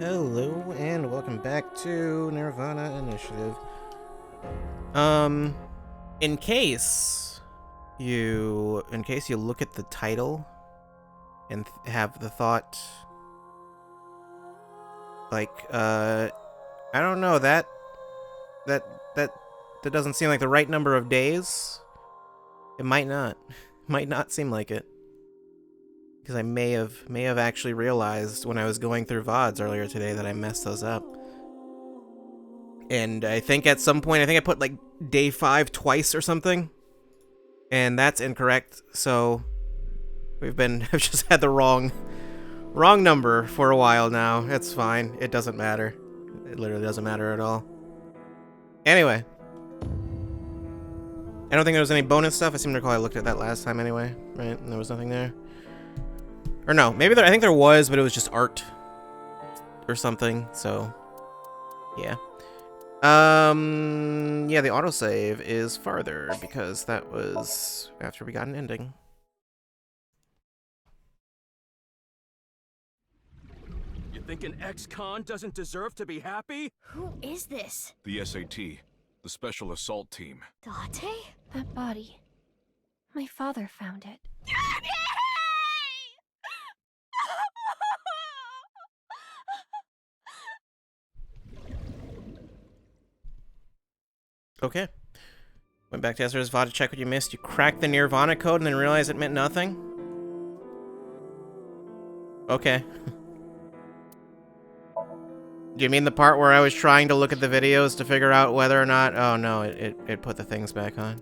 Hello and welcome back to Nirvana Initiative. In case you look at the title and have the thought like I don't know, that that doesn't seem like the right number of days. It might not. Might not seem like it. Because I may have actually realized when I was going through VODs earlier today that I messed those up. And I think at some point, I put like day 5 twice or something. And that's incorrect. So I've just had the wrong number for a while now. It's fine. It doesn't matter. It literally doesn't matter at all. Anyway. I don't think there was any bonus stuff. I seem to recall I looked at that last time anyway, right? And there was nothing there. Or no, maybe I think there was, but it was just art or something. So, yeah. Yeah, the autosave is farther because that was after we got an ending. You think an ex-con doesn't deserve to be happy? Who is this? The SAT, the Special Assault Team. Date? That body. My father found it. Okay. Went back to yesterday's VOD to check what you missed. You cracked the Nirvana code and then realized it meant nothing? Okay. Do you mean the part where I was trying to look at the videos to figure out whether or not... Oh no, it put the things back on.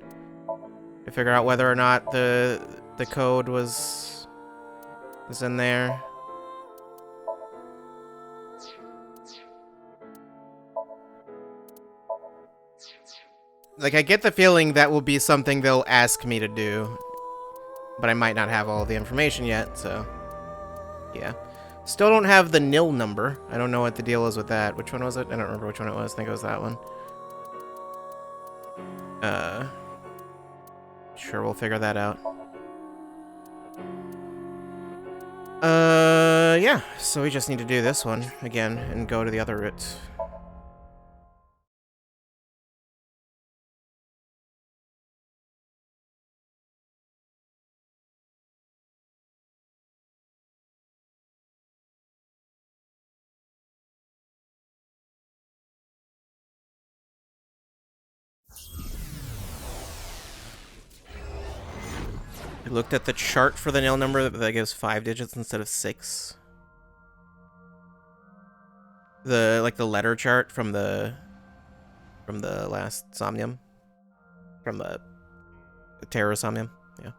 To figure out whether or not the code was in there. Like, I get the feeling that will be something they'll ask me to do. But I might not have all the information yet, so... Yeah. Still don't have the nil number. I don't know what the deal is with that. Which one was it? I don't remember which one it was. I think it was that one. Sure, we'll figure that out. Yeah. So we just need to do this one again and go to the other route. I looked at the chart for the nil number that gives 5 digits instead of 6. The letter chart from the last Somnium. From the Terror Somnium. Yeah.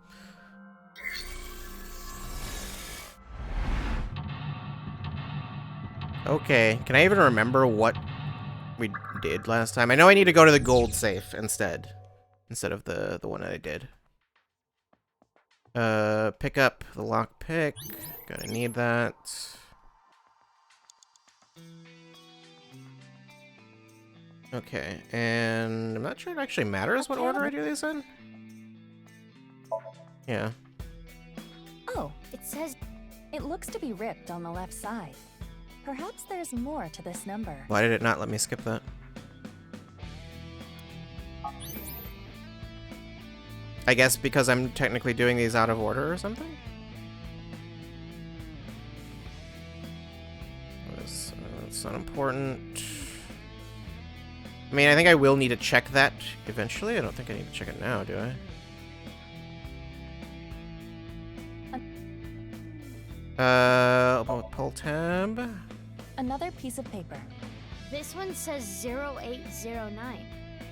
Okay, can I even remember what we did last time? I know I need to go to the gold safe instead of the one that I did. Pick up the lockpick. Gonna need that. Okay, and I'm not sure it actually matters what order I do these in. Yeah. Oh, it says... It looks to be ripped on the left side. Perhaps there's more to this number. Why did it not let me skip that? I guess because I'm technically doing these out of order or something? That's not important. I mean, I think I will need to check that eventually. I don't think I need to check it now, do I? Pull tab. Another piece of paper. This one says 0809.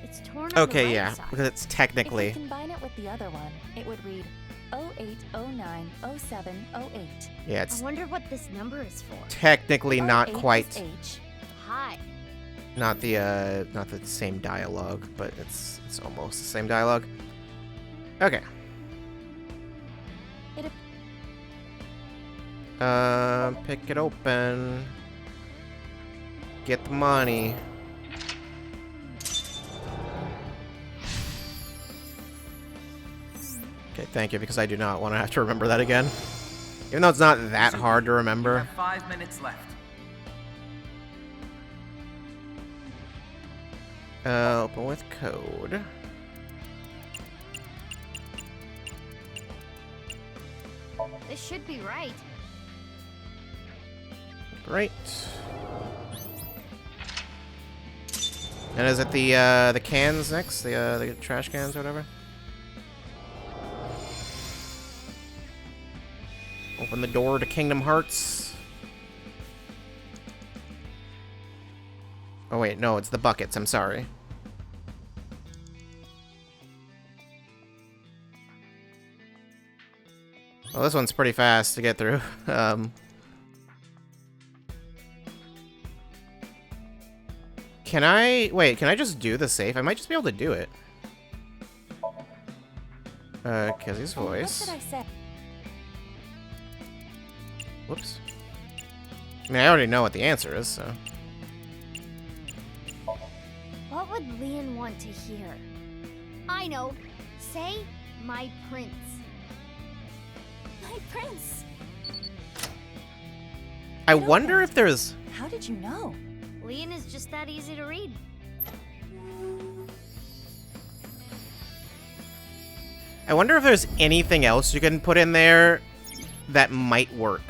It's torn on Okay, the right yeah, side. because it's If technically... you combine it with the other one, it would read 08090708. Yeah, I it's wonder what this number is for. technically not 08 is quite... H. Hi. Not the same dialogue, but it's almost the same dialogue. Okay. Pick it open. Get the money. Okay, thank you, because I do not want to have to remember that again. Even though it's not that hard to remember. You have 5 minutes left. Open with code. This should be right. Great. And is it the cans next? The trash cans or whatever? Open the door to Kingdom Hearts. Oh wait, no, it's the buckets, I'm sorry. Well, this one's pretty fast to get through. Can I just do the safe? I might just be able to do it. Kezzy's voice. What did I say? Whoops. I mean, I already know what the answer is, so. What would Leon want to hear? I know. Say, my prince. My prince! I wonder if there's... How did you know? Leon is just that easy to read. I wonder if there's anything else you can put in there that might work.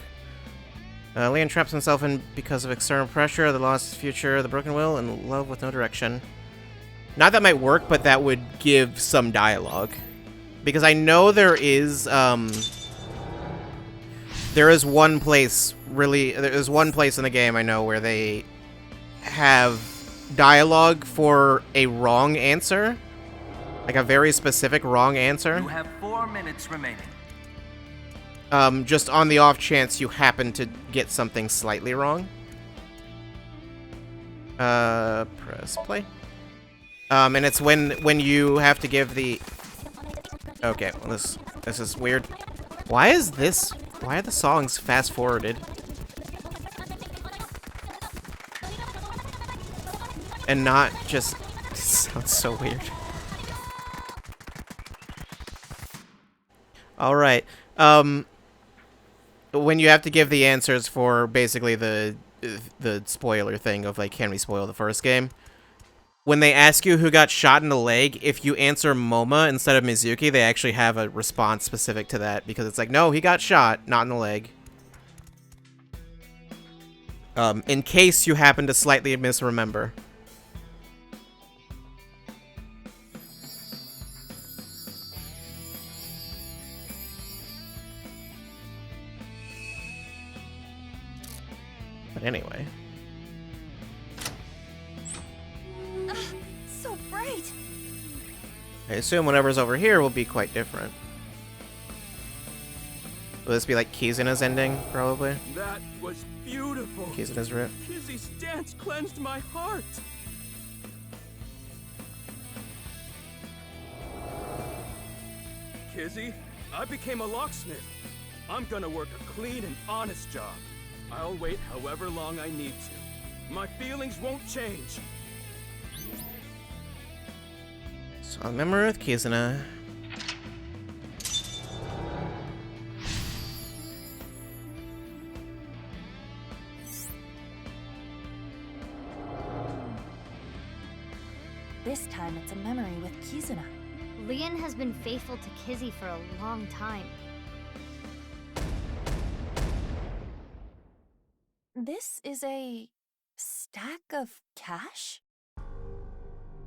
Leon traps himself in because of external pressure, the lost future, the broken will, and love with no direction. Not that might work, but that would give some dialogue. Because I know there is one place in the game I know where they have dialogue for a wrong answer. Like a very specific wrong answer. You have 4 minutes remaining. Just on the off chance you happen to get something slightly wrong. Press play. And it's when you have to give the... Okay, well this is weird. Why are the songs fast forwarded? And not just... Sounds so weird. Alright, when you have to give the answers for basically the spoiler thing of like, can we spoil the first game? When they ask you who got shot in the leg, if you answer Moma instead of Mizuki, they actually have a response specific to that because it's like, no, he got shot, not in the leg. In case you happen to slightly misremember. But anyway. So bright! I assume whatever's over here will be quite different. Will this be like Kizuna's ending, probably? That was beautiful. Kizuna's rip. Kizzy's dance cleansed my heart. Kizzy, I became a locksmith. I'm gonna work a clean and honest job. I'll wait however long I need to. My feelings won't change. So, memory with Kizuna. This time it's a memory with Kizuna. Leon has been faithful to Kizzy for a long time. This is a stack of cash?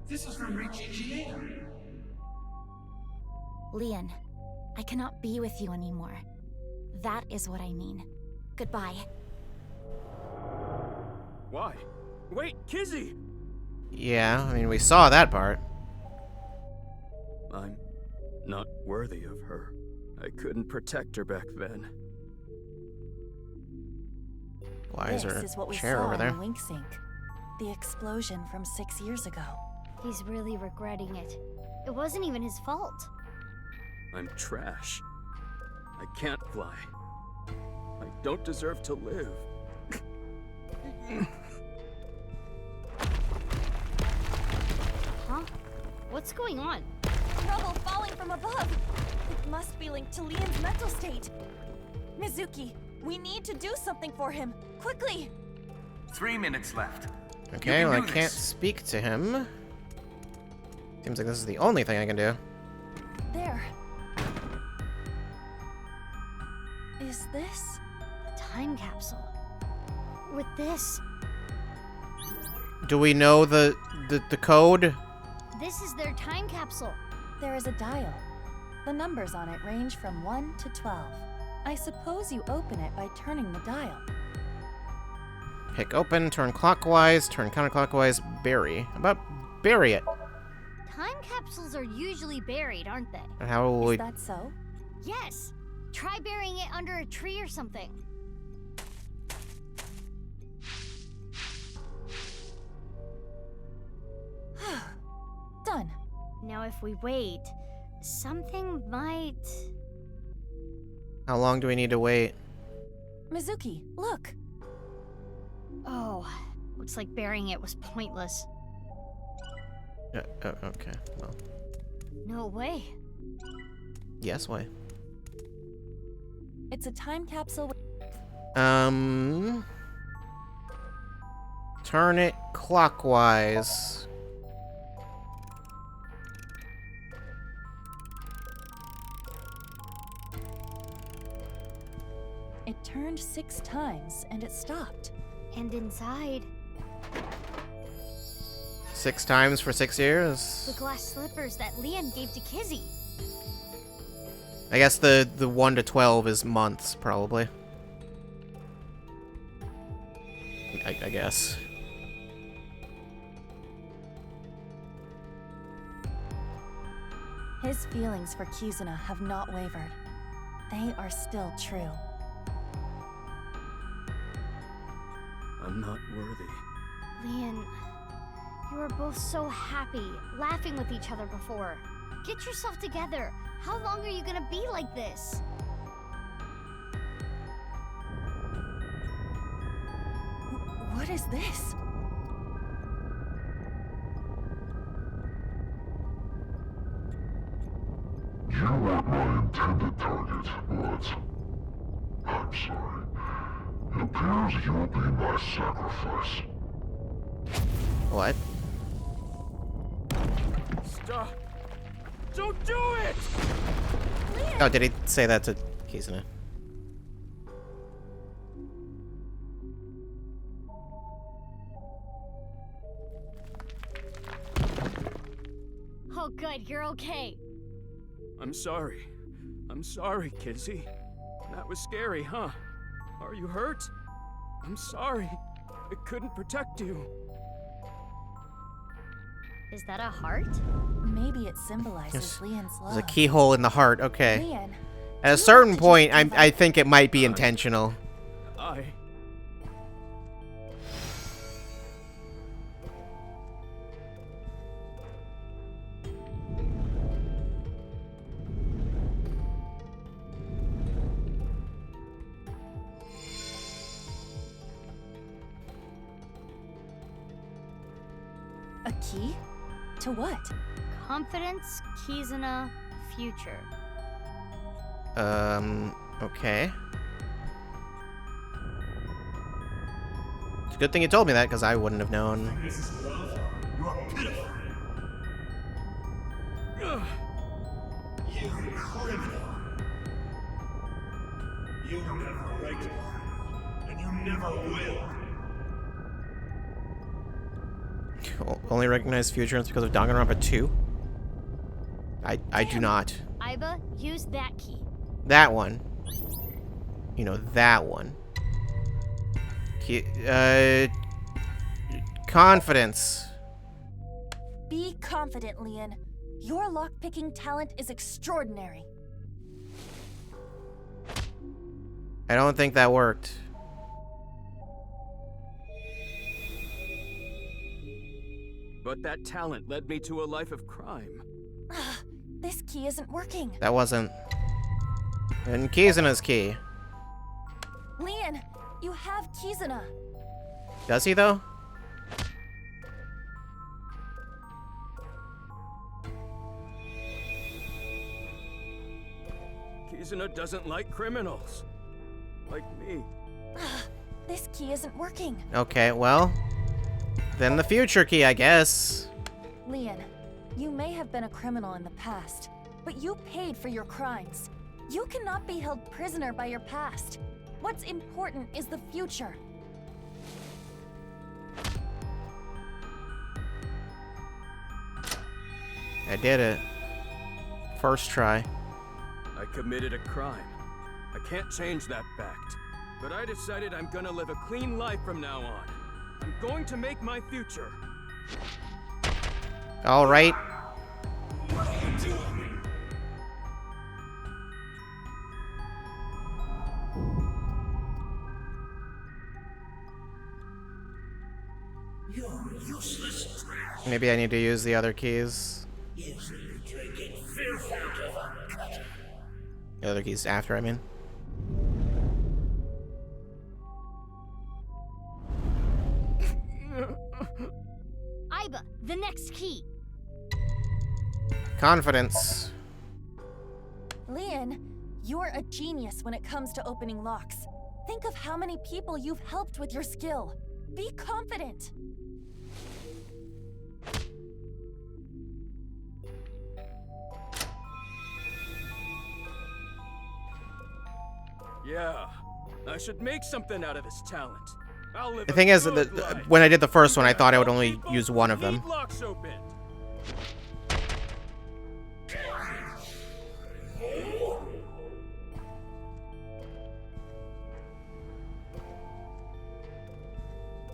This is from Richie. Leon, I cannot be with you anymore. That is what I mean. Goodbye. Why? Wait, Kizzy! Yeah, I mean, we saw that part. I'm not worthy of her. I couldn't protect her back then. Why is there This is what a we chair saw over there? in Wink Sink. The explosion from 6 years ago. He's really regretting it. It wasn't even his fault. I'm trash. I can't fly. I don't deserve to live. Huh? What's going on? Rubble falling from above! It must be linked to Leon's mental state. Mizuki, we need to do something for him. Quickly! 3 minutes left. Okay, You well, I can do can't this. speak to him. Seems like this is the only thing I can do. There. Is this? A time capsule. With this, Do we know the code? this is their time capsule. There is a dial. The numbers on it range from 1 to 12. I suppose you open it by turning the dial. Pick open, turn clockwise, turn counterclockwise, bury. How about bury it? Time capsules are usually buried, aren't they? How will we... Is that so? Yes. Try burying it under a tree or something. Done. Now if we wait, something might... How long do we need to wait? Mizuki, look. Oh, looks like burying it was pointless. Okay, well. No way. Yes, why? It's a time capsule. Turn it clockwise. It turned 6 times and it stopped. And inside, 6 times for 6 years? the glass slippers that Lian gave to Kizzy. I guess the 1 to 12 is months, probably. I guess. His feelings for Kizuna have not wavered. They are still true. I'm not worthy. Lian, you were both so happy, laughing with each other before. Get yourself together. How long are you gonna be like this? What is this? You weren't my intended target, but I'm sorry. It appears you'll be my sacrifice. What? Stop! Don't do it! Oh, did he say that to Kizuna? Oh good, you're okay. I'm sorry. I'm sorry, Kizzy. That was scary, huh? Are you hurt? I'm sorry. I couldn't protect you. Is that a heart? Maybe it symbolizes Yes. Lian's love. There's a keyhole in the heart, okay. Lian, At a do you certain want to point, just give I up? think it might be intentional. I... A key? To what? Confidence, Kizuna, future. Okay. It's a good thing you told me that, because I wouldn't have known. This is love. You are pitiful. You criminal. You never liked mine, and you never will. Only recognize future because of Danganronpa 2? I do not. Aiba, use that key. That one. You know, that one. Confidence. Be confident, Lian. Your lockpicking talent is extraordinary. I don't think that worked. But that talent led me to a life of crime. This key isn't working. That wasn't. And Kizuna's key. Lian, you have Kizuna. Does he, though? Kizuna doesn't like criminals. Like me. This key isn't working. Okay, well. Then the future key, I guess. Lian, You may have been a criminal in the past, but you paid for your crimes. You cannot be held prisoner by your past. What's important is the future. I did it. First try. I committed a crime. I can't change that fact. But I decided I'm gonna live a clean life from now on. I'm going to make my future. All right. What are you doing? You're useless trash. Maybe I need to use the other keys. Usually drinking fearful of uncut. The other keys after, I mean. Iba, the next key. Confidence. Leon, you're a genius when it comes to opening locks. Think of how many people you've helped with your skill. Be confident. Yeah, I should make something out of this talent. I'll live The a thing is, good life. when I did the first one, I thought I would All only people use one of them. need locks opened.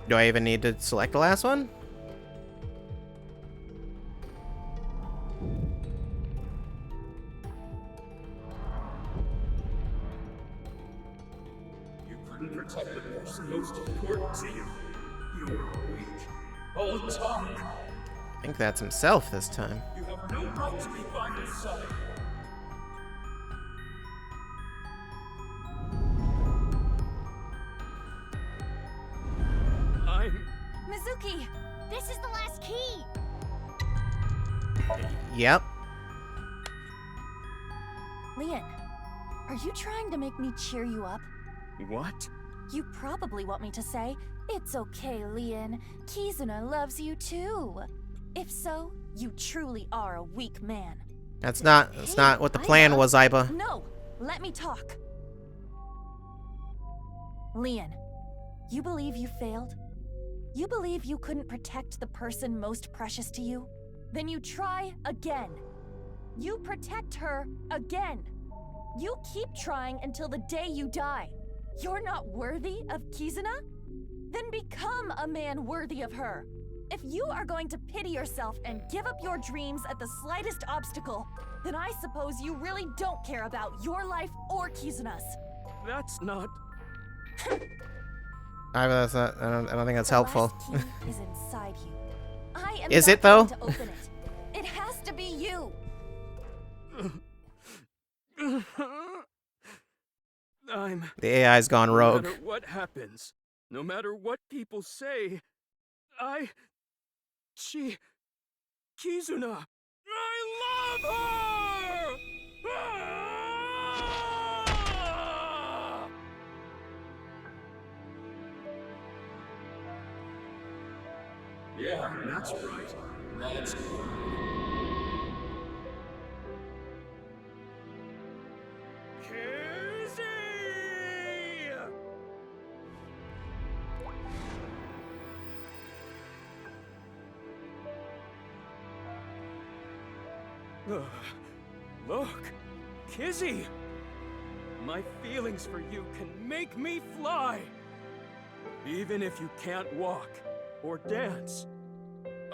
Do I even need to select the last one? You couldn't protect the person most important to you. You're weak. Old tongue. I think that's himself this time. You have no right to be by my side. I'm... Mizuki! This is the last key. Yep. Leon, are you trying to make me cheer you up? What? You probably want me to say, "It's okay, Leon. Kizuna loves you too." If so, you truly are a weak man. That's not what the plan was, Iba. No! Let me talk. Leon, you believe you failed? You believe you couldn't protect the person most precious to you? Then you try again. You protect her again. You keep trying until the day you die. You're not worthy of Kizuna? Then become a man worthy of her. If you are going to pity yourself and give up your dreams at the slightest obstacle, then I suppose you really don't care about your life or Kizuna's. That's not... Iba, that's not. I don't think that's The helpful. last key is inside you. I am Is not it, though? going to open it. It has to be you. The AI's gone rogue. No matter what happens, no matter what people say, Kizuna, I love her! Ah! Yeah, that's right. That's good. Kizzy! Look, Kizzy! My feelings for you can make me fly! Even if you can't walk or dance,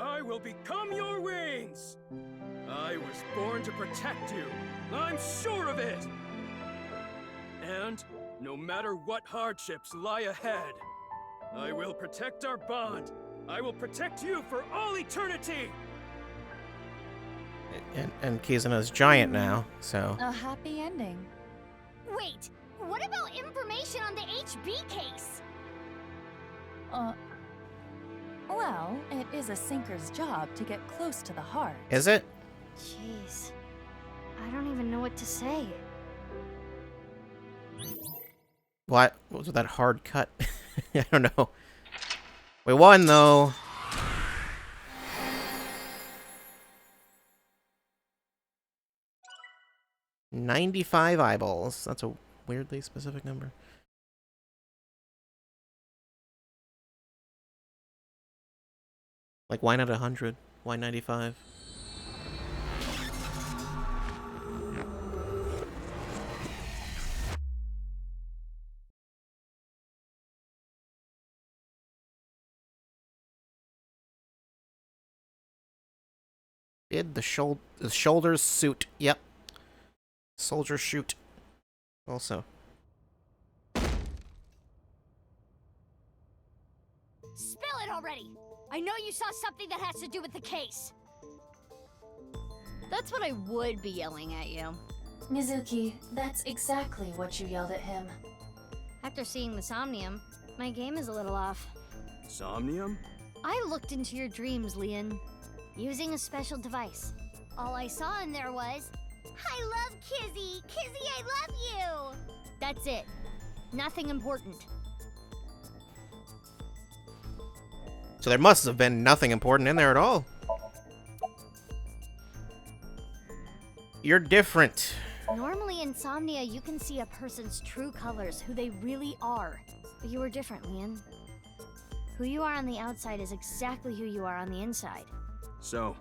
I will become your wings! I was born to protect you, I'm sure of it! And no matter what hardships lie ahead, I will protect our bond. I will protect you for all eternity! And Kizuna's giant now, so. A happy ending. Wait, what about information on the HB case? Well, it is a sinker's job to get close to the heart. Is it? Jeez, I don't even know what to say. What was that hard cut? I don't know. We won though. 95 eyeballs. That's a weirdly specific number. Like, why not 100? Why 95? Did the shoulders suit? Yep. Soldier shoot. Also. Spill it already! I know you saw something that has to do with the case. That's what I would be yelling at you. Mizuki, that's exactly what you yelled at him. After seeing the Somnium, my game is a little off. Somnium? I looked into your dreams, Leon, using a special device. All I saw in there was, I love Kizzy! Kizzy, I love you! That's it. Nothing important. So there must have been nothing important in there at all. You're different. Normally in Insomnia, you can see a person's true colors, who they really are. But you were different, Leon. Who you are on the outside is exactly who you are on the inside. So,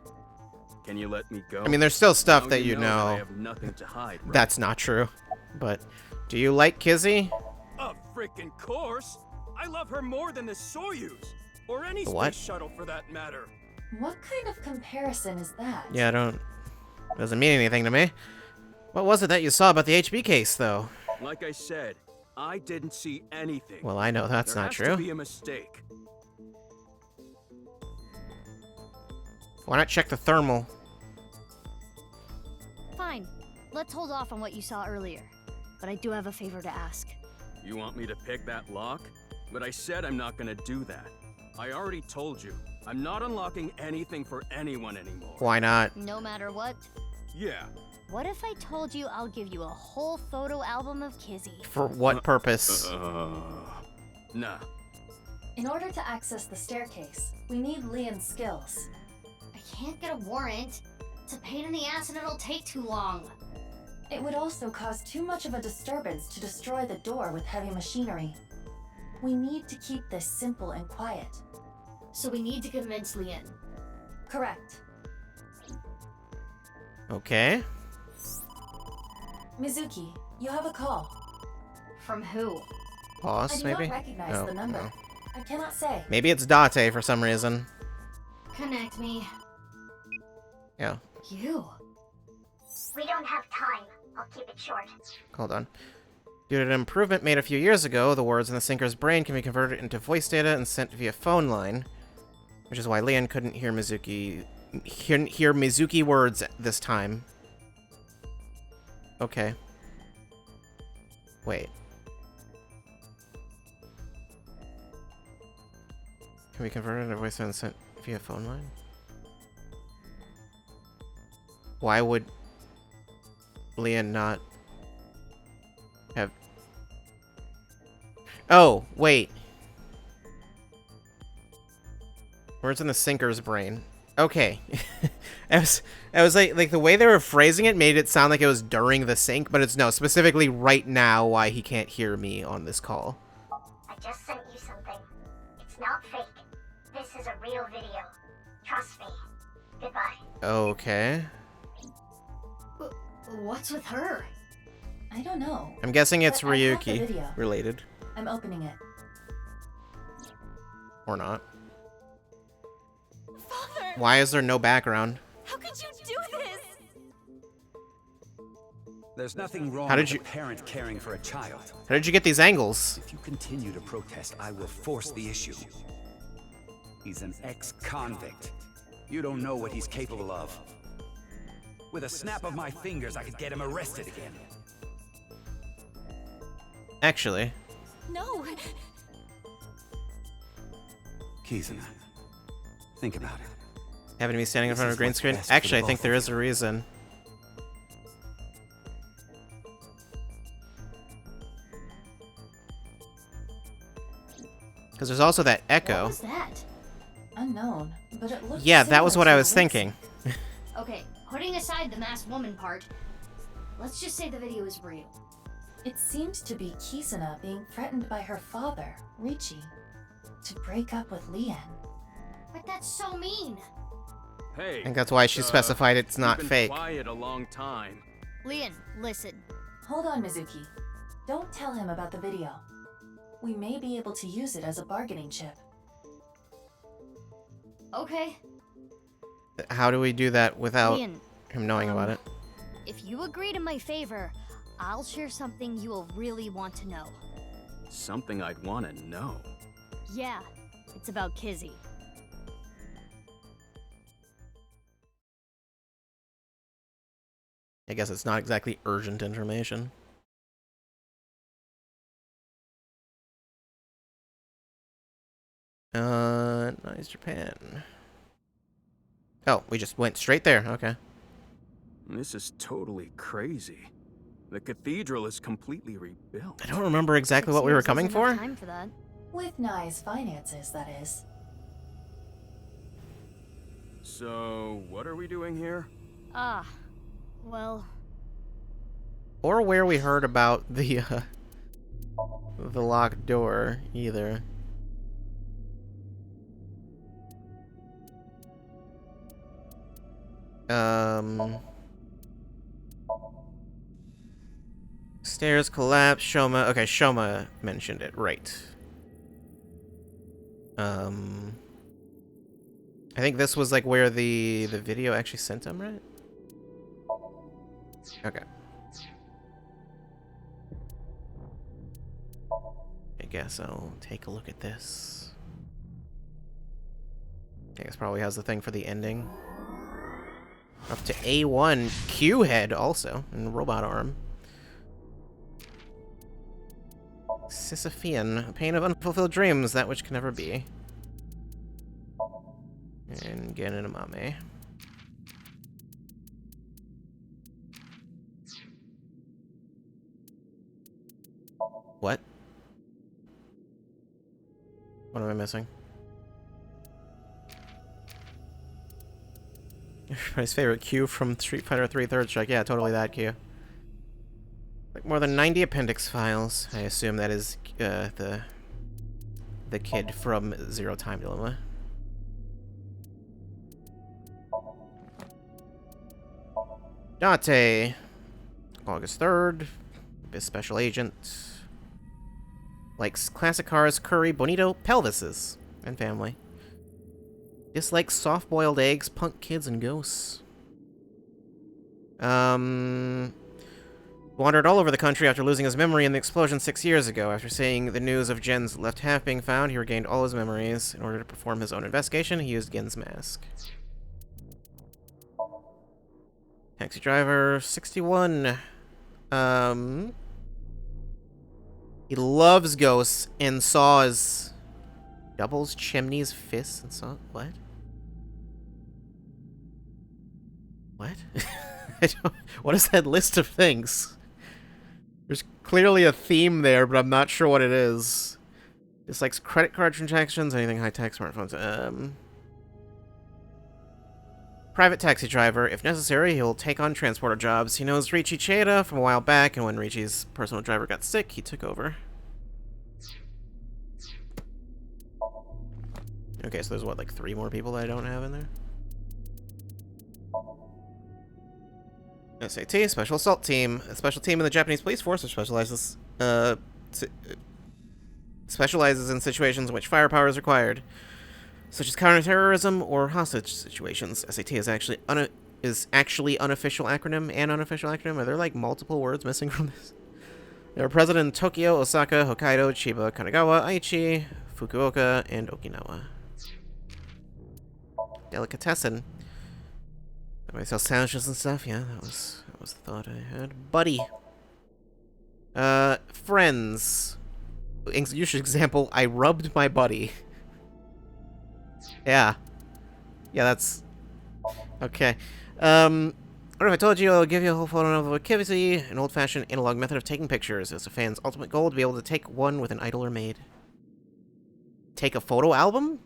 can you let me go? I mean, there's still stuff Now that you that know. I have nothing to hide, right? That's not true. But do you like Kizzy? Of freaking course! I love her more than the Soyuz! Or any What? space shuttle for that matter. What kind of comparison is that? Yeah, doesn't mean anything to me. What was it that you saw about the HB case, though? Like I said, I didn't see anything. Well, I know that's there not has to true. be a mistake. Why not check the thermal? Fine. Let's hold off on what you saw earlier. But I do have a favor to ask. You want me to pick that lock? But I said I'm not gonna do that. I already told you, I'm not unlocking anything for anyone anymore. Why not? No matter what. Yeah. What if I told you I'll give you a whole photo album of Kizzy? For what purpose? Nah. In order to access the staircase, we need Leon's skills. I can't get a warrant. It's a pain in the ass and it'll take too long. It would also cause too much of a disturbance to destroy the door with heavy machinery. We need to keep this simple and quiet. So we need to convince Leon. Correct. Okay. Mizuki, you have a call. From who? I Pause, do maybe? not recognize No, the number. no. I cannot say. Maybe it's Date for some reason. Connect me. Yeah, You. We don't have time. I'll keep it short. hold on. Due to an improvement made a few years ago, the words in the sinker's brain can be converted into voice data and sent via phone line, which is why Leon couldn't hear Mizuki words this time. Okay. Wait. Can we convert it into voice and sent via phone line? Why would Leon not have... Oh, wait. Words in the sinker's brain. Okay. I was like the way they were phrasing it made it sound like it was during the sync, but it's no, specifically right now why he can't hear me on this call. I just sent you something. It's not fake. This is a real video. Trust me. Goodbye. Okay. What's with her? I don't know. I'm guessing it's But I have the Ryuki video. related. I'm opening it. Or not. Father! Why is there no background? How could you do this? There's nothing wrong How did with you- a parent caring for a child. How did you get these angles? If you continue to protest, I will force the issue. He's an ex-convict. You don't know what he's capable of. With a snap of my fingers, I could get him arrested again. Actually, No! Kizuna, think about it. having me standing in This front of is a green what's screen? best for Actually, I the think both there of is a reason. Because there's also that What echo. was that? Unknown, but it looks Yeah, that was similar what to I the was list. thinking. Okay, putting aside the masked woman part, Let's just say the video is real. It seemed to be Kisuna being threatened by her father, Richie, to break up with Leanne. But that's so mean. Hey. I think that's why she specified it's not you've been fake. Quiet a long time. Leon, listen. Hold on, Mizuki. Don't tell him about the video. We may be able to use it as a bargaining chip. Okay. How do we do that without Leon, him knowing about it? if you agree to my favor, I'll share something you will really want to know. Something I'd want to know. Yeah, it's about Kizzy. I guess it's not exactly urgent information. Nice Japan. Oh, we just went straight there. Okay. This is totally crazy. The cathedral is completely rebuilt. I don't remember exactly what we were coming for. Time for that. With Nye's finances, that is. So, what are we doing here? Ah, well, Or where we heard about the locked door either. Stairs collapse. Shoma. Okay, Shoma mentioned it, right? I think this was like where the video actually sent him, right? Okay. I guess I'll take a look at this. I guess probably has the thing for the ending. Up to A1. Q head also. And robot arm. Sisyphean. Pain of unfulfilled dreams. That which can never be. And Genanamame. What? What am I missing? Everybody's favorite Q from Street Fighter 3 Third Strike. Yeah, totally that Q. Like more than 90 appendix files. I assume that is the kid from Zero Time Dilemma. Date. August 3rd. Special agent. Likes classic cars, curry, bonito, pelvises, and family. Dislikes soft-boiled eggs, punk kids, and ghosts. Wandered all over the country after losing his memory in the explosion 6 years ago. After seeing the news of Gen's left half being found, he regained all his memories. In order to perform his own investigation, he used Gen's mask. Taxi driver, 61. He loves ghosts and saws. Doubles, chimneys, fists, and saw. What? What? What is that list of things? There's clearly a theme there, but I'm not sure what it is. Dislikes credit card transactions, anything high-tech, smartphones. Private taxi driver. If necessary, he'll take on transporter jobs. He knows Richie Cheda from a while back, and when Richie's personal driver got sick, he took over. Okay, so there's what, like 3 more people that I don't have in there? SAT, Special Assault Team. A special team in the Japanese police force which specializes in situations in which firepower is required, such as counterterrorism or hostage situations. SAT is actually unofficial acronym and unofficial acronym. Are there like multiple words missing from this? There are present in Tokyo, Osaka, Hokkaido, Chiba, Kanagawa, Aichi, Fukuoka, and Okinawa. Delicatessen. I sell sandwiches and stuff. Yeah, that was the thought I had. Buddy. Friends. Usage example. I rubbed my buddy. Yeah. Yeah, that's okay. What if I told you I'll give you a whole photo of activity, an old-fashioned analog method of taking pictures. It's a fan's ultimate goal to be able to take one with an idol or maid. Take a photo album?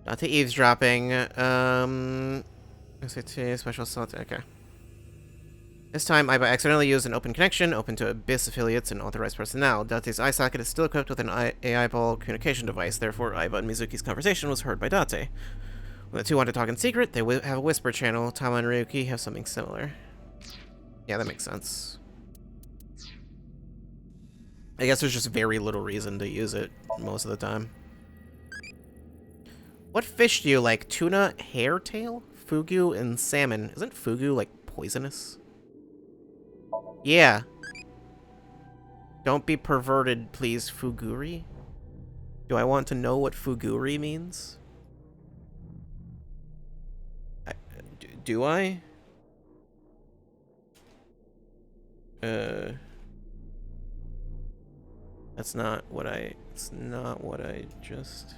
Not to eavesdropping. SAT, special assault, okay. This time, I accidentally used an open connection, open to Abyss affiliates and authorized personnel. Date's eye socket is still equipped with an AI ball communication device, therefore Aiba and Mizuki's conversation was heard by Date. When the two want to talk in secret, they have a whisper channel. Tama and Ryuki have something similar. Yeah, that makes sense. I guess there's just very little reason to use it most of the time. What fish do you like? Tuna, hairtail, fugu, and salmon. Isn't fugu, like, poisonous? Yeah. Don't be perverted, please, Fuguri. Do I want to know what Fuguri means? Do I? That's not what I... It's not what I just...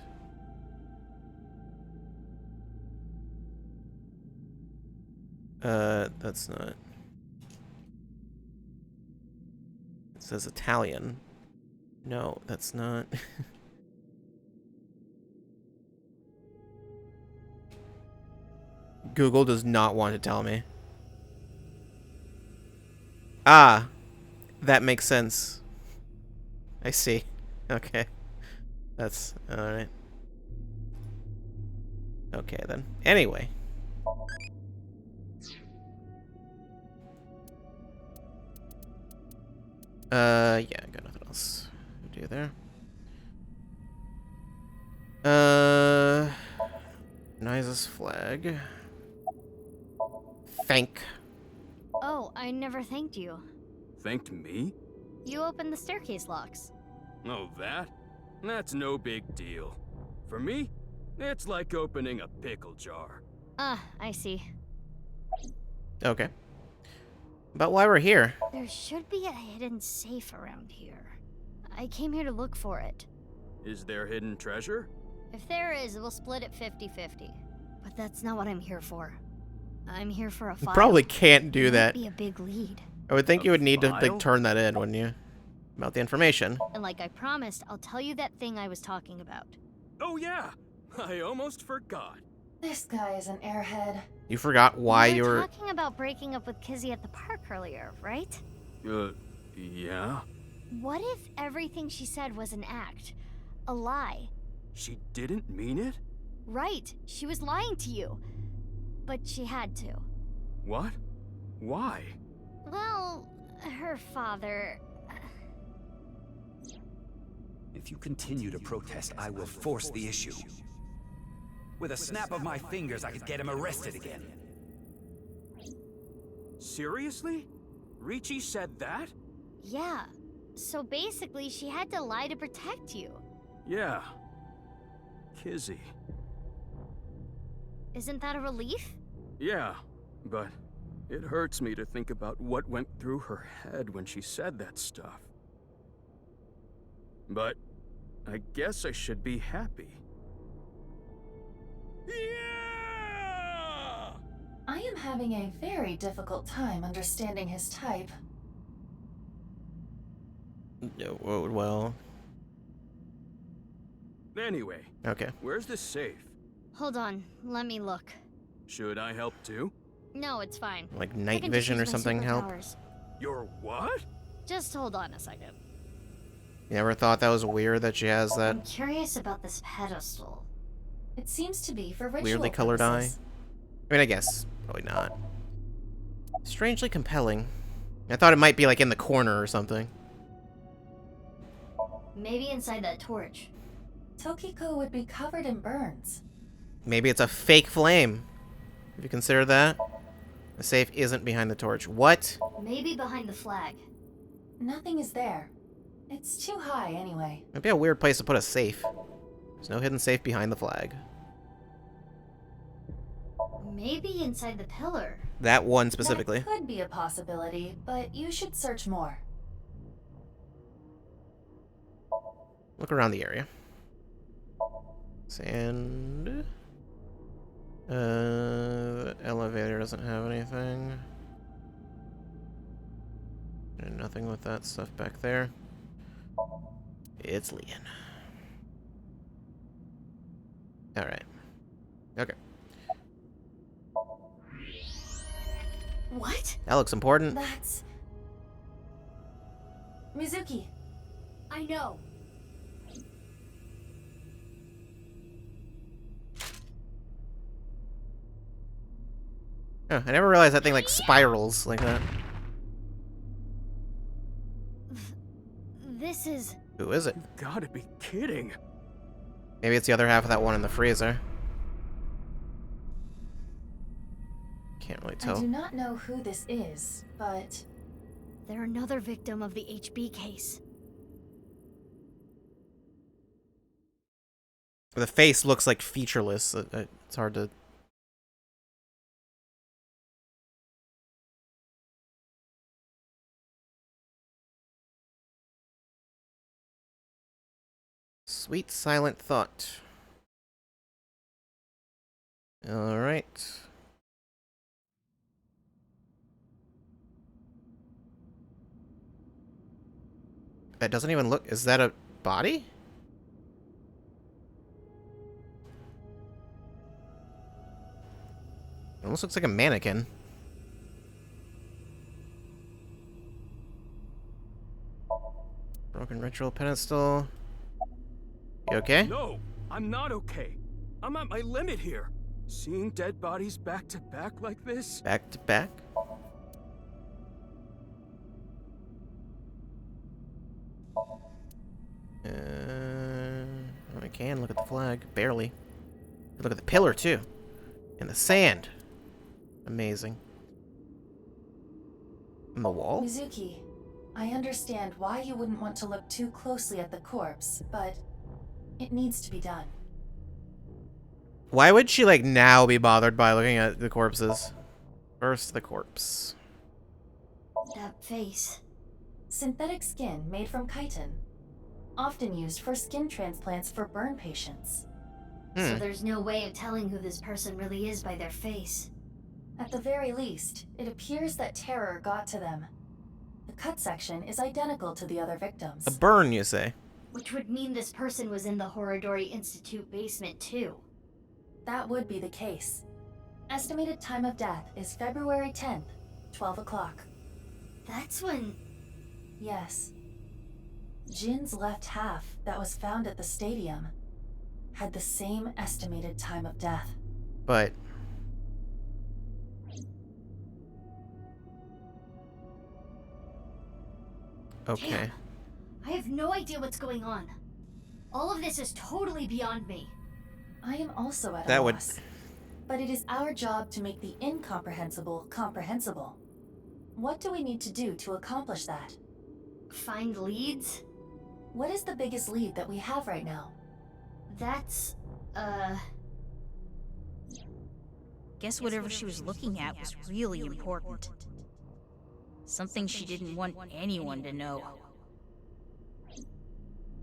That's not... It says Italian. No, that's not... Google does not want to tell me. Ah, that makes sense. I see. Okay. That's alright. Okay, then. Anyway. Yeah, I got nothing else to do there. Niza's flag. Thank. Oh, I never thanked you. Thanked me? You opened the staircase locks. Oh, that? That's no big deal. For me, it's like opening a pickle jar. Ah, I see. Okay. But why we're here? There should be a hidden safe around here. I came here to look for it. Is there hidden treasure? If there is, we'll split it 50-50. But that's not what I'm here for. I'm here for a You file. probably can't do that. Be a big lead. I would think you would need to, like, file? turn that in, wouldn't you? About the information. And like I promised, I'll tell you that thing I was talking about. Oh yeah, I almost forgot. This guy is an airhead. You forgot why you were... talking about breaking up with Kizzy at the park earlier, right? Yeah? What if everything she said was an act? A lie? She didn't mean it? Right, she was lying to you. But she had to. What? Why? Well, her father... If you continue to protest, I will force the issue. With a snap of my fingers, I could get him arrested again. Seriously? Ricci said that? Yeah. So basically, she had to lie to protect you. Yeah. Kizzy. Isn't that a relief? Yeah, but it hurts me to think about what went through her head when she said that stuff. But I guess I should be happy. Yeah! I am having a very difficult time understanding his type. Well... Anyway, Okay. where's the safe? Hold on, let me look. Should I help too? No, it's fine. Like I night can vision or just use my something help? superpowers. Your what? Just hold on a second. You ever thought that was weird that she has that I'm curious about this pedestal. It seems to be for ritual weirdly colored eye? purposes. I mean, I guess. Probably not. Strangely compelling. I thought it might be like in the corner or something. Maybe inside that torch. Tokiko would be covered in burns. Maybe it's a fake flame. Have you considered that? The safe isn't behind the torch. What? Maybe behind the flag. Nothing is there. It's too high anyway. Might be a weird place to put a safe. There's no hidden safe behind the flag. Maybe inside the pillar. That one specifically. That could be a possibility, but you should search more. Look around the area. Sand. The elevator doesn't have anything. And nothing with that stuff back there. It's Leon. Alright. Okay. What? That looks important. That's... Mizuki. I know. Oh, I never realized that thing like spirals like that. This is... Who is it? You've gotta be kidding. Maybe it's the other half of that one in the freezer. Can't really I tell. do not know who this is, but... They're another victim of the HB case. The face looks like featureless. It's hard to... Sweet silent thought. Alright. That doesn't even look... Is that a body? It almost looks like a mannequin. Broken ritual pedestal. You okay? No, I'm not okay. I'm at my limit here. Seeing dead bodies back to back like this? Back to back? I can look at the flag. Barely. Look at the pillar, too. And the sand. Amazing. And the wall? Mizuki, I understand why you wouldn't want to look too closely at the corpse, but it needs to be done. Why would she, like, now be bothered by looking at the corpses? First, the corpse. That face. Synthetic skin made from chitin. Often used for skin transplants for burn patients. So there's no way of telling who this person really is by their face. At the very least, it appears that terror got to them. The cut section is identical to the other victims. A burn, you say? Which would mean this person was in the Horodori Institute basement too. That would be the case. Estimated time of death is February 10th, 12 o'clock. That's when... Yes. Jin's left half that was found at the stadium had the same estimated time of death. But... Okay. Damn. I have no idea what's going on. All of this is totally beyond me. I am also at a That would... loss. But it is our job to make the incomprehensible comprehensible. What do we need to do to accomplish that? Find leads? What is the biggest lead that we have right now? That's... Guess whatever she was looking at was really important. Something she didn't want anyone to know.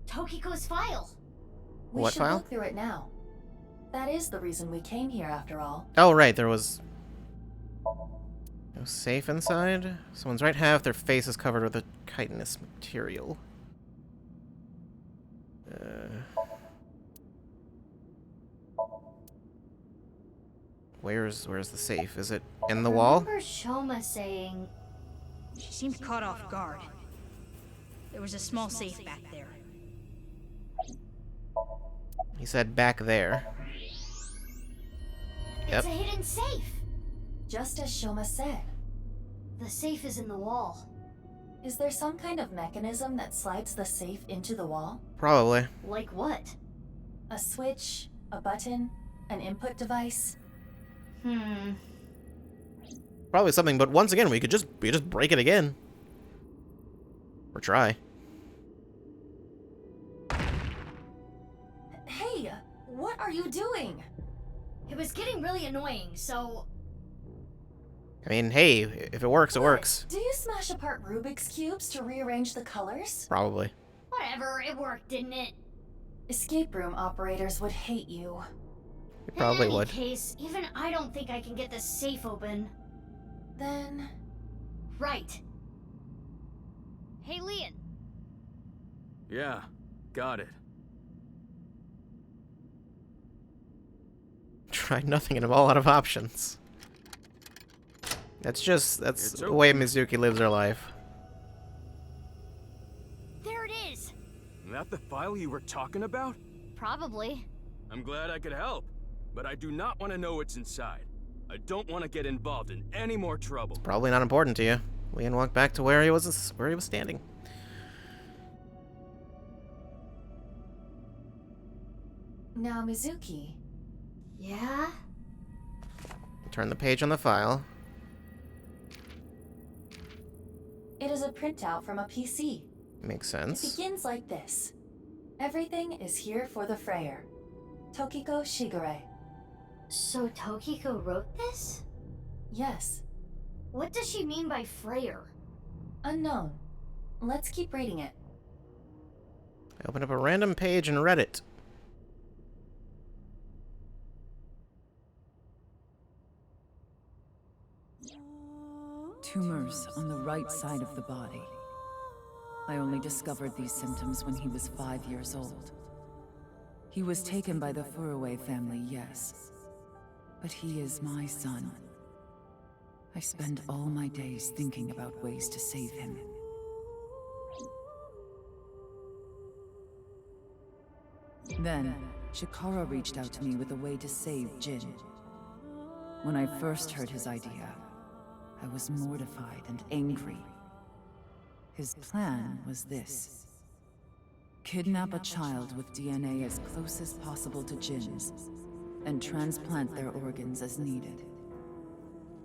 Tokiko's file. We What should file? look through it now. That is the reason we came here after all. Oh, right, there was... No safe inside? Someone's right half, their face is covered with a chitinous material. Where's the safe? Is it in the I wall? remember Shoma saying... She seemed caught off guard. There was a small safe back there. He said back there. Yep. It's a hidden safe. Just as Shoma said. The safe is in the wall. Is there some kind of mechanism that slides the safe into the wall? Probably. Like what? A switch, a button, an input device? Probably something, but once again, we could just break it again. Or try. Hey, what are you doing? It was getting really annoying, so... I mean, hey, if it works, it works. Do you smash apart Rubik's Cubes to rearrange the colors? Probably. Whatever, it worked, didn't it? Escape room operators would hate you. It probably In any would. case, even I don't think I can get this safe open. Then... Right. Hey, Leon. Yeah, got it. Tried nothing and I'm all out of options. That's It's the way open. Mizuki lives her life. There it is! That the file you were talking about? Probably. I'm glad I could help, but I do not want to know what's inside. I don't want to get involved in any more trouble. Probably not important to you. Leon walked back to where he was standing. Now, Mizuki. Yeah? Turn the page on the file. It is a printout from a PC. Makes It sense. begins like this. Everything is here for the Freyer. Tokiko Shigure. So Tokiko wrote this? Yes. What does she mean by Freyer? Unknown. Let's keep reading it. I opened up a random page and read it. Tumors on the right side of the body. I only discovered these symptoms when he was 5 years old. He was taken by the Furuwe family, yes. But he is my son. I spend all my days thinking about ways to save him. Then, Chikara reached out to me with a way to save Jin. When I first heard his idea, I was mortified and angry. His plan was this. Kidnap a child with DNA as close as possible to Jin's, and transplant their organs as needed.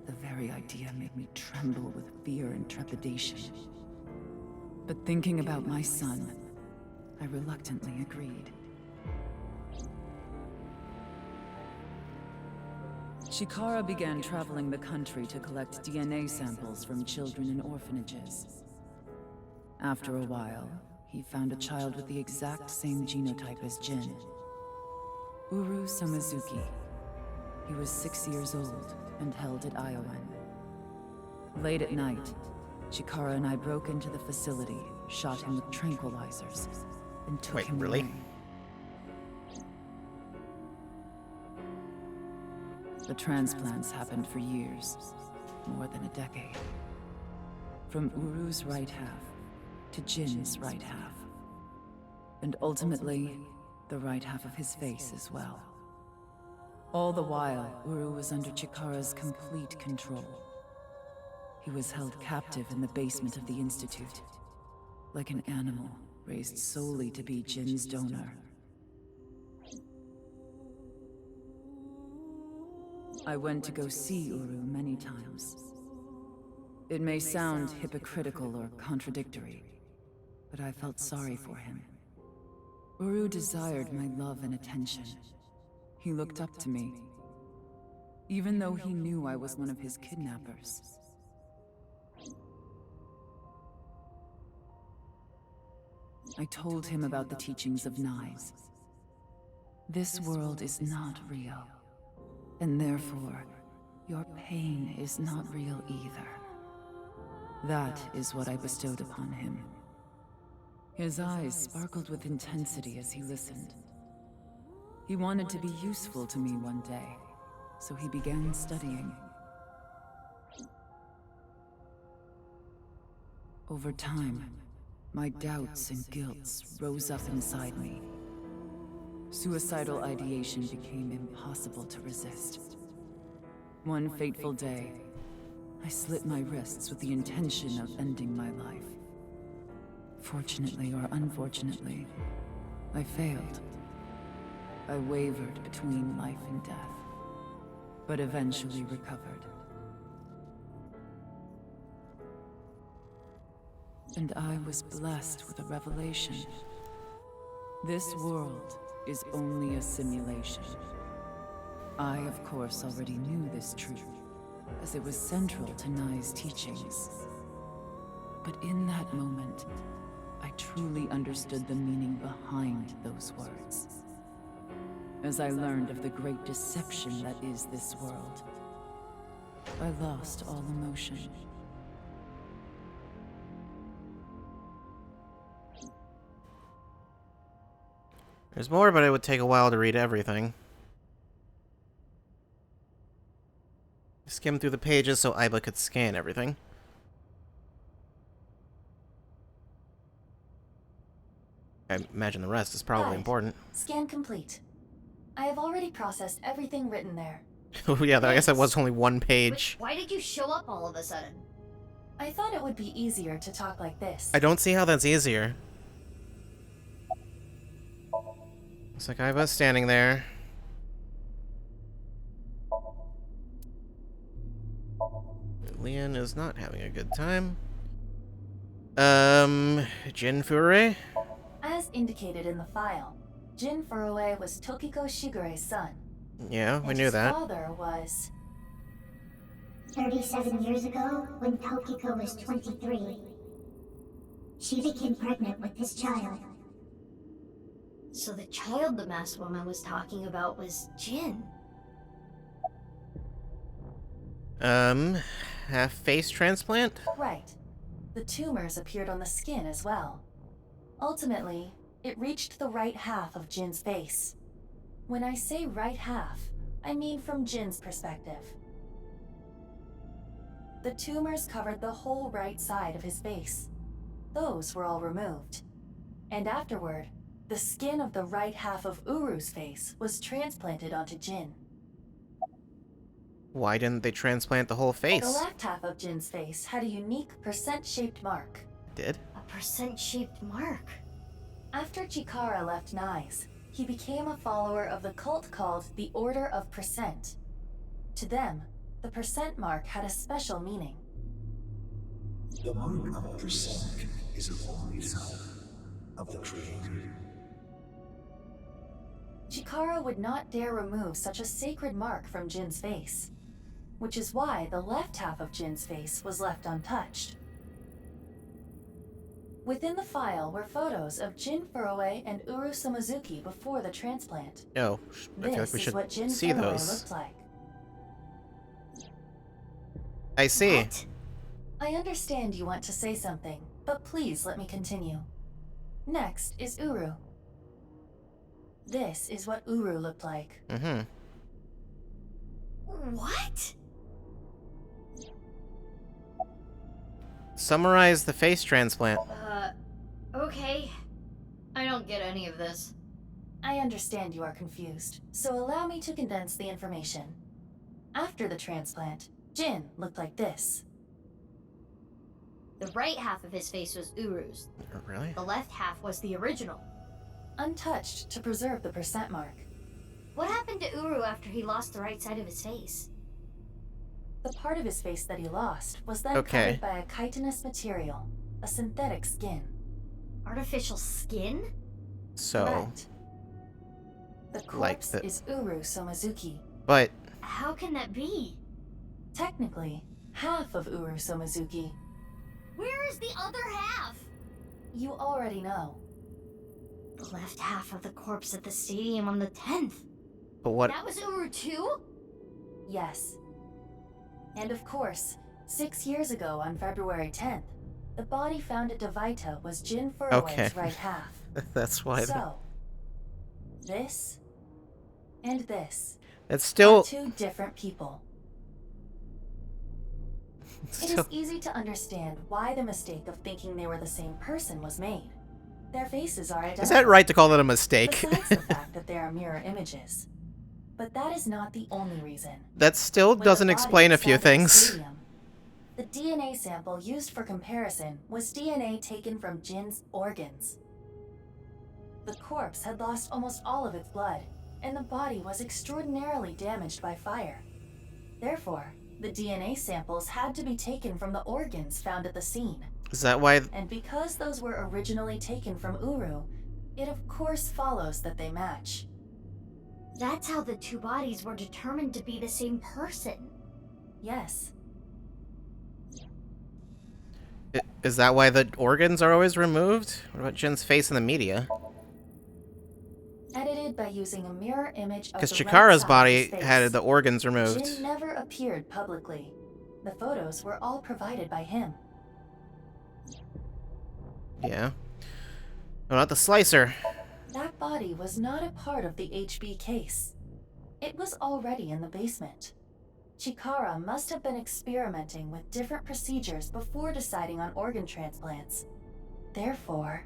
The very idea made me tremble with fear and trepidation. But thinking about my son, I reluctantly agreed. Chikara began traveling the country to collect DNA samples from children in orphanages. After a while, he found a child with the exact same genotype as Jin. Uru Samizuki. He was 6 years old and held at Iowan. Late at night, Chikara and I broke into the facility, shot him with tranquilizers, and took him really? away. The transplants happened for years, more than a decade. From Uru's right half to Jin's right half. And ultimately, the right half of his face as well. All the while, Uru was under Chikara's complete control. He was held captive in the basement of the Institute, like an animal raised solely to be Jin's donor. I went to go see Uru many times. It may sound hypocritical or contradictory, but I felt sorry for him. Uru desired my love and attention. He looked up to me, even though he knew I was one of his kidnappers. I told him about the teachings of knives. This world is not real. And therefore, your pain is not real either. That is what I bestowed upon him. His eyes sparkled with intensity as he listened. He wanted to be useful to me one day, so he began studying. Over time, my doubts and guilts rose up inside me. Suicidal ideation became impossible to resist. One fateful day, I slit my wrists with the intention of ending my life. Fortunately or unfortunately, I failed. I wavered between life and death, but eventually recovered. And I was blessed with a revelation. This world is only a simulation. I, of course, already knew this truth, as it was central to Nai's teachings. But in that moment, I truly understood the meaning behind those words. As I learned of the great deception that is this world, I lost all emotion. There's more, but it would take a while to read everything. Skim through the pages so Aiba could scan everything. I imagine the rest is probably Right. important. Scan complete. I have already processed everything written there. Oh yeah, I guess that was only one page. Why did you show up all of a sudden? I thought it would be easier to talk like this. I don't see how that's easier. Looks like Aiba's standing there. Leon is not having a good time. Jin Furue? As indicated in the file, Jin Furue was Tokiko Shigure's son. Yeah, we and knew his that. father was... 37 years ago, when Tokiko was 23, she became pregnant with this child. So the child the masked woman was talking about was Jin. Half face transplant? Right. The tumors appeared on the skin as well. Ultimately, it reached the right half of Jin's face. When I say right half, I mean from Jin's perspective. The tumors covered the whole right side of his face. Those were all removed. And afterward, the skin of the right half of Uru's face was transplanted onto Jin. Why didn't they transplant the whole The face? left half of Jin's face had a unique percent-shaped mark. Did? A percent-shaped mark. After Chikara left Nyes, he became a follower of the cult called the Order of Percent. To them, the percent mark had a special meaning. The mark of percent is a holy sign of the Creator. Chikara would not dare remove such a sacred mark from Jin's face, which is why the left half of Jin's face was left untouched. Within the file were photos of Jin Furue and Uru Samazuki before the transplant. Oh, I feel like This we is should what Jin see Furue those. looked like. I see. What? I understand you want to say something, but please let me continue. Next is Uru. This is what Uru looked like. Mm-hmm. What? Summarize the face transplant. Okay. I don't get any of this. I understand you are confused, so allow me to condense the information. After the transplant, Jin looked like this. The right half of his face was Uru's. Really? The left half was the original. Untouched to preserve the percent mark. What happened to Uru after he lost the right side of his face? The part of his face that he lost was then Okay. covered by a chitinous material, a synthetic skin. Artificial skin? So, Correct. The like corpse the- is Uru Somazuki. but How can that be? Technically, half of Uru Somazuki. Where is the other half? You already know. The left half of the corpse at the stadium on the 10th. what? That was Uru too? Yes. And of course, 6 years ago on February 10th, the body found at Devaita was Jin Furue's Okay. right half. That's why. So, this and this It's are still. two different people. It still is easy to understand why the mistake of thinking they were the same person was made. Their faces are identical. is that right to call it a mistake? Besides the fact that they are mirror images. But that is not the only reason. That still When the doesn't body explain a was few found at the things. stadium, the DNA sample used for comparison was DNA taken from Jin's organs. The corpse had lost almost all of its blood, and the body was extraordinarily damaged by fire. Therefore, the DNA samples had to be taken from the organs found at the scene. Is that why? And because those were originally taken from Uru, it of course follows that they match. That's how the two bodies were determined to be the same person. Yes. Is that why the organs are always removed? What about Jin's face in the media? Edited by using a mirror image of Because the right Chikara's side of body his face. had the organs removed. Jin never appeared publicly. The photos were all provided by him. Yeah. What about the slicer? That body was not a part of the HB case. It was already in the basement. Chikara must have been experimenting with different procedures before deciding on organ transplants. Therefore...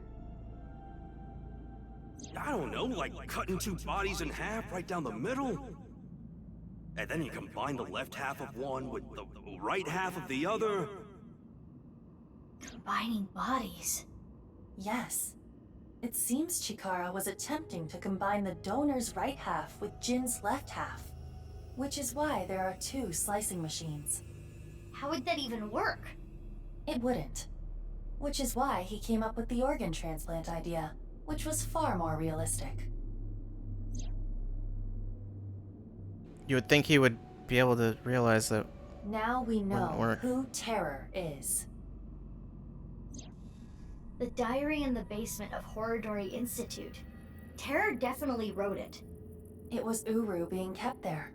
I don't know, like cutting two bodies in half right down the middle? And then you combine the left half of one with the right half of the other? Combining bodies. Yes. It seems Chikara was attempting to combine the donor's right half with Jin's left half, which is why there are two slicing machines. How would that even work? It wouldn't. Which is why he came up with the organ transplant idea, which was far more realistic. You would think he would be able to realize that. Now we Wouldn't know work. who Terror is. The diary in the basement of Horridori Institute. Terror definitely wrote it. It was Uru being kept there.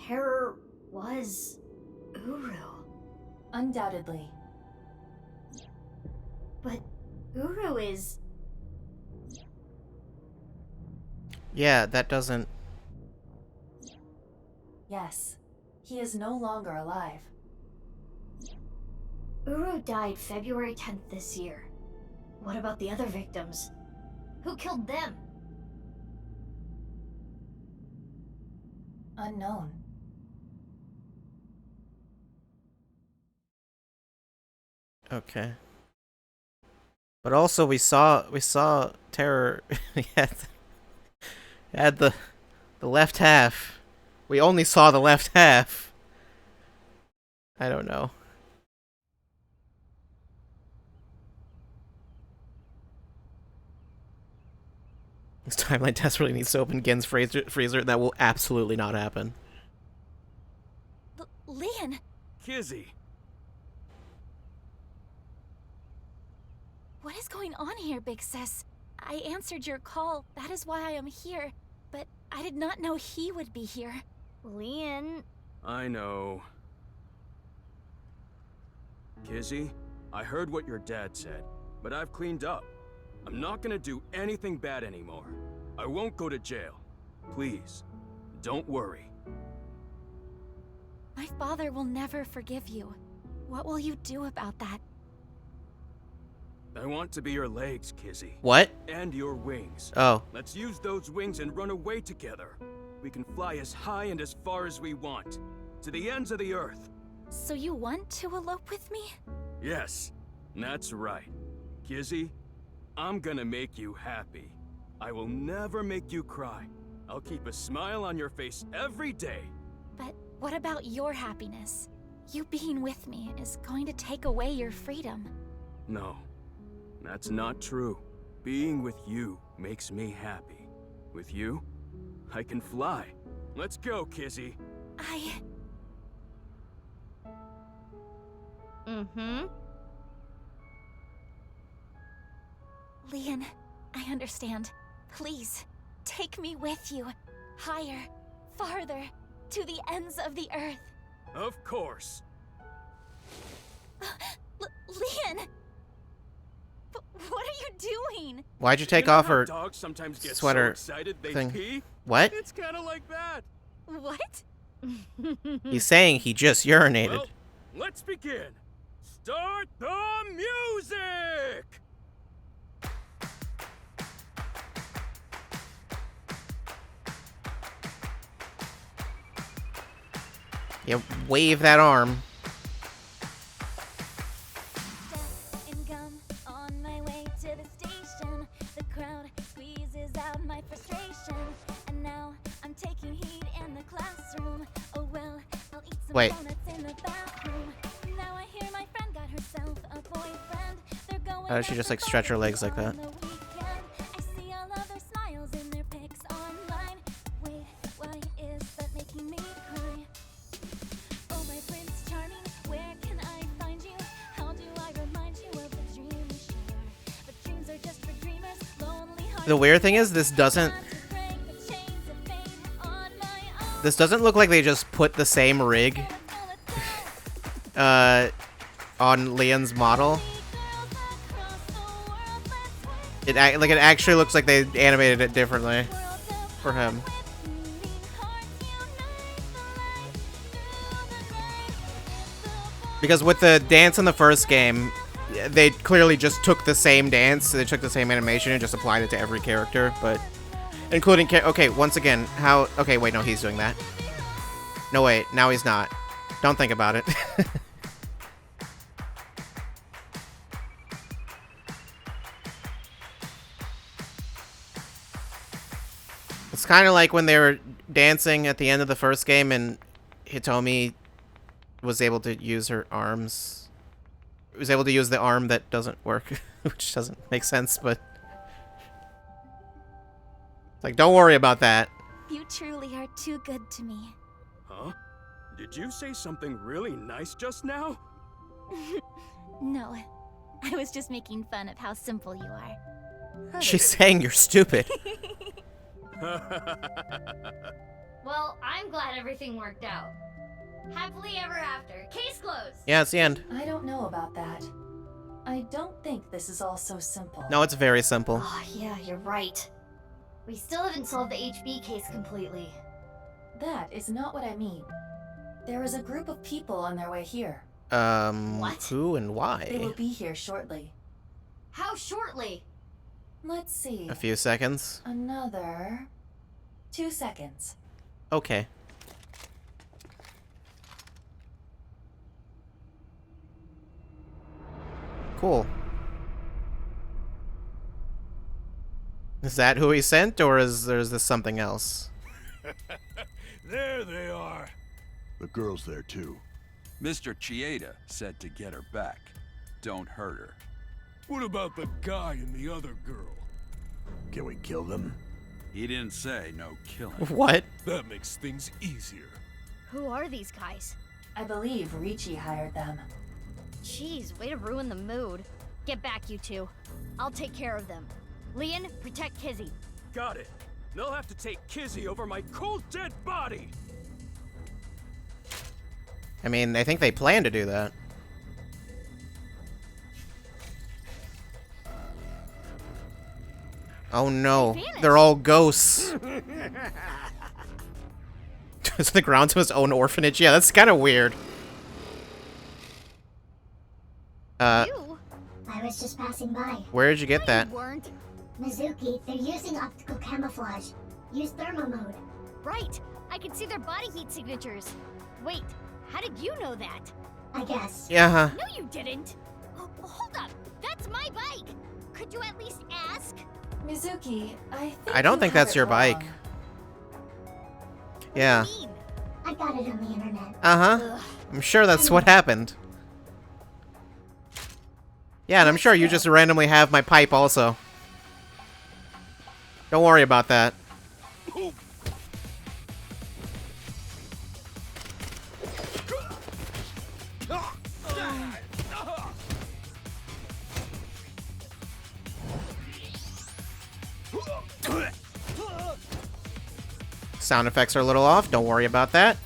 Terror was Uru. Undoubtedly. But Uru is... Yeah, that doesn't. Yes. He is no longer alive. Uru died February 10th this year. What about the other victims? Who killed them? Unknown. Okay. But also we saw Terror had the left half. We only saw the left half. I don't know. This timeline desperately needs to open Gen's freezer. That will absolutely not happen. Leon! Kizzy, What is going on here, Big Sis? I answered your call. That is why I am here. But I did not know he would be here. Leon... I know. Kizzy, I heard what your dad said, but I've cleaned up. I'm not gonna do anything bad anymore. I won't go to jail. Please, don't worry. My father will never forgive you. What will you do about that? I want to be your legs, Kizzy. What? And your wings. Oh. Let's use those wings and run away together. We can fly as high and as far as we want. To the ends of the earth. So you want to elope with me? Yes, that's right. Kizzy, I'm gonna make you happy. I will never make you cry. I'll keep a smile on your face every day. But what about your happiness? You being with me is going to take away your freedom. No, that's not true. Being with you makes me happy. With you, I can fly. Let's go, Kizzy. Leon, I understand. Please, take me with you. Higher, farther, to the ends of the earth. Of course. Leon! What are you doing? Why'd you take know off how her dogs sometimes get sweater so excited they thing? pee? What? It's kind of like that. What? He's saying he just urinated. Well, let's begin. Start the music! Yeah, wave that arm. And gum on my way to the station. The crowd squeezes out my frustration. And now I'm taking heat in the classroom. Oh well, I'll eat some donuts in the bathroom. Now I hear my friend got herself a boyfriend. They're going How does she just like stretch her legs like that? I see all of their smiles in their pics online. Wait, why is that making me cry? Oh my Prince Charming, where can I find you? How do I remind you of the dream we share? But dreams are just for dreamers, lonely hearts. The weird thing is this doesn't look like they just put the same rig on Leon's model. It actually looks like they animated it differently for him. Because with the dance in the first game, they clearly just took the same dance, they took the same animation and just applied it to every character, but including okay, once again, how okay, wait, no, he's doing that. No, wait, now he's not. Don't think about it. It's kind of like when they were dancing at the end of the first game and Hitomi was able to use her arms. Was able to use the arm that doesn't work, which doesn't make sense, but it's like, don't worry about that. You truly are too good to me. Huh? Did you say something really nice just now? No, I was just making fun of how simple you are. She's saying you're stupid. Well, I'm glad everything worked out. Happily ever after. Case closed. Yeah, it's the end. I don't know about that. I don't think this is all so simple. No, it's very simple. Oh, yeah, you're right. We still haven't solved the HB case completely. That is not what I mean. There is a group of people on their way here. What? Who and They will why? be here shortly. How shortly? Let's see. A few seconds. Another 2 seconds. Okay. Cool. Is that who he sent, or is this something else? There they are. The girl's there too. Mr. Chieda said to get her back. Don't hurt her. What about the guy and the other girl? Can we kill them? He didn't say no killing. What? That makes things easier. Who are these guys? I believe Ricci hired them. Jeez, way to ruin the mood. Get back, you two. I'll take care of them. Leon, protect Kizzy. Got it. They'll have to take Kizzy over my cold dead body. I mean, I think they plan to do that. Oh no, they're all ghosts. Is the ground to his own orphanage? Yeah, that's kind of weird. You? I was just passing by. Where did you get No, that? you weren't. Mizuki, they're using optical camouflage. Use thermo mode. Right. I can see their body heat signatures. Wait, how did you know that? I guess. Yeah, huh? No, you didn't. Oh, hold up. That's my bike. Could you at least ask? Mizuki, I don't think that's your bike. Yeah. What do you mean? I got it on the internet. Uh-huh. Ugh. I'm sure that's what happened. Yeah, and I'm sure you just randomly have my pipe also. Don't worry about that. Sound effects are a little off. Don't worry about that.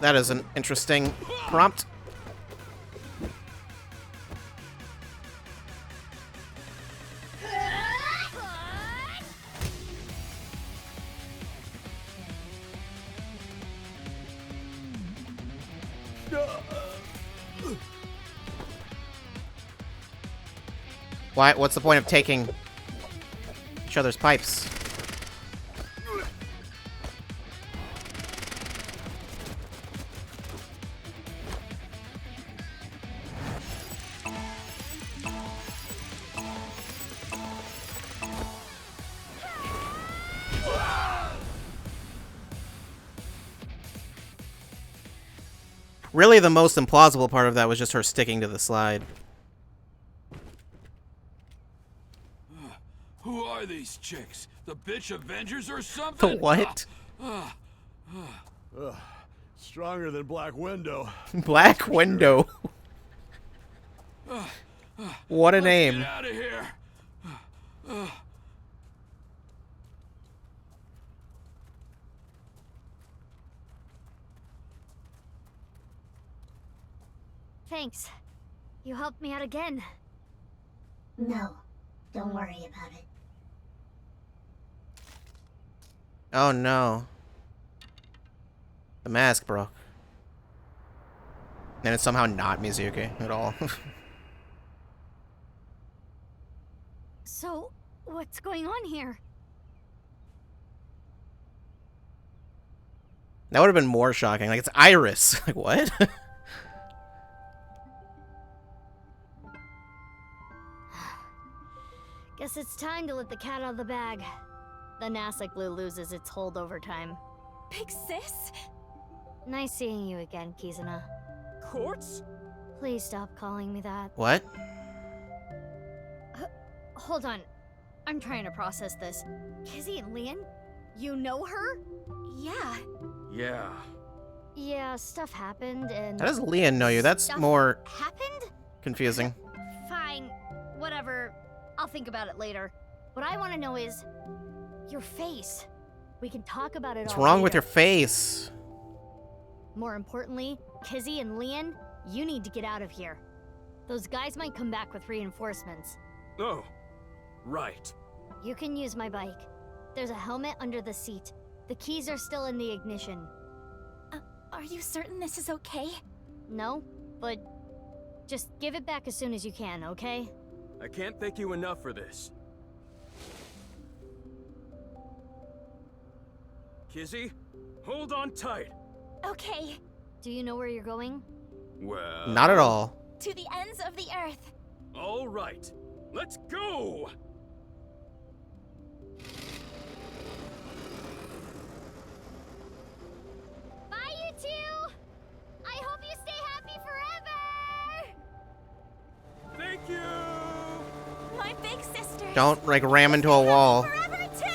That is an interesting prompt. Why? What's the point of taking each other's pipes? Really, the most implausible part of that was just her sticking to the slide. Who are these chicks? The bitch Avengers or something? The what? Stronger than Black Widow. Black Widow. What a name. Get out of here. Thanks. You helped me out again. No, don't worry about it. Oh no. The mask broke. And it's somehow not Mizuki at all. So, what's going on here? That would have been more shocking. Like, it's Iris. Like, what? Guess it's time to let the cat out of the bag. The Nasik glue loses its hold over time. Big sis? Nice seeing you again, Kizuna. Quartz? Please stop calling me that. What? Hold on. I'm trying to process this. Kizzy and Lian? You know her? Yeah. Yeah. Yeah, stuff happened and... How does Lian know you? That's Stuff more happened? confusing. Fine. Whatever. I'll think about it later. What I want to know is... your face. We can talk about it What's all wrong with later. your face? More importantly, Kizzy and Lian, you need to get out of here. Those guys might come back with reinforcements. Oh, right. You can use my bike. There's a helmet under the seat. The keys are still in the ignition. Are you certain this is okay? No, but just give it back as soon as you can, okay? I can't thank you enough for this. Kizzy, hold on tight. Okay. Do you know where you're going? Well... Not at all. To the ends of the earth. All right. Let's go! Bye, you two! I hope you stay happy forever! Thank you! My big sister. Don't, like, ram into a wall. Forever too!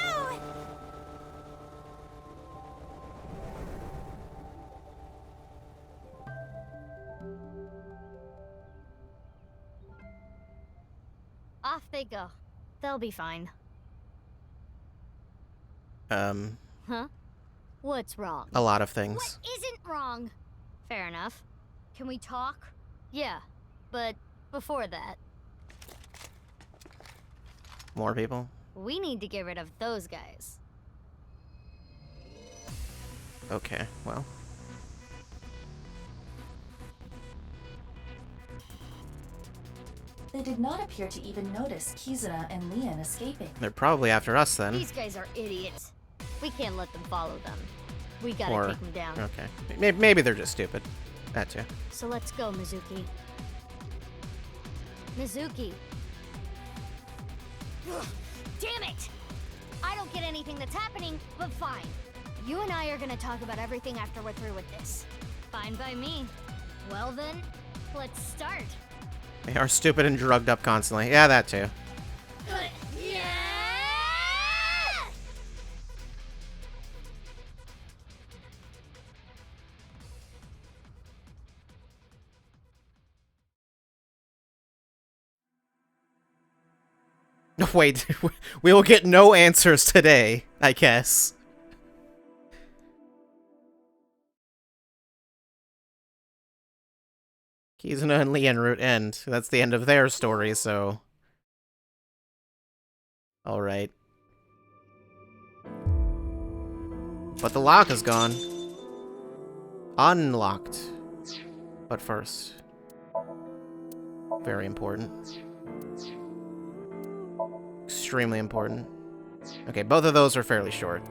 Off they go. They'll be fine. Huh? What's wrong? A lot of things. What isn't wrong? Fair enough. Can we talk? Yeah, but before that, More people? we need to get rid of those guys. Okay, well. They did not appear to even notice Kizuna and Lian escaping. They're probably after us then. These guys are idiots. We can't let them follow them. We gotta Or, take them down. okay. Maybe they're just stupid. That too. So let's go, Mizuki. Mizuki. Ugh, damn it! I don't get anything that's happening, but fine. You and I are gonna talk about everything after we're through with this. Fine by me. Well then, let's start. They are stupid and drugged up constantly. Yeah, that too. Yeah! Wait, we will get no answers today, I guess. Kizuna and Lian route end. That's the end of their story, so... Alright. But the lock is gone. Unlocked. But first. Very important. Extremely important. Okay, both of those are fairly short.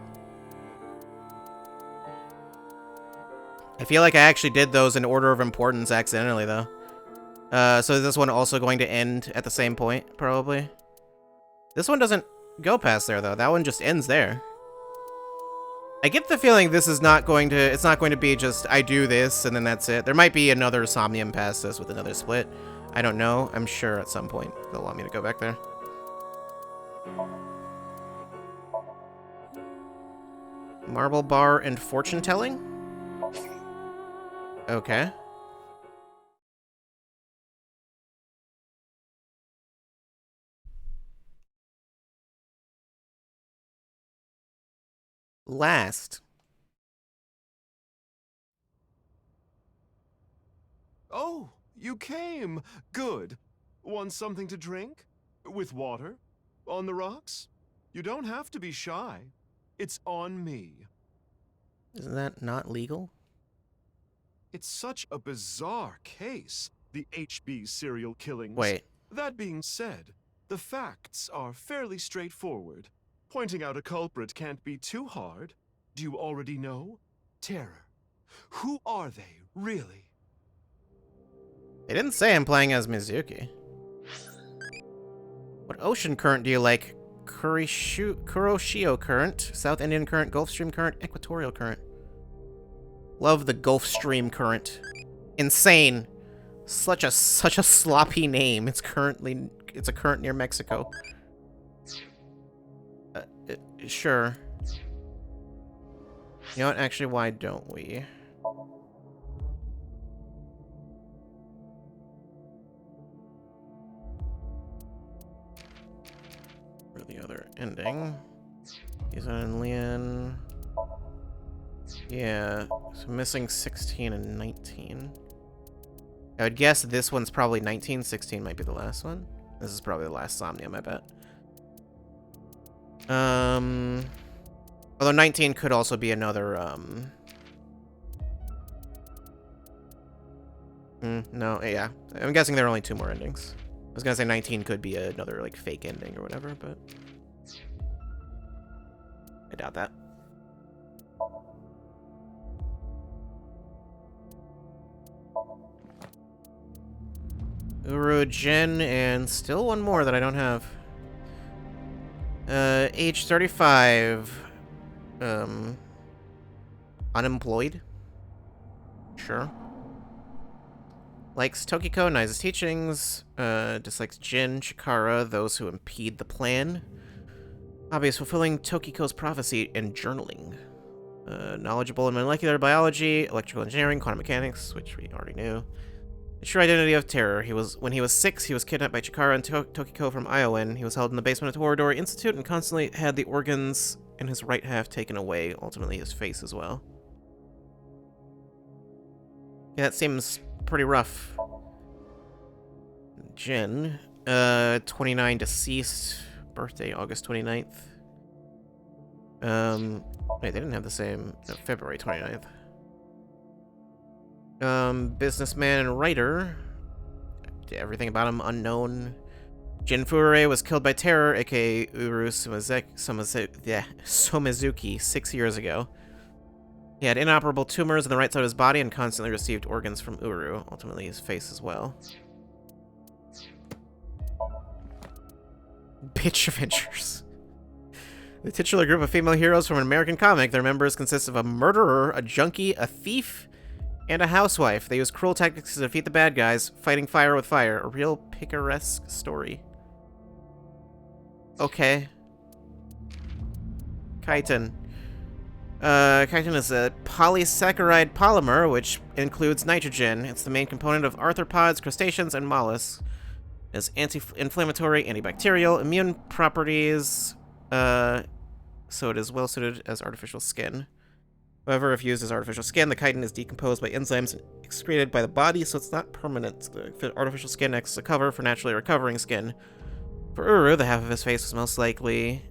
I feel like I actually did those in order of importance accidentally, though. So is this one also going to end at the same point, probably? This one doesn't go past there, though. That one just ends there. I get the feeling this is not going to... It's not going to be just, I do this, and then that's it. There might be another Somnium past this with another split. I don't know. I'm sure at some point they'll want me to go back there. Marble bar and fortune telling? Okay. Last. Oh, you came. Good. Want something to drink? With water? On the rocks? You don't have to be shy. It's on me. Isn't that not legal? It's such a bizarre case, the HB serial killings. Wait. That being said, the facts are fairly straightforward. Pointing out a culprit can't be too hard. Do you already know? Terror. Who are they, really? They didn't say I'm playing as Mizuki. What ocean current do you like? Kuroshio current, South Indian current, Gulf Stream current, Equatorial current. Love the Gulf Stream current. Insane. Such a sloppy name. It's a current near Mexico. Sure. You know what? Actually, why don't we? For the other ending. He's on Lian. Yeah, so missing 16 and 19. I would guess this one's probably 19. 16 might be the last one. This is probably the last Somnium, I bet. Although 19 could also be another, no, yeah. I'm guessing there are only 2 more endings. I was gonna say 19 could be another, like, fake ending or whatever, but I doubt that. Uru, Jin, and still one more that I don't have. Age 35. Unemployed? Sure. Likes Tokiko, Nai's teachings. Dislikes Jin, Chikara, those who impede the plan. Hobby is fulfilling Tokiko's prophecy and journaling. Knowledgeable in molecular biology, electrical engineering, quantum mechanics, which we already knew. The true identity of Terror. When he was 6, he was kidnapped by Chikara and Tokiko from Iowan. He was held in the basement of Toradora Institute and constantly had the organs in his right half taken away, ultimately his face as well. Yeah, that seems pretty rough. Jin, 29, deceased, birthday August 29th. Wait, they didn't have the same, no, February 29th. Businessman and writer. Everything about him unknown. Jin Furue was killed by Terror, aka Uru Somizuki, 6 years ago. He had inoperable tumors on the right side of his body and constantly received organs from Uru, ultimately his face as well. Bitch Avengers. The titular group of female heroes from an American comic. Their members consist of a murderer, a junkie, a thief, and a housewife. They use cruel tactics to defeat the bad guys, fighting fire with fire. A real picaresque story. Okay. Chitin. Chitin is a polysaccharide polymer, which includes nitrogen. It's the main component of arthropods, crustaceans, and mollusks. It has anti-inflammatory, antibacterial, immune properties, so it is well suited as artificial skin. However, if used as artificial skin, the chitin is decomposed by enzymes excreted by the body, so it's not permanent. The artificial skin acts as a cover for naturally recovering skin. For Uru, the half of his face was most likely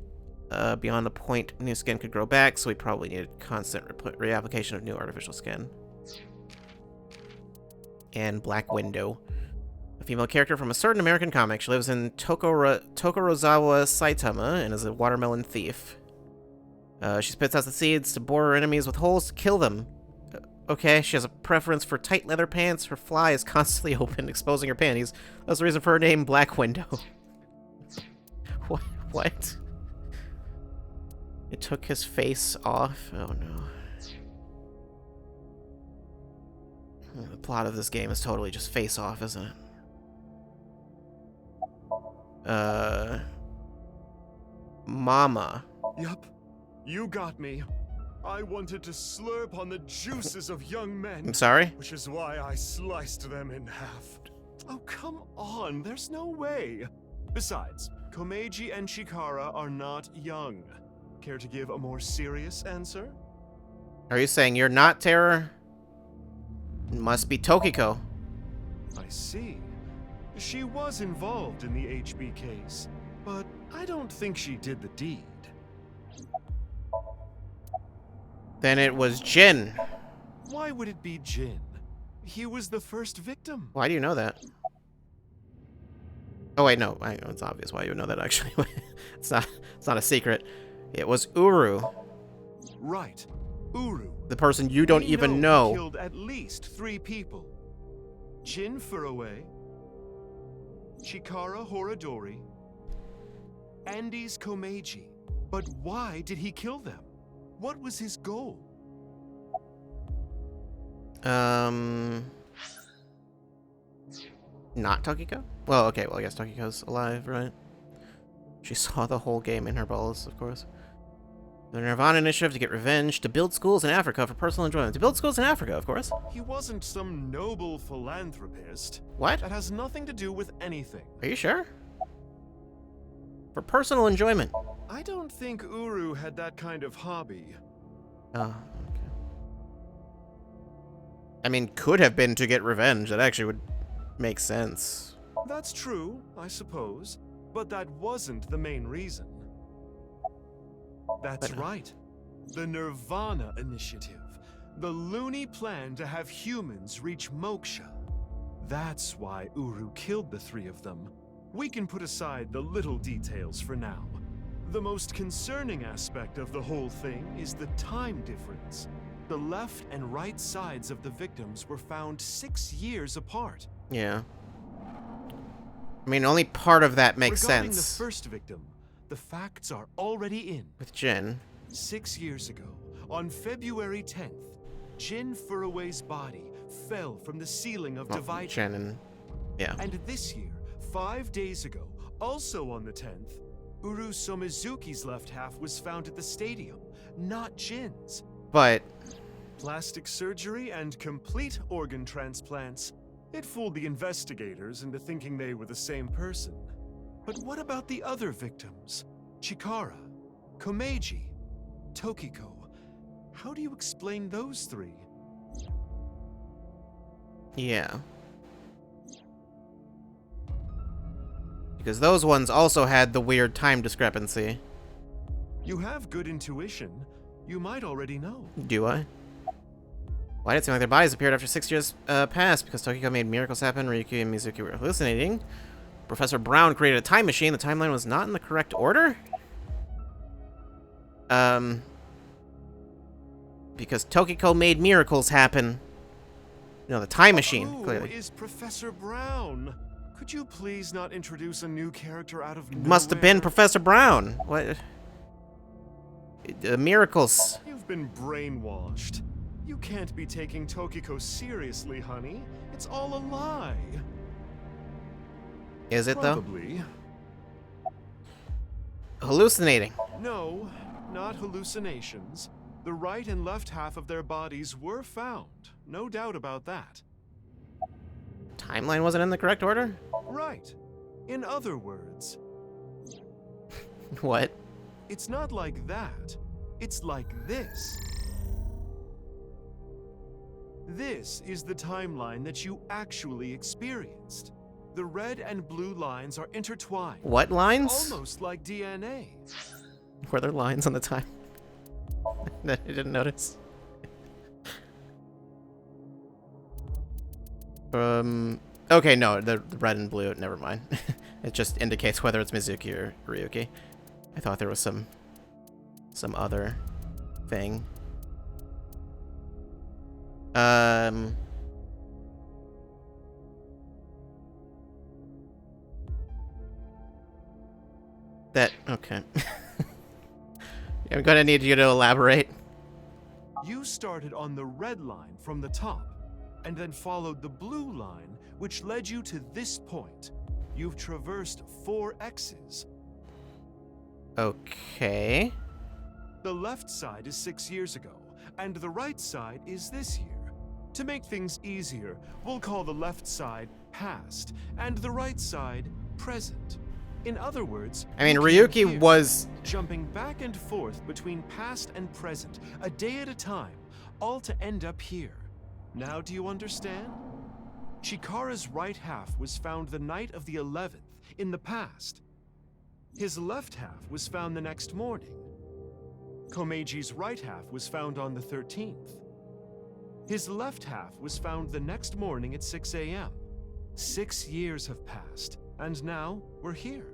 beyond the point new skin could grow back, so he probably needed constant reapplication of new artificial skin. And Black Widow. A female character from a certain American comic. She lives in Tokorozawa, Saitama, and is a watermelon thief. She spits out the seeds to bore her enemies with holes to kill them. Okay, she has a preference for tight leather pants. Her fly is constantly open, exposing her panties. That's the reason for her name, Black Widow. What? It took his face off? Oh no. The plot of this game is totally just face off, isn't it? Mama. Yup. You got me. I wanted to slurp on the juices of young men. I'm sorry? Which is why I sliced them in half. Oh, come on. There's no way. Besides, Komeiji and Chikara are not young. Care to give a more serious answer? Are you saying you're not Terror? It must be Tokiko. I see. She was involved in the HB case, but I don't think she did the deed. Then it was Jin. Why would it be Jin? He was the first victim. Why do you know that? Oh wait, no. It's obvious why you would know that, actually. It's not a secret. It was Uru. Right. Uru. The person you don't even know. Killed at least 3 people. Jin Furue, Chikara Horadori, Andes Komeiji. But why did he kill them? What was his goal? Not Tokiko? Well, okay, well, I guess Tokiko's alive, right? She saw the whole game in her balls, of course. The Nirvana initiative to get revenge, to build schools in Africa for personal enjoyment. To build schools in Africa, of course. He wasn't some noble philanthropist. What? That has nothing to do with anything. Are you sure? For personal enjoyment. I don't think Uru had that kind of hobby. Oh, okay. I mean, could have been to get revenge. That actually would make sense. That's true, I suppose. But that wasn't the main reason. That's right. The Nirvana initiative. The loony plan to have humans reach moksha. That's why Uru killed the 3 of them. We can put aside the little details for now. The most concerning aspect of the whole thing is the time difference. The left and right sides of the victims were found 6 years apart. Yeah. I mean, only part of that makes Regarding sense. The first victim, the facts are already in. With Jin. 6 years ago, on February 10th, Jin Furue's body fell from the ceiling of Divide. Jin and... yeah. And this year, 5 days ago, also on the 10th, Uru Somizuki's left half was found at the stadium, not Jin's. But... plastic surgery and complete organ transplants. It fooled the investigators into thinking they were the same person. But what about the other victims? Chikara, Komeiji, Tokiko. How do you explain those 3? yeah. Because those ones also had the weird time discrepancy. You have good intuition. You might already know. Do I? Why did it seem like their bodies appeared after 6 years passed? Because Tokiko made miracles happen, Ryuki and Mizuki were hallucinating. Professor Brown created a time machine. The timeline was not in the correct order? Because Tokiko made miracles happen. No, the time machine, clearly. Who is Professor Brown? Could you please not introduce a new character out of nowhere? Must have been Professor Brown. What? Miracles. You've been brainwashed. You can't be taking Tokiko seriously, honey. It's all a lie. Is it, Probably. though? Hallucinating. No, not hallucinations. The right and left half of their bodies were found. No doubt about that. Timeline wasn't in the correct order? Right. In other words, What? it's not like that. It's like this. This is the timeline that you actually experienced. The red and blue lines are intertwined. What lines? Almost like DNA. Were there lines on the time? That I didn't notice. Okay, no, the red and blue, never mind. It just indicates whether it's Mizuki or Ryuki. I thought there was some other thing. Okay. I'm gonna need you to elaborate. You started on the red line from the top, and then followed the blue line, which led you to this point. You've traversed 4 X's. Okay. The left side is 6 years ago, and the right side is this year. To make things easier, we'll call the left side past, and the right side present. In other words, I mean, you Ryuki came here, was jumping back and forth between past and present, a day at a time, all to end up here. Now do you understand? Chikara's right half was found the night of the 11th, in the past. His left half was found the next morning. Komeji's right half was found on the 13th. His left half was found the next morning at 6 a.m. 6 years have passed, and now we're here.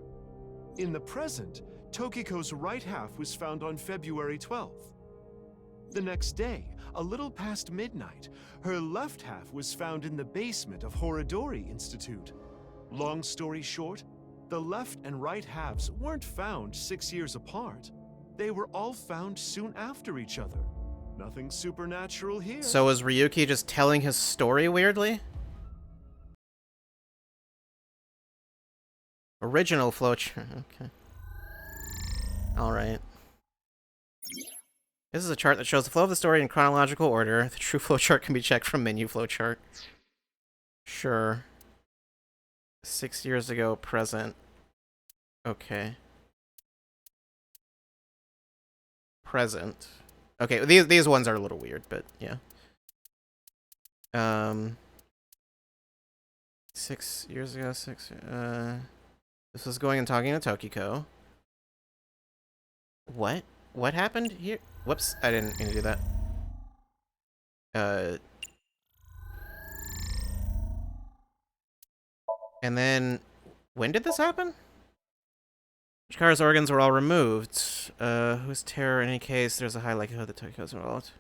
In the present, Tokiko's right half was found on February 12th. The next day, a little past midnight, her left half was found in the basement of Horodori Institute. Long story short, the left and right halves weren't found 6 years apart. They were all found soon after each other. Nothing supernatural here. So is Ryuki just telling his story weirdly? Original flowchart. Okay. Alright. This is a chart that shows the flow of the story in chronological order. The true flowchart can be checked from menu flowchart. Sure. 6 years ago, present. Okay. Present. Okay, these ones are a little weird, but yeah. 6 years ago, this was going and talking to Tokiko. What? What happened here? Whoops, I didn't mean to do that. And then, when did this happen? Chikara's organs were all removed. Whose terror in any case, there's a high likelihood that Tokiko's involved.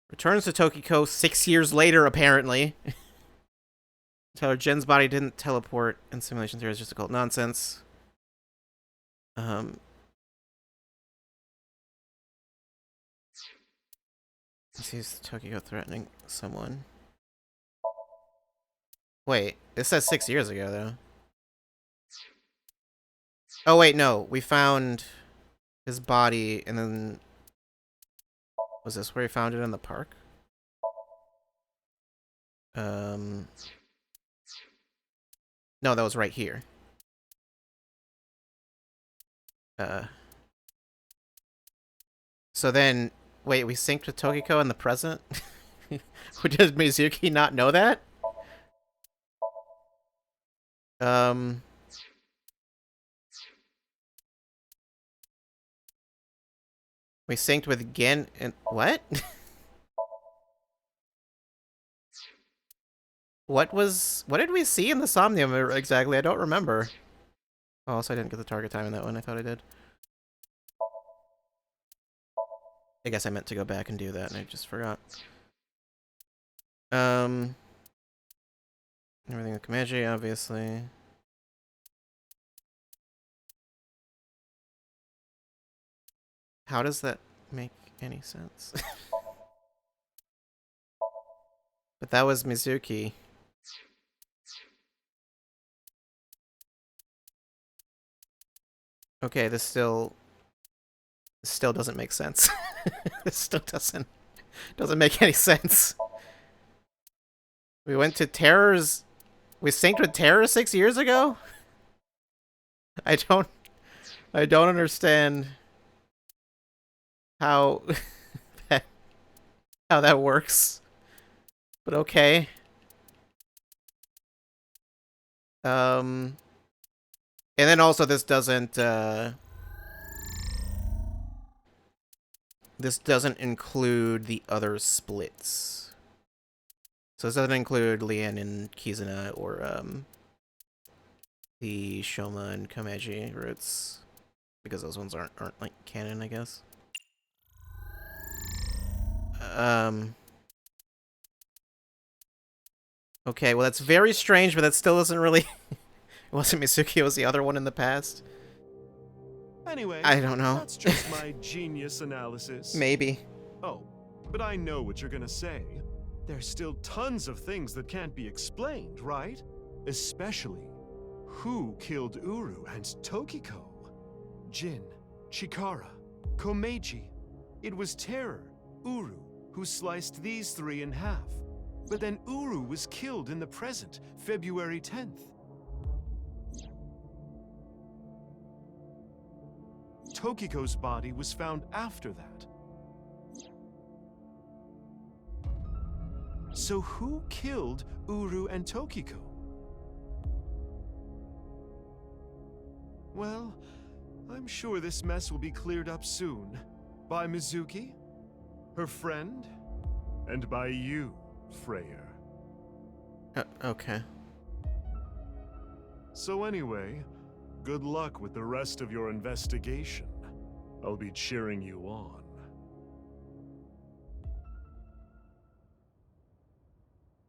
Returns to Tokiko 6 years later, apparently. Tell her Jen's body didn't teleport, and simulation theory is just occult nonsense. Sees Tokiko threatening someone. Wait, this says 6 years ago, though. Oh, wait, no. We found his body, and then... Was this where he found it in the park? No, that was right here. So then... Wait, we synced with Tokiko in the present? Did Mizuki not know that? We synced with Gen and... What? What did we see in the Somnium exactly? I don't remember. Oh, also, I didn't get the target time in that one. I thought I did. I guess I meant to go back and do that, and I just forgot. Everything with Komeji, obviously. How does that make any sense? But that was Mizuki. Okay, this still doesn't make sense. This still doesn't make any sense. We went to Terror's... We synced with Terror 6 years ago? I don't understand how how that works. But okay. And then also this doesn't include the other splits. So this doesn't include Lien and Kizuna or the Shoma and Komeji routes, because those ones aren't like canon, I guess. Okay, well that's very strange, but that still doesn't really... It wasn't Mizuki, it was the other one in the past. Anyway, I don't know. That's just my genius analysis. Maybe. Oh, but I know what you're gonna say. There's still tons of things that can't be explained, right? Especially, who killed Uru and Tokiko? Jin, Chikara, Komeiji. It was Terror, Uru, who sliced these three in half. But then Uru was killed in the present, February 10th. Tokiko's body was found after that. So who killed Uru and Tokiko? Well, I'm sure this mess will be cleared up soon. By Mizuki, her friend, and by you, Freyr. Okay. So anyway, good luck with the rest of your investigation. I'll be cheering you on.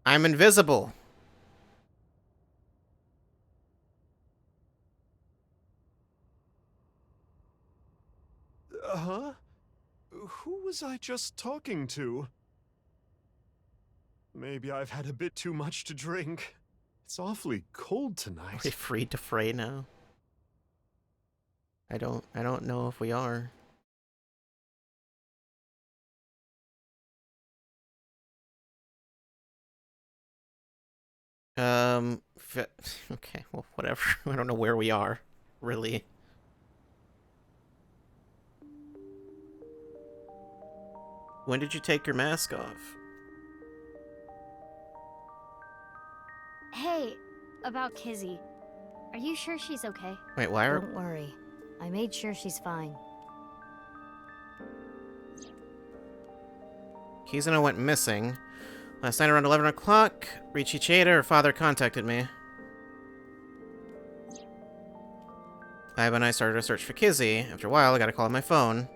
I'm invisible. Huh? Who was I just talking to? Maybe I've had a bit too much to drink. It's awfully cold Are tonight. we free to fray now? I don't know if we are. Okay, well, whatever. I don't know where we are, really. When did you take your mask off? Hey, about Kizzy. Are you sure she's okay? Wait, why are... Don't worry. I made sure she's fine. Kizuna went missing. Last night around 11 o'clock, Richi Chieda, her father, contacted me. Iva and I started a search for Kizzy. After a while, I got a call on my phone.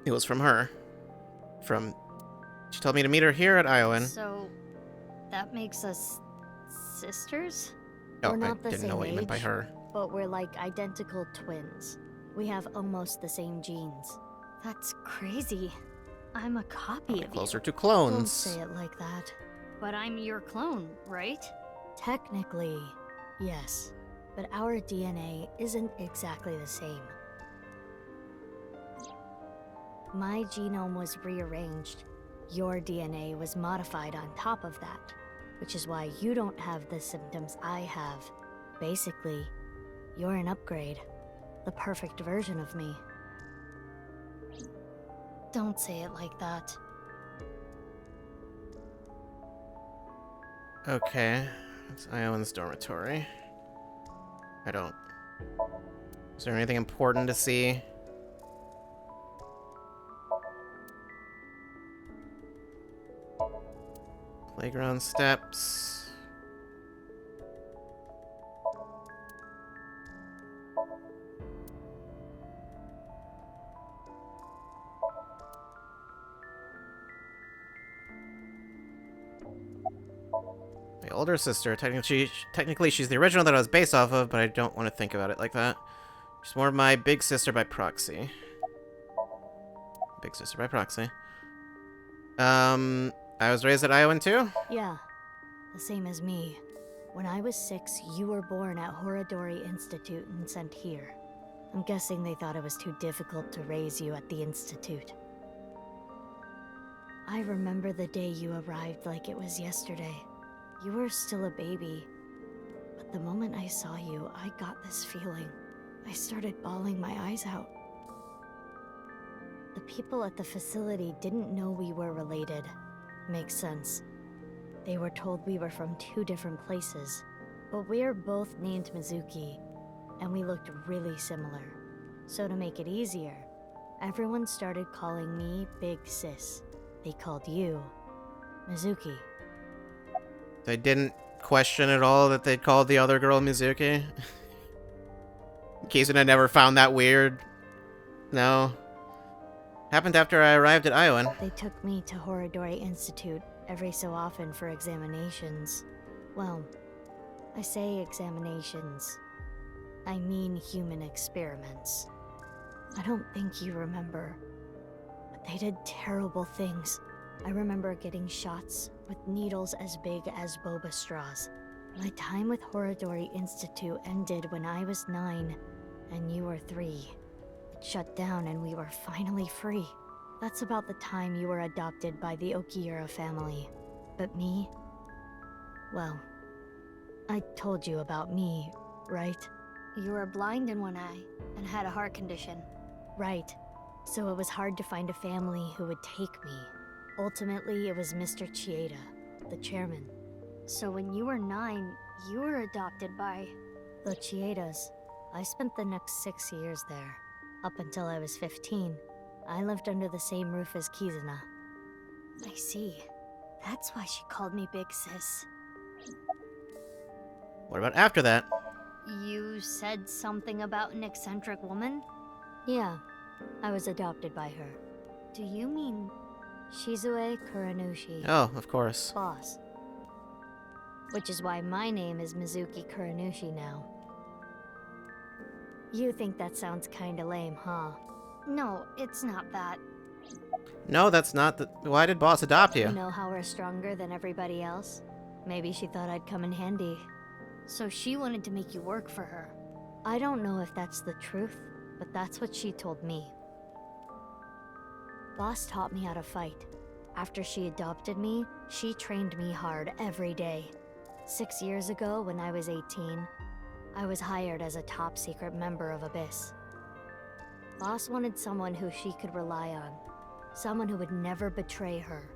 It was from her. She told me to meet her here at Iowan. So, that makes us sisters? Oh, We're not I the didn't same know what you meant by age, her. but we're like identical twins. We have almost the same genes. That's crazy. I'm a copy of Closer you. to clones. Don't say it like that. But I'm your clone, right? Technically, yes. But our DNA isn't exactly the same. My genome was rearranged. Your DNA was modified on top of that, which is why you don't have the symptoms I have. Basically, you're an upgrade. The perfect version of me. Don't say it like that. Okay. It's Iowan's dormitory. Is there anything important to see? Playground steps. My older sister. Technically she's the original that I was based off of, but I don't want to think about it like that. She's more of my big sister by proxy. Big sister by proxy. I was raised at Iowan too? Yeah, the same as me. When I was 6, you were born at Horadori Institute and sent here. I'm guessing they thought it was too difficult to raise you at the Institute. I remember the day you arrived like it was yesterday. You were still a baby. But the moment I saw you, I got this feeling. I started bawling my eyes out. The people at the facility didn't know we were related. Makes sense. They were told we were from 2 different places. But we're both named Mizuki, and we looked really similar. So to make it easier, everyone started calling me Big Sis. They called you Mizuki. They didn't question at all that they'd called the other girl Mizuki? Kizuna never found that weird? No. Happened after I arrived at Iowan. They took me to Horadori Institute every so often for examinations. Well, I say examinations. I mean human experiments. I don't think you remember, but they did terrible things. I remember getting shots with needles as big as boba straws. My time with Horadori Institute ended when I was 9, and you were 3. It shut down and we were finally free. That's about the time you were adopted by the Okiura family. But me? Well, I told you about me, right? You were blind in one eye and had a heart condition. Right. So it was hard to find a family who would take me. Ultimately, it was Mr. Chieda, the chairman. So when you were 9, you were adopted by the Chiedas. I spent the next 6 years there. Up until I was 15, I lived under the same roof as Kizuna. I see. That's why she called me Big Sis. What about after that? You said something about an eccentric woman? Yeah, I was adopted by her. Do you mean Shizue Kuranushi? Oh, of course. Boss. Which is why my name is Mizuki Kuranushi now. You think that sounds kinda lame, huh? No, it's not that. No, that's not the... Why did Boss adopt you? You know how we're stronger than everybody else? Maybe she thought I'd come in handy. So she wanted to make you work for her. I don't know if that's the truth, but that's what she told me. Boss taught me how to fight. After she adopted me, she trained me hard every day. 6 years ago, when I was 18, I was hired as a top secret member of Abyss. Boss wanted someone who she could rely on. Someone who would never betray her.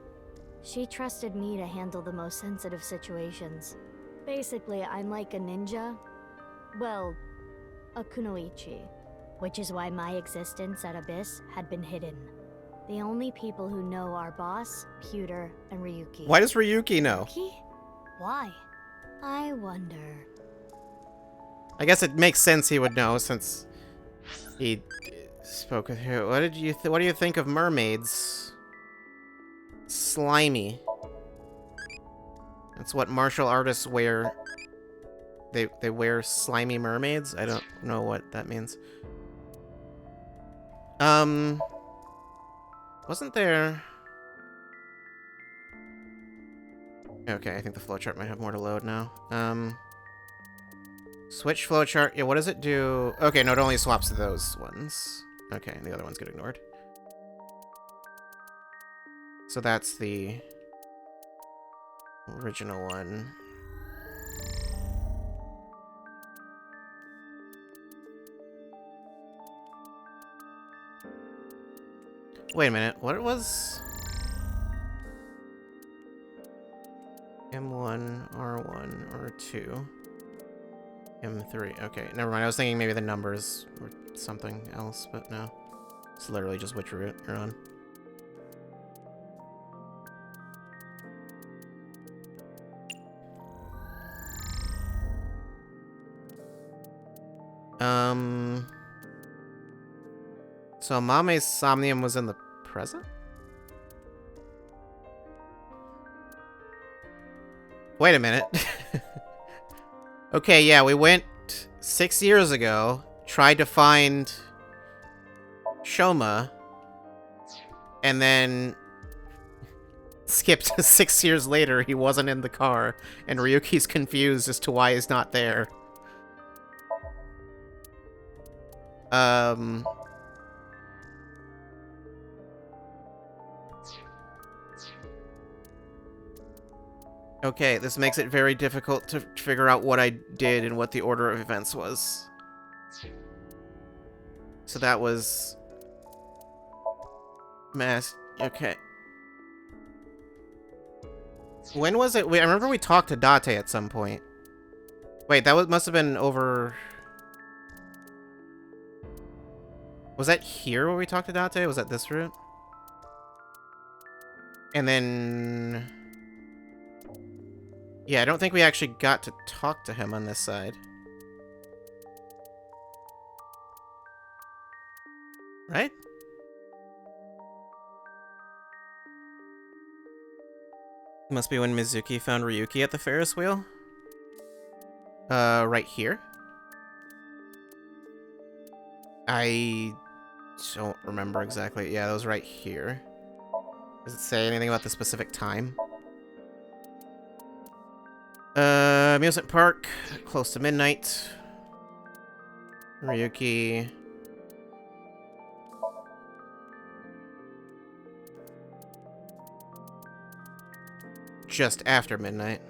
She trusted me to handle the most sensitive situations. Basically, I'm like a ninja. Well, a kunoichi. Which is why my existence at Abyss had been hidden. The only people who know are Boss, Pewter, and Ryuki. Why does Ryuki know? Ryuki? Why? I wonder. I guess it makes sense he would know since he spoke with her. What do you think of mermaids? Slimy. That's what martial artists wear. They wear slimy mermaids? I don't know what that means. Wasn't there... Okay, I think the flowchart might have more to load now. Switch flowchart. Yeah, what does it do? Okay, no, it only swaps those ones. Okay, the other ones get ignored. So that's the original one. Wait a minute, what it was? M1, R1, R2, M3. Okay, never mind. I was thinking maybe the numbers or something else, but no. It's literally just which route you're on. So Mame's Somnium was in the present? Wait a minute. Okay, yeah, we went 6 years ago, tried to find Shoma, and then skipped to 6 years later, he wasn't in the car, and Ryuki's confused as to why he's not there. Okay, this makes it very difficult to figure out what I did and what the order of events was. So that was... Okay. When was it? Wait, I remember we talked to Date at some point. Wait, that must have been over... Was that here where we talked to Date? Was that this route? And then... Yeah, I don't think we actually got to talk to him on this side. Right? Must be when Mizuki found Ryuki at the Ferris wheel. Right here? I don't remember exactly. Yeah, that was right here. Does it say anything about the specific time? Amusement park, close to midnight. Ryuki. Just after midnight.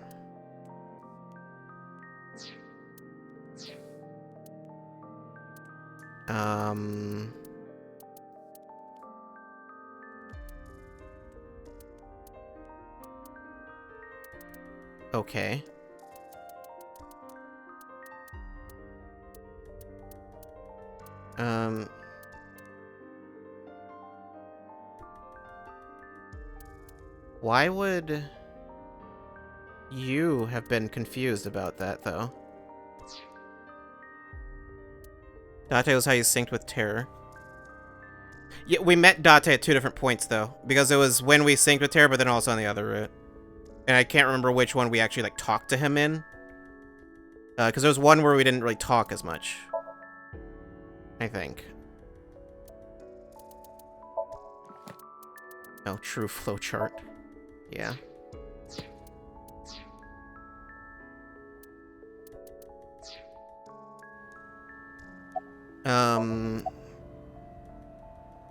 Okay. Why would you have been confused about that, though? Date was how you synced with Terror. Yeah, we met Date at 2 different points, though. Because it was when we synced with Terror, but then also on the other route. And I can't remember which one we actually, like, talked to him in. Because there was one where we didn't really talk as much. I think. Oh, true flowchart. Yeah.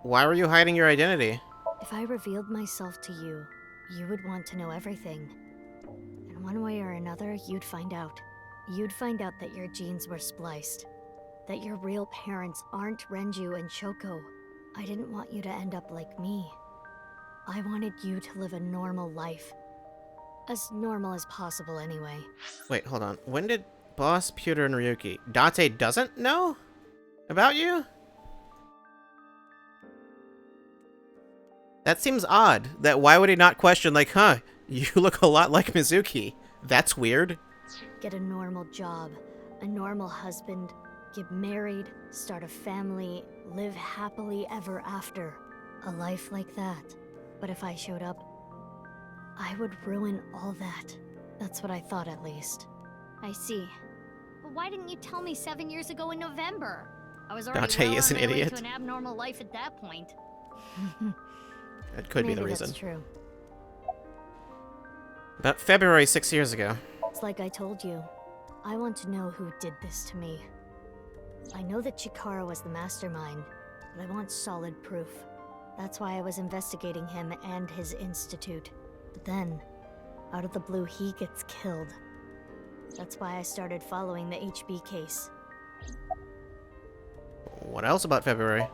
Why were you hiding your identity? If I revealed myself to you, you would want to know everything. And one way or another, you'd find out. You'd find out that your genes were spliced. That your real parents aren't Renju and Shoko. I didn't want you to end up like me. I wanted you to live a normal life. As normal as possible, anyway. Wait, hold on. When did Boss, Pewter, and Ryuki... Date doesn't know about you? That seems odd. That why would he not question, like, huh, you look a lot like Mizuki. That's weird. Get a normal job, a normal husband, get married, start a family, live happily ever after. A life like that. But if I showed up, I would ruin all that. That's what I thought, at least. I see. But why didn't you tell me 7 years ago in November? I was already Date well is on an my way idiot. to an abnormal life at that point. That could be the Maybe reason. That's true. About February 6 years ago. It's like I told you. I want to know who did this to me. I know that Chikara was the mastermind, but I want solid proof. That's why I was investigating him and his institute. But then, out of the blue, he gets killed. That's why I started following the HB case. What else about February?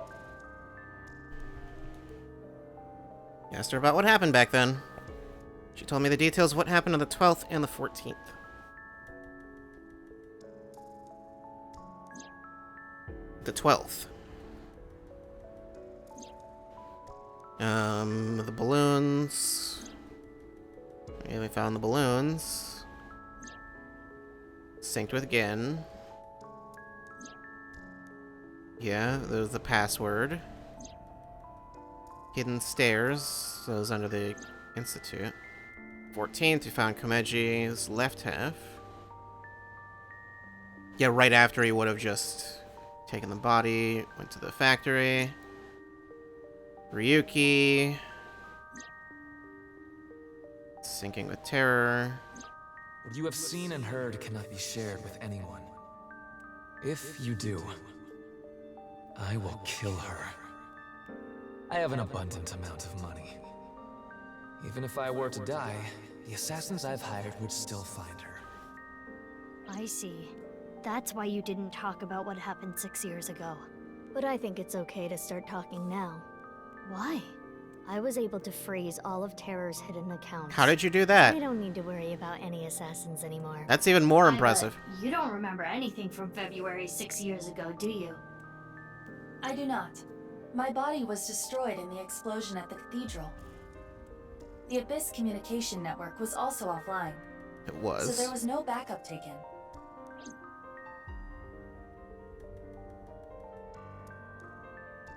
Asked her about what happened back then. She told me the details of what happened on the 12th and the 14th. The 12th. The balloons. Yeah, we found the balloons. Synced with again. Yeah, there's the password. Hidden stairs. Those under the institute. 14th, we found Komeji's left half. Yeah, right after he would have just taken the body, went to the factory. Ryuki. Syncing with Terror. What you have seen and heard cannot be shared with anyone. If you do, I will kill her. I have an abundant amount of money. Even if I were to die, the assassins I've hired would still find her. I see. That's why you didn't talk about what happened 6 years ago. But I think it's okay to start talking now. Why? I was able to freeze all of Terror's hidden accounts. How did you do that? I don't need to worry about any assassins anymore. That's even more impressive. You don't remember anything from February 6 years ago, do you? I do not. My body was destroyed in the explosion at the cathedral. The Abyss communication network was also offline. It was. So there was no backup taken.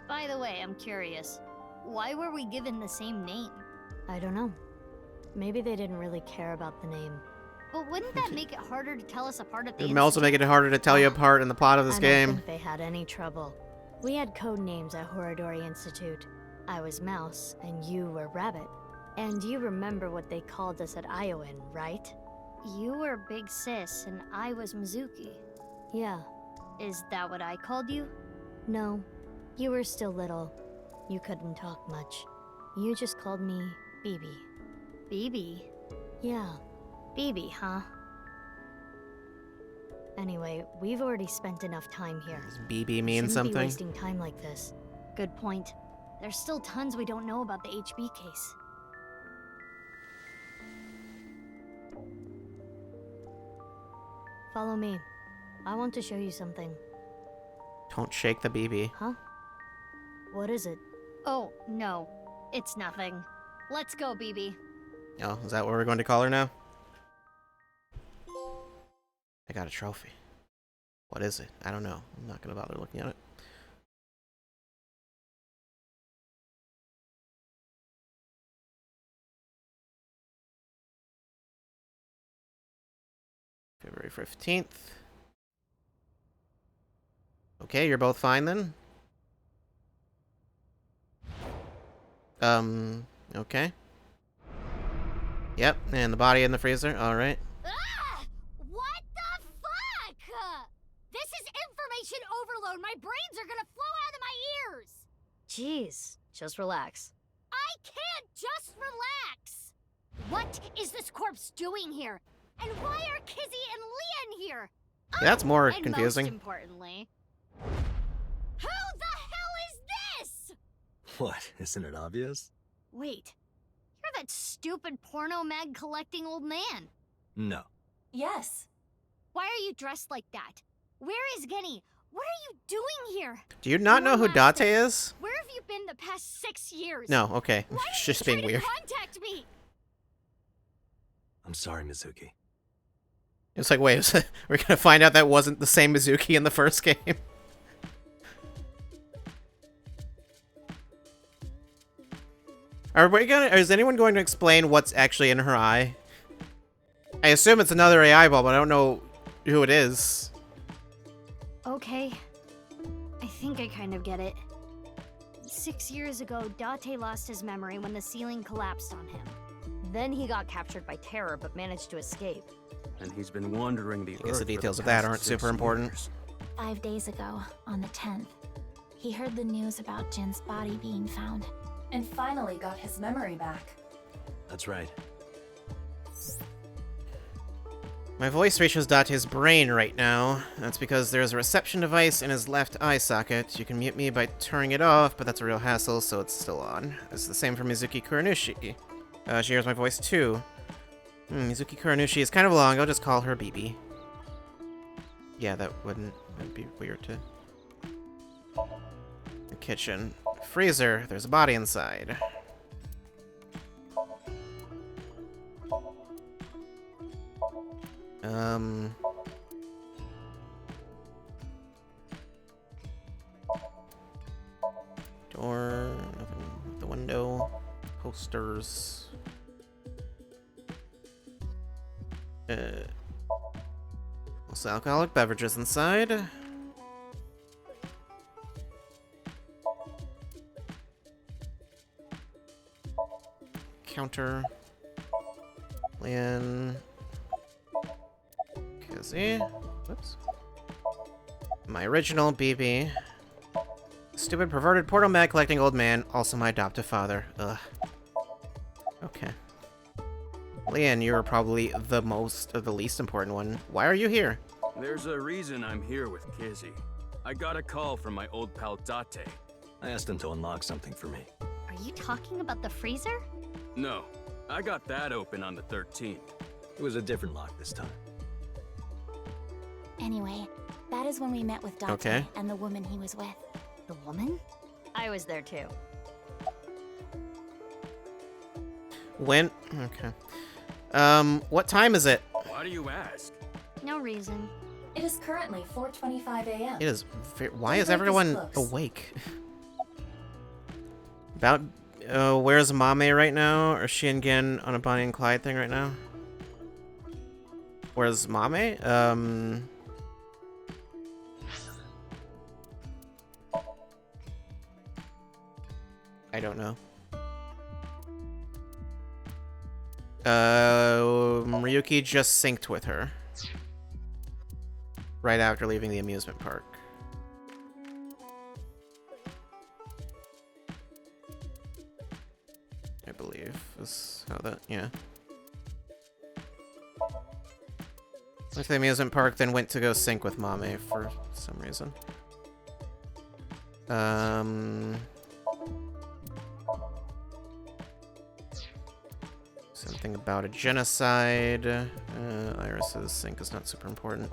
By the way, I'm curious. Why were we given the same name? I don't know. Maybe they didn't really care about the name. But wouldn't that make it harder to tell us apart at the It may also make it harder to tell you apart in the plot of this game. I don't think they had any trouble. We had code names at Horadori Institute. I was Mouse, and you were Rabbit. And you remember what they called us at Iowan, right? You were Big Sis, and I was Mizuki. Yeah. Is that what I called you? No. You were still little. You couldn't talk much. You just called me BB. BB? Yeah. BB, huh? Anyway, we've already spent enough time here. Does BB mean Shouldn't something? Be wasting time like this. Good point. There's still tons we don't know about the HB case. Follow me. I want to show you something. Don't shake the BB. Huh? What is it? Oh, no. It's nothing. Let's go, BB. Oh, is that what we're going to call her now? I got a trophy. What is it? I don't know. I'm not going to bother looking at it. February 15th. Okay, you're both fine then? Okay. Yep, and the body in the freezer, alright. Ah! What the fuck? This is information overload. My brains are gonna flow out of my ears. Jeez, just relax. I can't just relax. What is this corpse doing here? And why are Kizzy and Leon here? Yeah, that's more and confusing. Most importantly, who the hell is this? What? Isn't it obvious? Wait, you're that stupid porno mag collecting old man. No. Yes. Why are you dressed like that? Where is Genny? What are you doing here? Do you not know who Date is? Where have you been the past 6 years? No, okay. Why It's are just you being trying weird. to contact me? I'm sorry, Mizuki. It's like, wait, we're gonna find out that wasn't the same Mizuki in the first game. Is anyone going to explain what's actually in her eye? I assume it's another AI ball, but I don't know who it is. Okay. I think I kind of get it. 6 years ago, Date lost his memory when the ceiling collapsed on him. Then he got captured by terror, but managed to escape. And he's been wandering the I guess earth the for details of past that aren't 6 super important. years. 5 days ago, on the 10th, he heard the news about Jin's body being found. And finally got his memory back. That's right. My voice reaches Date's brain right now. That's because there's a reception device in his left eye socket. You can mute me by turning it off, but that's a real hassle, so it's still on. It's the same for Mizuki Kuranushi. She hears my voice too. Mizuki Kuranushi is kind of long. I'll just call her BB. Yeah, that'd be weird to... The kitchen. Freezer. There's a body inside. Door, nothing at the window, posters. Also alcoholic beverages inside. Counter. Lynn. Kizzy. Whoops. My original BB. Stupid perverted portal mag collecting old man, also my adoptive father. Ugh. Okay. Leon, you're probably the least important one. Why are you here? There's a reason I'm here with Kizzy. I got a call from my old pal Date. I asked him to unlock something for me. Are you talking about the freezer? No, I got that open on the 13th. It was a different lock this time. Anyway, that is when we met with Date and the woman he was with. The woman? I was there too. When? Okay. What time is it? Why do you ask? No reason. It is currently 4:25 a.m. It is. Why is everyone awake? Where's Mame right now? Or is she and Gen on a Bonnie and Clyde thing right now? Where's Mame? I don't know. Ryuki just synced with her. Right after leaving the amusement park. I believe is how that, yeah. Went to the amusement park, then went to go sync with Mame for some reason. Anything about a genocide. Iris's sink is not super important.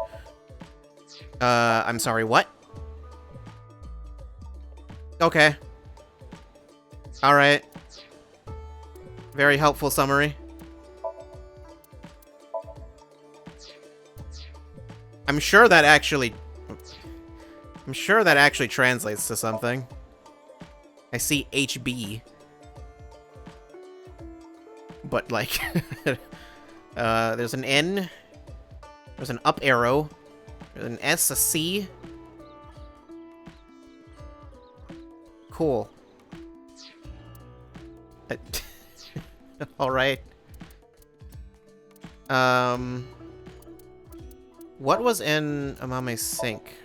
I'm sorry, what? Okay. Alright. Very helpful summary. I'm sure that actually translates to something. I see HB. But like there's an N, there's an up arrow, there's an S, a C. Cool. All right. What was in Amame's sink?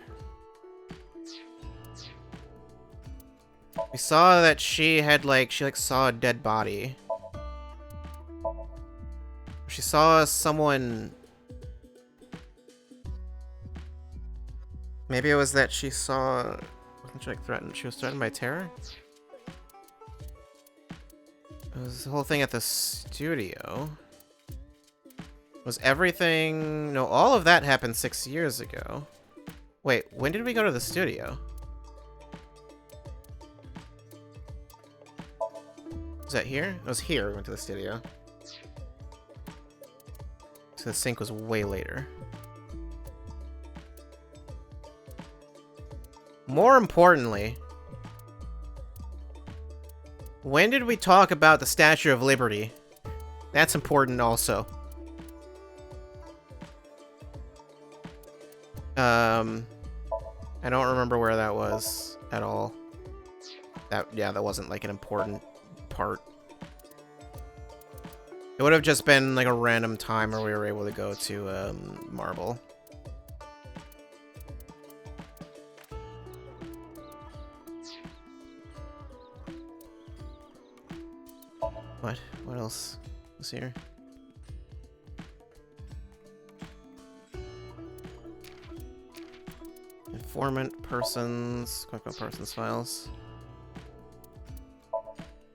We saw that she saw a dead body. She saw someone. Maybe it was that she saw. Wasn't she like threatened? She was threatened by terror? It was the whole thing at the studio. Was everything... No, all of that happened 6 years ago. Wait, when did we go to the studio? Was that here? It was here we went to the studio. So the sync was way later. More importantly, when did we talk about the Statue of Liberty? That's important also. I don't remember where that was at all. That wasn't like an important part. It would have just been like a random time where we were able to go to Marble. What else was here? Informant, persons, quick about persons files.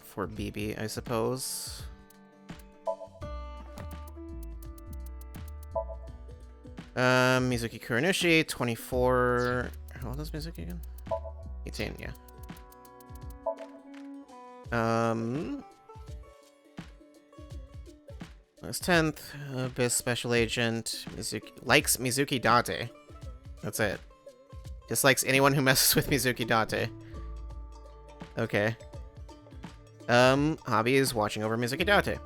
For BB, I suppose. Mizuki Kurinushi, 24. How old is Mizuki again? 18, yeah. August 10th, Abyss Special Agent, likes Mizuki Date. That's it. Dislikes anyone who messes with Mizuki Date. Okay. Hobby is watching over Mizuki Date.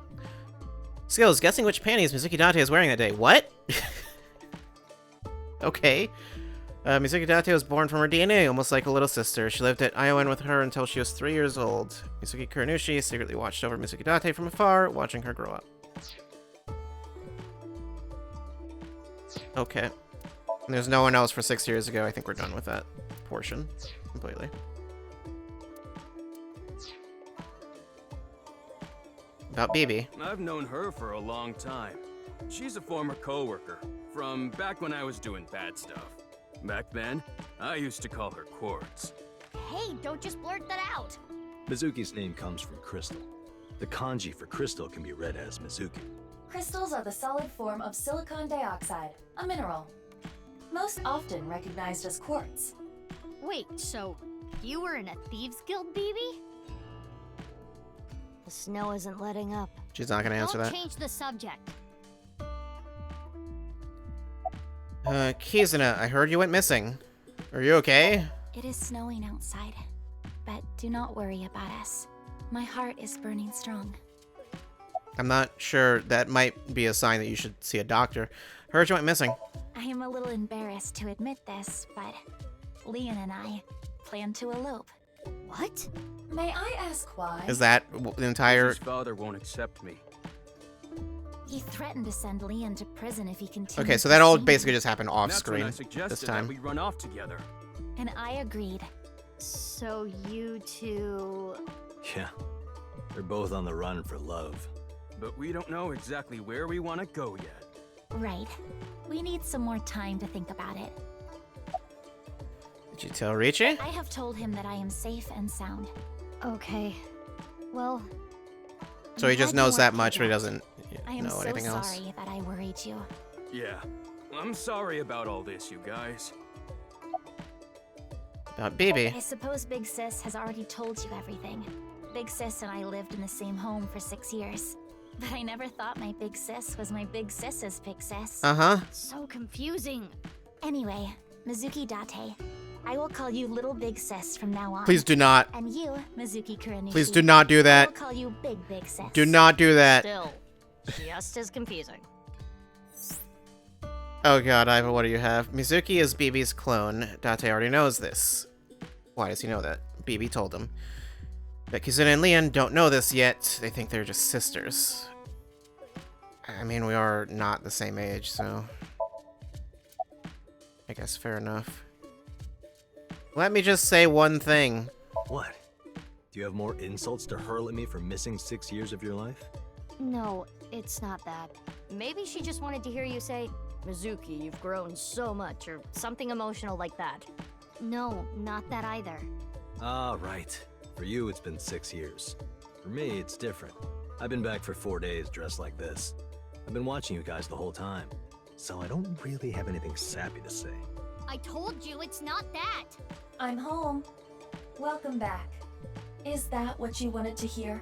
Skills, guessing which panties Mizuki Date is wearing that day. What? Okay. Mizuki Date was born from her DNA, almost like a little sister. She lived at Iowan with her until she was 3 years old. Mizuki Kurinushi secretly watched over Mizuki Date from afar, watching her grow up. Okay. And there's no one else for 6 years ago. I think we're done with that portion completely. About BB. I've known her for a long time. She's a former coworker from back when I was doing bad stuff. Back then, I used to call her Quartz. Hey, don't just blurt that out. Mizuki's name comes from crystal. The kanji for crystal can be read as Mizuki. Crystals are the solid form of silicon dioxide, a mineral. Most often recognized as quartz. Wait, so you were in a Thieves Guild, BB? The snow isn't letting up. She's not gonna answer that. Don't change the subject. Kizuna, I heard you went missing. Are you okay? It is snowing outside, but do not worry about us. My heart is burning strong. I'm not sure. That might be a sign that you should see a doctor. Heard you went missing. I am a little embarrassed to admit this, but Leon and I plan to elope. What? May I ask why? Is that the entire... His father won't accept me. He threatened to send Leon to prison if he continued. Okay, so that all basically just happened off screen That's when I suggested this time. that we run off together. And I agreed. So you two... Yeah. They're both on the run for love. But we don't know exactly where we want to go yet. Right. We need some more time to think about it. Did you tell Richie? I have told him that I am safe and sound. Okay. Well, So he just glad you knows that weren't much, but he kidnapped. doesn't I am know so anything else. sorry that I worried you. Yeah, I'm sorry about all this, you guys. About BB. I suppose Big Sis has already told you everything. Big Sis and I lived in the same home for 6 years. But I never thought my Big Sis was my Big Sis's Big Sis. Uh-huh. So confusing. Anyway, Mizuki Date, I will call you Little Big Sis from now on. Please do not. And you, Mizuki Kuranushi. Please do not do that. I will call you Big Sis. Do not do that. Still, just as confusing. Oh god, Iva, what do you have? Mizuki is BB's clone. Date already knows this. Why does he know that? BB told him. But Kizuna and Leon don't know this yet. They think they're just sisters. I mean, we are not the same age, so... I guess fair enough. Let me just say one thing. What? Do you have more insults to hurl at me for missing 6 years of your life? No, it's not that. Maybe she just wanted to hear you say, Mizuki, you've grown so much, or something emotional like that. No, not that either. Ah, right. For you, it's been 6 years. For me, it's different. I've been back for 4 days dressed like this. I've been watching you guys the whole time, so I don't really have anything sappy to say. I told you it's not that. I'm home. Welcome back. Is that what you wanted to hear?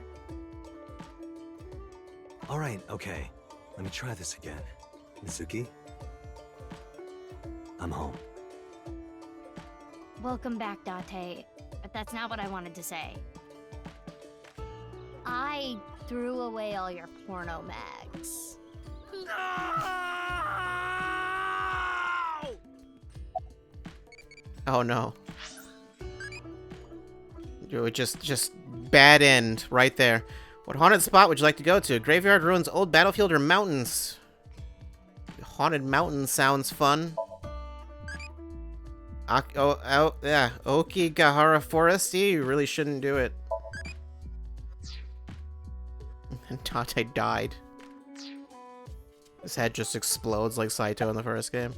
Alright, okay. Let me try this again. Mizuki? I'm home. Welcome back, Date. But that's not what I wanted to say. I threw away all your porno mags. Oh no. Just bad end right there. What haunted spot would you like to go to? Graveyard, ruins, old battlefield, or mountains? Haunted mountain sounds fun. Yeah, Okigahara Forest. You really shouldn't do it. And Tate died. His head just explodes like Saito in the first game.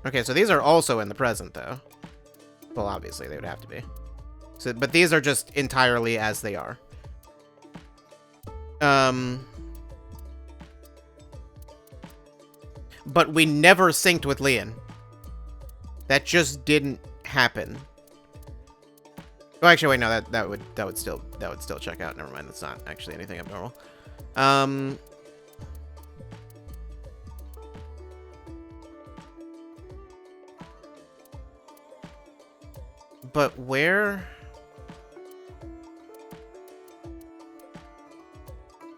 Okay, so these are also in the present, though. Well, obviously, they would have to be. So, but these are just entirely as they are. But we never synced with Leon. That just didn't happen. Oh, actually, wait, no, that would still check out. Never mind, that's not actually anything abnormal. But where...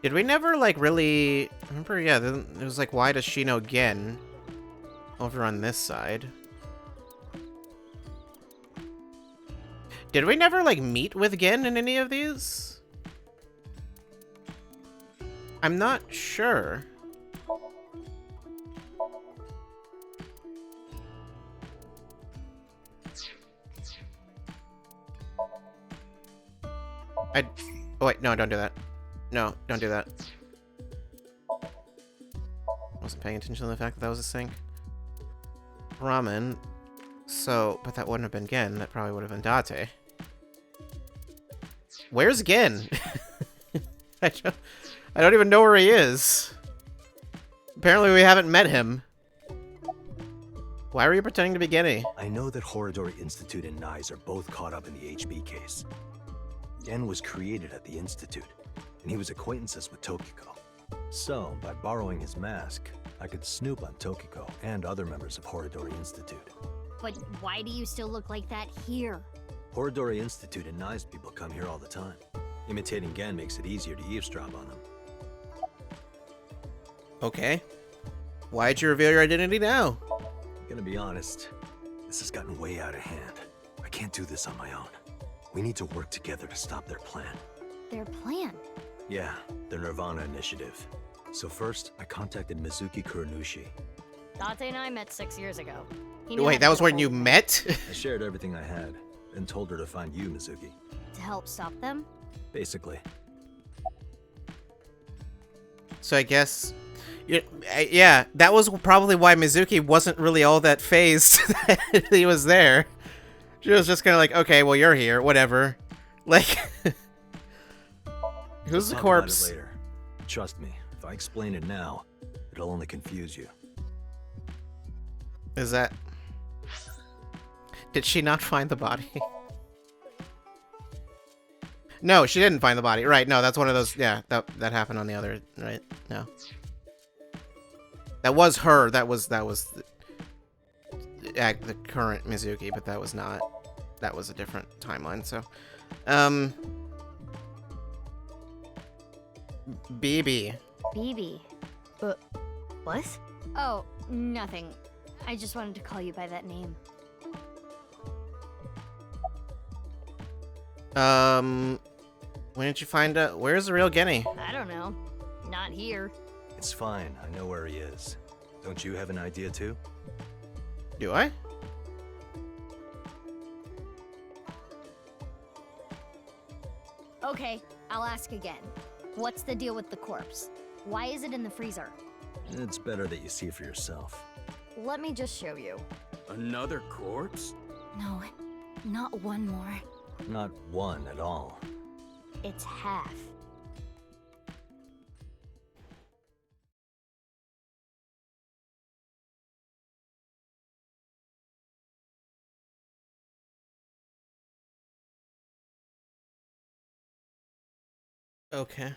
Did we never, like, really... Remember, yeah, it was like, why does she know Gen? Over on this side. Did we never, like, meet with Gen in any of these? I'm not sure. Oh, wait, no, don't do that. No, don't do that. Wasn't paying attention to the fact that was a sync. Ramen. So, but that wouldn't have been Gen. That probably would have been Date. Where's Gen? I don't even know where he is. Apparently we haven't met him. Why were you pretending to be Genny? I know that Horodori Institute and Nyes are both caught up in the HB case. Gen was created at the Institute, and he was acquaintances with Tokiko. So, by borrowing his mask, I could snoop on Tokiko and other members of Horodori Institute. But why do you still look like that here? Horodori Institute and Nyes people come here all the time. Imitating Gen makes it easier to eavesdrop on them. Okay. Why'd you reveal your identity now? I'm gonna be honest, this has gotten way out of hand. I can't do this on my own. We need to work together to stop their plan. Their plan? Yeah, their Nirvana initiative. So first, I contacted Mizuki Kuranushi. Date and I met 6 years ago. Wait, that was when you met? I shared everything I had, and told her to find you, Mizuki. To help stop them? Basically. So I guess Yeah, that was probably why Mizuki wasn't really all that phased that he was there. She was just kind of like, okay, well, you're here, whatever. Like, who's the Talk corpse? about it later. Trust me, if I explain it now, it'll only confuse you. Is that... Did she not find the body? No, she didn't find the body. Right, no, that's one of those... Yeah, that happened on the other... Right? No. That was her. That was the current Mizuki, but that was not... That was a different timeline, so... BB. BB. What? Oh, nothing. I just wanted to call you by that name. When did you find out? Where's the real Genny? I don't know. Not here. It's fine. I know where he is. Don't you have an idea too? Do I? Okay, I'll ask again. What's the deal with the corpse? Why is it in the freezer? It's better that you see for yourself. Let me just show you. Another corpse? No, not one more. Not one at all. It's half. Okay.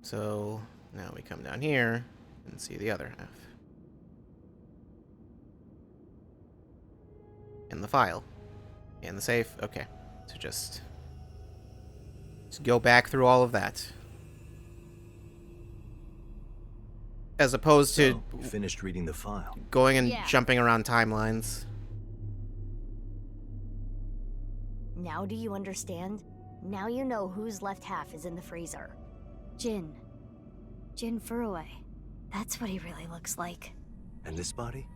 So now we come down here and see the other half. In the file. In the safe. Okay. So just go back through all of that. As opposed to You finished reading the file. going and Yeah. jumping around timelines. Now do you understand? Now you know whose left half is in the freezer. Jin. Jin Furue. That's what he really looks like. And this body?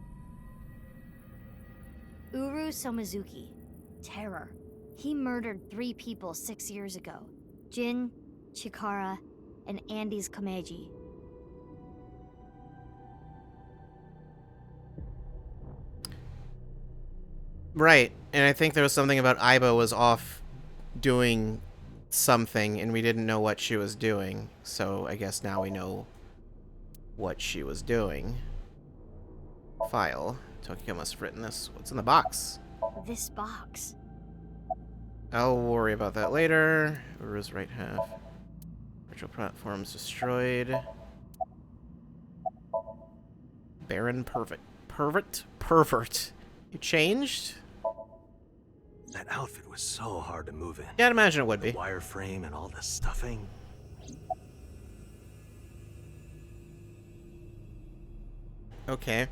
Uru Somizuki. Terror. He murdered 3 people 6 years ago. Jin, Chikara, and Andy's Komeiji. Right. And I think there was something about Aiba was off doing something and we didn't know what she was doing. So I guess now we know what she was doing. File. Tokyo must have written this. What's in the box? This box. I'll worry about that later. Uru's right half. Virtual platforms destroyed. Baron Pervert. Pervert. You changed? That outfit was so hard to move in. Yeah, I'd imagine it would be. The wireframe and all the stuffing. Okay.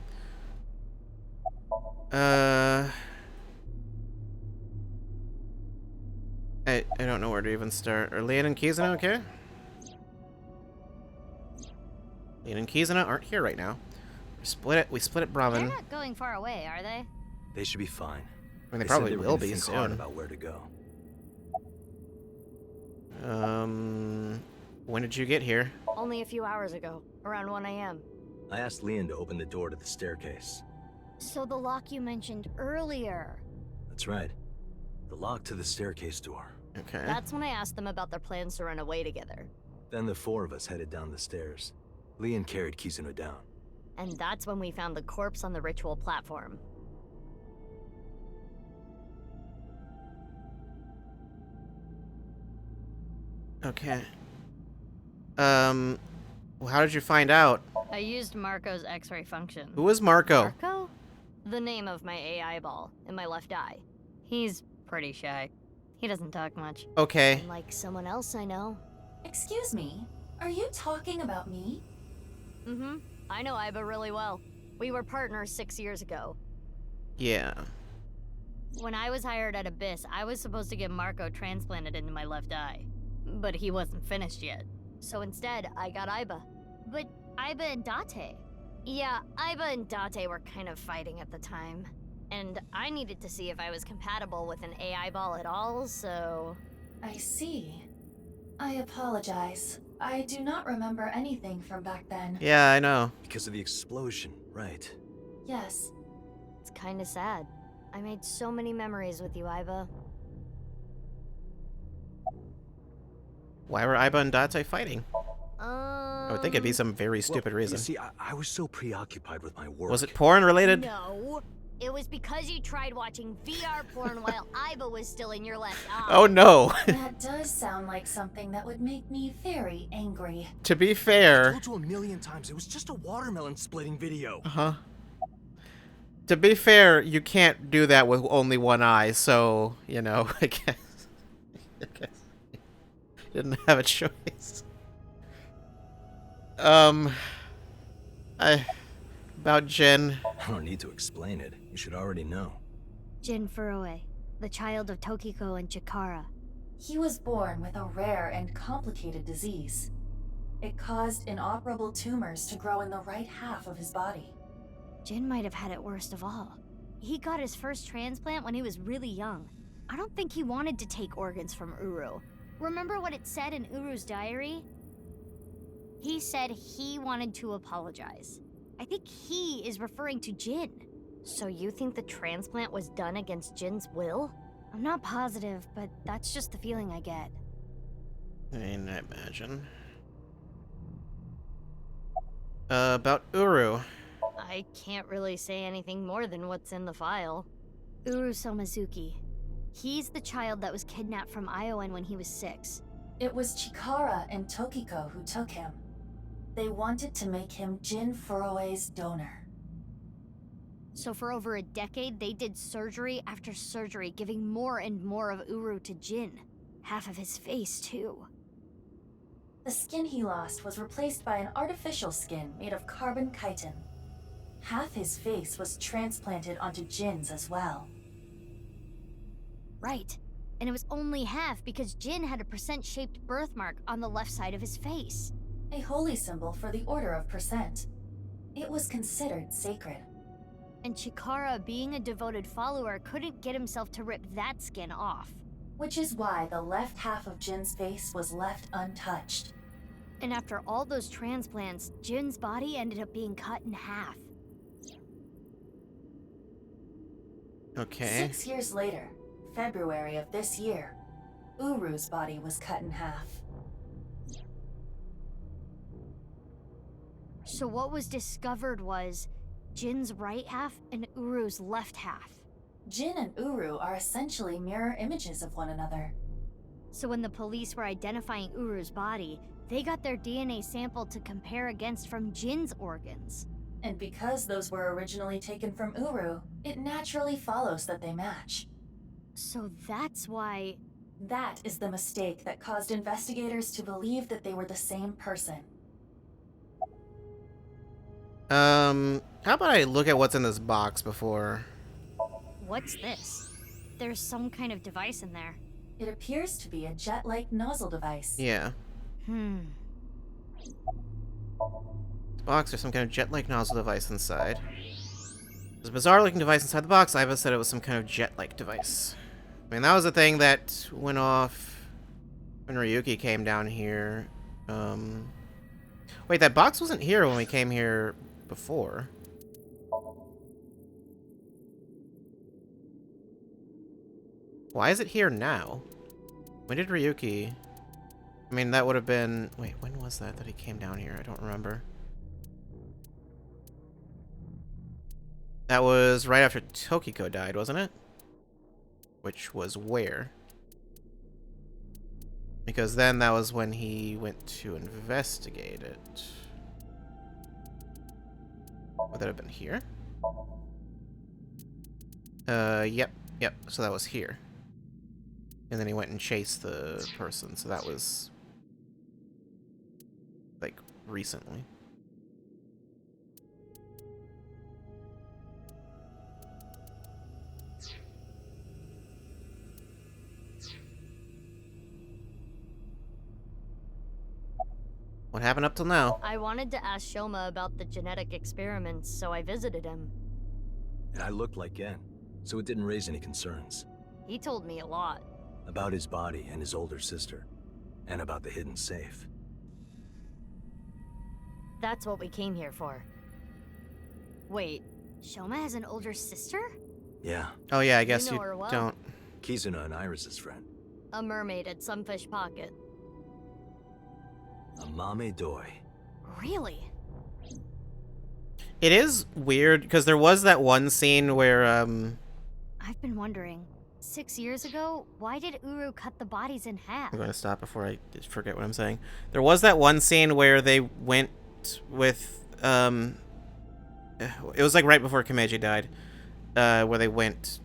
I don't know where to even start. Are Leon and Kizuna okay? Leon and Kizuna aren't here right now. We split at Brahmin. They're not going far away, are they? They should be fine. I mean, they said probably were will gonna be think hard soon. about where to go. When did you get here? Only a few hours ago, around 1 a.m. I asked Leon to open the door to the staircase. So the lock you mentioned earlier. That's right. The lock to the staircase door. Okay. That's when I asked them about their plans to run away together. Then the 4 of us headed down the stairs. Leon carried Kizuna down. And that's when we found the corpse on the ritual platform. Okay. Well, how did you find out? I used Marco's X-ray function. Who is Marco? Marco? The name of my AI ball in my left eye. He's pretty shy. He doesn't talk much. Okay. Like someone else I know. Excuse me, are you talking about me? Mm-hmm. I know Aiba really well. We were partners 6 years ago. Yeah. When I was hired at Abyss, I was supposed to get Marco transplanted into my left eye. But he wasn't finished yet. So instead, I got Aiba. But Aiba and Date? Yeah, Aiba and Date were kind of fighting at the time. And I needed to see if I was compatible with an AI ball at all, so... I see. I apologize. I do not remember anything from back then. Yeah, I know. Because of the explosion, right? Yes. It's kinda sad. I made so many memories with you, Iba. Why were Iba and Date fighting? I would think it'd be some very stupid reason. You see, I was so preoccupied with my work. Was it porn related? No. It was because you tried watching VR porn while Iba was still in your left eye. Oh no. That does sound like something that would make me very angry. To be fair... I told you a million times, it was just a watermelon splitting video. Uh-huh. To be fair, you can't do that with only one eye, so, you know, I guess didn't have a choice. About Jin. I don't need to explain it. You should already know. Jin Furue, the child of Tokiko and Chikara. He was born with a rare and complicated disease. It caused inoperable tumors to grow in the right half of his body. Jin might have had it worst of all. He got his first transplant when he was really young. I don't think he wanted to take organs from Uru. Remember what it said in Uru's diary? He said he wanted to apologize. I think he is referring to Jin. So you think the transplant was done against Jin's will? I'm not positive, but that's just the feeling I get. I mean, I imagine. About Uru. I can't really say anything more than what's in the file. Uru Somazuki. He's the child that was kidnapped from Iowan when he was 6. It was Chikara and Tokiko who took him. They wanted to make him Jin Furue's donor. So for over a decade, they did surgery after surgery, giving more and more of Uru to Jin. Half of his face, too. The skin he lost was replaced by an artificial skin made of carbon chitin. Half his face was transplanted onto Jin's as well. Right. And it was only half because Jin had a percent-shaped birthmark on the left side of his face. A holy symbol for the Order of Percent. It was considered sacred. And Chikara, being a devoted follower, couldn't get himself to rip that skin off. Which is why the left half of Jin's face was left untouched. And after all those transplants, Jin's body ended up being cut in half. Okay. 6 years later, February of this year, Uru's body was cut in half. So what was discovered was Jin's right half and Uru's left half. Jin and Uru are essentially mirror images of one another. So when the police were identifying Uru's body, they got their DNA sample to compare against from Jin's organs. And because those were originally taken from Uru, it naturally follows that they match. So that's why... That is the mistake that caused investigators to believe that they were the same person. How about I look at what's in this box before... What's this? There's some kind of device in there. It appears to be a jet-like nozzle device. Yeah. Box, there's some kind of jet-like nozzle device inside. There's a bizarre-looking device inside the box. Iva said it was some kind of jet-like device. I mean, that was the thing that went off when Ryuki came down here. Wait, that box wasn't here when we came here before. Why is it here now? When did Ryuki... I mean, that would have been... Wait, when was that he came down here? I don't remember. That was right after Tokiko died, wasn't it? Which was where? Because then that was when he went to investigate it. Would that have been here? Yep. So that was here. And then he went and chased the person, so that was... like, recently. What happened up till now? I wanted to ask Shoma about the genetic experiments, so I visited him. And I looked like Gen. so it didn't raise any concerns. He told me a lot. About his body and his older sister, and about the hidden safe. That's what we came here for. Wait, Shoma has an older sister? Yeah. Oh yeah, I guess know you her well. don't. Kizuna and Iris's friend. A mermaid at Sunfish Pocket. A Mame Doi. Really? It is weird because there was that one scene where I've been wondering, 6 years ago, why did Uru cut the bodies in half? I'm going to stop before I forget what I'm saying. There was that one scene where they went with it was like right before Kameji died, where they went.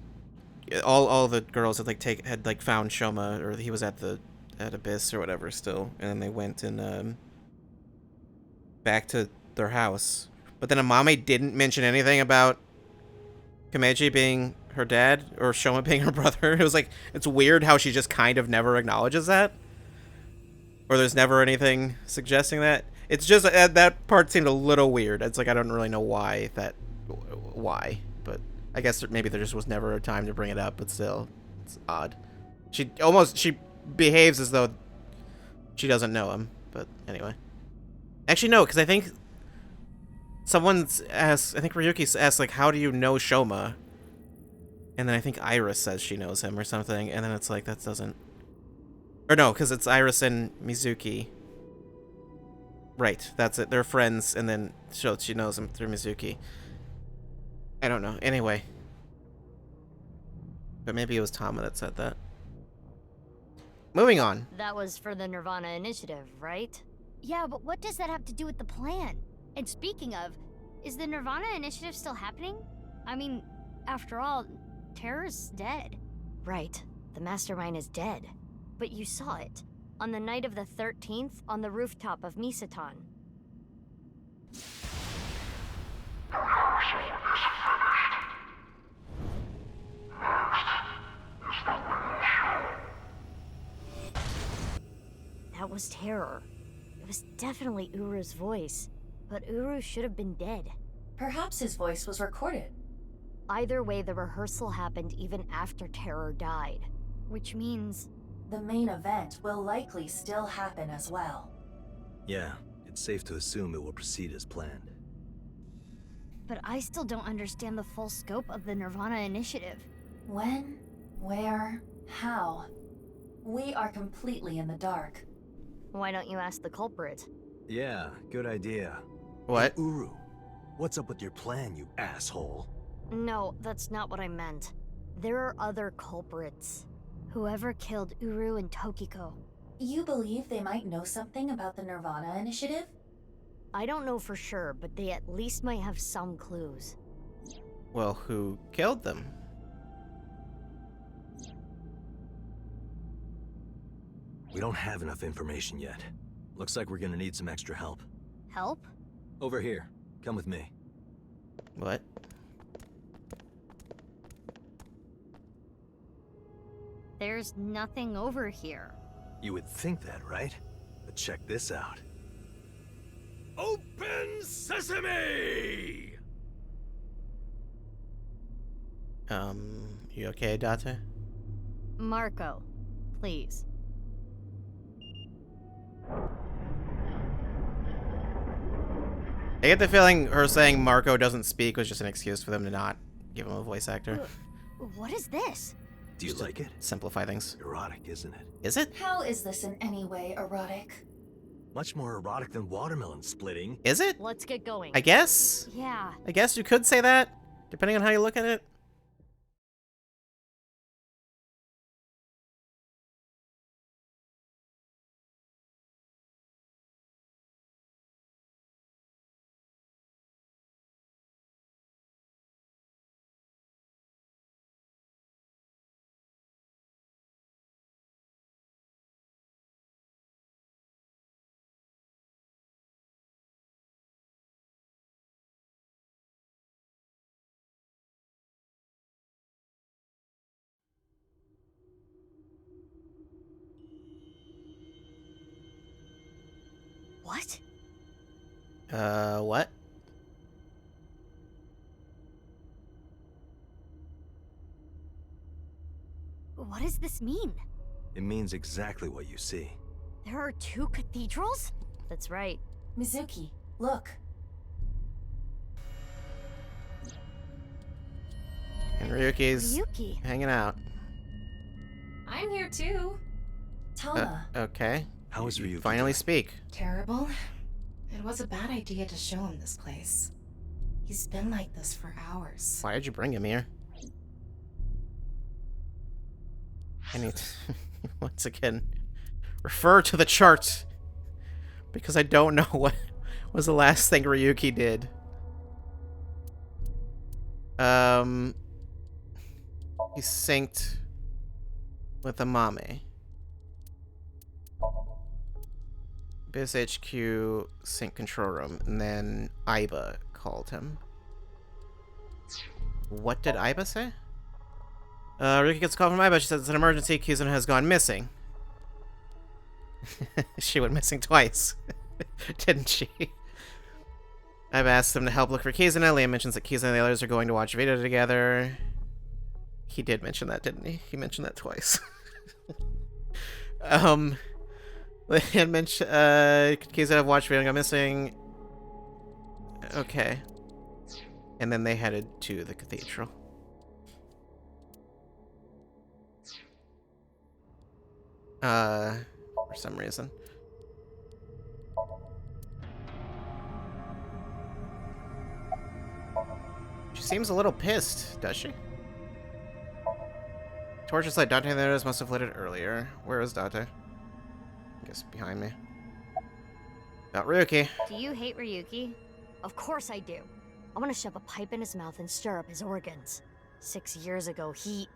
All the girls had like found Shoma, or he was at Abyss or whatever still, and then they went and back to their house. But then Amame didn't mention anything about Kameji being her dad or Shoma being her brother. It was like, it's weird how she just kind of never acknowledges that, or there's never anything suggesting that. It's just that part seemed a little weird. It's like I don't really know why, but I guess maybe there just was never a time to bring it up. But still, it's odd. She behaves as though she doesn't know him. But anyway, actually no, because I think someone's asked. I think Ryuki asked like, "How do you know Shoma?" And then I think Iris says she knows him or something. And then it's like that doesn't. Or no, because it's Iris and Mizuki. Right, that's it. They're friends, and then she knows him through Mizuki. I don't know. Anyway. But maybe it was Tama that said that. Moving on. That was for the Nirvana initiative, right? Yeah, but what does that have to do with the plan? And speaking of, is the Nirvana initiative still happening? I mean, after all, Terror's dead. Right, the mastermind is dead. But you saw it. On the night of the 13th, on the rooftop of Misatan. That was Terror. It was definitely Uru's voice, but Uru should have been dead. Perhaps his voice was recorded. Either way, the rehearsal happened even after Terror died. Which means... the main event will likely still happen as well. Yeah, it's safe to assume it will proceed as planned. But I still don't understand the full scope of the Nirvana initiative. When? Where? How? We are completely in the dark. Why don't you ask the culprit? Yeah, good idea. What? Hey, Uru, what's up with your plan, you asshole? No, that's not what I meant. There are other culprits. Whoever killed Uru and Tokiko. You believe they might know something about the Nirvana initiative? I don't know for sure, but they at least might have some clues. Well, who killed them? We don't have enough information yet. Looks like we're gonna need some extra help. Help? Over here. Come with me. What? There's nothing over here. You would think that, right? But check this out. Open sesame! You okay, Date? Marco, please. I get the feeling her saying Marco doesn't speak was just an excuse for them to not give him a voice actor. What is this? Do you like it? Simplify things. Erotic, isn't it? Is it? How is this in any way erotic? Much more erotic than watermelon splitting. Is it? Let's get going. I guess? Yeah. I guess you could say that, depending on how you look at it. What? What? What does this mean? It means exactly what you see. There are 2 cathedrals? That's right. Mizuki, look. And Ryuki's Ryuki. hanging out. I'm here too. Tama. Okay. How is Ryuki Finally doing? speak. Terrible. It was a bad idea to show him this place. He's been like this for hours. Why did you bring him here? I need to, once again, refer to the chart. Because I don't know what was the last thing Ryuki did. He synced with Amame. Biz HQ sync control room, and then Aiba called him. What did Aiba say? Ryuki gets a call from Aiba. She says it's an emergency. Kizuna has gone missing. She went missing twice, didn't she? I've asked them to help look for Kizuna. Liam mentions that Kizuna and the others are going to watch a video together. He did mention that, didn't he? He mentioned that twice. Liam mentioned Kizuna have watched a video and got missing. Okay. And then they headed to the cathedral. For some reason. She seems a little pissed, does she? Torches light. Dante and the others must have lit it earlier. Where is Dante? I guess behind me. Got Ryuki. Do you hate Ryuki? Of course I do. I want to shove a pipe in his mouth and stir up his organs. 6 years ago, he...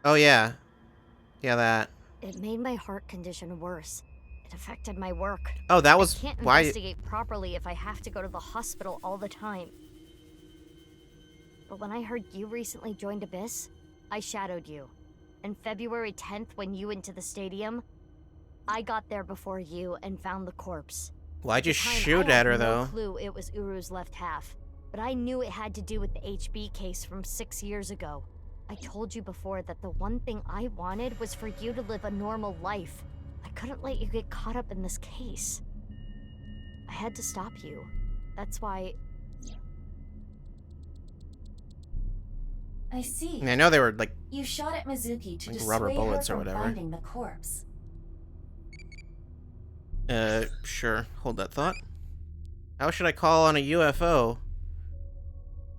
Oh, yeah. Yeah, that. It made my heart condition worse. It affected my work. Oh, that was I can't why... investigate properly if I have to go to the hospital all the time. But when I heard you recently joined Abyss, I shadowed you. And February 10th, when you went to the stadium, I got there before you and found the corpse. Why'd you At the time, shoot I at had her, though? No clue it was Uru's left half. But I knew it had to do with the HB case from 6 years ago. I told you before that the one thing I wanted was for you to live a normal life. I couldn't let you get caught up in this case. I had to stop you. That's why... I see. I know they were, like... You shot at Mizuki to like dissuade rubber bullets her or from whatever. finding the corpse. Sure. Hold that thought. How should I call on a UFO?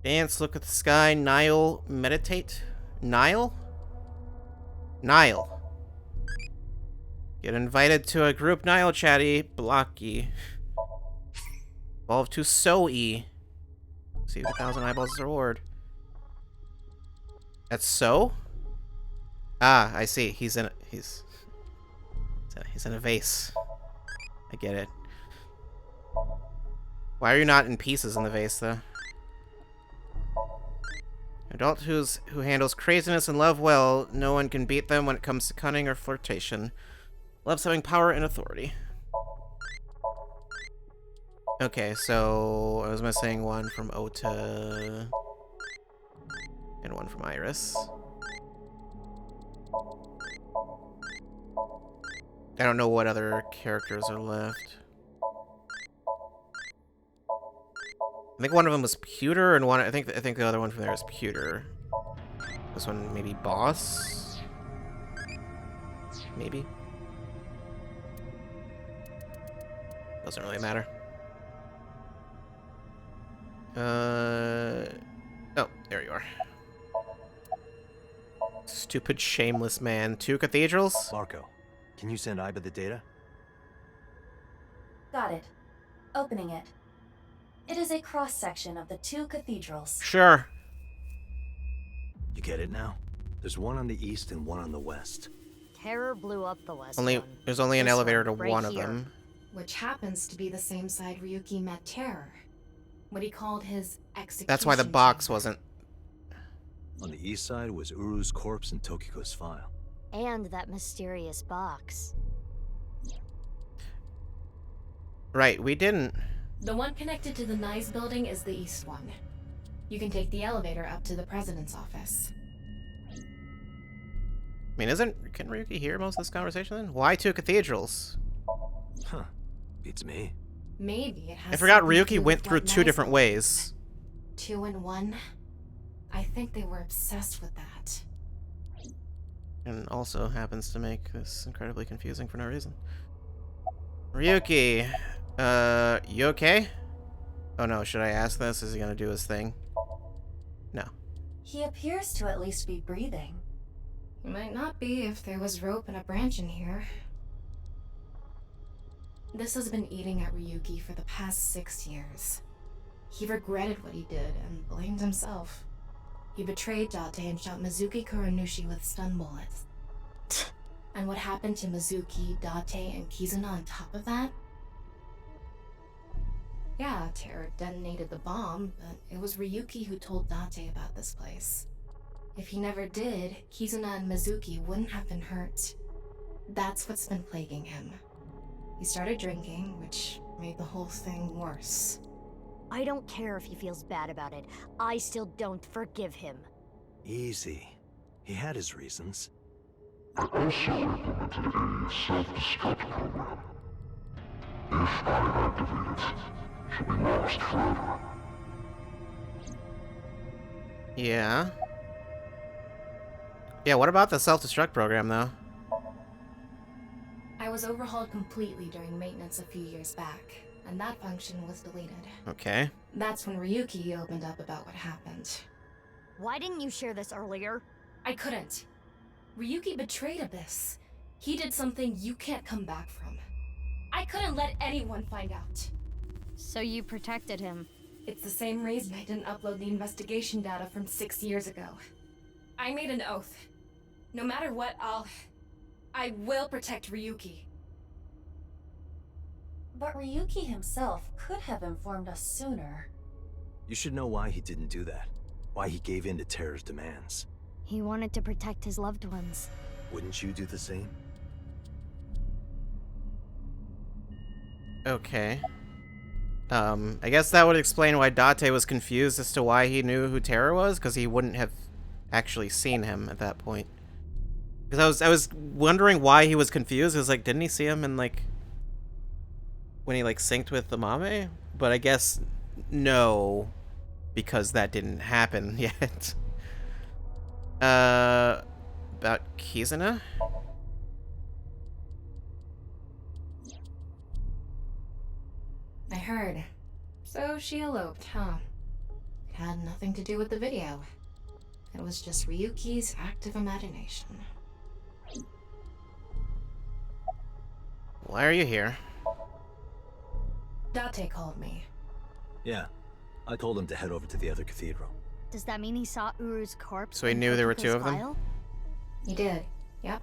Dance, look at the sky, Nile, meditate? Nile? Nile. Get invited to a group Nile chatty, blocky. Evolve to So-E. See 1,000 eyeballs as a reward. That's So? Ah, I see. He's in a vase. I get it. Why are you not in pieces in the vase, though? Adult who handles craziness and love well, no one can beat them when it comes to cunning or flirtation. Loves having power and authority. Okay, so I was missing one from Ota and one from Iris. I don't know what other characters are left. I think one of them was Pewter, and one I think the other one from there is Pewter. This one maybe Boss? Maybe? Doesn't really matter. Oh, there you are. Stupid, shameless man. 2 cathedrals? Marco, can you send Aiba the data? Got it. Opening it. It is a cross-section of the 2 cathedrals. Sure. You get it now? There's one on the east and one on the west. Terror blew up the west There's only an This elevator to right one of here. them. Which happens to be the same side Ryuki met Terror. What he called his execution. That's why the box wasn't... On the east side was Uru's corpse and Tokiko's file. And that mysterious box. Right, we didn't. The one connected to the Nyes building is the east one. You can take the elevator up to the president's office. mean, can Ryuki hear most of this conversation then? Why two cathedrals? Huh. Beats me. Maybe it has I forgot something to Ryuki do went with through what two Nai's different going. ways. 2 in 1. I think they were obsessed with that. And also happens to make this incredibly confusing for no reason. Ryuki, you okay? Oh no, should I ask this? Is he gonna do his thing? No. He appears to at least be breathing. He might not be if there was rope and a branch in here. This has been eating at Ryuki for the past 6 years. He regretted what he did and blamed himself. He betrayed Date and shot Mizuki Kuranushi with stun bullets. And what happened to Mizuki, Date, and Kizuna on top of that? Yeah, Terror detonated the bomb, but it was Ryuki who told Date about this place. If he never did, Kizuna and Mizuki wouldn't have been hurt. That's what's been plaguing him. He started drinking, which made the whole thing worse. I don't care if he feels bad about it. I still don't forgive him. Easy. He had his reasons. I also implemented a self-destruct program. If I activate it, she'll be lost forever. Yeah. Yeah, what about the self-destruct program, though? I was overhauled completely during maintenance a few years back, and that function was deleted. Okay. That's when Ryuki opened up about what happened. Why didn't you share this earlier? I couldn't. Ryuki betrayed Abyss. He did something you can't come back from. I couldn't let anyone find out. So you protected him? It's the same reason I didn't upload the investigation data from 6 years ago. I made an oath. No matter what, I will protect Ryuki. But Ryuki himself could have informed us sooner. You should know why he didn't do that. Why he gave in to Terror's demands. He wanted to protect his loved ones. Wouldn't you do the same? Okay. I guess that would explain why Date was confused as to why he knew who Terror was, because he wouldn't have actually seen him at that point. Because I was wondering why he was confused. It was like, didn't he see him in, like, when he, like, synced with the Mame? But I guess no, because that didn't happen yet. About Kizuna? I heard. So she eloped, huh? It had nothing to do with the video. It was just Ryuki's active imagination. Why are you here? Date called me. Yeah. I told him to head over to the other cathedral. Does that mean he saw Uru's corpse? So he and knew there were took two his of them? file? He did, yep.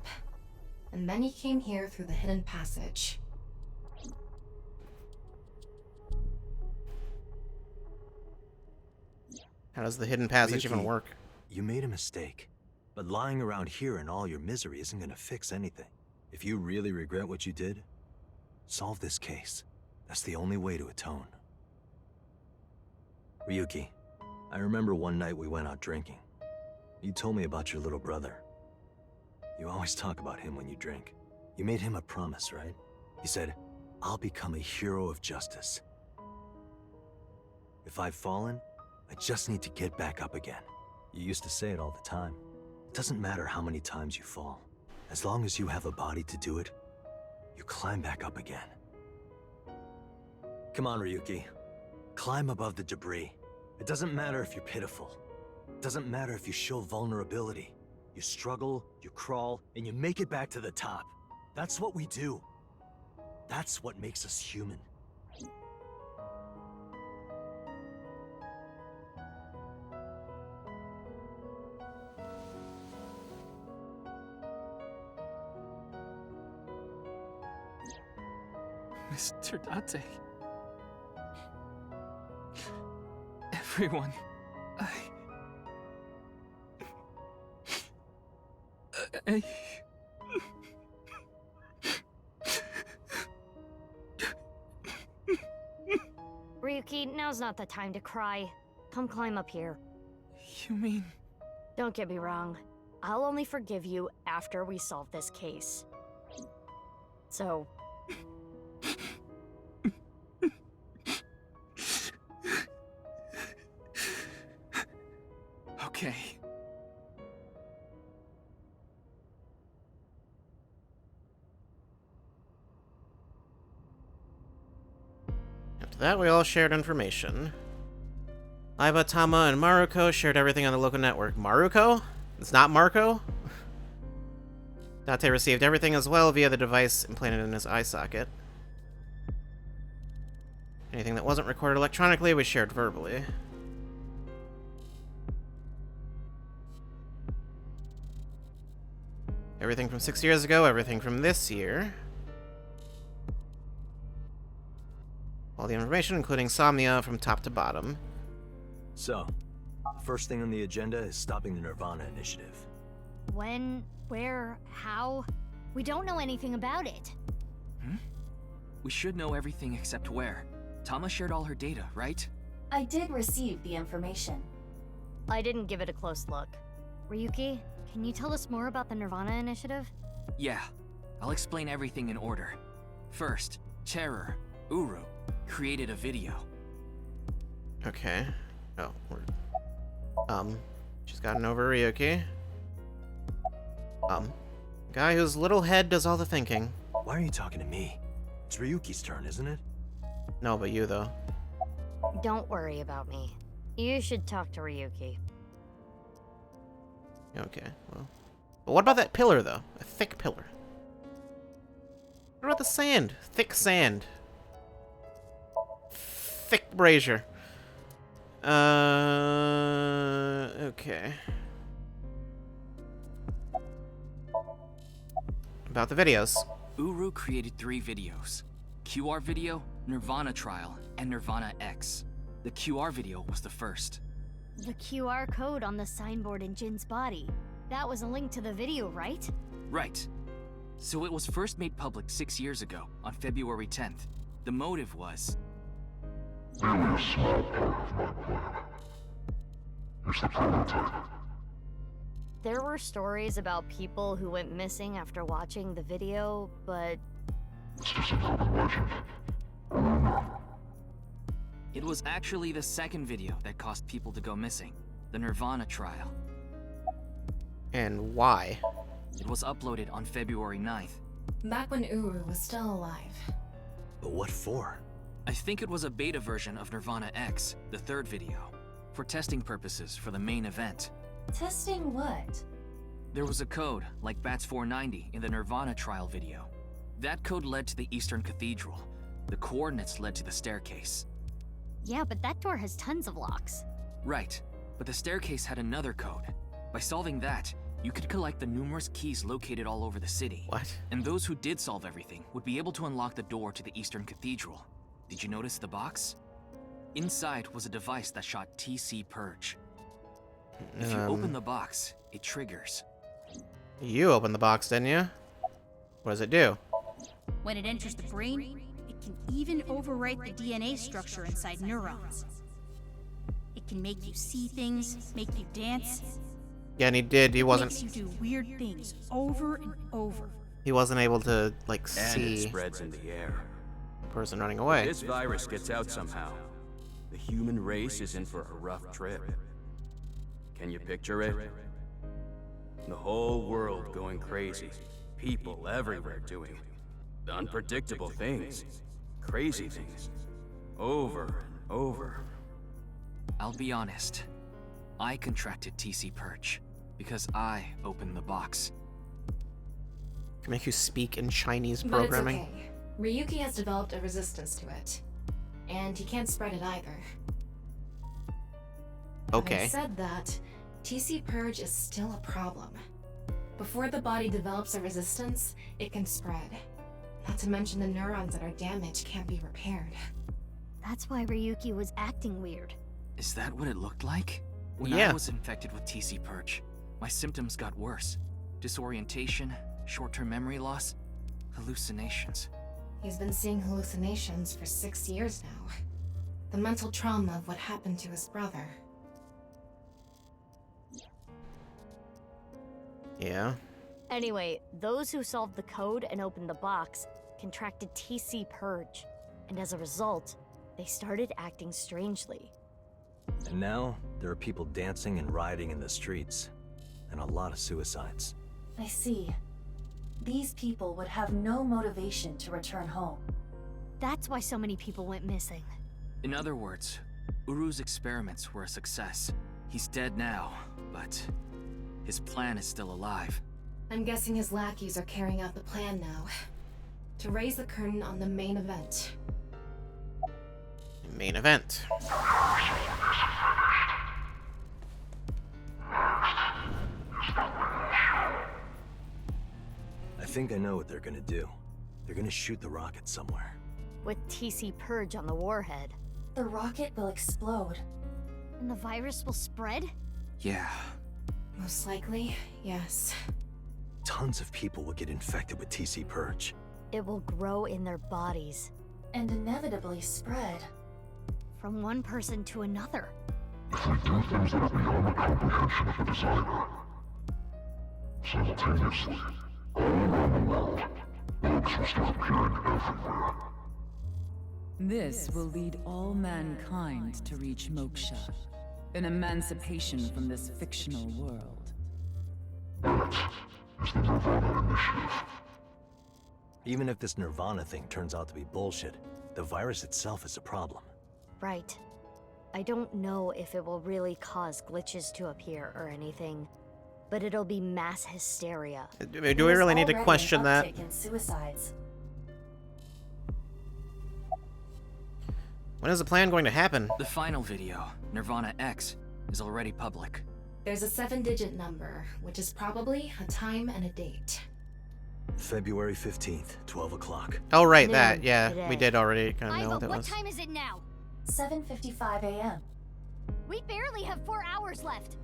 And then he came here through the hidden passage. How does the hidden passage even Ryuki, work? You made a mistake. But lying around here in all your misery isn't gonna fix anything. If you really regret what you did, solve this case. That's the only way to atone. Ryuki, I remember one night we went out drinking. You told me about your little brother. You always talk about him when you drink. You made him a promise, right? You said, I'll become a hero of justice. If I've fallen, I just need to get back up again. You used to say it all the time. It doesn't matter how many times you fall. As long as you have a body to do it, you climb back up again. Come on, Ryuki. Climb above the debris. It doesn't matter if you're pitiful. It doesn't matter if you show vulnerability. You struggle, you crawl, and you make it back to the top. That's what we do. That's what makes us human. Mr. Date. Everyone, I... Ryuki, now's not the time to cry. Come climb up here. You mean... Don't get me wrong. I'll only forgive you after we solve this case. So... Okay. After that, we all shared information. Aiba, Tama, and Maruko shared everything on the local network. Maruko? It's not Marco? Date received everything as well via the device implanted in his eye socket. Anything that wasn't recorded electronically was shared verbally. Everything from 6 years ago, everything from this year. All the information, including Somnia, from top to bottom. So, first thing on the agenda is stopping the Nirvana initiative. When, where, how? We don't know anything about it. We should know everything except where. Tama shared all her data, right? I did receive the information. I didn't give it a close look. Ryuki, can you tell us more about the Nirvana initiative? Yeah. I'll explain everything in order. First, Terror, Uru, created a video. Okay. Oh, she's gotten over Ryuki. Guy whose little head does all the thinking. Why are you talking to me? It's Ryuki's turn, isn't it? No, but you, though. Don't worry about me. You should talk to Ryuki. Okay, well. But what about that pillar, though? A thick pillar. What about the sand? Thick sand. Thick brazier. Okay. About the videos. Uru created 3 videos. QR video, Nirvana trial, and Nirvana X. The QR video was the first. The QR code on the signboard in Jin's body. That was a link to the video, right? Right. So it was first made public 6 years ago, on February 10th. The motive was... Merely a small part of my plan. It's the prototype. There were stories about people who went missing after watching the video, but... It's just an urban legend. It was actually the second video that caused people to go missing. The Nirvana trial. And why? It was uploaded on February 9th. Back when Uru was still alive. But what for? I think it was a beta version of Nirvana X, the third video. For testing purposes for the main event. Testing what? There was a code, like BATS 490 in the Nirvana trial video. That code led to the Eastern Cathedral. The coordinates led to the staircase. Yeah, but that door has tons of locks. Right, but the staircase had another code. By solving that, you could collect the numerous keys located all over the city. What? And those who did solve everything would be able to unlock the door to the Eastern Cathedral. Did you notice the box? Inside was a device that shot TC Purge. If you open the box, it triggers. You opened the box, didn't you? What does it do? When it enters the brain, it can even overwrite the DNA structure inside neurons. It can make you see things, make you dance. Yeah, and he did. He wasn't. Makes you do weird things over and over. He wasn't able to, like, And see it spreads in the air. the person running away. This virus gets out somehow. The human race is in for a rough trip. Can you picture it? The whole world going crazy. People everywhere doing unpredictable things. Crazy things. Over and over. I'll be honest. I contracted TC Purge because I opened the box. Can make you speak in Chinese But programming. it's okay. Ryuki has developed a resistance to it. And he can't spread it either. Okay. Having said that, TC Purge is still a problem. Before the body develops a resistance, it can spread. Not to mention the neurons that are damaged can't be repaired. That's why Ryuki was acting weird. Is that what it looked like? When Yeah. I was infected with TC Purge, my symptoms got worse. Disorientation, short-term memory loss, hallucinations. He's been seeing hallucinations for 6 years now. The mental trauma of what happened to his brother. Yeah. Anyway, those who solved the code and opened the box contracted TC Purge, and as a result, they started acting strangely. And now, there are people dancing and rioting in the streets, and a lot of suicides. I see. These people would have no motivation to return home. That's why so many people went missing. In other words, Uru's experiments were a success. He's dead now, but his plan is still alive. I'm guessing his lackeys are carrying out the plan now. To raise the curtain on the main event. Main event. I think I know what they're gonna do. They're gonna shoot the rocket somewhere. With TC Purge on the warhead. The rocket will explode. And the virus will spread? Yeah. Most likely, yes. Tons of people will get infected with TC Purge. It will grow in their bodies. And inevitably spread. From one person to another. If we do things that are beyond the comprehension of the designer, simultaneously, all around the world, bugs will start appearing everywhere. This will lead all mankind to reach moksha, an emancipation from this fictional world. That is the Nirvana Initiative. Even if this Nirvana thing turns out to be bullshit, the virus itself is a problem. Right. I don't know if it will really cause glitches to appear or anything, but it'll be mass hysteria. Do we really need to question that? In suicides. When is the plan going to happen? The final video, Nirvana X, is already public. There's a 7-digit number, which is probably a time and a date. February 15th, 12 o'clock. Oh, right, that. Yeah, we did already kind of know what that what was. time is it now? 7:55 a.m. We barely have 4 hours left.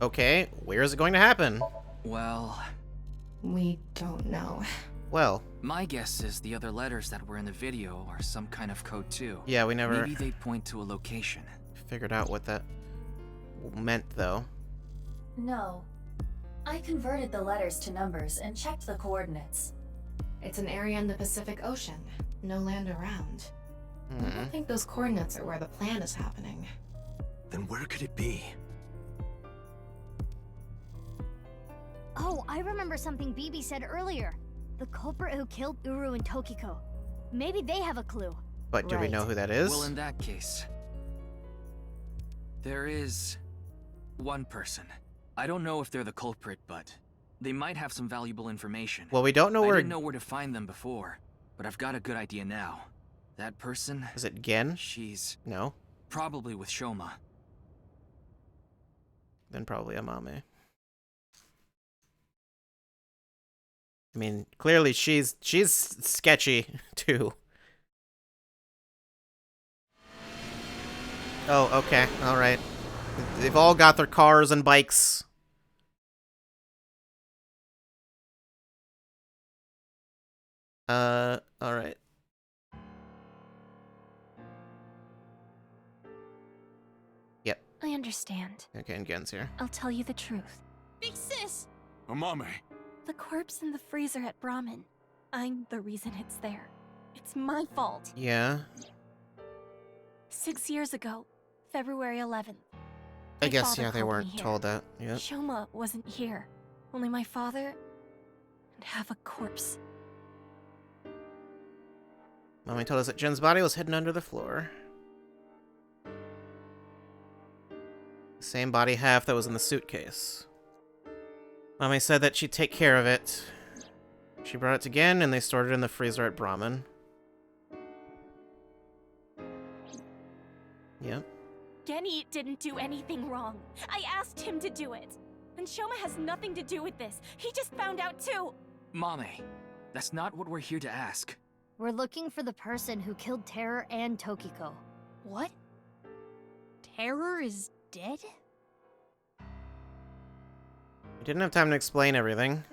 Okay, where is it going to happen? Well... We don't know. Well... My guess is the other letters that were in the video are some kind of code too. Yeah, we never... Maybe they point to a location. Figured out what that meant, though. No. I converted the letters to numbers and checked the coordinates. It's an area in the Pacific Ocean. No land around. I don't think those coordinates are where the plan is happening. Then where could it be? Oh, I remember something BB said earlier. The culprit who killed Uru and Tokiko. Maybe they have a clue. But do we know who that is? Well, in that case, there is one person. I don't know if they're the culprit, but they might have some valuable information. Well, we don't know where... I didn't know where to find them before, but I've got a good idea now. That person... Is it Gen? She's... No. Probably with Shoma. Then probably Amame. I mean, clearly she's sketchy, too. Oh, okay. Alright. They've all got their cars and bikes. Alright. Yep. I understand. Okay, and Gen's here. I'll tell you the truth. Big sis! Amame. The corpse in the freezer at Brahmin. I'm the reason it's there. It's my fault. Yeah. 6 years ago, February 11th. I guess, yeah, they weren't told that. Yeah. Shoma wasn't here. Only my father and half a corpse. Mommy told us that Jen's body was hidden under the floor. Same body half that was in the suitcase. Mommy said that she'd take care of it. She brought it to Gen, and they stored it in the freezer at Brahmin. Yep. Genny didn't do anything wrong. I asked him to do it. And Shoma has nothing to do with this. He just found out too. Mame, that's not what we're here to ask. We're looking for the person who killed Terror and Tokiko. What? Terror is dead? We didn't have time to explain everything.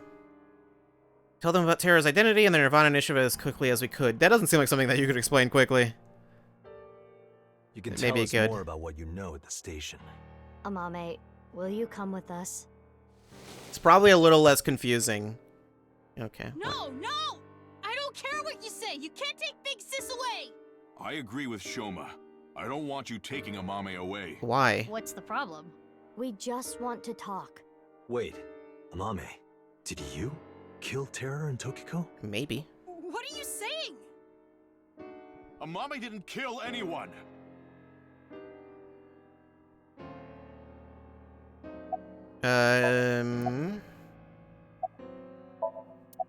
Told them about Terror's identity and the Nirvana initiative as quickly as we could. That doesn't seem like something that you could explain quickly. You can Maybe tell us good. more about what you know at the station. Amame, will you come with us? It's probably a little less confusing. Okay. No, no! I don't care what you say! You can't take Big Sis away! I agree with Shoma. I don't want you taking Amame away. Why? What's the problem? We just want to talk. Wait, Amame, did you kill Terror and Tokiko? Maybe. What are you saying? Amame didn't kill anyone.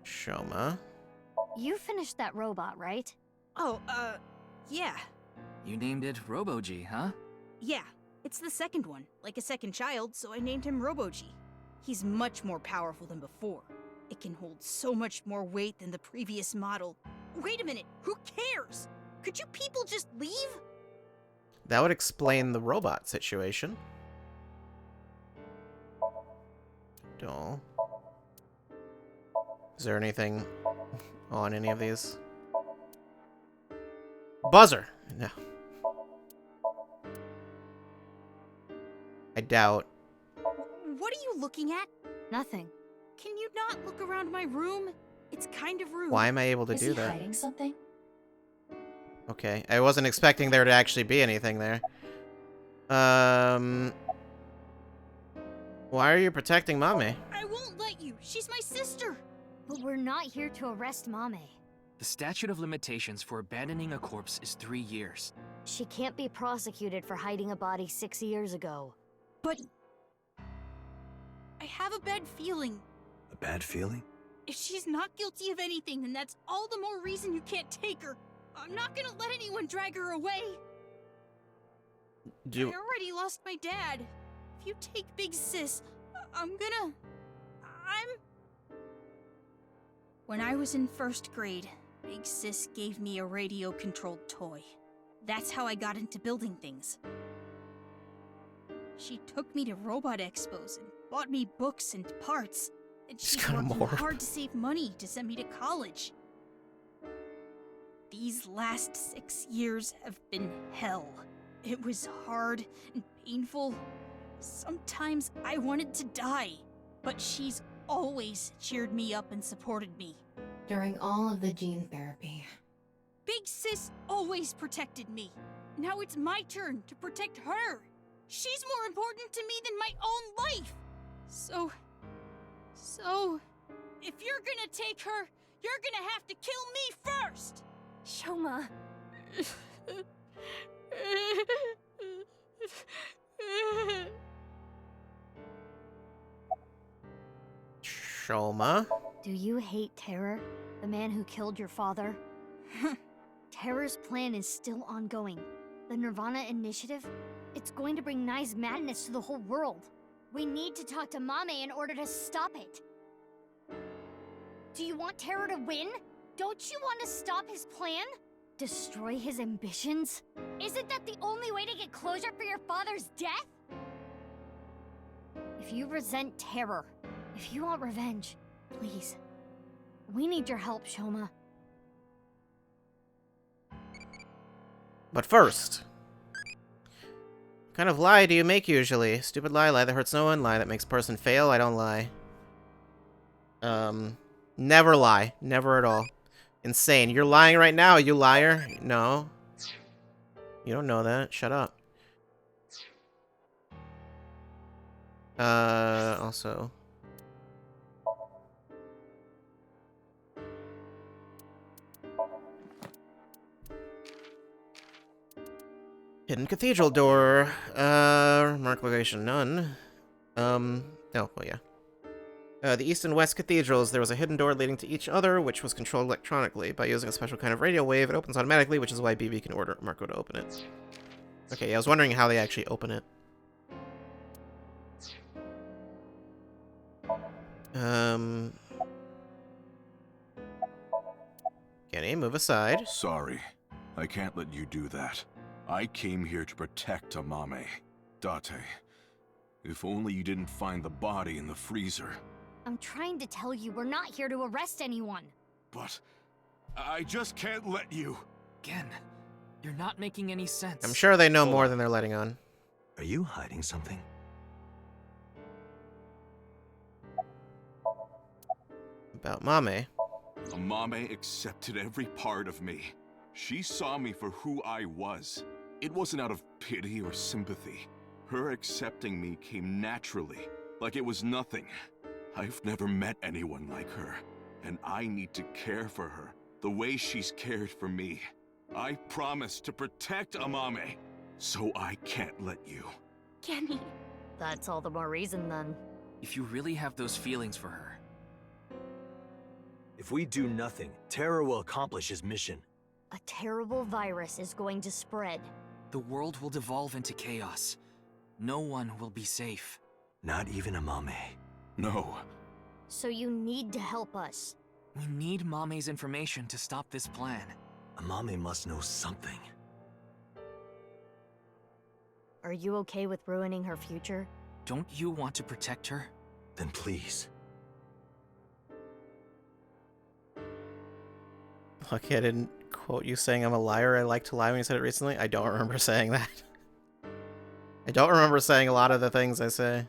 Shoma. You finished that robot, right? Oh, yeah. You named it Robo-G, huh? Yeah. It's the second one, like a second child, so I named him Robo-G. He's much more powerful than before. It can hold so much more weight than the previous model. Wait a minute, who cares? Could you people just leave? That would explain the robot situation. Doll. Is there anything on any of these? Buzzer! No. I doubt. What are you looking at? Nothing. Can you not look around my room? It's kind of rude. Why am I able to Is do he that? hiding something? Okay, I wasn't expecting there to actually be anything there. Why are you protecting Mame? I won't let you. She's my sister. But we're not here to arrest Mame. The statute of limitations for abandoning a corpse is 3 years. She can't be prosecuted for hiding a body 6 years ago. But I have a bad feeling. A bad feeling? If she's not guilty of anything, then that's all the more reason you can't take her. I'm not gonna let anyone drag her away. I already lost my dad. If you take Big Sis, When I was in 1st grade, Big Sis gave me a radio-controlled toy. That's how I got into building things. She took me to robot expos and bought me books and parts. And she's working hard to save money to send me to college. These last 6 years have been hell. It was hard and painful. Sometimes I wanted to die, but she's always cheered me up and supported me. During all of the gene therapy. Big Sis always protected me. Now it's my turn to protect her. She's more important to me than my own life. So, if you're gonna take her, you're gonna have to kill me first! Shoma. Shoma? Do you hate Terror, the man who killed your father? Terror's plan is still ongoing. The Nirvana initiative? It's going to bring Nye's madness to the whole world. We need to talk to Mame in order to stop it. Do you want Terror to win? Don't you want to stop his plan? Destroy his ambitions? Isn't that the only way to get closure for your father's death? If you resent Terror, if you want revenge, please. We need your help, Shoma. But first, what kind of lie do you make usually? Stupid lie, lie that hurts no one, lie that makes a person fail, I don't lie. Never lie. Never at all. Insane. You're lying right now, you liar. No. You don't know that. Shut up. Also. Hidden cathedral door. Mark location none. Oh, well, yeah. The east and west cathedrals, there was a hidden door leading to each other, which was controlled electronically. By using a special kind of radio wave, it opens automatically, which is why BB can order Marco to open it. Okay, yeah, I was wondering how they actually open it. Kenny, move aside. Sorry. I can't let you do that. I came here to protect Amame. Date, if only you didn't find the body in the freezer. I'm trying to tell you, we're not here to arrest anyone. But I just can't let you. Again, you're not making any sense. I'm sure they know more than they're letting on. Are you hiding something? About Mame. Amame accepted every part of me. She saw me for who I was. It wasn't out of pity or sympathy. Her accepting me came naturally, like it was nothing. I've never met anyone like her, and I need to care for her the way she's cared for me. I promise to protect Amame, so I can't let you. Kenny. That's all the more reason then. If you really have those feelings for her, If we do nothing, Terror will accomplish his mission. A terrible virus is going to spread. the world will devolve into chaos. No one will be safe. Not even Amame. No. So you need to help us. We need Mame's information to stop this plan. Amame must know something. Are you okay with ruining her future? Don't you want to protect her? Then please. Lucky I didn't quote you saying I'm a liar. I like to lie when you said it recently. I don't remember saying that. I don't remember saying a lot of the things I say.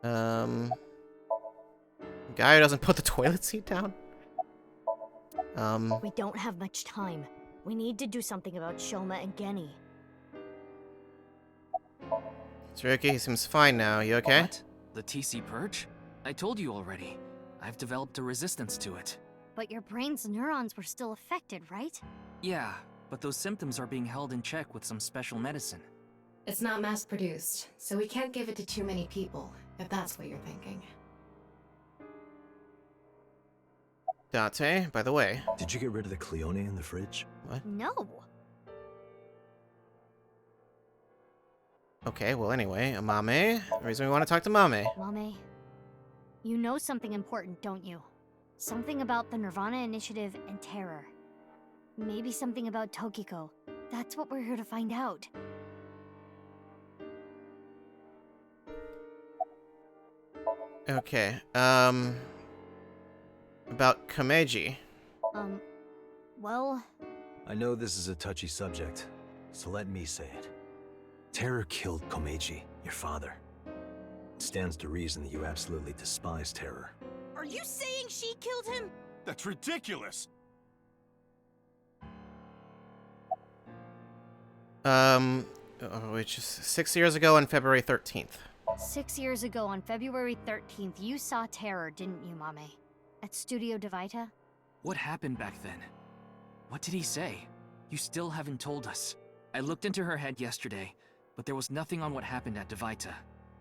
Guy who doesn't put the toilet seat down? We don't have much time. We need to do something about Shoma and Genny. Tsuruki, he seems fine now. You okay? What? The TC Purge? I told you already. I've developed a resistance to it. But your brain's neurons were still affected, right? Yeah, but those symptoms are being held in check with some special medicine. It's not mass-produced, so we can't give it to too many people, if that's what you're thinking. Date, by the way. Did you get rid of the Cleone in the fridge? What? No. Okay, well anyway, Amame. The reason we want to talk to Mame. Mame, you know something important, don't you? Something about the Nirvana Initiative and Terror. Maybe something about Tokiko. That's what we're here to find out. Okay, about Komeiji. Well... I know this is a touchy subject, so let me say it. Terror killed Komeiji, your father. It stands to reason that you absolutely despise Terror. Are you saying she killed him? That's ridiculous! Which is 6 years ago on February 13th. 6 years ago on February 13th, you saw Terror, didn't you, Mame? At Studio Devita? What happened back then? What did he say? You still haven't told us. I looked into her head yesterday, but there was nothing on what happened at Devita.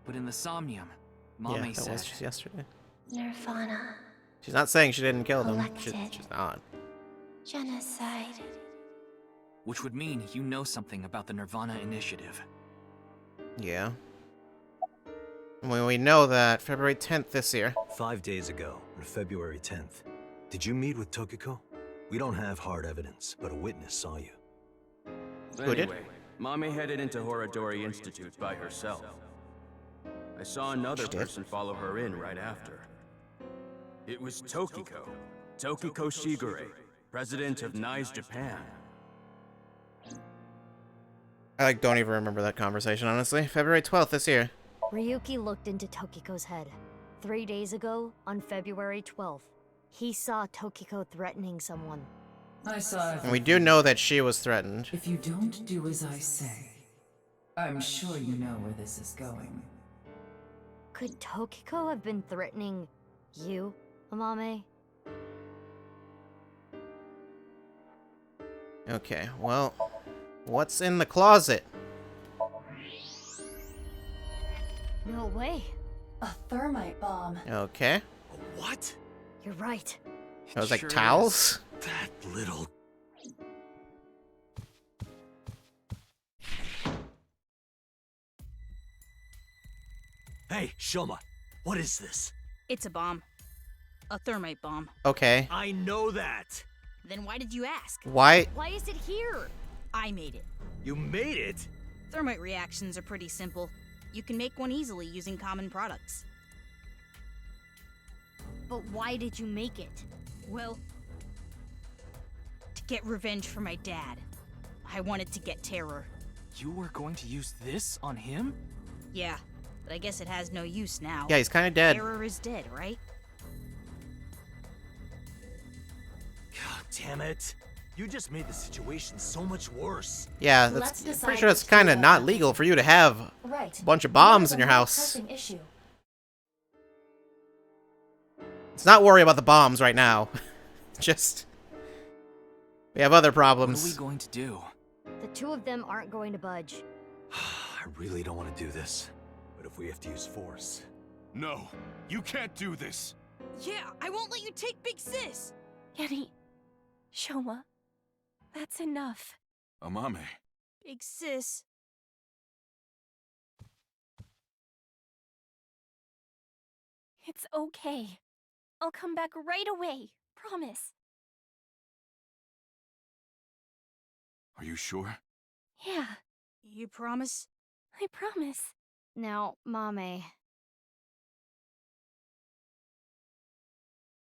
But in the Somnium, Mame that said... was just yesterday. Nirvana. She's not saying she didn't kill them. Collected. She's not. Genocide. Which would mean you know something about the Nirvana Initiative. Yeah. Well, we know that February 10th this year. 5 days ago, on February 10th. Did you meet with Tokiko? We don't have hard evidence, but a witness saw you. Anyway, Mame headed into Horadori Institute by herself. I saw another person follow her in right after. It was Tokiko. Tokiko Shigure, president of NICE Japan. I don't even remember that conversation, honestly. February 12th this year. Ryuki looked into Tokiko's head. 3 days ago, on February 12th, he saw Tokiko threatening someone. I saw it. And we do know that she was threatened. If you don't do as I say, I'm sure you know where this is going. Could Tokiko have been threatening you, Amame? Okay, well, what's in the closet? No way. A thermite bomb. Okay. What? You're right. It was like towels? That little... Hey, Shoma, what is this? It's a bomb. A thermite bomb. Okay. I know that. Then why did you ask? Why? Why is it here? I made it. You made it? Thermite reactions are pretty simple. You can make one easily using common products. But why did you make it? Well, to get revenge for my dad. I wanted to get Terror. You were going to use this on him? Yeah, but I guess it has no use now. Yeah, he's kind of dead. Terror is dead, right? Damn it. You just made the situation so much worse. Yeah, that's pretty sure it's kind of not legal for you to have a bunch of bombs in your house. Issue. Let's not worry about the bombs right now. Just... we have other problems. What are we going to do? The two of them aren't going to budge. I really don't want to do this, but if we have to use force... No, you can't do this. Yeah, I won't let you take Big Sis. Yanni, Shoma, that's enough. Amame. Big Sis. It's okay. I'll come back right away. Promise. Are you sure? Yeah, You promise? I promise. Now, Mame.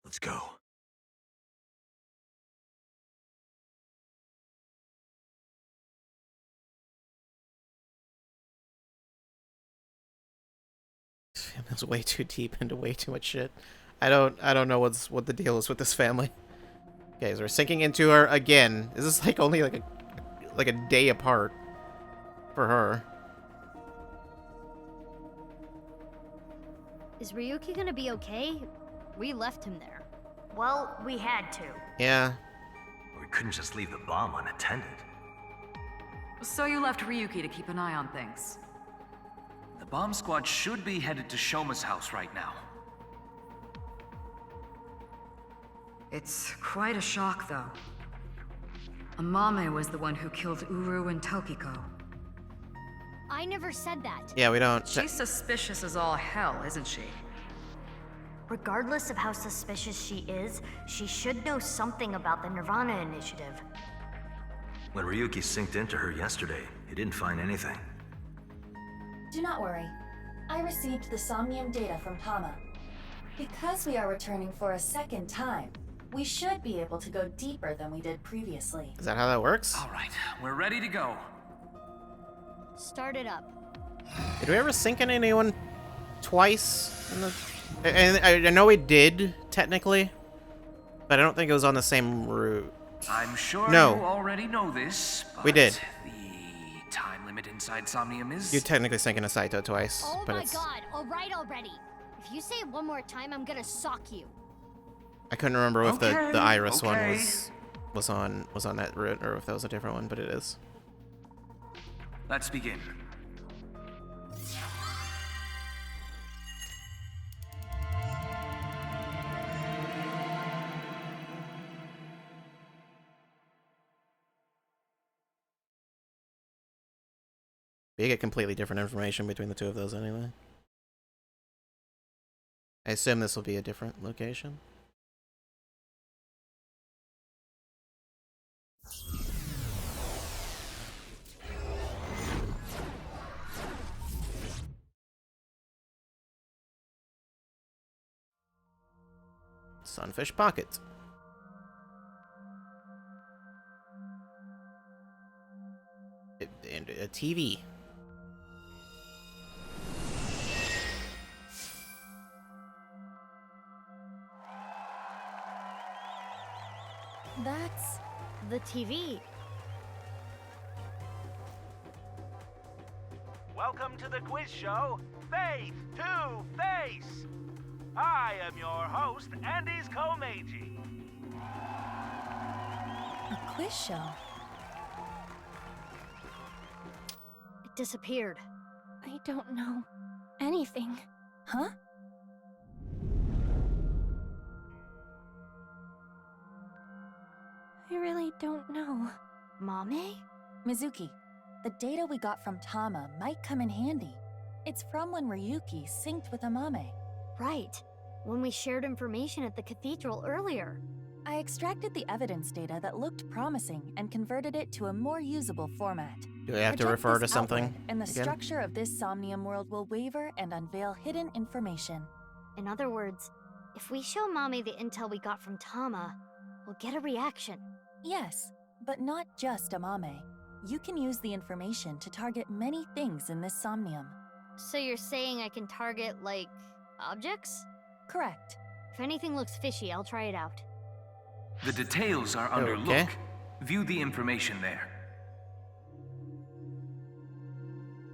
Let's go. Family's way too deep into way too much shit. I don't know what the deal is with this family. Okay, so we're sinking into her again. Is this like only like a day apart for her? Is Ryuki gonna be okay? We left him there. Well, we had to. Yeah. We couldn't just leave the bomb unattended. So you left Ryuki to keep an eye on things. The bomb squad should be headed to Shoma's house right now. It's quite a shock, though. Amame was the one who killed Uru and Tokiko. I never said that. Yeah, we don't... She's suspicious as all hell, isn't she? Regardless of how suspicious she is, she should know something about the Nirvana initiative. When Ryuki synced into her yesterday, he didn't find anything. Do not worry. I received the Somnium data from Tama. Because we are returning for a second time, we should be able to go deeper than we did previously. Is that how that works? All right, we're ready to go. Start it up. Did we ever sync in anyone twice? In the... And I know we did, technically, but I don't think it was on the same route. I'm sure No. you already know this, but We did. the time limit inside Somnium is... You technically sync into Saito twice, Oh but my it's... god, alright already. If you say it one more time, I'm gonna sock you. I couldn't remember if the Iris one okay. was on that route or if that was a different one, but it is. Let's begin. You get completely different information between the two of those anyway. I assume this will be a different location. Sunfish Pocket. And a TV. That's the TV. Welcome to the quiz show, Face to Face. I am your host, Andy's Komeiji. A quiz show? It disappeared. I don't know anything. Huh? I really don't know. Mame? Mizuki, the data we got from Tama might come in handy. It's from when Ryuki synced with Amame. Right. When we shared information at the cathedral earlier. I extracted the evidence data that looked promising and converted it to a more usable format. Do we have to Project refer to this something outward, and the again? structure of this Somnium world will waver and unveil hidden information. In other words, if we show Mame the intel we got from Tama, we'll get a reaction. Yes, but not just Amame. You can use the information to target many things in this Somnium. So you're saying I can target, like, objects? Correct. If anything looks fishy, I'll try it out. The details are under Okay. look. View the information there.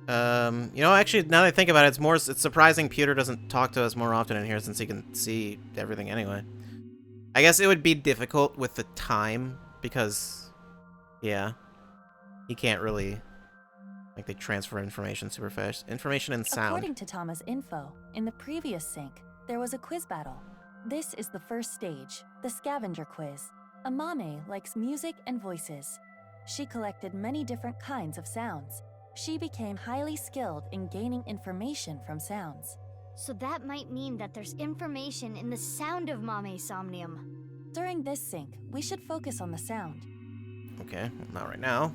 You know, actually, now that I think about it, it's surprising Pewter doesn't talk to us more often in here since he can see everything anyway. I guess it would be difficult with the time because, yeah, he can't really, like, they transfer information super fast. Information and sound. According to Tama's info, in the previous sync, there was a quiz battle. This is the first stage, the scavenger quiz. Amame likes music and voices. She collected many different kinds of sounds. She became highly skilled in gaining information from sounds. So that might mean that there's information in the sound of Mame's Somnium. During this sync, we should focus on the sound. Okay, well, not right now.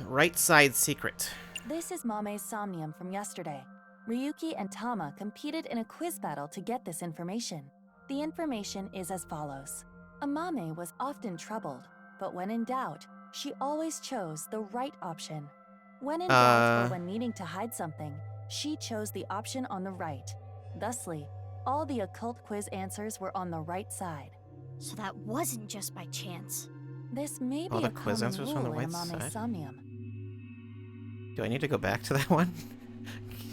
Right side secret. This is Mame's Somnium from yesterday. Ryuki and Tama competed in a quiz battle to get this information. The information is as follows. Amame was often troubled, but when in doubt, she always chose the right option. When in doubt or when needing to hide something, she chose the option on the right. Thusly, all the occult quiz answers were on the right side. So that wasn't just by chance. This may All be the a quiz common answers from the rule in right Amame's side? Somnium. Do I need to go back to that one?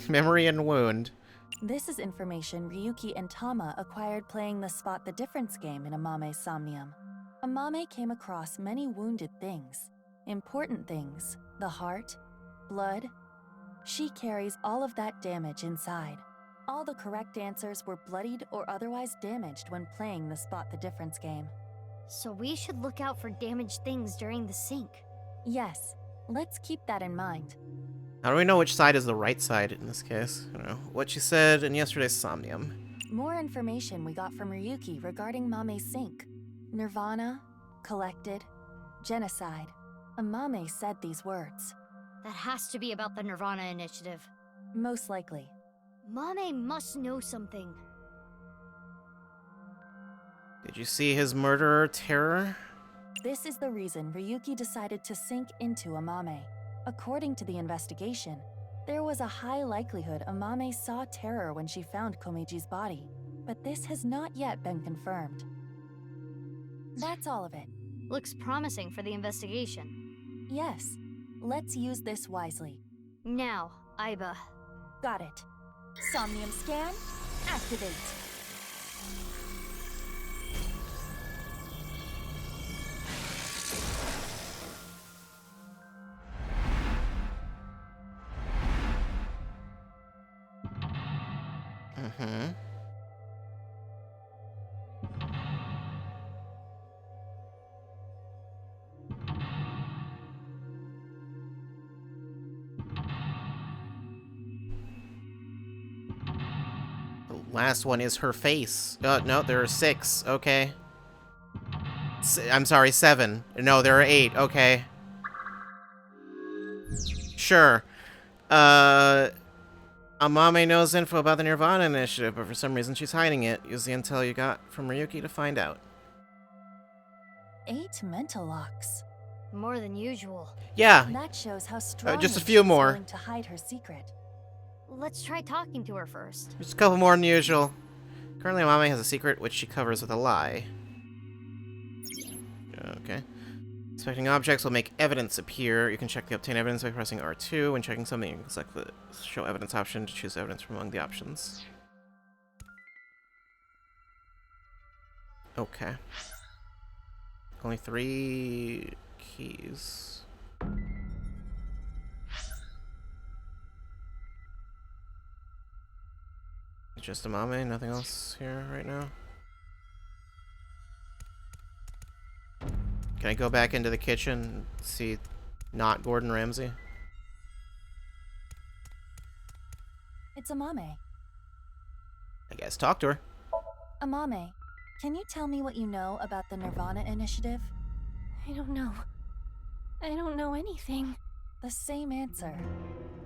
Memory and wound. This is information Ryuki and Tama acquired playing the Spot the Difference game in Amame's Somnium. Amame came across many wounded things. Important things, the heart, blood. She carries all of that damage inside. All the correct answers were bloodied or otherwise damaged when playing the Spot the Difference game. So we should look out for damaged things during the sync. Yes, let's keep that in mind. How do we know which side is the right side in this case? I don't know. What she said in yesterday's Somnium. More information we got from Ryuki regarding Mame's sync. Nirvana, collected, genocide. Amame said these words. That has to be about the Nirvana initiative. Most likely. Mame must know something. Did you see his murderer, Terror? This is the reason Ryuki decided to sink into Amame. According to the investigation, there was a high likelihood Amame saw Terror when she found Komeji's body, but this has not yet been confirmed. That's all of it. Looks promising for the investigation. Yes, let's use this wisely. Now, Aiba. Got it. Somnium scan, activate. Mm-hmm. The last one is her face. No, there are 6. Okay. I'm sorry, 7. No, there are 8. Okay. Sure. Amame knows info about the Nirvana initiative, but for some reason she's hiding it. Use the intel you got from Ryuki to find out. 8 mental locks. More than usual. Yeah. That shows how strong just a few more. willing to hide her secret. Let's try talking to her first. Just a couple more than usual. Currently, Amame has a secret which she covers with a lie. Okay. Inspecting objects will make evidence appear. You can check the obtain evidence by pressing R2. When checking something, you can select the show evidence option to choose evidence from among the options. Okay. Only 3 keys. Just Amame, nothing else here right now. Can I go back into the kitchen and see not Gordon Ramsay? It's Amame. I guess talk to her. Amame, can you tell me what you know about the Nirvana initiative? I don't know. I don't know anything. The same answer.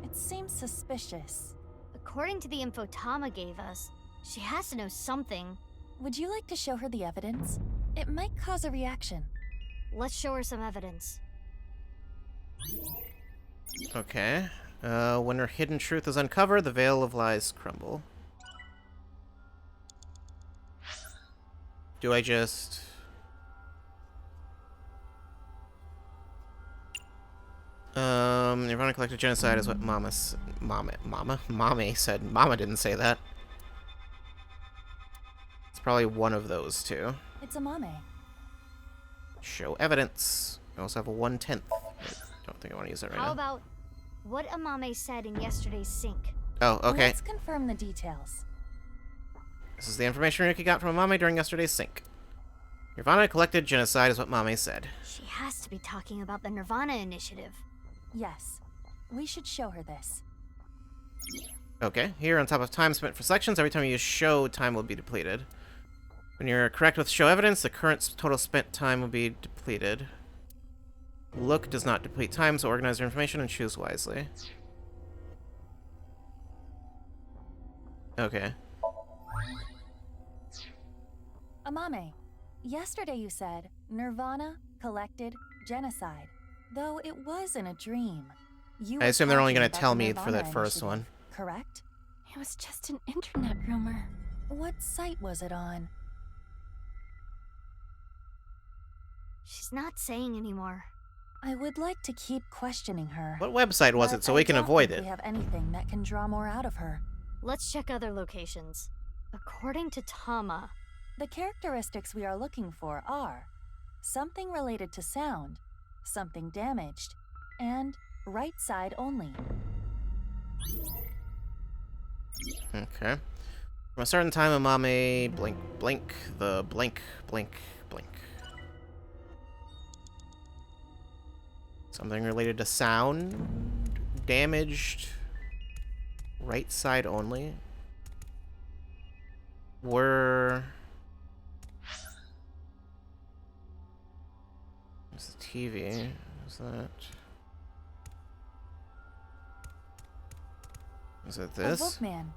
It seems suspicious. According to the info Tama gave us, she has to know something. Would you like to show her the evidence? It might cause a reaction. Let's show her some evidence. Okay. When her hidden truth is uncovered, the veil of lies crumble. Do I just... Nirvana collected genocide is what Mama said. Mama didn't say that. It's probably one of those two. It's a mame. Show evidence. I also have a 1/10. I don't think I want to use that right How now. about what Amame said in yesterday's sync? Oh, okay. Let's confirm the details. This is the information Ryuki got from Amame during yesterday's sync. Nirvana collected genocide is what Mame said. She has to be talking about the Nirvana initiative. Yes. We should show her this. Okay, here on top of time spent for selections, every time you use show, time will be depleted. When you're correct with show evidence, the current total spent time will be depleted. Look does not deplete time, so organize your information and choose wisely. Okay. Amame, yesterday you said Nirvana collected genocide, though it was in a dream. You I were assume they're only talking going to about tell the me for Nirvana that first initiative, one. correct? It was just an internet rumor. What site was it on? She's not saying anymore. I would like to keep questioning her. What website was it so we can doubt avoid think it? We have anything that can draw more out of her. Let's check other locations. According to Tama, the characteristics we are looking for are something related to sound, something damaged, and right side only. Okay. From a certain time, Amame, blink, blink, the blink, blink, blink. Something related to sound, damaged, right side only. There's the TV. Is that? Is it this? A Walkman,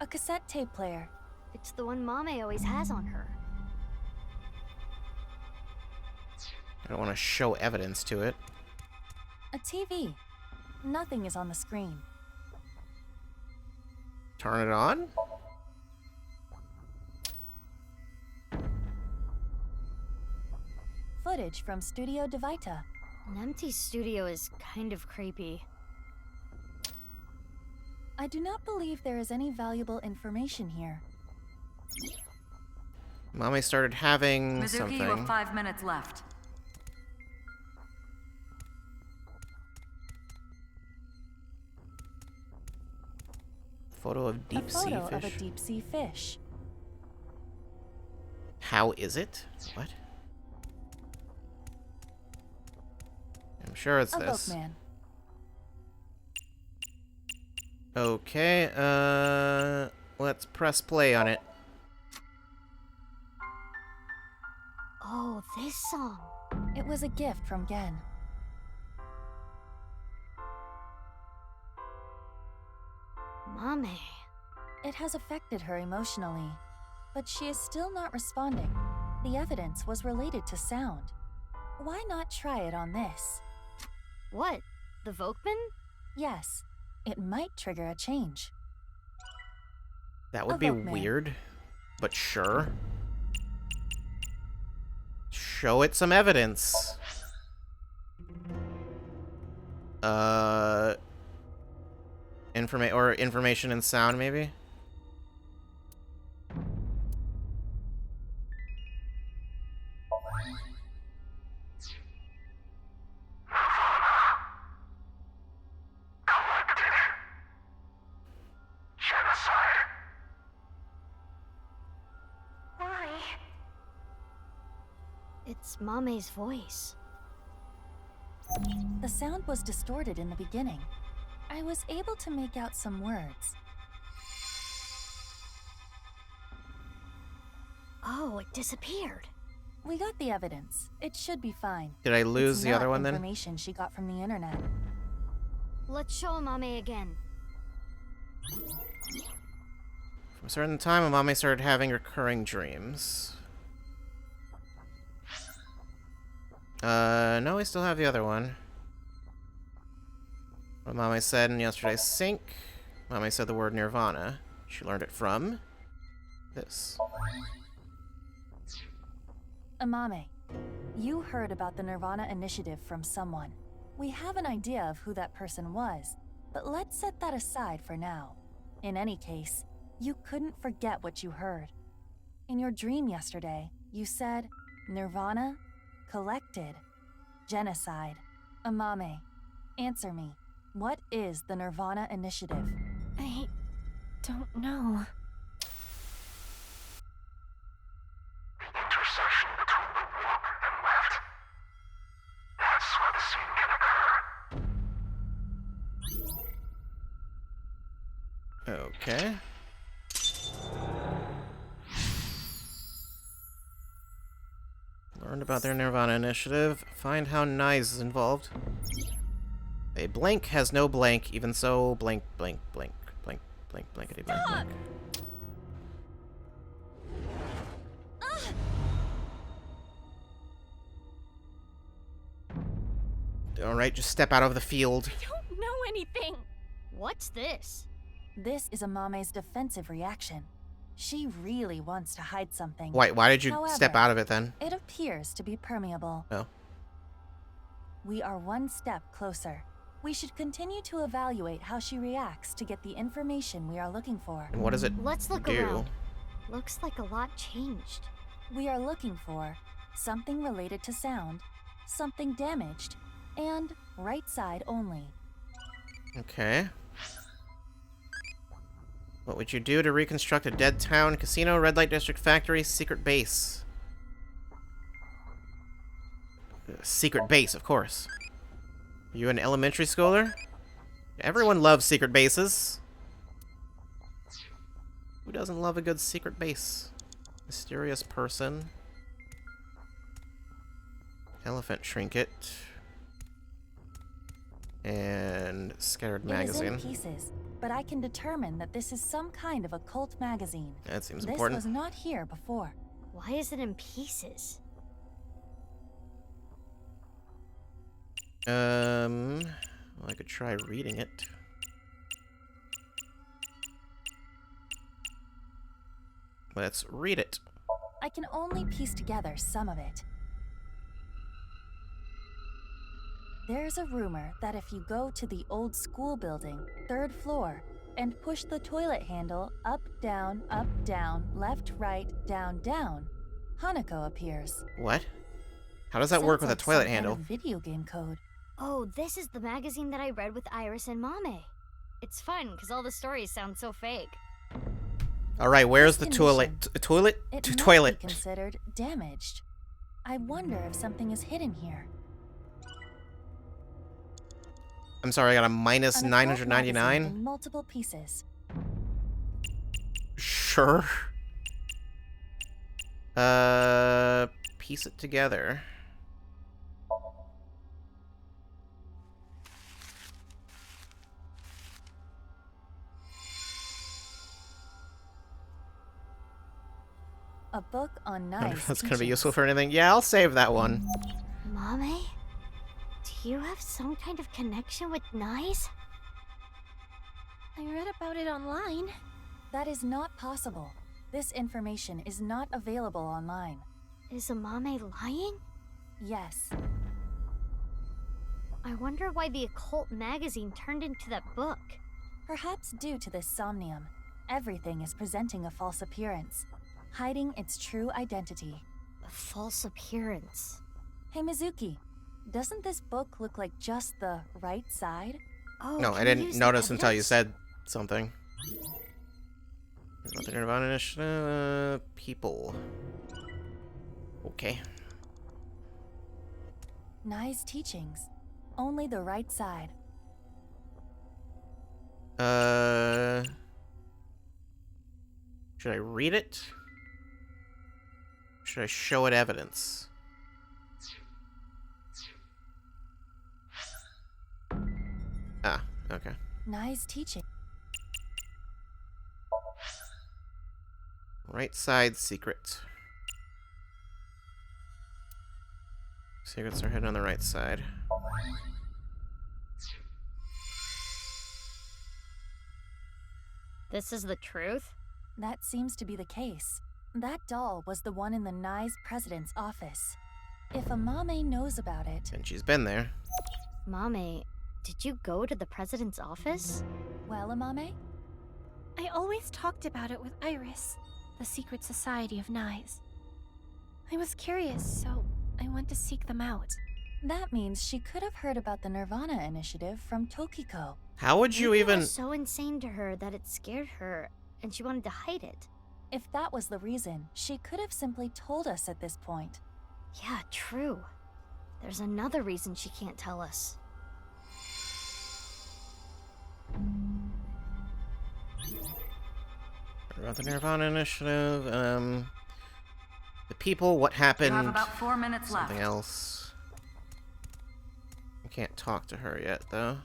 a cassette tape player. it's the one Mame always has on her. I don't want to show evidence to it. A TV. Nothing is on the screen. Turn it on? Footage from Studio DeVita. An empty studio is kind of creepy. I do not believe there is any valuable information here. Mommy started having Mizuki, something. you have 5 minutes left. Photo of deep sea Photo fish. of a deep sea fish. How is it? What? I'm sure it's A this. Walkman. Okay, let's press play on it. Oh, this song. It was a gift from Gen. Mame. It has affected her emotionally, but she is still not responding. The evidence was related to sound. Why not try it on this? What? The Volkman? Yes, it might trigger a change. That would A be Walkman. weird, but sure. Show it some evidence. Information and sound, maybe? Genocide. Why? It's Mame's voice. The sound was distorted in the beginning. I was able to make out some words. Oh, it disappeared. We got the evidence. It should be fine. Did I lose It's the other not one then? information she got from the internet. Let's show Mame again. From a certain time, Amame started having recurring dreams. No, we still have the other one. What Mame said in yesterday's sync. Mame said the word Nirvana. She learned it from this. Amame, you heard about the Nirvana initiative from someone. We have an idea of who that person was, but let's set that aside for now. In any case, you couldn't forget what you heard. In your dream yesterday, you said, Nirvana, collected, genocide. Amame, answer me. What is the Nirvana initiative? I don't know. Intersection between the warp and left. That's where the scene can occur. Okay. Learned about their Nirvana initiative. Find how Nyes is involved. A blank has no blank, even so, blank, blank, blank, blank, blank, blankety blank, blank. Alright, just step out of the field. I don't know anything. What's this? This is Amame's defensive reaction. She really wants to hide something. Why did you However, step out of it then? It appears to be permeable. Oh. We are one step closer. We should continue to evaluate how she reacts to get the information we are looking for. And what does it Let's look do? around. Looks like a lot changed. We are looking for something related to sound, something damaged, and right side only. Okay. What would you do to reconstruct a dead town, casino, red light district, factory, secret base? Secret base, of course. Are you an elementary schooler? Everyone loves secret bases. Who doesn't love a good secret base? Mysterious person. Elephant trinket. And scattered magazine. It is in pieces, but I can determine that this is some kind of a cult magazine. That seems this important. This was not here before. Why is it in pieces? Well, I could try reading it. Let's read it. I can only piece together some of it. There's a rumor that if you go to the old school building, 3rd floor, and push the toilet handle up, down, left, right, down, down, Hanako appears. What? How does that work with a toilet handle? Kind of video game code. Oh, this is the magazine that I read with Iris and Mame. It's fun, because all the stories sound so fake. Alright, where's the toilet? Toilet? It To might toilet. be considered damaged. I wonder if something is hidden here. I'm sorry, I got a minus An occult magazine 999? in multiple pieces. Sure. Piece it together. A book on I wonder knives. if that's gonna be useful for anything. Yeah, I'll save that one. Mame? Do you have some kind of connection with Nyes? I read about it online. That is not possible. This information is not available online. Is Mame lying? Yes. I wonder why the occult magazine turned into that book. Perhaps due to this Somnium, everything is presenting a false appearance, hiding its true identity. A false appearance? Hey Mizuki, doesn't this book look like just the right side? Oh, No, I didn't notice until you said something. About the Nirvana initiative, people. Okay. Nye's teachings. Only the right side. Should I read it? Should I show it evidence? Ah, okay. Nye's teaching. Right side secret. Secrets are hidden on the right side. This is the truth? That seems to be the case. That doll was the one in the Nye's president's office. If Amame knows about it... And she's been there. Mame, did you go to the president's office? Well, Amame? I always talked about it with Iris, the secret society of Nyes. I was curious, so I went to seek them out. That means she could have heard about the Nirvana initiative from Tokiko. How would you Maybe even... It was so insane to her that it scared her, and she wanted to hide it. If that was the reason, she could have simply told us at this point. Yeah, true. There's another reason she can't tell us. About the Nirvana initiative, the people, what happened, You have about 4 minutes something left. else. I can't talk to her yet, though.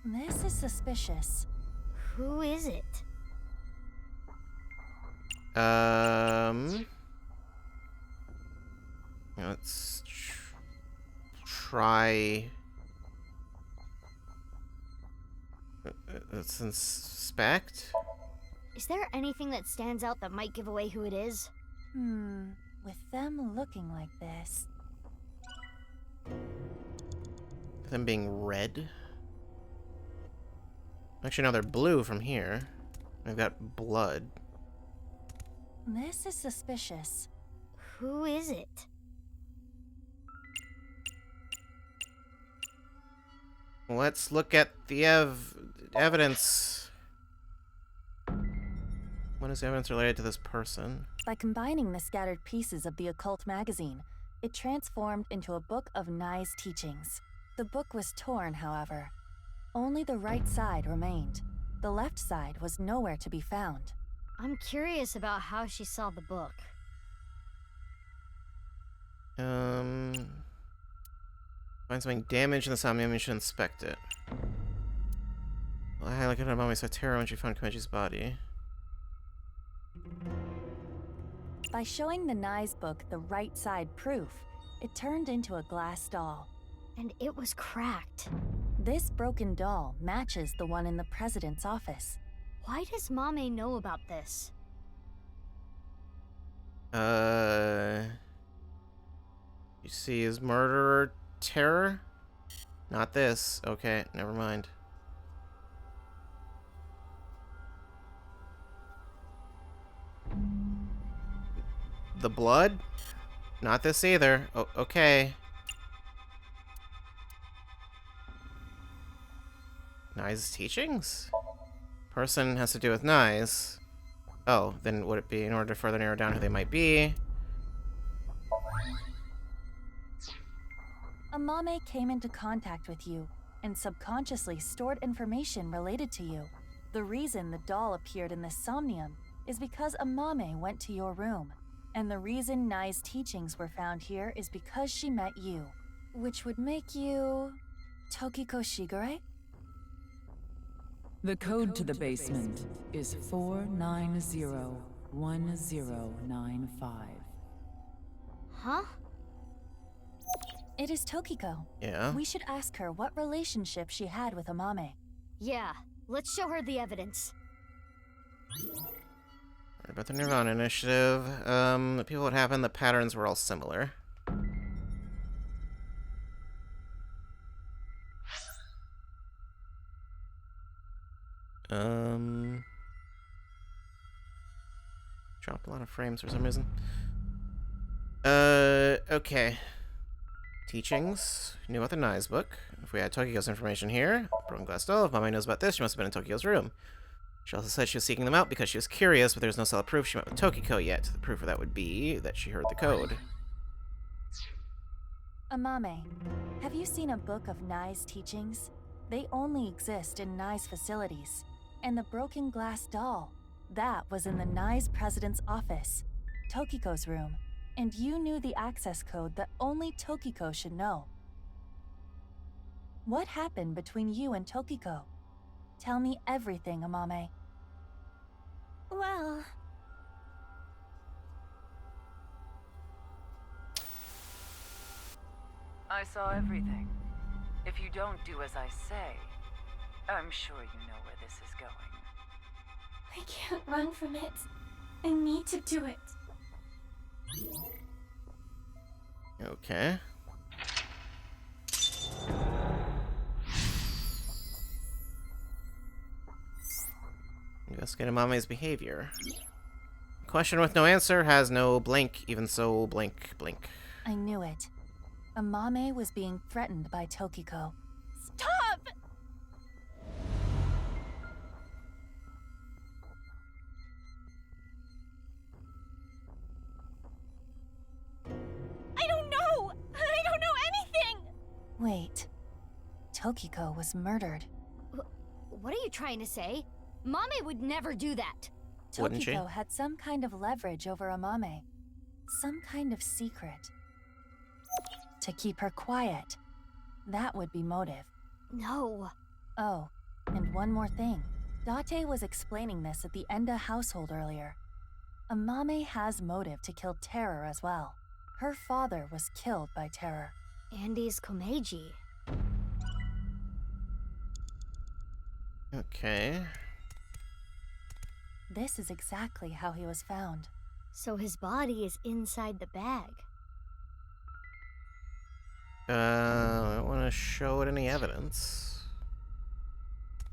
This is suspicious. Who is it? Let's try... Let's inspect? Is there anything that stands out that might give away who it is? With them looking like this... Them being red? Actually, no, they're blue from here. They've got blood. This is suspicious. Who is it? Let's look at the evidence. What is evidence related to this person? By combining the scattered pieces of the occult magazine, it transformed into a book of Nye's teachings. The book was torn, however. Only the right side remained. The left side was nowhere to be found. I'm curious about how she saw the book. Find something damaged in the Somnium, you should inspect it. Well, I looked at her mommy saw terror when she found Koichi's body. By showing the Nye's book the right side proof, it turned into a glass doll. And it was cracked. This broken doll matches the one in the president's office. Why does Mame know about this? You see his murderer terror? Not this. Okay, never mind. The blood? Not this either. Oh, okay. Nye's teachings? Person has to do with Nye's. Oh, then would it be in order to further narrow down who they might be? Amame came into contact with you and subconsciously stored information related to you. The reason the doll appeared in the Somnium is because Amame went to your room. And the reason Nye's teachings were found here is because she met you. Which would make you... Tokiko Shigure? The code to the basement is 4901095. Huh? It is Tokiko. Yeah? We should ask her what relationship she had with Amame. Yeah, let's show her the evidence. Right about the Nirvana initiative. The people what happened, the patterns were all similar. Dropped a lot of frames for some reason. Okay. Teachings. Knew about the Nye's book. If we had Tokiko's information here, broken glass doll. If Mama knows about this, she must have been in Tokiko's room. She also said she was seeking them out because she was curious, but there's no solid proof she met with Tokiko yet. The proof of that would be that she heard the code. Amame, have you seen a book of Nye's teachings? They only exist in Nye's facilities. And the broken glass doll, that was in the Nye's president's office, Tokiko's room. And you knew the access code that only Tokiko should know. What happened between you and Tokiko? Tell me everything, Amame. Well... I saw everything. If you don't do as I say, I'm sure you know where this is going. I can't run from it. I need to do it. Okay. Investigating Mame's behavior. Question with no answer has no blank, even so blank, blank. I knew it. Amame was being threatened by Tokiko. Stop! I don't know! I don't know anything! Wait. Tokiko was murdered. What are you trying to say? Mame would never do that. Wouldn't she? Tokiko had some kind of leverage over Amame. Some kind of secret. To keep her quiet. That would be motive. No. Oh, and one more thing. Date was explaining this at the Enda household earlier. Amame has motive to kill Terror as well. Her father was killed by Terror. Andy's Komeiji. Okay. This is exactly how he was found. So his body is inside the bag. I don't want to show it any evidence.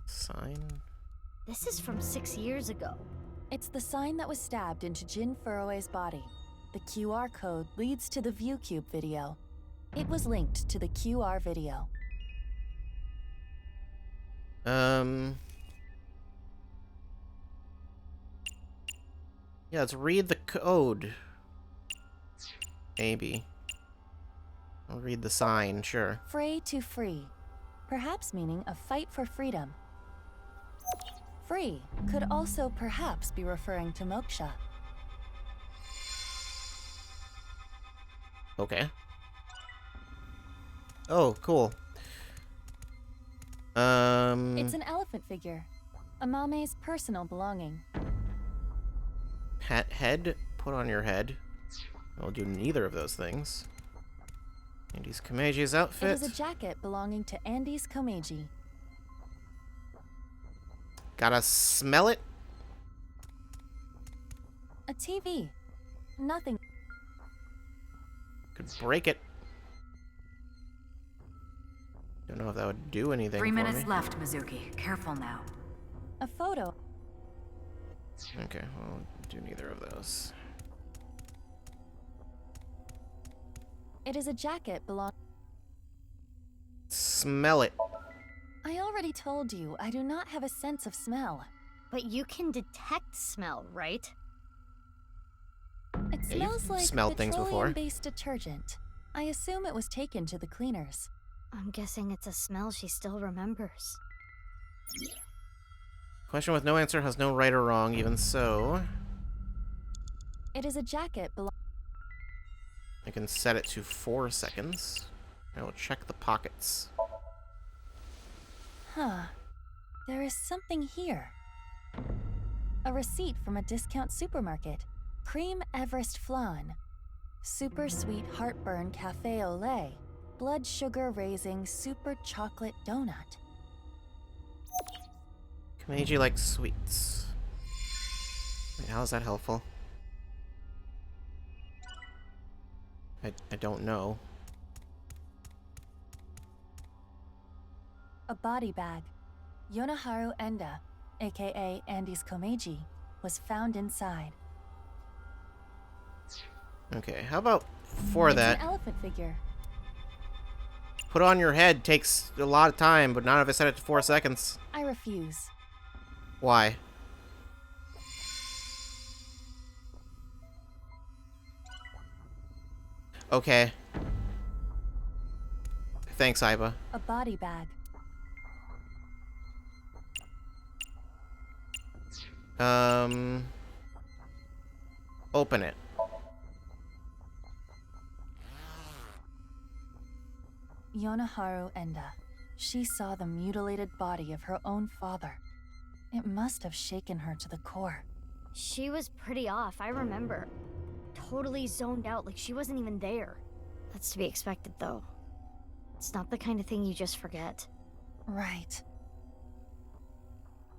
Sign? This is from 6 years ago. It's the sign that was stabbed into Jin Furue's body. The QR code leads to the ViewCube video. It was linked to the QR video. Yeah, let's read the code. Maybe. I'll read the sign, sure. Fray to free. Perhaps meaning a fight for freedom. Free could also perhaps be referring to moksha. Okay. Oh, cool. It's an elephant figure. Amame's personal belonging. Pet head? Put on your head. I'll do neither of those things. Andy's Komeiji's outfit. It is a jacket belonging to Andy's Komeiji. Gotta smell it? A TV. Nothing. Could break it. Don't know if that would do anything 3 for minutes me. left, Mizuki. Careful now. A photo. Okay, well, do neither of those. It is a jacket belonging. Smell it. I already told you, I do not have a sense of smell. But you can detect smell, right? It Yeah, smells you've like smelled things before. petroleum-based detergent. I assume it was taken to the cleaners. I'm guessing it's a smell she still remembers. Question with no answer has no right or wrong, even so. It is a jacket belonging. I can set it to 4 seconds. I will check the pockets. Huh. There is something here. A receipt from a discount supermarket. Cream Everest Flan. Super sweet heartburn cafe au lait. Blood sugar raising super chocolate donut. Komeiji likes sweets. Wait, how is that helpful? I don't know. A body bag. Yonaharu Enda, aka Andy's Komeiji, was found inside. Okay, how about for It's that? an elephant figure. Put on your head takes a lot of time, but not if I set it to 4 seconds. I refuse. Why? Okay. Thanks, Aiba. A body bag. Open it. Yonaharu Enda. She saw the mutilated body of her own father. It must have shaken her to the core. She was pretty off, I remember. Totally zoned out, like she wasn't even there. That's to be expected, though. It's not the kind of thing you just forget. Right.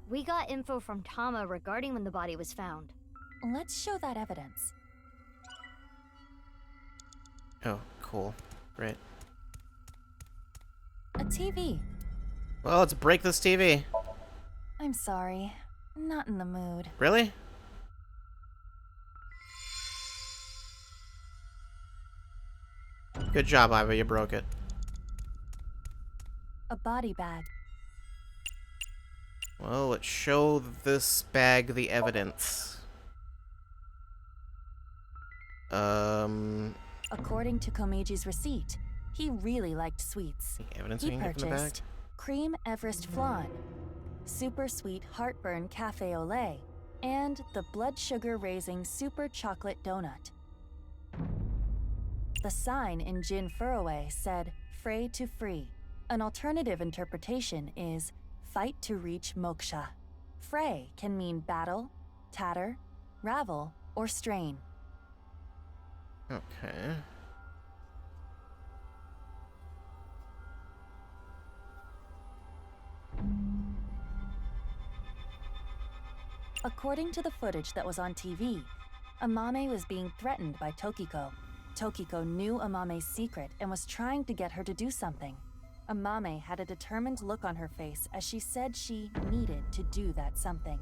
We got info from Tama regarding when the body was found. Let's show that evidence. Oh, cool. Great. A TV. Well, let's break this TV. I'm sorry. Not in the mood. Really? Good job, Iva. You broke it. A body bag. Well, let's show this bag the evidence. According to Komeji's receipt, he really liked sweets. The evidence He we can get from the bag? purchased Cream Everest Flan, Super Sweet Heartburn Cafe au lait, and the blood sugar raising Super Chocolate Donut. The sign in Jin Furroway said, Fray to free. An alternative interpretation is fight to reach moksha. Fray can mean battle, tatter, ravel, or strain. Okay. According to the footage that was on TV, Amame was being threatened by Tokiko. Tokiko knew Amame's secret and was trying to get her to do something. Amame had a determined look on her face as she said she needed to do that something.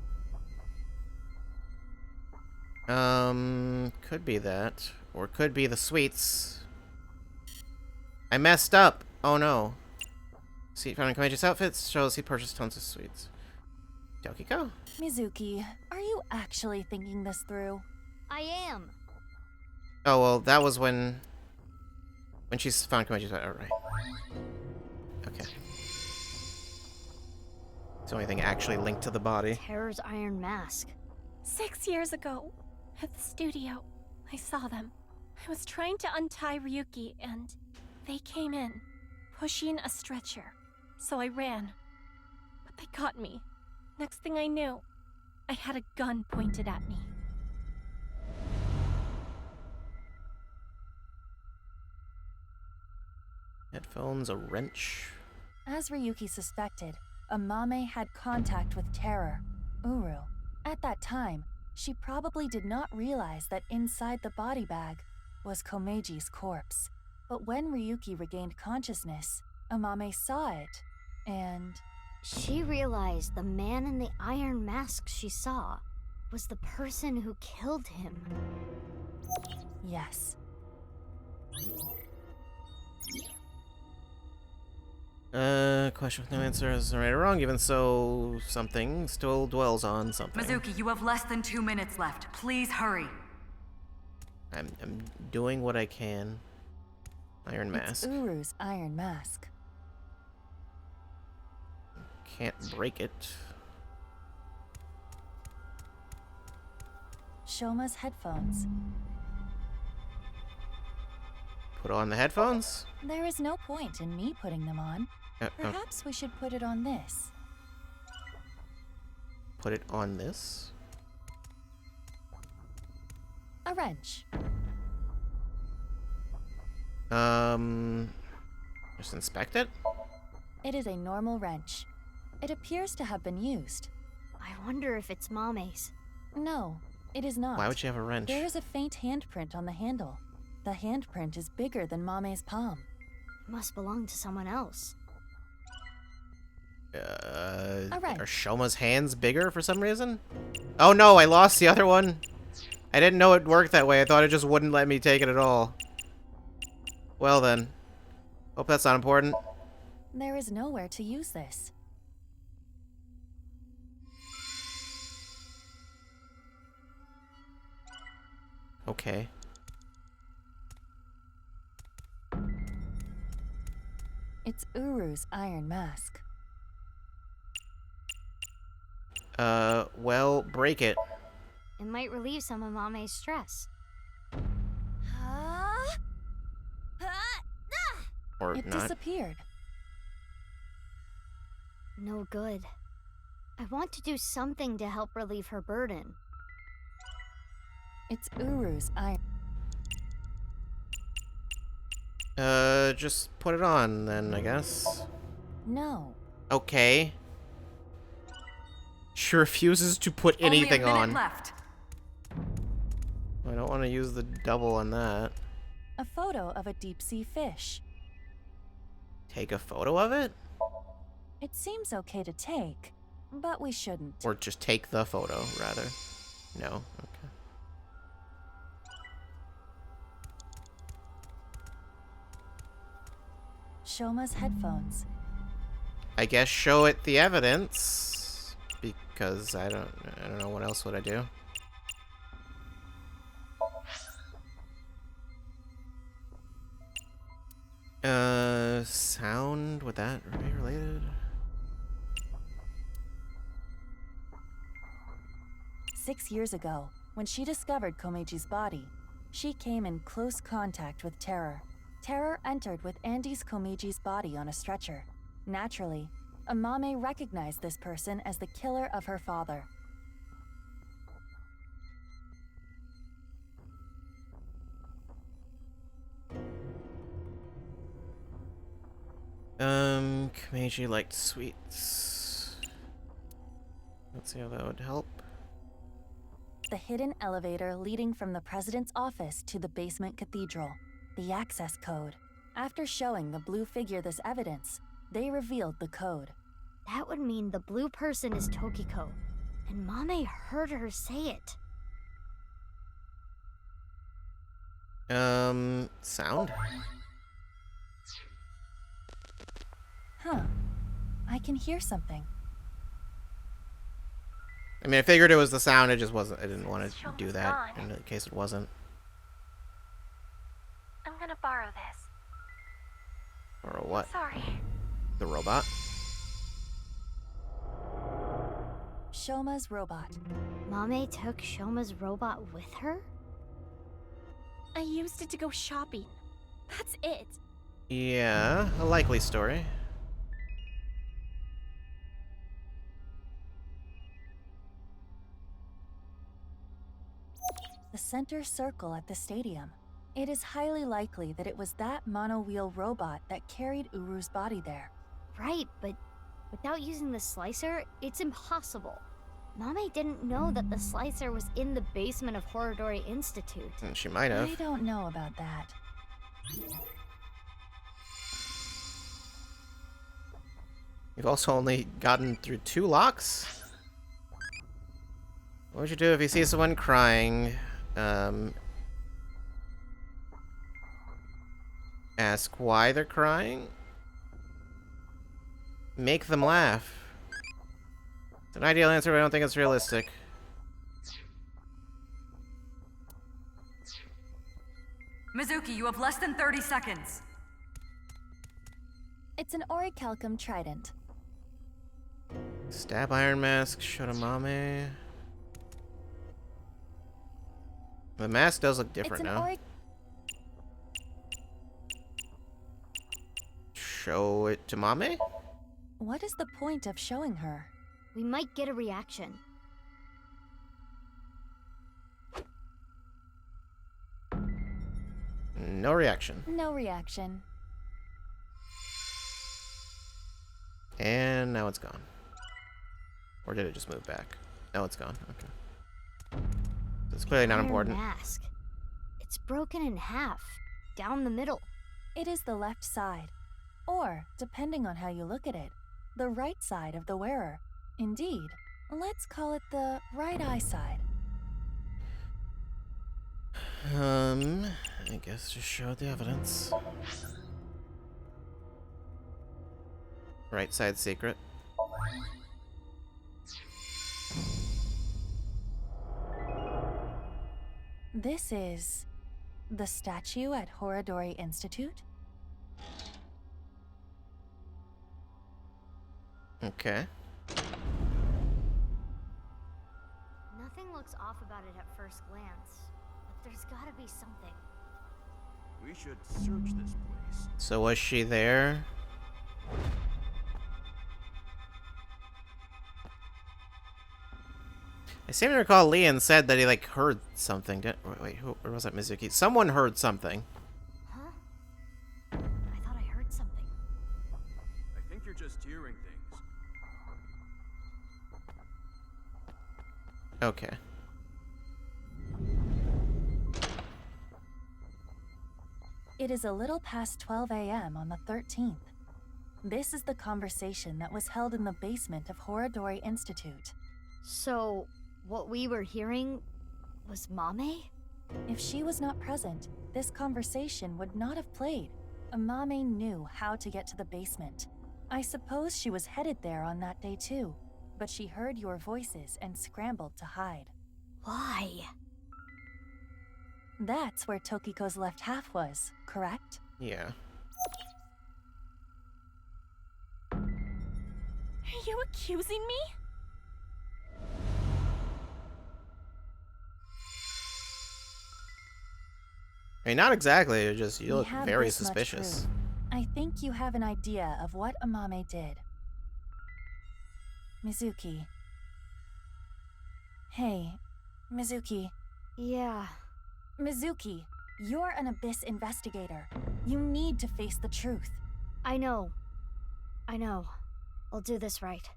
Could be that. Or it could be the sweets. I messed up! Oh no. See, found in Komeji's outfits shows he purchased tons of sweets. Tokiko? Mizuki, are you actually thinking this through? I am. Oh, well, that was when she's found Komeji's outfit. Oh, right. Okay. It's the only thing actually linked to the body. Terror's iron mask. 6 years ago, at the studio, I saw them. I was trying to untie Ryuki, and they came in, pushing a stretcher. So I ran. But they got me. Next thing I knew, I had a gun pointed at me. Headphones, a wrench. As Ryuki suspected, Amame had contact with Terror, Uru. At that time, she probably did not realize that inside the body bag was Komeji's corpse. But when Ryuki regained consciousness, Amame saw it, and... She realized the man in the iron mask she saw was the person who killed him. Yes. Question with no answer is right or wrong. Even so, something still dwells on something. Mizuki, you have less than 2 minutes left. Please hurry. I'm doing what I can. Iron It's mask. Uru's iron mask. Can't break it. Shoma's headphones. Put on the headphones? There is no point in me putting them on. Perhaps we should put it on this. Put it on this? A wrench. Just inspect it? It is a normal wrench. It appears to have been used. I wonder if it's Mame's. No, it is not. Why would you have a wrench? There is a faint handprint on the handle. The handprint is bigger than Mame's palm. It must belong to someone else. Are Shoma's hands bigger for some reason? Oh no, I lost the other one. I didn't know it worked that way. I thought it just wouldn't let me take it at all. Well then. Hope that's not important. There is nowhere to use this. Okay. It's Uru's iron mask. Well, break it. It might relieve some of Mame's stress. Or it not. disappeared. No good. I want to do something to help relieve her burden. It's Uru's iron. Just put it on then, I guess. No. Okay. She refuses to put anything Only a minute on. left. I don't want to use the double on that. A photo of a deep-sea fish. Take a photo of it? It seems okay to take, but we shouldn't. Or just take the photo, rather. No. Okay. Shoma's headphones. I guess show it the evidence, because I don't know what else would I do. Sound, would that be related? 6 years ago, when she discovered Komeji's body, she came in close contact with Terror. Terror entered with Andy's Komeji's body on a stretcher. Naturally, Amame recognized this person as the killer of her father. Komeji liked sweets. Let's see how that would help. The hidden elevator leading from the president's office to the basement cathedral. The access code. After showing the blue figure this evidence, they revealed the code. That would mean the blue person is Tokiko, and Mame heard her say it. Sound? Huh. I can hear something. I mean, I figured it was the sound, it just wasn't. I didn't want to do that in case it wasn't. I'm gonna borrow this. Or what? Sorry. The robot? Shoma's robot. Mame took Shoma's robot with her? I used it to go shopping. That's it. Yeah, a likely story. The center circle at the stadium. It is highly likely that it was that mono-wheel robot that carried Uru's body there. Right, but without using the slicer, it's impossible. Mame didn't know that the slicer was in the basement of Horodori Institute. She might have. I don't know about that. You've also only gotten through 2 locks? What would you do if you see someone crying? Ask why they're crying? Make them laugh. It's an ideal answer, but I don't think it's realistic. Mizuki, you have less than 30 seconds. It's an orichalcum trident. Stab Iron Mask, Shotomame. The mask does look different now. Show it to Mame? What is the point of showing her? We might get a reaction. No reaction. No reaction. And now it's gone. Or did it just move back? No, it's gone. Okay. It's clearly not important. Mask. It's broken in half, down the middle. It is the left side. Or, depending on how you look at it, the right side of the wearer. Indeed, let's call it the right eye side. I guess just show the evidence. Right side secret. This is the statue at Horodori Institute? Okay. Nothing looks off about it at first glance, but there's gotta be something. We should search this place. So was she there? I seem to recall Leon said that he like heard something. Wait, where was that, Mizuki? Someone heard something. Huh? I thought I heard something. I think you're just hearing things. Okay. It is a little past 12 a.m. on the 13th. This is the conversation that was held in the basement of Horadori Institute. So, what we were hearing was Mame? If she was not present, this conversation would not have played. Mame knew how to get to the basement. I suppose she was headed there on that day too, but she heard your voices and scrambled to hide. Why? That's where Tokiko's left half was, correct? Yeah. Are you accusing me? I mean, not exactly. You're just, you We look have very this much suspicious. proof. I think you have an idea of what Amame did. Mizuki. Hey, Mizuki. Yeah. Mizuki, you're an Abyss investigator. You need to face the truth. I know. I'll do this right.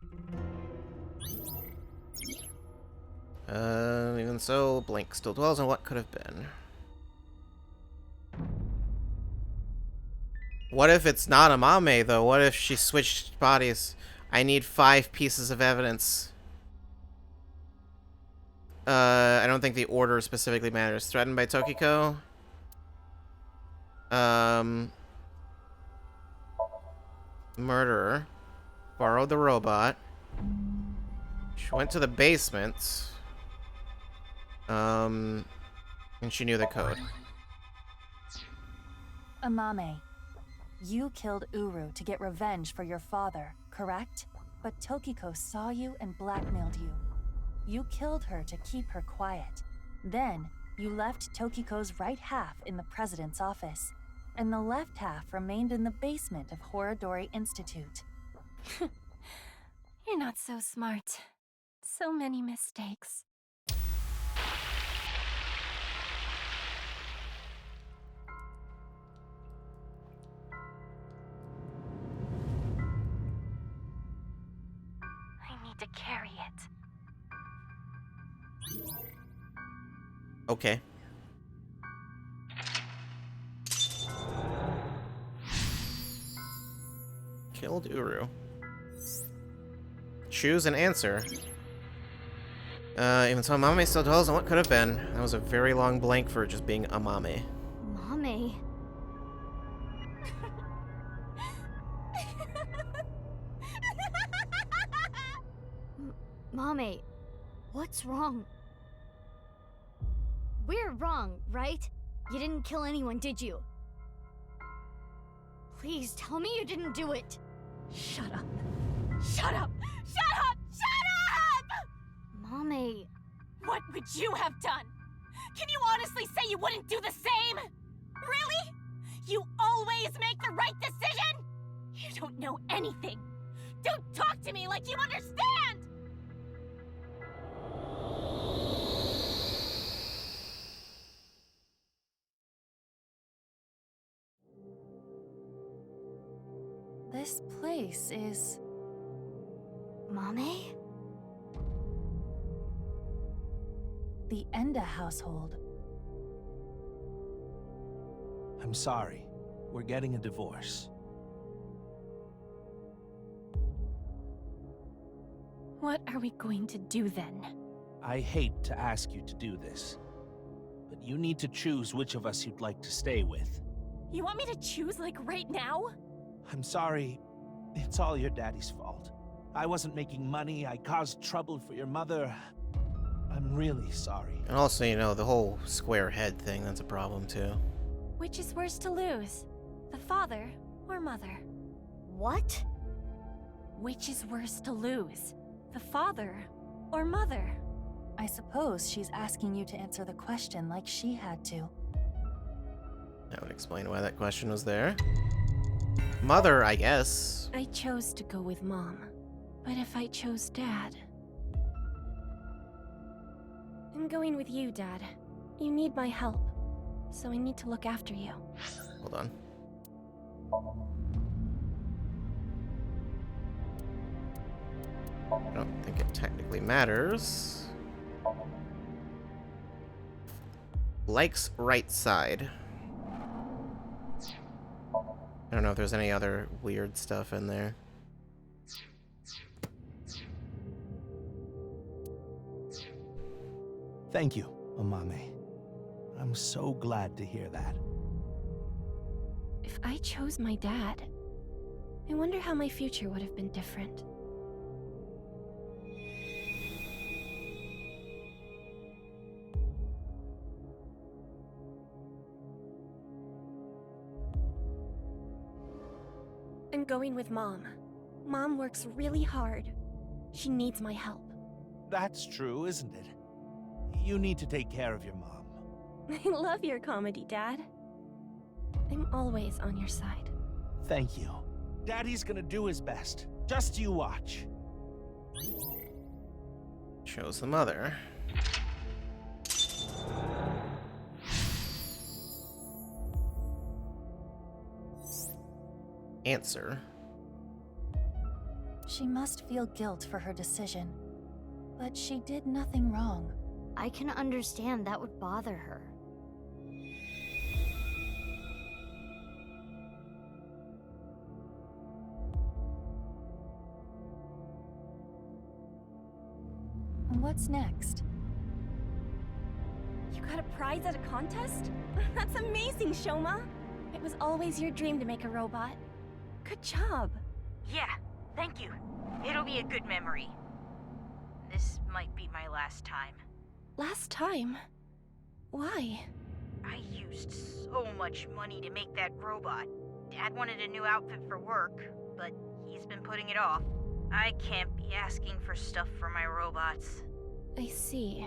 Even so, Blink still dwells on what could have been. What if it's not Amame, though? What if she switched bodies? I need 5 pieces of evidence. I don't think the order specifically matters. Threatened by Tokiko. Murderer. Borrowed the robot. She went to the basement. And she knew the code. Amame, you killed Uru to get revenge for your father, correct? But Tokiko saw you and blackmailed you. You killed her to keep her quiet. Then, you left Tokiko's right half in the president's office, and the left half remained in the basement of Horadori Institute. You're not so smart. So many mistakes. I need to carry it. Okay. Killed Uru. Choose an answer. Even so, Amame still dwells on what could have been. That was a very long blank for just being Amame. Mame. Mame, what's wrong? We're wrong, right? You didn't kill anyone, did you? Please tell me you didn't do it. Shut up. Shut up! Shut up! Shut up! Mame. What would you have done? Can you honestly say you wouldn't do the same? Really? You always make the right decision? You don't know anything. Don't talk to me like you understand! This place is... Mame? the Enda household. I'm sorry. We're getting a divorce. What are we going to do then? I hate to ask you to do this, but you need to choose which of us you'd like to stay with. You want me to choose, like, right now? I'm sorry. It's all your daddy's fault. I wasn't making money. I caused trouble for your mother. I'm really sorry. And also, you know, the whole square head thing, that's a problem too. Which is worse to lose? The father or mother? What? Which is worse to lose? The father or mother? I suppose she's asking you to answer the question like she had to. That would explain why that question was there. Mother, I guess. I chose to go with Mom. But if I chose Dad... I'm going with you, Dad. You need my help. So I need to look after you. Hold on. I don't think it technically matters. Likes right side. don't know if there's any other weird stuff in there. Thank you, Amame. I'm so glad to hear that. If I chose my dad, I wonder how my future would have been different. I'm going with Mom. Mom works really hard. She needs my help. That's true, isn't it? You need to take care of your mom. I love your comedy, Dad. I'm always on your side. Thank you. Daddy's gonna do his best. Just you watch. Shows the mother. Answer. She must feel guilt for her decision. But she did nothing wrong. I can understand that would bother her. What's next? You got a prize at a contest? That's amazing, Shoma! It was always your dream to make a robot. Good job. Yeah, thank you. It'll be a good memory. This might be my last time. Last time? Why? I used so much money to make that robot. Dad wanted a new outfit for work, but he's been putting it off. I can't be asking for stuff for my robots. I see.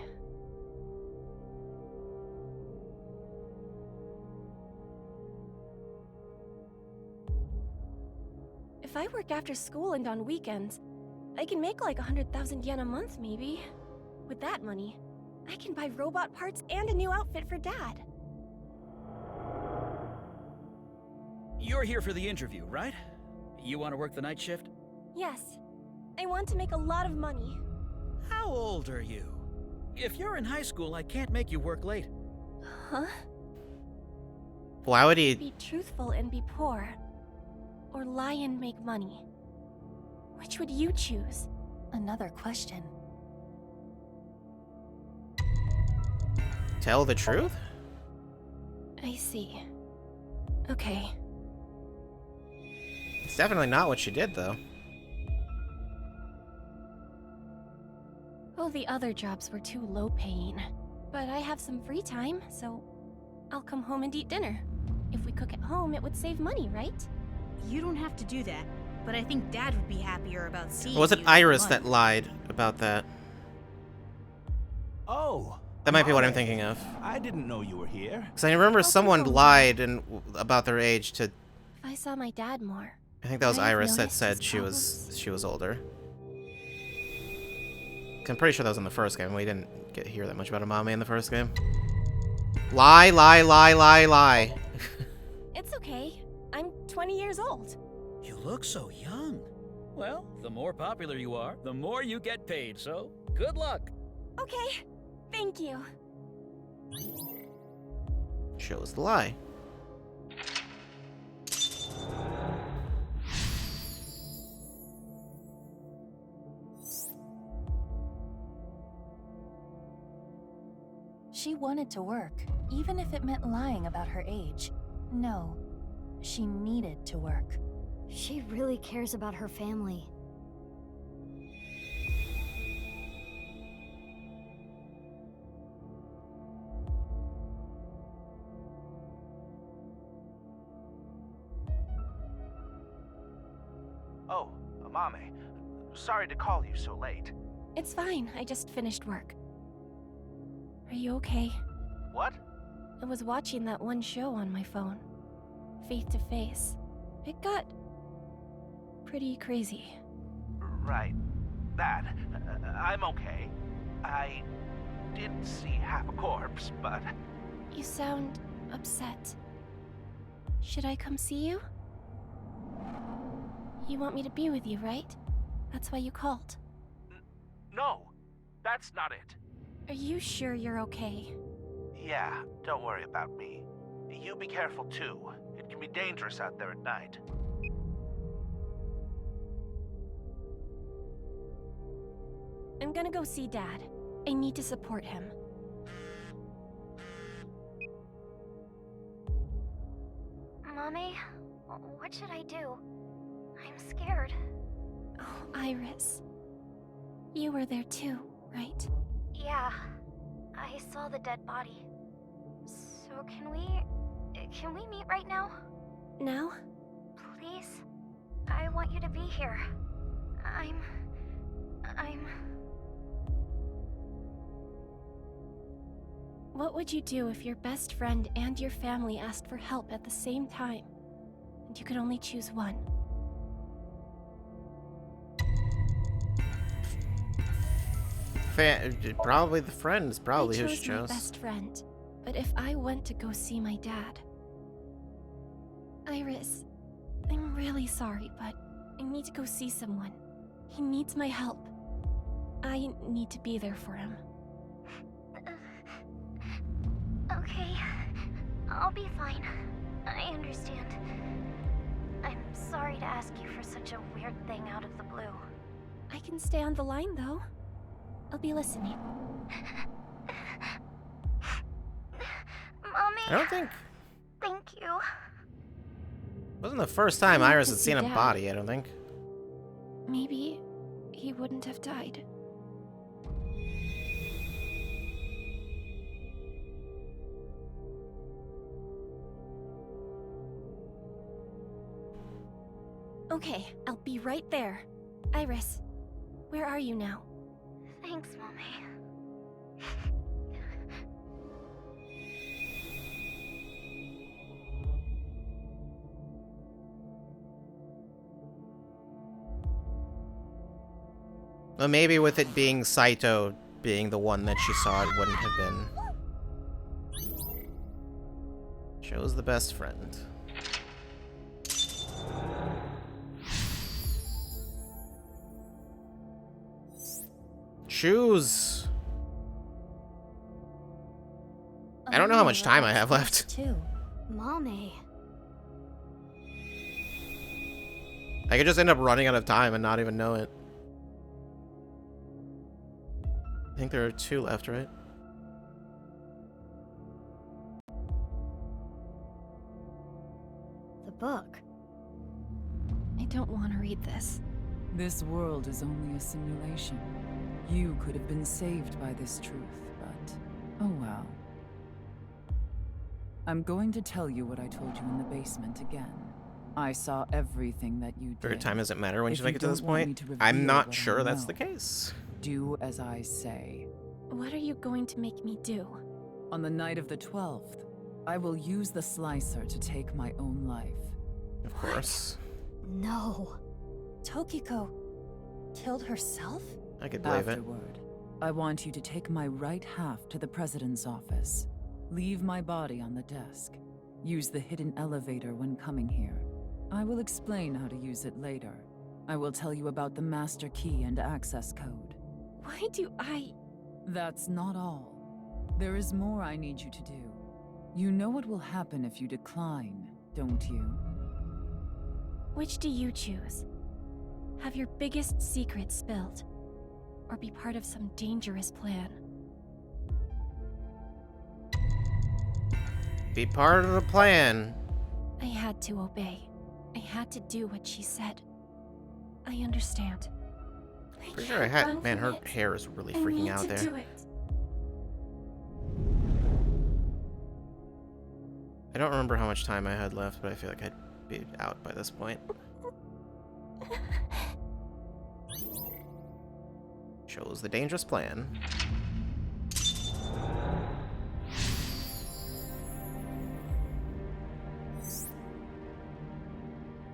If I work after school and on weekends, I can make like 100,000 yen a month, maybe. With that money, I can buy robot parts and a new outfit for Dad. You're here for the interview, right? You want to work the night shift? Yes. I want to make a lot of money. How old are you? If you're in high school, I can't make you work late. Huh? Why would he... Be truthful and be poor. Or lie and make money. Which would you choose? Another question. Tell the truth? I see. Okay. It's definitely not what she did, though. Well, the other jobs were too low-paying. But I have some free time, so I'll come home and eat dinner. If we cook at home, it would save money, right? You don't have to do that, but I think Dad would be happier about seeing Was it you Iris than that Mud. lied about that? Oh. That might be what I'm Amame. thinking of. I didn't know you were here. Because I remember someone lied about their age to... If I saw my dad more. I think that was I'd have Iris that noticed said his she was older. 'Cause I'm pretty sure that was in the first game. We didn't hear that much about Amame in the first game. Lie, lie, lie, lie, lie. It's okay. I'm 20 years old. You look so young. Well, the more popular you are, the more you get paid, so good luck. Okay. Thank you. Shows the lie. She wanted to work, even if it meant lying about her age. No, she needed to work. She really cares about her family. Oh, Amame. Sorry to call you so late. It's fine. I just finished work. Are you okay? What? I was watching that one show on my phone. Faith to Face. It got pretty crazy. Right. That. I'm okay. I did see half a corpse, but... You sound upset. Should I come see you? You want me to be with you, right? That's why you called. No, that's not it. Are you sure you're okay? Yeah, don't worry about me. you be careful too. It can be dangerous out there at night. I'm gonna go see Dad. I need to support him. Mommy, what should I do? I'm scared. Oh, Iris. You were there too, right? Yeah, I saw the dead body. So can we meet right now? Now? Please? I want you to be here. I'm... What would you do if your best friend and your family asked for help at the same time, and you could only choose one? Probably the friend is probably I who chose she chose. my best friend, but if I went to go see my dad... Iris, I'm really sorry, but I need to go see someone. He needs my help. I need to be there for him. Okay. I'll be fine. I understand. I'm sorry to ask you for such a weird thing out of the blue. I can stay on the line, though. I'll be listening. Mommy! I don't think... Thank you. Wasn't the first time I need Iris to had see seen a Dad. body, I don't think. Maybe he wouldn't have died. Okay, I'll be right there. Iris, where are you now? Thanks, Mommy. Well, maybe with it being Saito being the one that she saw, it wouldn't have been. Chose the best friend. Choose. I don't know how much time I have left. Too. Mommy. I could just end up running out of time and not even know it. I think there are 2 left, right? The book. I don't want to read this. This world is only a simulation. You could have been saved by this truth, but oh well. I'm going to tell you what I told you in the basement again. I saw everything that you did. Third time doesn't matter when If you make it to don't this want me point. to reveal I'm not what I sure that's know, the case. Do as I say. What are you going to make me do? On the night of the 12th, I will use the slicer to take my own life. Of course. No. Tokiko killed herself? I could believe it. Afterward, I want you to take my right half to the president's office. Leave my body on the desk. Use the hidden elevator when coming here. I will explain how to use it later. I will tell you about the master key and access code. Why do I... That's not all. There is more I need you to do. You know what will happen if you decline, don't you? Which do you choose? Have your biggest secret spilled? Or be part of some dangerous plan? Be part of the plan. I had to obey. I had to do what she said. I understand. Pretty sure I had. Man, her hair is really freaking out there. Do it. I don't remember how much time I had left, but I feel like I'd be out by this point. Chose the dangerous plan.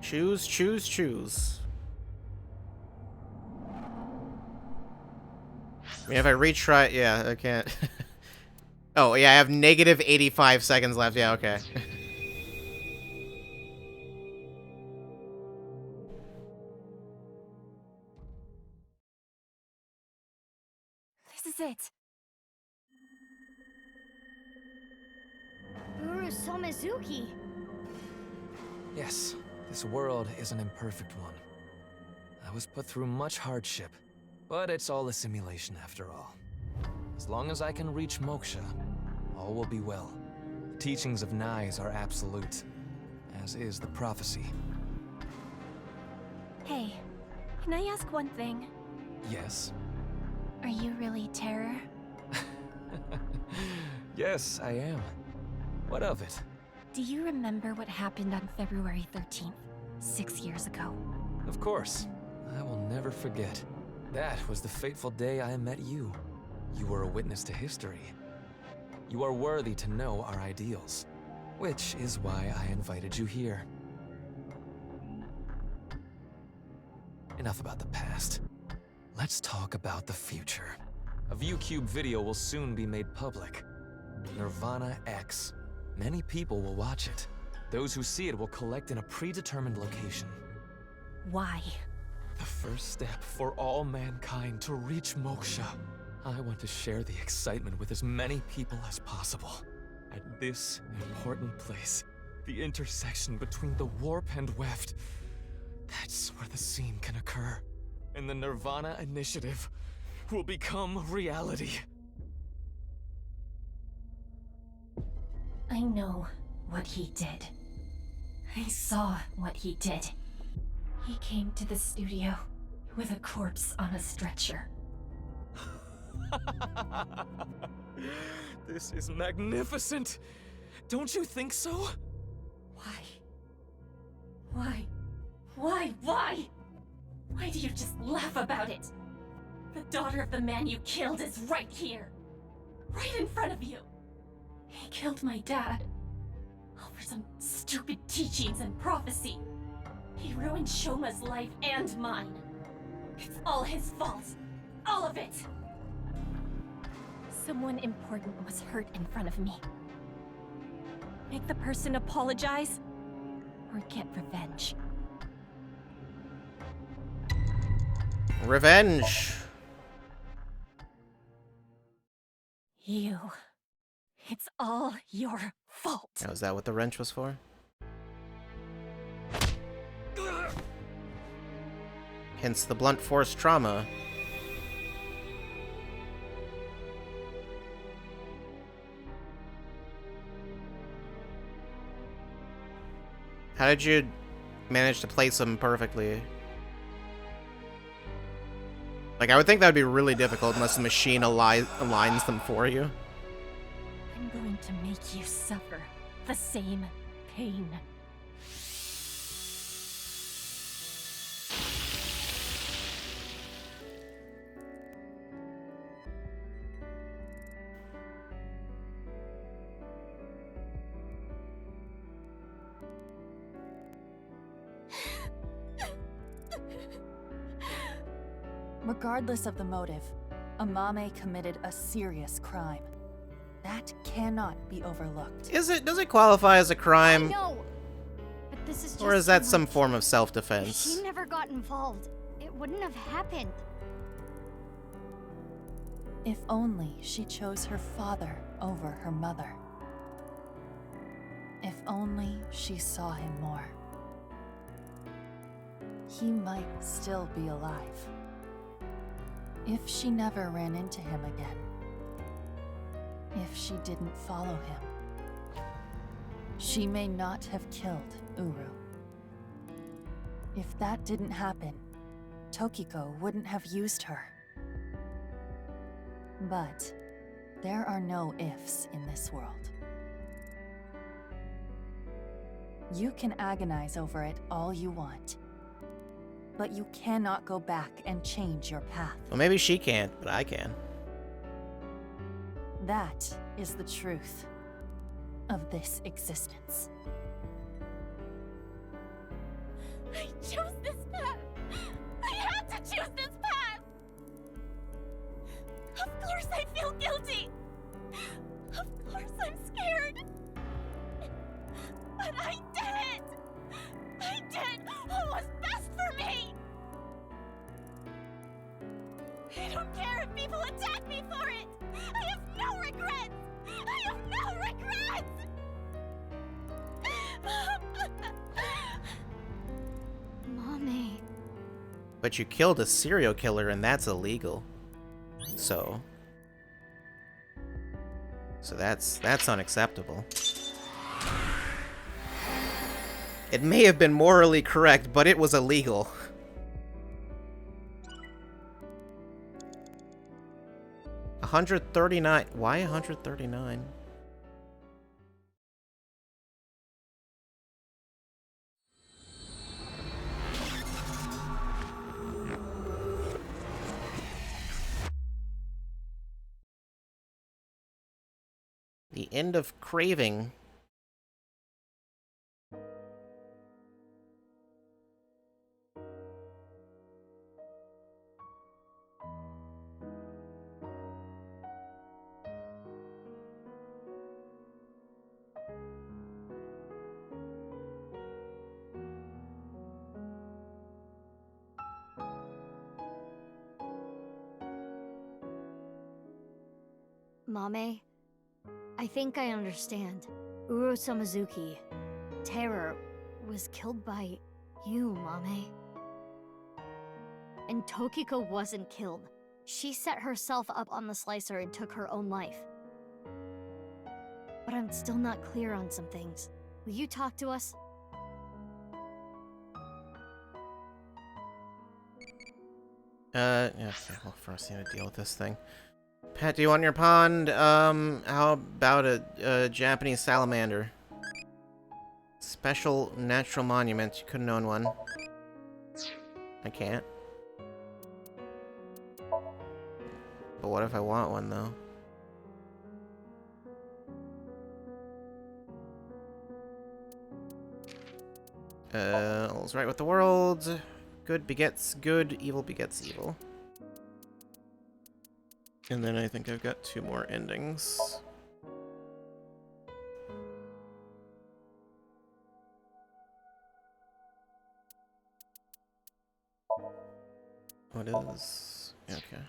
Choose, choose, choose. I mean, if I retry, yeah, I can't. Oh, yeah, I have negative 85 seconds left. Yeah, okay. This is it. Uru So Mizuki. Yes, this world is an imperfect one. I was put through much hardship, but it's all a simulation after all. As long as I can reach moksha, all will be well. The teachings of Nais are absolute, as is the prophecy. Hey, can I ask one thing? Yes? Are you really Terror? Yes, I am. What of it? Do you remember what happened on February 13th, 6 years ago? Of course. I will never forget. That was the fateful day I met you. You were a witness to history. You are worthy to know our ideals, which is why I invited you here. Enough about the past. Let's talk about the future. A ViewCube video will soon be made public. Nirvana X. Many people will watch it. Those who see it will collect in a predetermined location. Why? The first step for all mankind to reach moksha. I want to share the excitement with as many people as possible. At this important place, the intersection between the warp and weft, that's where the scene can occur. And the Nirvana initiative will become reality. I know what he did. I saw what he did. He came to the studio with a corpse on a stretcher. This is magnificent! Don't you think so? Why? Why? Why do you just laugh about it? The daughter of the man you killed is right here. Right in front of you. He killed my dad. All for some stupid teachings and prophecy. He ruined Shoma's life and mine. It's all his fault. All of it. Someone important was hurt in front of me. Make the person apologize, or get revenge. Revenge. You. It's all your fault. Now, is that what the wrench was for? Hence the blunt force trauma. How did you manage to place them perfectly? Like, I would think that would be really difficult unless the machine aligns them for you. I'm going to make you suffer the same pain. Regardless of the motive, Amame committed a serious crime. That cannot be overlooked. Does it qualify as a crime? No, but this is just Or is that too some much. form of If self-defense? she never got involved, it wouldn't have happened. If only she chose her father over her mother. If only she saw him more. He might still be alive. If she never ran into him again. If she didn't follow him. She may not have killed Uru. If that didn't happen, Tokiko wouldn't have used her. But there are no ifs in this world. You can agonize over it all you want, but you cannot go back and change your path. Well, maybe she can't, but I can. That is the truth of this existence. I chose this path! I had to choose this path! Of course I feel guilty! Of course I'm scared! But I did it! I did what was best for me! I don't care if people attack me for it! I have no regrets! I have no regrets! But you killed a serial killer, and that's illegal. So that's unacceptable. It may have been morally correct, but it was illegal. $139. Why $139? The end of craving. Mame, I think I understand. Uro Samazuki, Terror, was killed by you, Mame. And Tokiko wasn't killed. She set herself up on the slicer and took her own life. But I'm still not clear on some things. Will you talk to us? Okay, well, first I need to deal with this thing. Pet, do you want your pond? How about a Japanese salamander? Special natural monument. You couldn't own one. I can't. But what if I want one, though? All's right with the world. Good begets good, evil begets evil. And then I think I've got 2 more endings. What is... okay.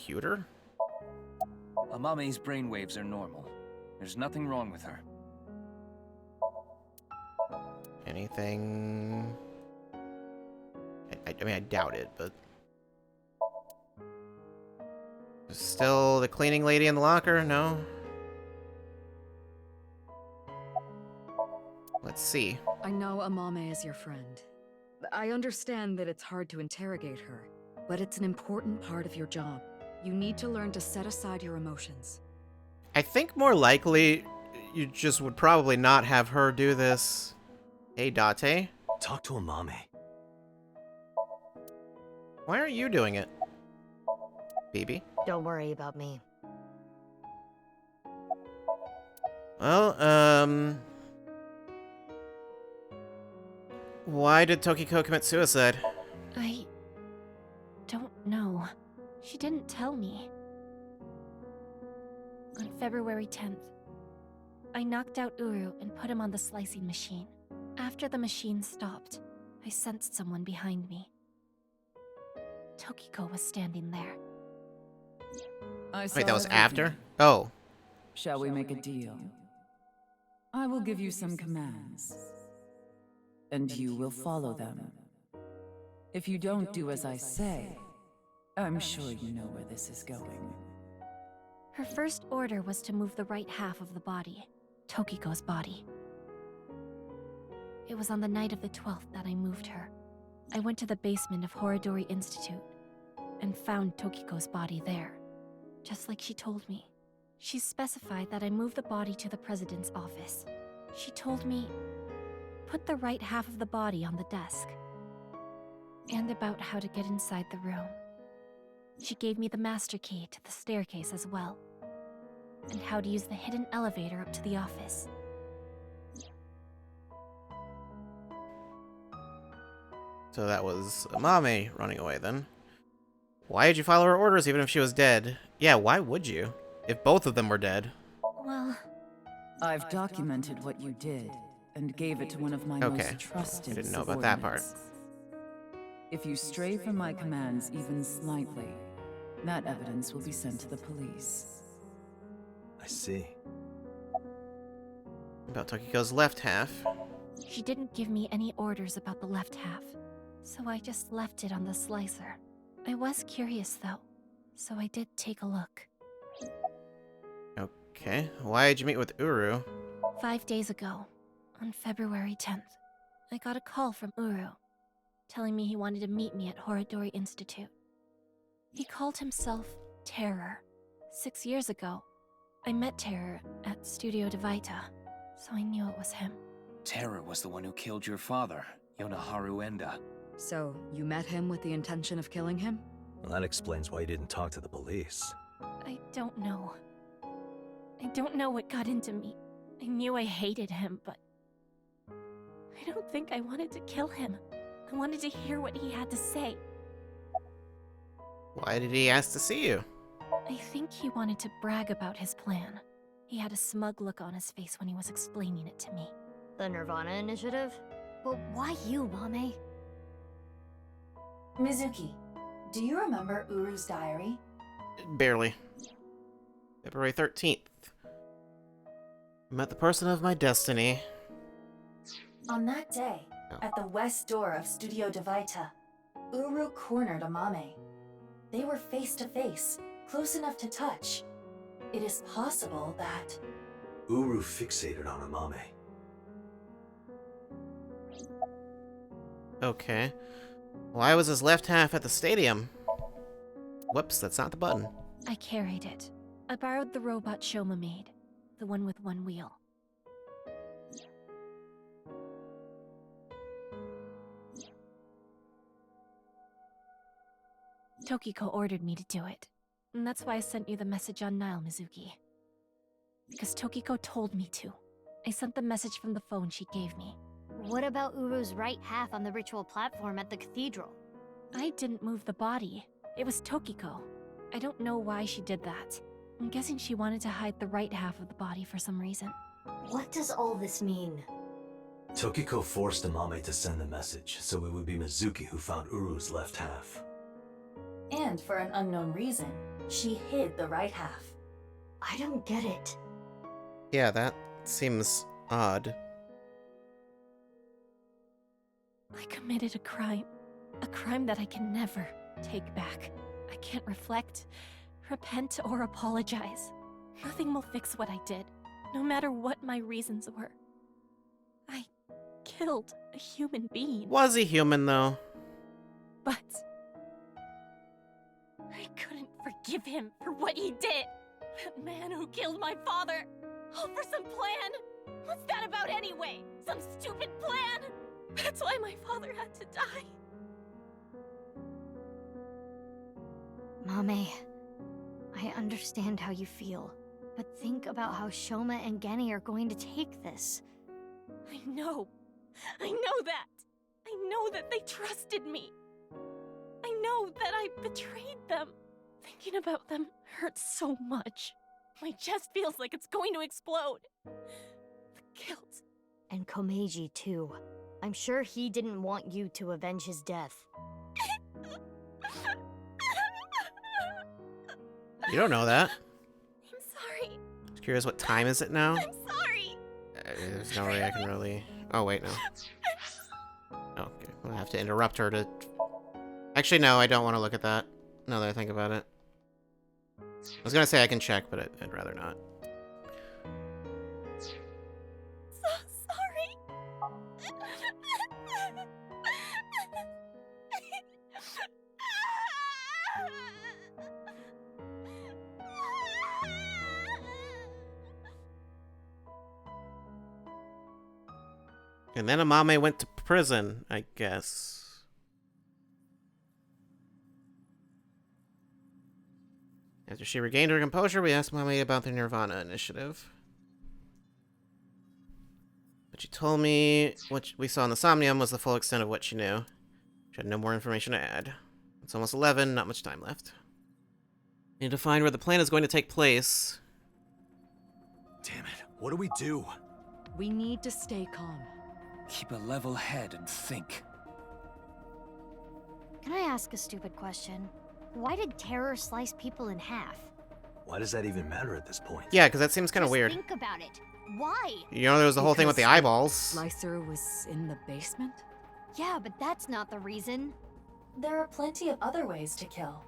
Pewter? Amame's brainwaves are normal. There's nothing wrong with her. Anything... I mean, I doubt it, but... Still the cleaning lady in the locker? No? Let's see. I know Amame is your friend. I understand that it's hard to interrogate her, but it's an important part of your job. You need to learn to set aside your emotions. I think more likely you just would probably not have her do this. Hey, Date. Talk to Amame. Why aren't you doing it? Phoebe? Don't worry about me. Well, why did Tokiko commit suicide? I don't know. She didn't tell me. On February 10th, I knocked out Uru and put him on the slicing machine. After the machine stopped, I sensed someone behind me. Tokiko was standing there. Wait, that was after? Oh. Shall we make a deal? I will give you some commands, and you will follow them. If you don't do as I say, I'm sure you know where this is going. Her first order was to move the right half of the body, Tokiko's body. It was on the night of the 12th that I moved her. I went to the basement of Horodori Institute and found Tokiko's body there, just like she told me. She specified that I move the body to the president's office. She told me, put the right half of the body on the desk, and about how to get inside the room. She gave me the master key to the staircase as well, and how to use the hidden elevator up to the office. So that was Amame running away then. Why did you follow her orders even if she was dead? Yeah, why would you? If both of them were dead. Well... I've documented what you did, and gave it to one of my most trusted I didn't know about that part. If you stray from my commands even slightly, that evidence will be sent to the police. I see. About Tokiko's left half. She didn't give me any orders about the left half, so I just left it on the slicer. I was curious though, so I did take a look. Okay, why did you meet with Uru? 5 days ago, on February 10th, I got a call from Uru, telling me he wanted to meet me at Horodori Institute. He called himself Terror. 6 years ago, I met Terror at Studio Devita, so I knew it was him. Terror was the one who killed your father, Yonaharu Enda. So, you met him with the intention of killing him? Well, that explains why you didn't talk to the police. I don't know. I don't know what got into me. I knew I hated him, but I don't think I wanted to kill him. I wanted to hear what he had to say. Why did he ask to see you? I think he wanted to brag about his plan. He had a smug look on his face when he was explaining it to me. The Nirvana initiative? But why you, Mame? Mizuki, do you remember Uru's diary? Barely. February 13th. Met the person of my destiny. On that day, at the west door of Studio Devita, Uru cornered Amame. They were face to face, close enough to touch. It is possible that... Uru fixated on Amame. Okay. Why was his left half at the stadium? Whoops, that's not the button. I carried it. I borrowed the robot Shoma made, the one with one wheel. Tokiko ordered me to do it, and that's why I sent you the message on Nile, Mizuki. Because Tokiko told me to. I sent the message from the phone she gave me. What about Uru's right half on the ritual platform at the cathedral? I didn't move the body. It was Tokiko. I don't know why she did that. I'm guessing she wanted to hide the right half of the body for some reason. What does all this mean? Tokiko forced Amame to send the message, so it would be Mizuki who found Uru's left half. And for an unknown reason, she hid the right half. I don't get it. Yeah, that seems odd. I committed a crime that I can never take back. I can't reflect, repent, or apologize. Nothing will fix what I did, no matter what my reasons were. I killed a human being. Was he human, though? But I couldn't forgive him for what he did. That man who killed my father. All for some plan. What's that about anyway? Some stupid plan? That's why my father had to die. Mame, I understand how you feel, but think about how Shoma and Genny are going to take this. I know that. I know that they trusted me. I know that I betrayed them. Thinking about them hurts so much. My chest feels like it's going to explode. The guilt. And Komeiji, too. I'm sure he didn't want you to avenge his death. You don't know that. I'm sorry. Just curious, what time is it now? I'm sorry. There's no way I can really... Oh, wait, no. Oh, okay. I'll have to interrupt her to... Actually, no, I don't want to look at that, now that I think about it. I was gonna say I can check, but I'd rather not. So sorry. And then Amame went to prison, I guess. After she regained her composure, we asked Mame about the Nirvana initiative. But she told me what we saw in the Somnium was the full extent of what she knew. She had no more information to add. It's almost 11, not much time left. Need to find where the plan is going to take place. Damn it, what do we do? We need to stay calm. Keep a level head and think. Can I ask a stupid question? Why did Terror slice people in half? Why does that even matter at this point? Yeah, because that seems kind of Just weird. think about it. Why? You know, there was the whole thing with the Because eyeballs. Slicer was in the basement? Yeah, but that's not the reason. There are plenty of other ways to kill.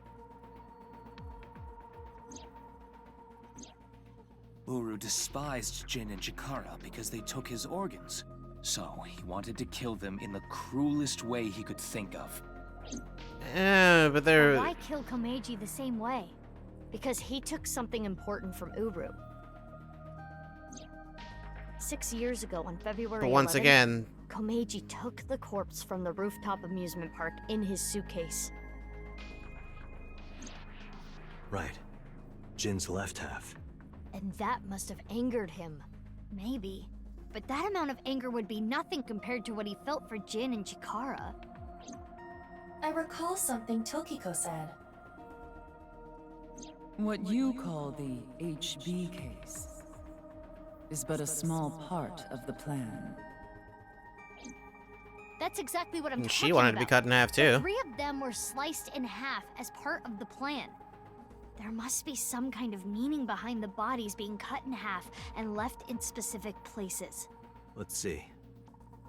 Uru despised Jin and Chikara because they took his organs. So he wanted to kill them in the cruelest way he could think of. But they're... Why kill Komeiji the same way? Because he took something important from Uru. 6 years ago, on February But once 11th, again... Komeiji took the corpse from the rooftop amusement park in his suitcase. Right. Jin's left half. And that must have angered him. Maybe. But that amount of anger would be nothing compared to what he felt for Jin and Chikara. I recall something Tokiko said. What you call the HB case is but a small part of the plan. That's exactly what I'm And talking she wanted to be about. cut in half, too. The 3 of them were sliced in half as part of the plan. There must be some kind of meaning behind the bodies being cut in half and left in specific places. Let's see.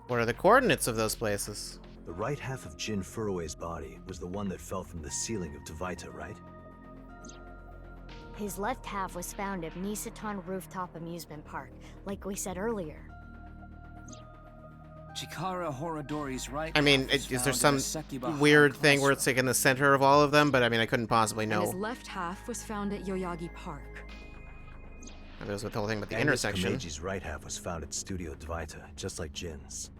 What are the coordinates of those places? The right half of Jin Furue's body was the one that fell from the ceiling of Tavaita, right? His left half was found at Nisatan Rooftop Amusement Park, like we said earlier. Chikara Horodori's right. I mean, half was is there found some in a Sekiba weird high thing where it's like in the center of all of them? But I mean, I couldn't possibly And his know. left half was found at Yoyagi Park. There was the whole thing with the And intersection. Komeji's right half was found at Studio Tavaita, just like Jin's.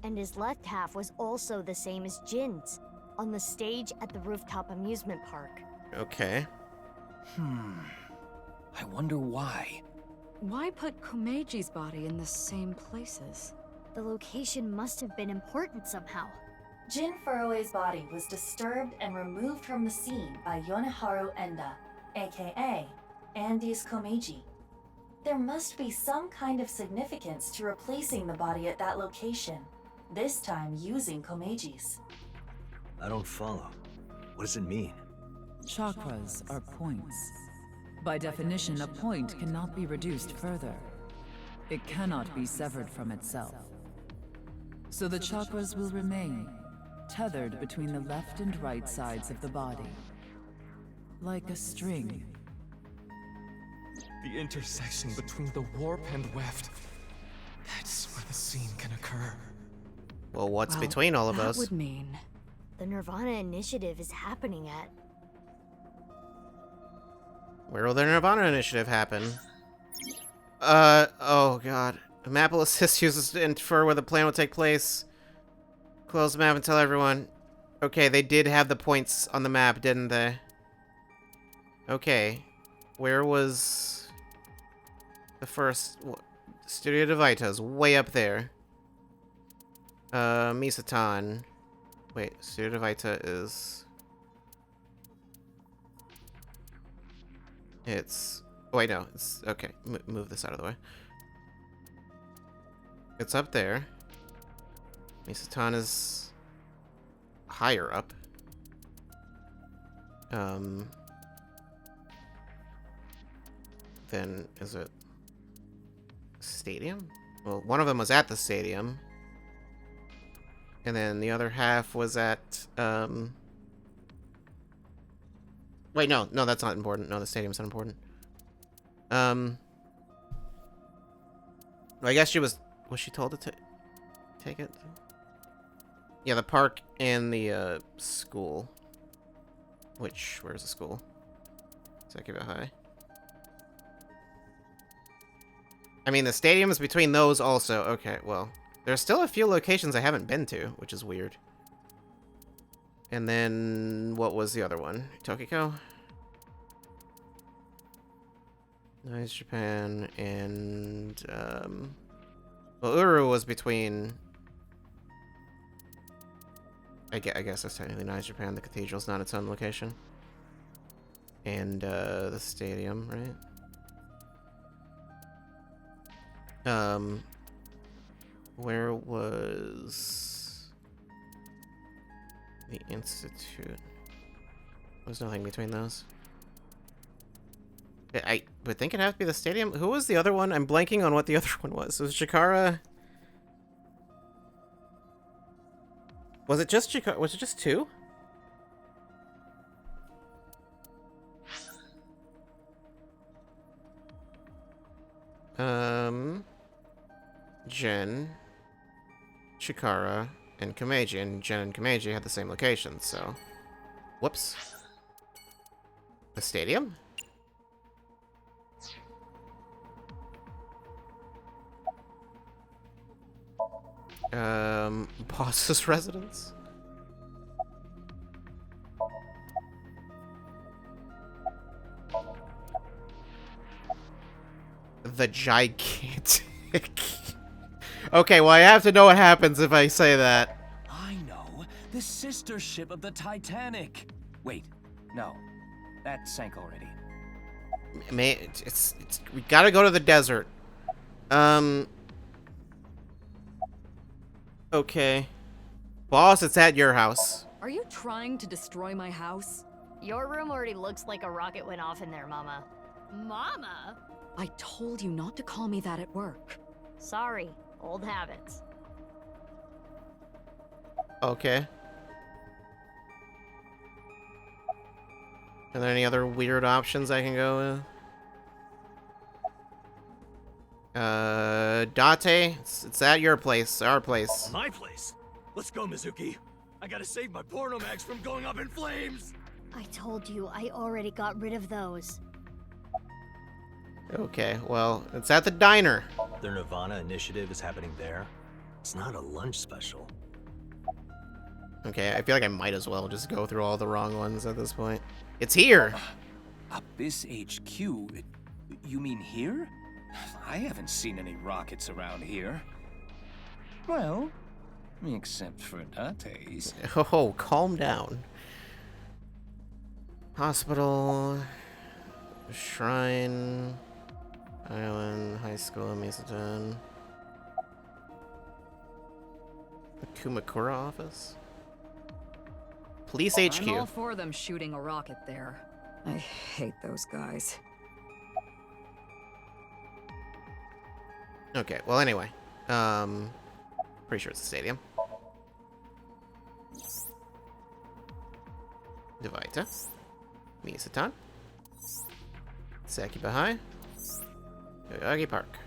And his left half was also the same as Jin's, on the stage at the Rooftop Amusement Park. Okay. I wonder why. Why put Komeji's body in the same places? The location must have been important somehow. Jin Furue's body was disturbed and removed from the scene by Yoneharu Enda, aka Andy's Komeiji. There must be some kind of significance to replacing the body at that location, this time using Komeji's. I don't follow. What does it mean? Chakras are points. By definition, a point cannot be reduced further. It cannot be severed from itself. So the chakras will remain, tethered between the left and right sides of the body. Like a string. The intersection between the warp and weft. That's where the scene can occur. Well, what's Well, between all of that us? would mean The Nirvana Initiative is happening at. Where will the Nirvana Initiative happen? Oh god. A map will assist users to infer where the plan will take place. Close the map and tell everyone. Okay, they did have the points on the map, didn't they? Okay. Where was the first... Studio Tavaita's way up there. Misatan. Wait, Studio Tavaita is... It's... Oh, wait, no. It's... Okay, move this out of the way. It's up there. Misatan is... higher up. Then, is it... Stadium? Well, one of them was at the stadium. And then the other half was at, Wait, no, that's not important. No, the stadium's not important. Well, I guess she was she told to take it? Yeah, the park and the, school. Where's the school? Sekiba High. I mean, the stadium is between those also. Okay, well. There's still a few locations I haven't been to, which is weird. And then, what was the other one? Tokiko? Nice Japan, and, well, Uru was between... I guess that's technically Nice Japan. The cathedral's not its own location. And, the stadium, right? Where was the Institute? There's nothing between those. I would think it'd have to be the stadium. Who was the other one? I'm blanking on what the other one was. Was Chikara? Was it just Chikara? Was it just two? Jin, Chikara, and Kameji. And Jin and Kameji had the same location, so... Whoops. The stadium? Boss's residence? The gigantic... Okay, well I have to know what happens if I say that. I know. The sister ship of the Titanic. Wait, no. That sank already. We gotta go to the desert. Okay. Boss, it's at your house. Are you trying to destroy my house? Your room already looks like a rocket went off in there, Mama. Mama? I told you not to call me that at work. Sorry, old habits. Okay. Are there any other weird options I can go with? Date, it's at your place, our place. My place? Let's go, Mizuki. I gotta save my porno mags from going up in flames! I told you, I already got rid of those. Okay, well, it's at the diner. The Nirvana initiative is happening there. It's not a lunch special. Okay, I feel like I might as well just go through all the wrong ones at this point. It's here! Abyss HQ? You mean here? I haven't seen any rockets around here. Well, except for Date's. Oh, calm down. Hospital, Shrine, Island, High School, Misaton. The Kumakura office? Police HQ. I'm all for them shooting a rocket there. I hate those guys. Okay, well anyway. Pretty sure it's the stadium. Devaita. Misaton. Sakiba High. Yoyagi Park.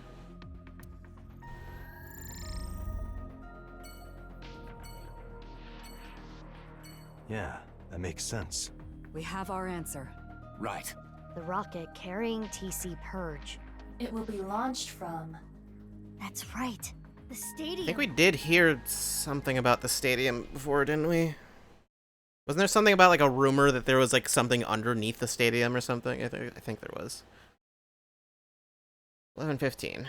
Yeah, that makes sense. We have our answer. Right. The rocket carrying TC Purge. It will be launched from... That's right. The stadium. I think we did hear something about the stadium before, didn't we? Wasn't there something about like a rumor that there was like something underneath the stadium or something? I think there was. 11:15.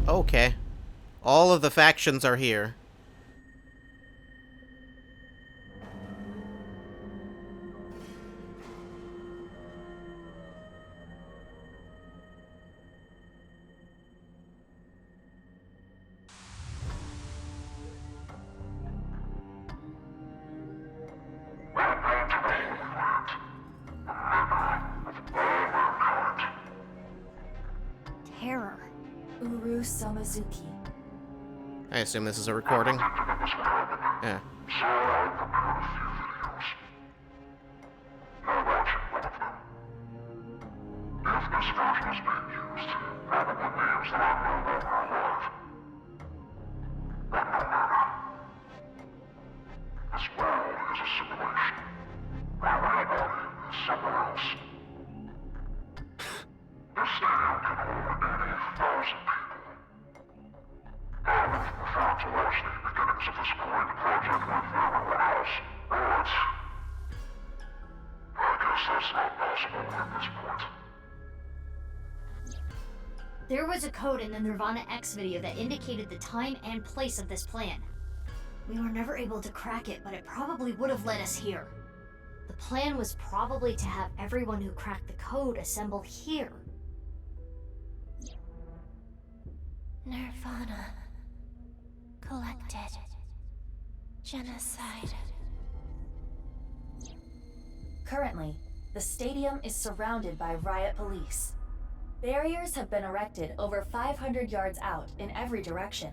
Okay. All of the factions are here. Terror. Uru Samazuki. I assume this is a recording. Yeah. If this version is being used, none of the names that I know of are alive. But no matter. This world is a simulation. Now anybody is someone else. This stadium can hold 80,000 people. And if we found to watch the beginnings of this great project with everyone else, but I guess that's not possible at this point. There was a code in the Nirvana X video that indicated the time and place of this plan. We were never able to crack it, but it probably would have led us here. The plan was probably to have everyone who cracked the code assemble here. Nirvana. Collected. Genocide. Currently, the stadium is surrounded by riot police. Barriers have been erected over 500 yards out in every direction.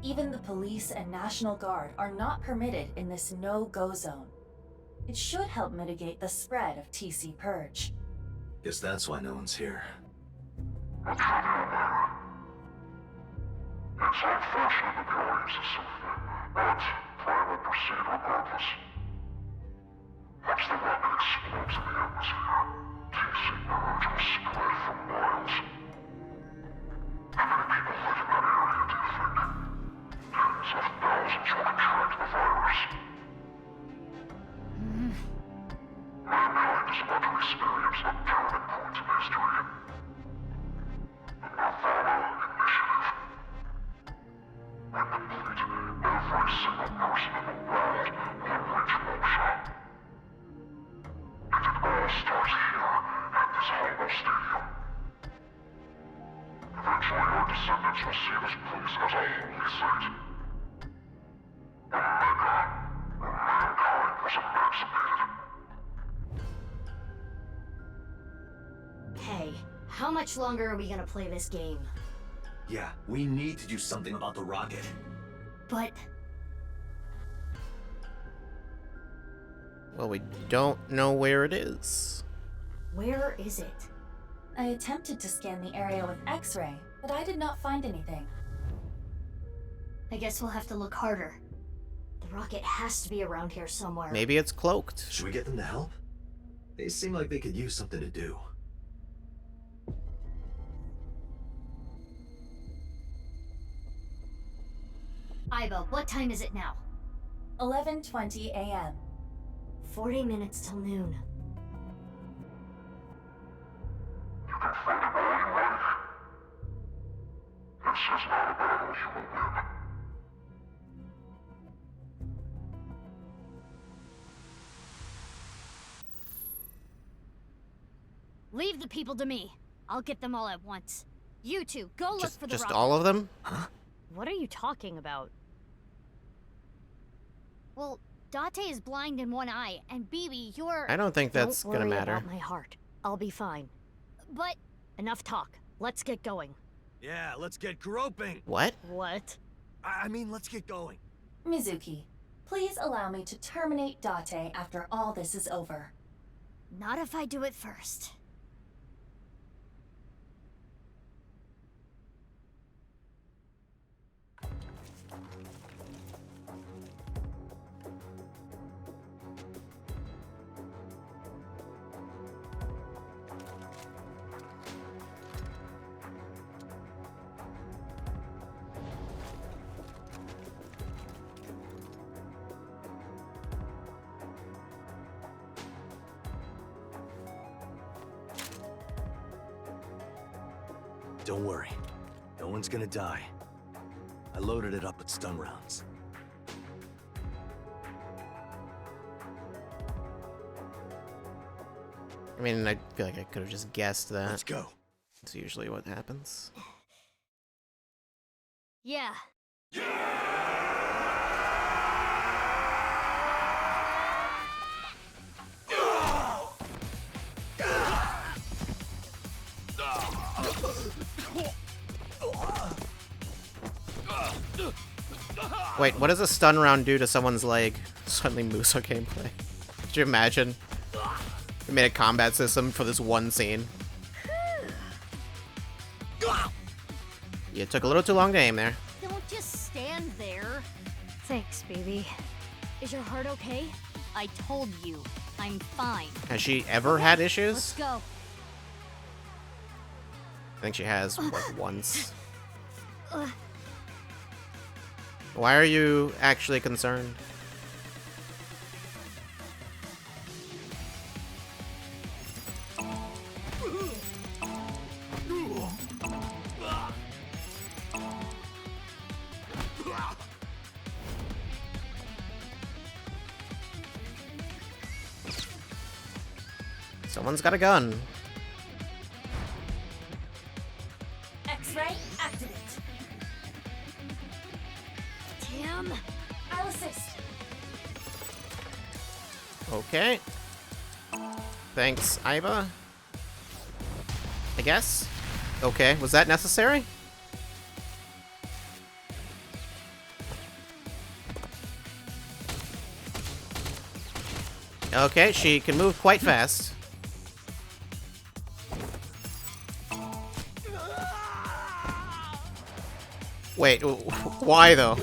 Even the police and National Guard are not permitted in this no-go zone. It should help mitigate the spread of TC Purge. Guess that's why no one's here. It's unfortunate that the audience is so thin, but plan will proceed regardless. Once the rocket explodes in the atmosphere, TC Purge will spread for miles. How many people live in that area, do you think? Tens of thousands will contract the virus. Mankind is about to experience a turning point in history. The Nirvana Initiative. When complete, every single person in the world will reach Moksha. And it all starts here at this hollow stadium. Eventually, our descendants will see this place as a holy site. Omega, where mankind was emancipated. Hey, how much longer are we gonna play this game? Yeah, we need to do something about the rocket. But Well, we don't know where it is. where is it? I attempted to scan the area with X-ray, but I did not find anything. I guess we'll have to look harder. The rocket has to be around here somewhere. Maybe it's cloaked. Should we get them to help? They seem like they could use something to do. Iva, what time is it now? 11:20 a.m. 40 minutes till noon. You can fight it all you like. This is not a battle you will win. Leave the people to me. I'll get them all at once. You two, go look for the Just rocket. all of them? Huh? What are you talking about? Well, Date is blind in one eye, and Bibi, you're... I don't think that's Don't gonna worry matter. about my heart. I'll be fine. But enough talk. Let's get going. Yeah, let's get groping. What? What? I mean, let's get going. Mizuki, please allow me to terminate Date after all this is over. Not if I do it first. Don't worry. No one's gonna die. I loaded it up with stun rounds. I mean, I feel like I could have just guessed that. Let's go. It's usually what happens. Yeah. Wait, what does a stun round do to someone's leg? Suddenly Muso gameplay. Could you imagine? We made a combat system for this one scene. You took a little too long to aim there. Don't just stand there. Thanks, baby. Is your heart okay? I told you, I'm fine. Has she ever had Let's issues? go. I think she has, like, once. Why are you actually concerned? Someone's got a gun. X-ray, activate. Okay. Thanks, Aiba. I guess? Okay, was that necessary? Okay, she can move quite fast. Wait, why though?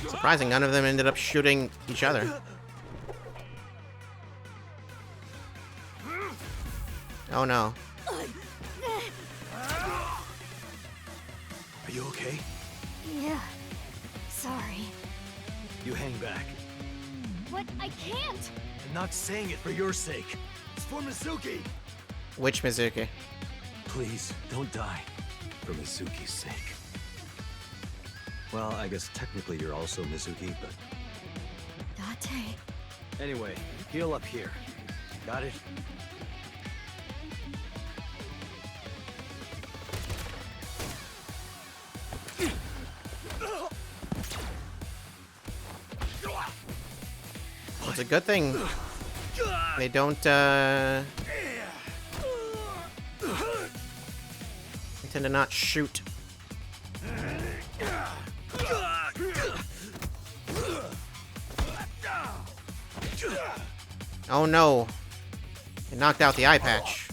Surprising, none of them ended up shooting each other. Oh no. Are you okay? Yeah. Sorry. You hang back. But I can't! I'm not saying it for your sake. It's for Mizuki. Which Mizuki? Please, don't die. For Mizuki's sake. Well, I guess technically you're also Mizuki, but... Date. Anyway, heal up here. Got it? It's a good thing they don't, they tend to not shoot. Oh no. It knocked out the eye patch.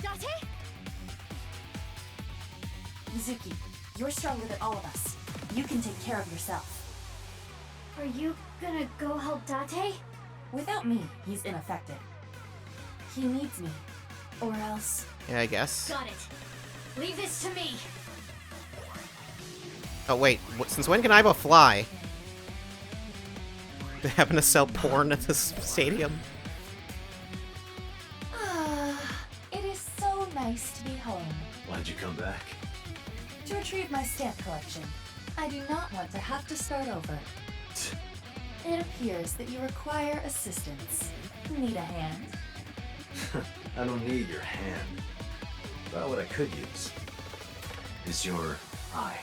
Date? Mizuki, you're stronger than all of us. You can take care of yourself. Are you gonna go help Date? Without me, he's ineffective. He needs me. Or else... Yeah, I guess. Got it. Leave this to me. Oh wait, since when can Aiba fly? They happen to sell porn at this stadium? It is so nice to be home. Why'd you come back? To retrieve my stamp collection. I do not want to have to start over. It appears that you require assistance. Need a hand? I don't need your hand. But what I could use is your eye.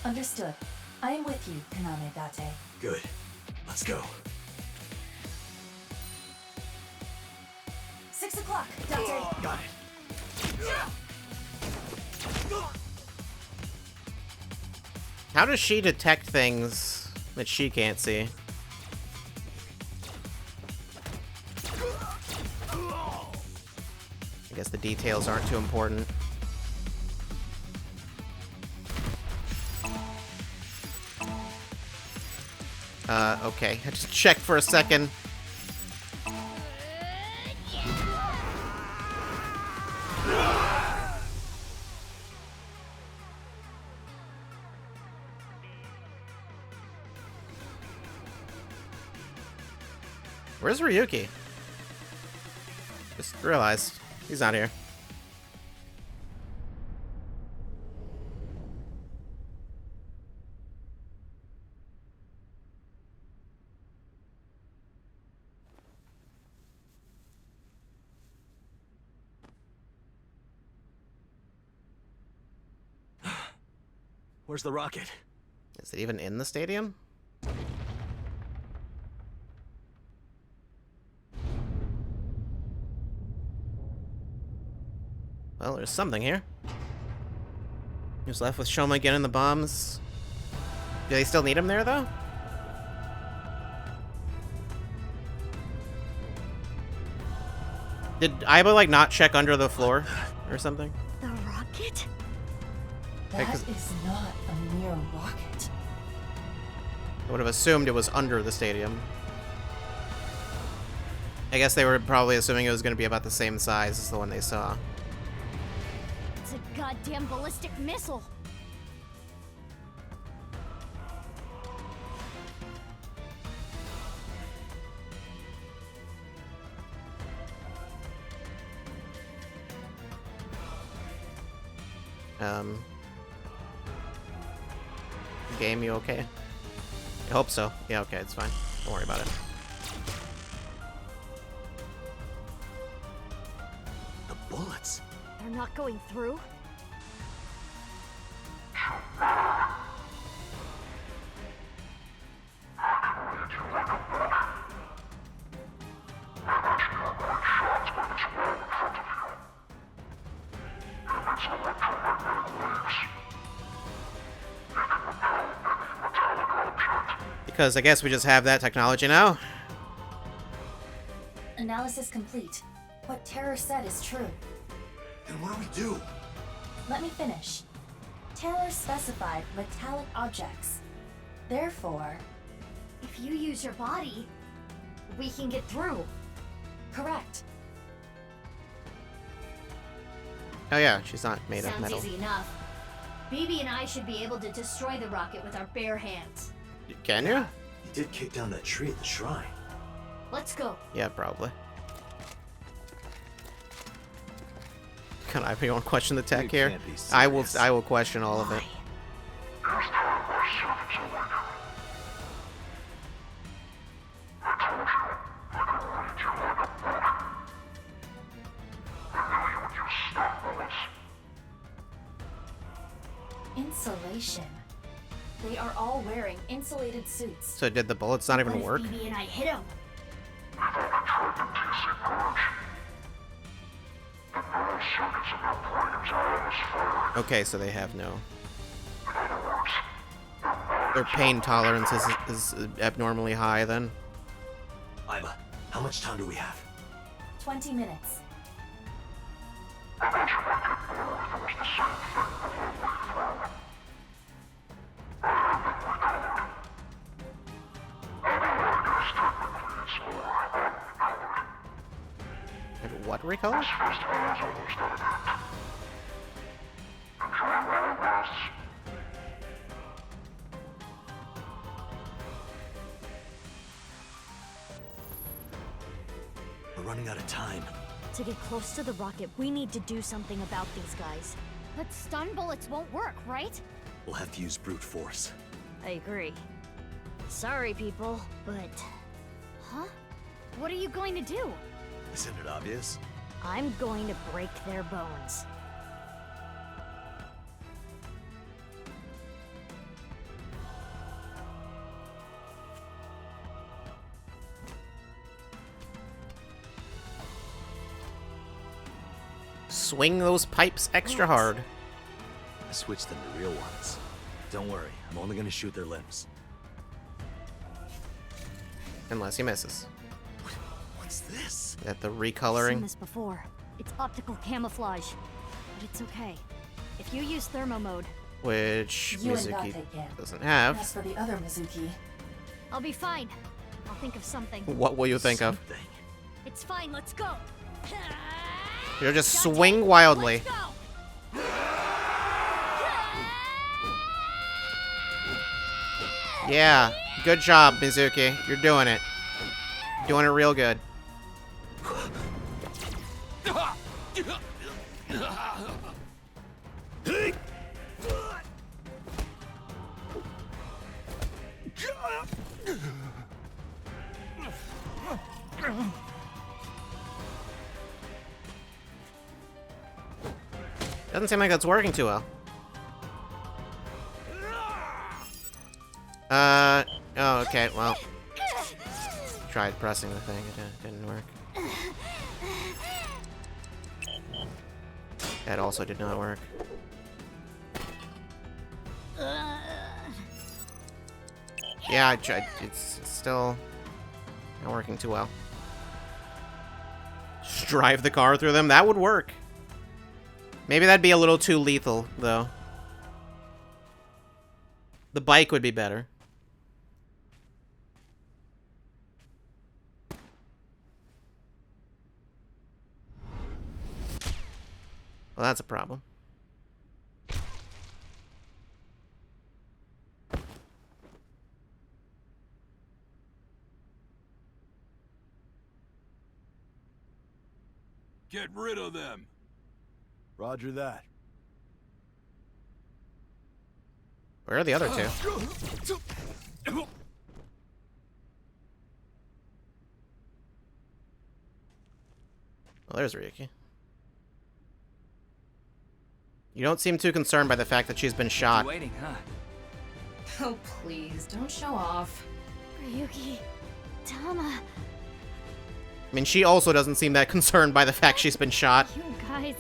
Understood. I am with you, Kaname Date. Good. Let's go. 6 o'clock, Date. Got it. How does she detect things that she can't see? I guess the details aren't too important. Okay. I just checked for a second. Where's Ryuki? Just realized he's not here. Where's the rocket? Is it even in the stadium? Well, there's something here. Who's left with Shoma again and the bombs? Do they still need him there, though? Did Aiba, like, not check under the floor or something? The rocket? That is not a mere rocket. I would have assumed it was under the stadium. I guess they were probably assuming it was going to be about the same size as the one they saw. It's a goddamn ballistic missile. Game, you okay? I hope so. Yeah, okay, it's fine. Don't worry about it. The bullets. They're not going through? Because I guess we just have that technology now. Analysis complete. What Terror said is true. Then what do we do? Let me finish. Terror specified metallic objects. Therefore, If you use your body, we can get through. correct. Oh yeah, she's not made of Sounds metal. easy enough. BB and I should be able to destroy the rocket with our bare hands. Can you? He did kick down that tree at the shrine. Let's go. Yeah, probably. Can I? You want to question the tech You here? can't be I will. serious. I will question all of it. Insulation. They are all wearing insulated suits. So did the bullets not even work? BB and I hit him. Okay, so they have no. Their pain tolerance is abnormally high then. Iva, how much time do we have? 20 minutes. And what recall? We're running out of time. To get close to the rocket, we need to do something about these guys. But stun bullets won't work, right? We'll have to use brute force. I agree. Sorry, people, but... Huh? What are you going to do? Isn't it obvious? I'm going to break their bones. Swing those pipes extra hard. I switched them to real ones. Don't worry, I'm only gonna shoot their limbs. Unless he misses. What's this? That the I've recoloring? seen this before. It's optical camouflage. But it's okay. If you use thermo mode, Which You and Mizuki Date can. doesn't have. As for the other Mizuki, I'll be fine. I'll think of something. What will you think of? It's fine, let's go. You'll just swing wildly. Yeah, good job, Mizuki. You're doing it. Doing it real good. Doesn't seem like that's working too well. Oh, okay, well. Tried pressing the thing, it didn't work. That also did not work. Yeah, I tried. It's still not working too well. Just drive the car through them? That would work. Maybe that'd be a little too lethal, though. The bike would be better. Well, that's a problem. Get rid of them. Roger that. Where are the other two? Well, there's Ryuki. You don't seem too concerned by the fact that she's been shot. Waiting, huh? Oh, please, don't show off. Ryuki, Tama, I mean, she also doesn't seem that concerned by the fact she's been shot. you guys,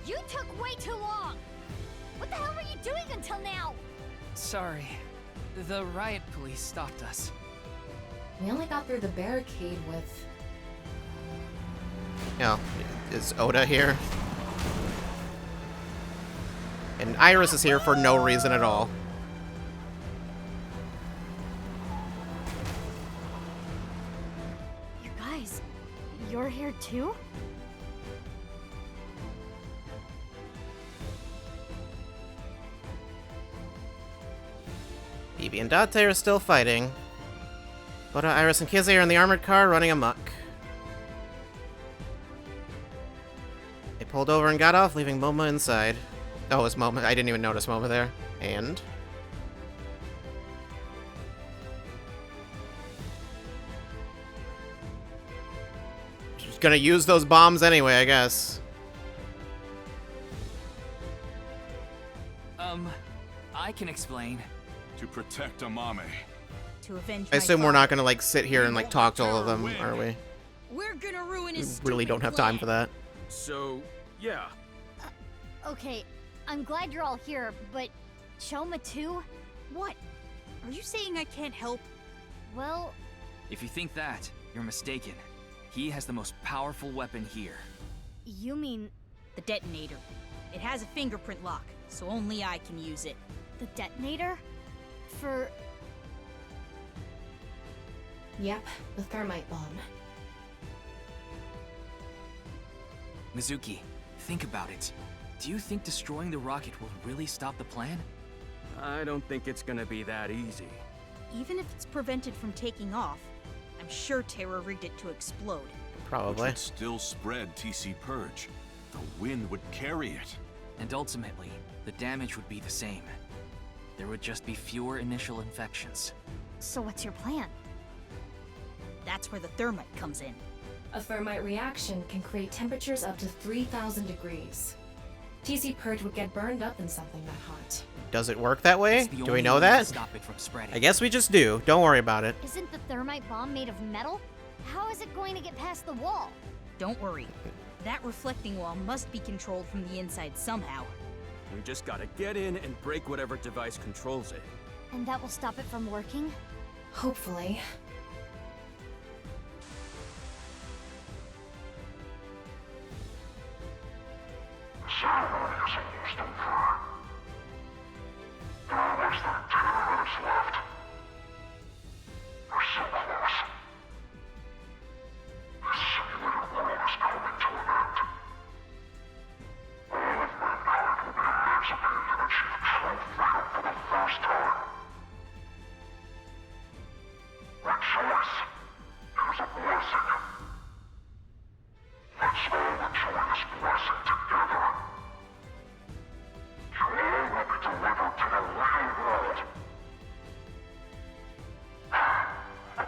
you took way too long. What the hell were you doing until now? Sorry. The riot police stopped us. We only got through the barricade with... Oh, is Oda here? And Iris is here for no reason at all. You guys, you're here too? Bibi and Date are still fighting. Oda, Iris, and Kizzy are in the armored car running amok. They pulled over and got off, leaving Moma inside. Oh, it was Moma. I didn't even notice Moma there. And... she's gonna use those bombs anyway, I guess. I can explain. To protect Amame. To avenge I my assume we're father. not gonna, like, sit here and, like, talk to all of them, are we? We're gonna ruin his We really don't have time for that. So, yeah. Okay, I'm glad you're all here, but Choma too? What? Are you saying I can't help? Well, If you think that, you're mistaken. He has the most powerful weapon here. you mean The detonator. It has a fingerprint lock, so only I can use it. the detonator? For... Yep, the thermite bomb. Mizuki, think about it. Do you think destroying the rocket will really stop the plan? I don't think it's gonna be that easy. Even if it's prevented from taking off, I'm sure Terra rigged it to explode. Probably. Which would still spread TC Purge. The wind would carry it. And ultimately, the damage would be the same. There would just be fewer initial infections. So what's your plan? That's where the thermite comes in. A thermite reaction can create temperatures up to 3,000 degrees. TC Purge would get burned up in something that hot. Does it work that way? It's the Do only we know way to that? stop it from spreading. I guess we just do. Don't worry about it. Isn't the thermite bomb made of metal? How is it going to get past the wall? Don't worry. That reflecting wall must be controlled from the inside somehow. We just gotta get in and break whatever device controls it. And that will stop it from working? Hopefully. The ceremony is almost over. There are less than 10 minutes left. We're so close. This simulated world is coming to an end. All of mankind will be emancipated and achieve true freedom for the first time. Rejoice! It is a blessing. Let's all enjoy this blessing together. You all will be delivered to the real world.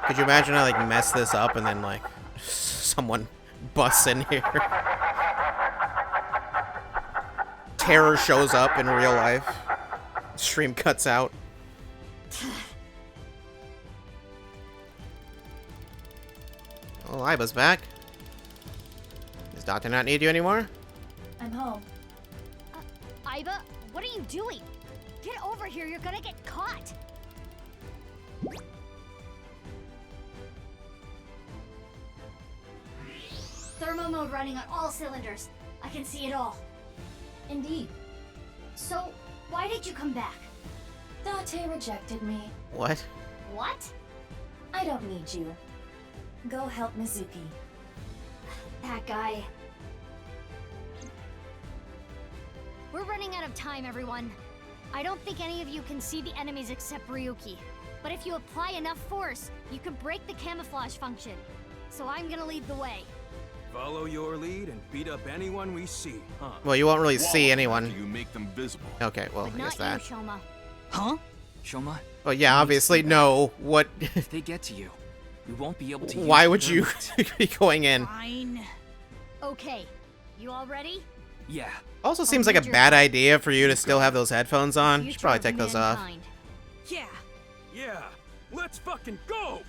Could you imagine I, like, mess this up and then, like, someone busts in here? Terror shows up in real life. Stream cuts out. Oh, Iba's back. Does Doctor not need you anymore? I'm home. Iba, what are you doing? Get over here, you're gonna get caught! Thermo mode running on all cylinders. I can see it all. Indeed. So, why did you come back? Date rejected me. What? What? I don't need you. Go help Mizuki. That guy. We're running out of time, everyone. I don't think any of you can see the enemies except Ryuki. But if you apply enough force, you can break the camouflage function. So I'm gonna lead the way. Follow your lead and beat up anyone we see, huh? Well, you won't really see anyone. You make them visible. Okay, well, But I not guess that. you, Shoma. Huh? Shoma? Oh yeah, obviously no. What? If they get to you, we won't be able to use Why the would you thermite. be going in? Fine. Okay, you all ready? Yeah. Also seems like a bad idea for you to still have those headphones on. You should probably take those off. Yeah. Yeah, let's fucking go!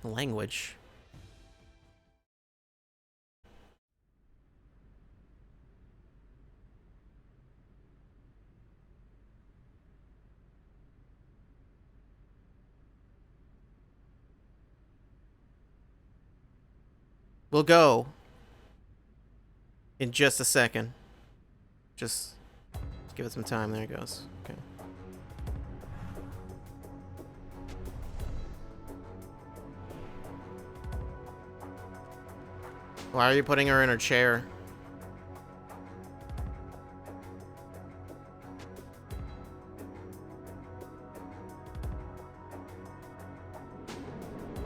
Language. We'll go in just a second. Just give it some time. There it goes. Okay. Why are you putting her in her chair?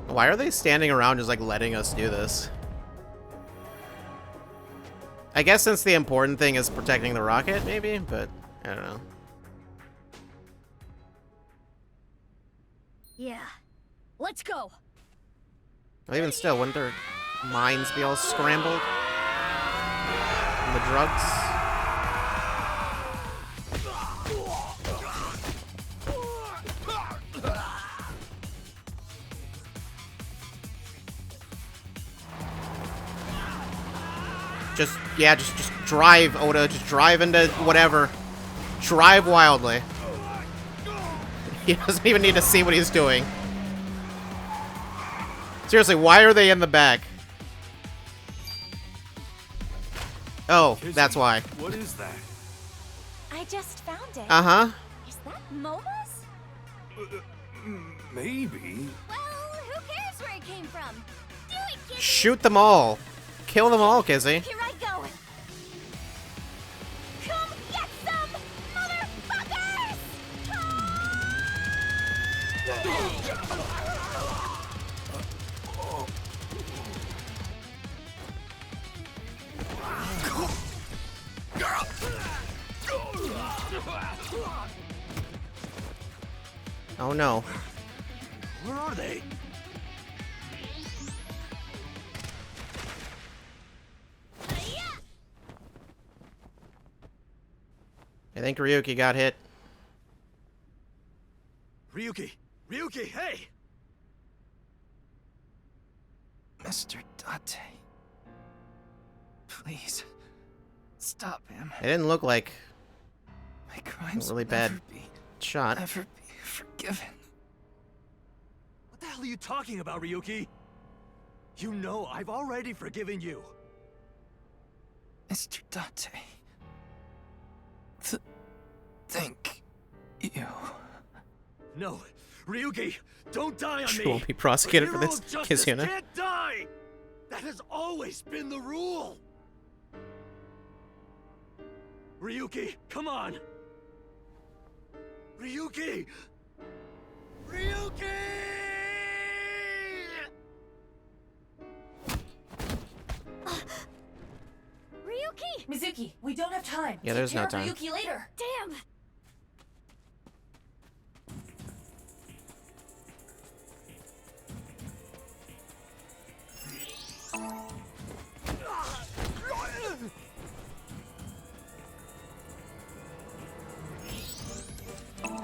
Why are they standing around just like letting us do this? I guess since the important thing is protecting the rocket, maybe, but I don't know. Yeah. Let's go. Well, even still, wouldn't their minds be all scrambled? From the drugs? Just drive, Oda. Just drive into whatever. Drive wildly. He doesn't even need to see what he's doing. Seriously, why are they in the back? Oh, that's why. What is that? I just found it. Uh-huh. Is that Momo's? Maybe. Well, who cares where it came from? Do it, Kizzy! Shoot them all. Kill them all, Kizzy. Here I go. Come get some, motherfuckers! Oh no. Where are they? I think Ryuki got hit. Ryuki! Ryuki, hey! Mr. Date. Please. Stop him. It didn't look like My crimes really will bad never be, shot. never be forgiven. What the hell are you talking about, Ryuki? You know I've already forgiven you. Mr. Date. Thank you. No, Ryuki, don't die on She me. won't be prosecuted The for hero this, of justice Kizuna. can't die. That has always been the rule. Ryuki, come on. Ryuki! Ryuki! Ryuki! Mizuki, we don't have time. Yeah, there's no Take care time. of Ryuki later. Damn!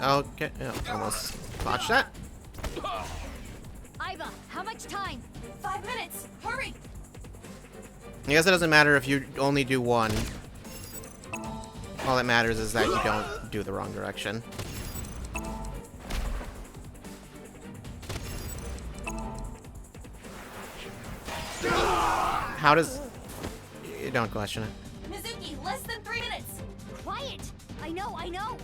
Okay, oh, almost botched that. Iva, how much time? 5 minutes. Hurry! I guess it doesn't matter if you only do one. All that matters is that you don't do the wrong direction. How does... You don't question it. Mizuki, less than 3 minutes. Quiet! I know, I know!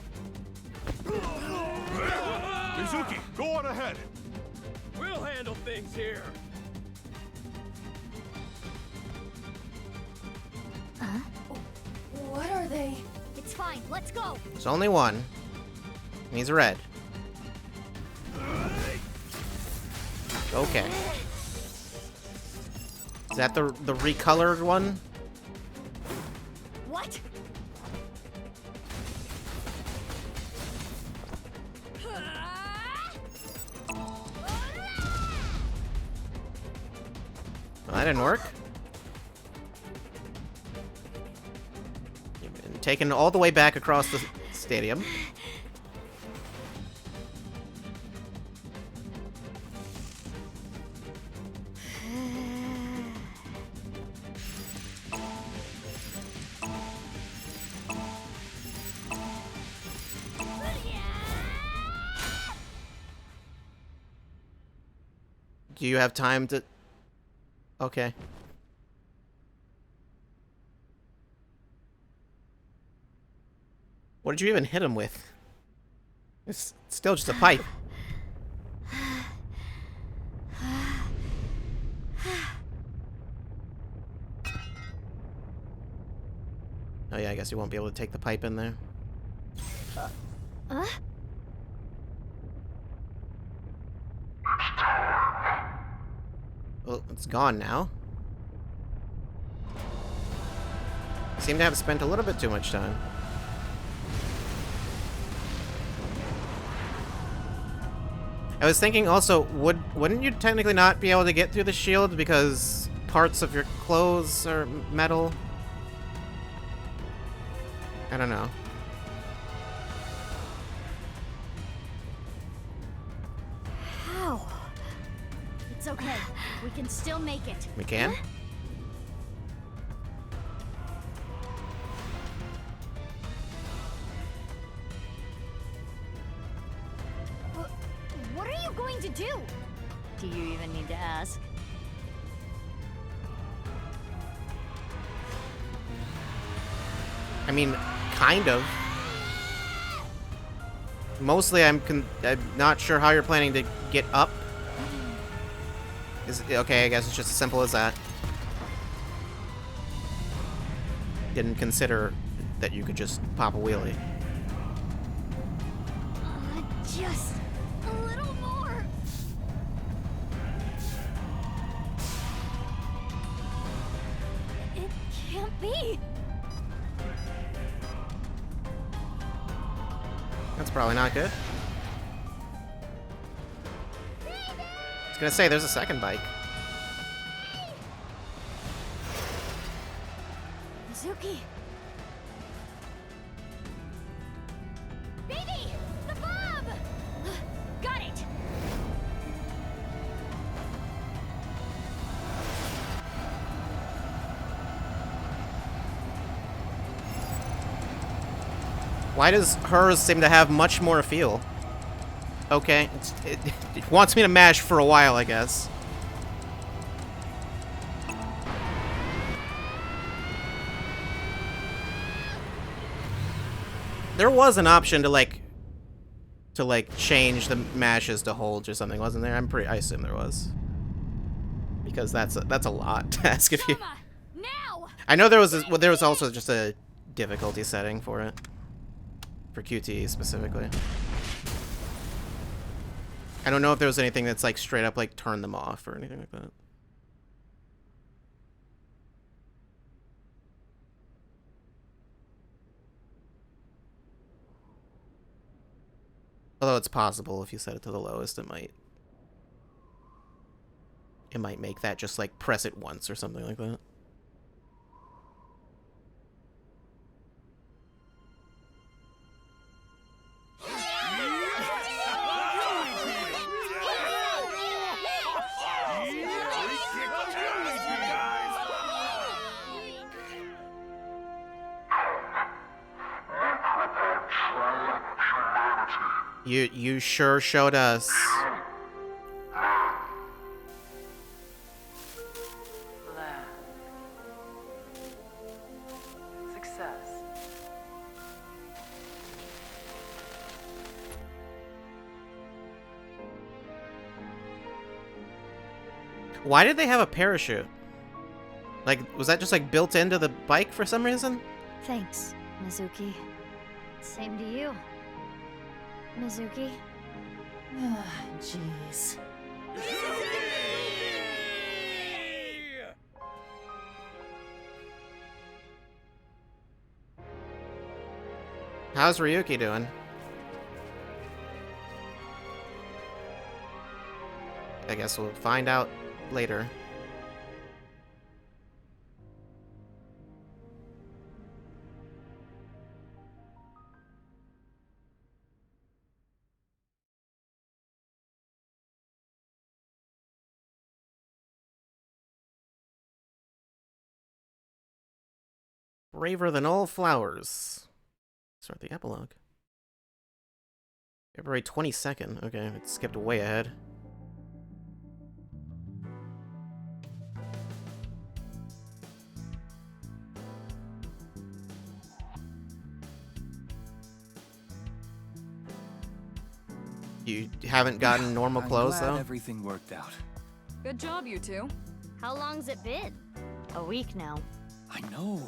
Mizuki, go on ahead. We'll handle things here. Huh? What are they? It's fine, let's go! There's only one. And he's red. Okay. Is that the recolored one? What? that didn't work. You've been taken all the way back across the stadium. Do you have time to... Okay. What did you even hit him with? It's still just a pipe. Oh yeah, I guess you won't be able to take the pipe in there. Well, it's gone now. Seem to have spent a little bit too much time. I was thinking also, wouldn't you technically not be able to get through the shield because parts of your clothes are metal? I don't know. How? It's okay. We can still make it. We can? What are you going to do? Do you even need to ask? I mean, kind of. Mostly, I'm not sure how you're planning to get up. Okay, I guess it's just as simple as that. Didn't consider that you could just pop a wheelie. Just a little more. It can't be. That's probably not good. I was gonna say, there's a second bike. Mizuki. Baby! The bomb! Got it! Why does hers seem to have much more feel? Okay, it wants me to mash for a while, I guess. There was an option to change the mashes to holds or something, wasn't there? I assume there was. Because that's a lot to ask if you. I know there was also just a difficulty setting for it. For QTE specifically. I don't know if there was anything that's like straight up like turn them off or anything like that. Although it's possible if you set it to the lowest, it might make that just like press it once or something like that. You sure showed us. Success. Why did they have a parachute? Like, was that just like built into the bike for some reason? Thanks, Mizuki. Same to you, Mizuki. Jeez. How's Ryuki doing? I guess we'll find out later. Braver than all flowers. Start the epilogue. February 22nd. Okay, it skipped way ahead. You haven't gotten normal clothes, I'm glad though? everything worked out. Good job, you two. How long's it been? A week now. I know.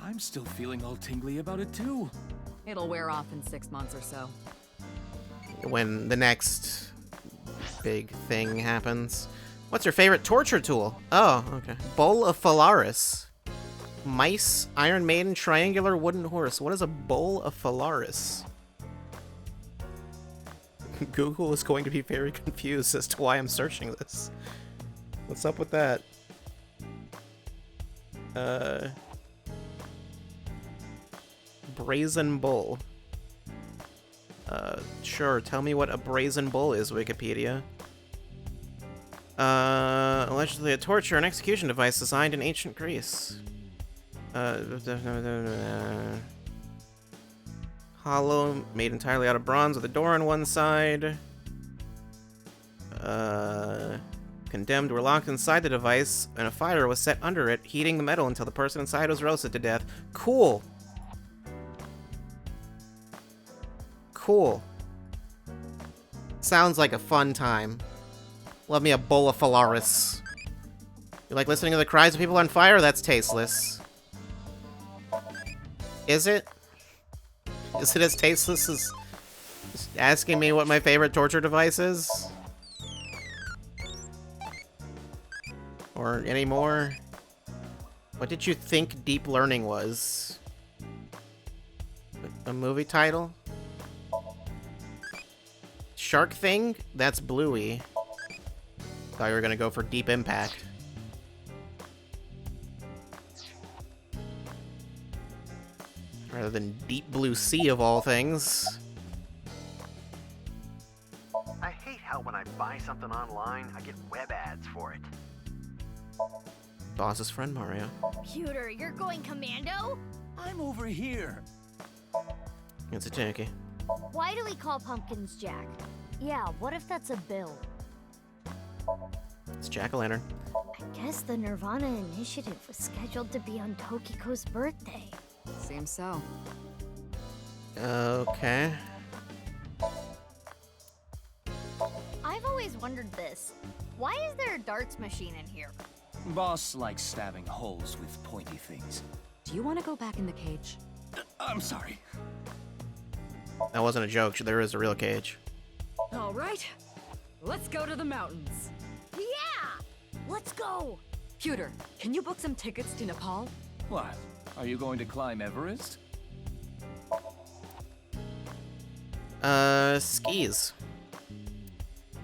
I'm still feeling all tingly about it, too. It'll wear off in 6 months or so. When the next big thing happens. What's your favorite torture tool? Oh, okay. Bowl of Phalaris. Mice, Iron Maiden, triangular wooden horse. What is a bowl of Phalaris? Google is going to be very confused as to why I'm searching this. What's up with that? Brazen bull. Sure, tell me what a brazen bull is, Wikipedia. Allegedly a torture and execution device designed in ancient Greece. Hollow, made entirely out of bronze with a door on one side. Condemned were locked inside the device, and a fire was set under it, heating the metal until the person inside was roasted to death. Cool. Cool. Sounds like a fun time. Love me a bowl of Phalaris. You like listening to the cries of people on fire? That's tasteless. Is it? Is it as tasteless as asking me what my favorite torture device is? Or any more? What did you think Deep Learning was? A movie title? Shark Thing? That's Bluey. Thought you were gonna go for Deep Impact. Rather than Deep Blue Sea of all things. I hate how when I buy something online, I get web ads for it. Boss's friend Mario. Pewter, you're going commando? I'm over here. It's a Jackie. Why do we call pumpkins Jack? Yeah, what if that's a bill? It's Jack-o'-lantern. I guess the Nirvana initiative was scheduled to be on Tokiko's birthday. Seems so. Okay. I've always wondered this. Why is there a darts machine in here? Boss likes stabbing holes with pointy things. Do you want to go back in the cage? I'm sorry. That wasn't a joke. There is a real cage. All right. Let's go to the mountains. Yeah! Let's go! Pewter, can you book some tickets to Nepal? What? Are you going to climb Everest? Skis.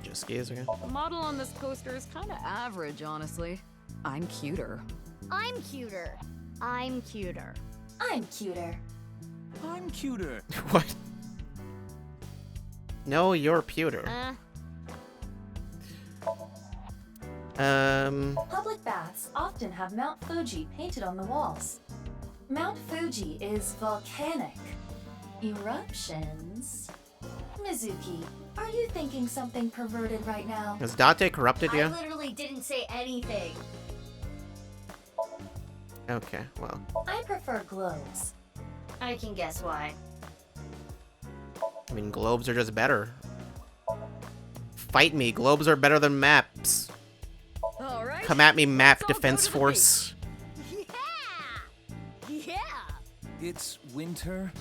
Just skis again. The model on this poster is kind of average, honestly. I'm cuter. I'm cuter. I'm cuter. I'm cuter. I'm cuter. What? No, you're pewter. Public baths often have Mount Fuji painted on the walls. Mount Fuji is volcanic. Eruptions. Mizuki, are you thinking something perverted right now? Has Date corrupted you? I literally didn't say anything. Okay, well. I prefer globes. I can guess why. I mean, globes are just better. Fight me. Globes are better than maps. All right. Come at me, map defense force. Yeah! It's winter.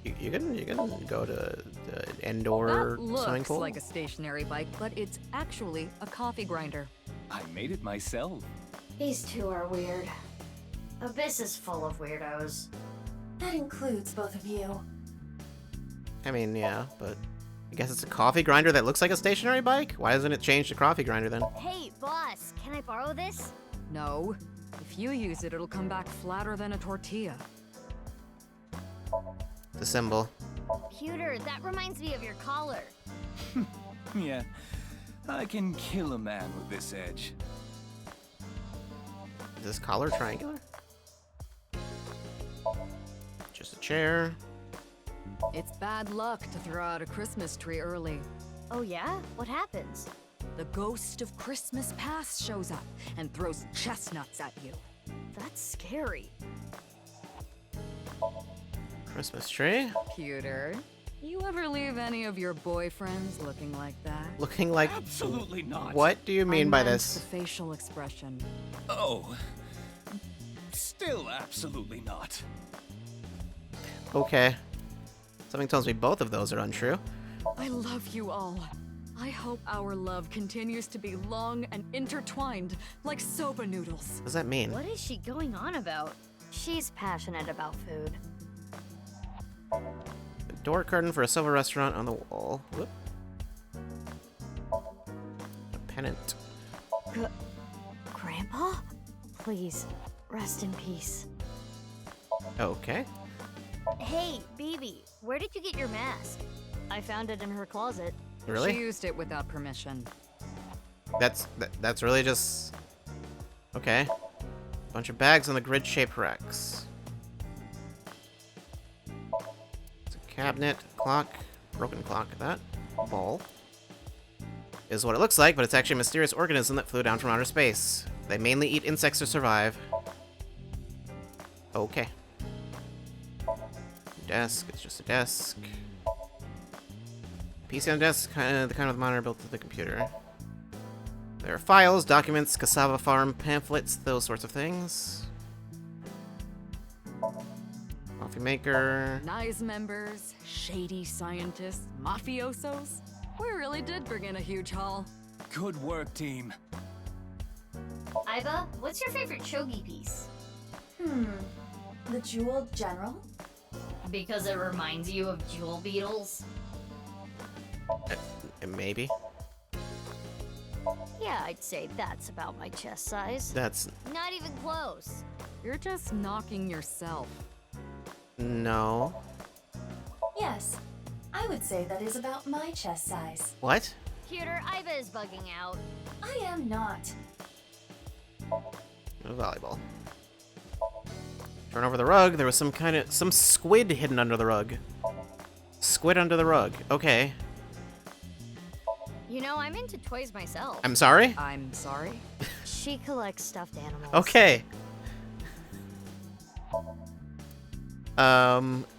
You can go to the indoor That looks swimming pool. like a stationary bike, but it's actually a coffee grinder. I made it myself. These two are weird. Abyss is full of weirdos. That includes both of you. I mean, yeah, but I guess it's a coffee grinder that looks like a stationary bike? Why doesn't it change to coffee grinder then? Hey, boss, can I borrow this? No. If you use it, it'll come back flatter than a tortilla. The symbol. Pewter, that reminds me of your collar. Yeah, I can kill a man with this edge. Is this collar triangular? chair. It's bad luck to throw out a Christmas tree early. Oh yeah? What happens? The ghost of Christmas past shows up and throws chestnuts at you. That's scary. Christmas tree. Pewter, you ever leave any of your boyfriends looking like that? Looking like... Absolutely not. What do you mean I by meant this? the facial expression. Oh. Still absolutely not. Okay. Something tells me both of those are untrue. I love you all. I hope our love continues to be long and intertwined like soba noodles. What does that mean? What is she going on about? She's passionate about food. A door curtain for a silver restaurant on the wall. Whoop. A pennant. Grandpa? Please, rest in peace. Okay. Hey, baby, where did you get your mask? I found it in her closet. Really? She used it without permission. That's really just... Okay. Bunch of bags on the grid-shaped racks. It's a cabinet, clock, broken clock, that. Ball. Is what it looks like, but it's actually a mysterious organism that flew down from outer space. They mainly eat insects to survive. Okay. Desk, it's just a desk. PC on the desk, the kind of monitor built to the computer. There are files, documents, cassava farm pamphlets, those sorts of things. Coffee maker. Nice members, shady scientists, mafiosos. We really did bring in a huge haul. Good work, team. Iva, what's your favorite shogi piece? The Jeweled General? Because it reminds you of jewel beetles? Maybe. Yeah, I'd say that's about my chest size. That's... Not even close. You're just knocking yourself. No. Yes, I would say that is about my chest size. What? Cuter, Iva is bugging out. I am not. A volleyball. Turn over the rug. There was some squid hidden under the rug. Squid under the rug. Okay. You know, I'm into toys myself. I'm sorry? I'm sorry? She collects stuffed animals. Okay.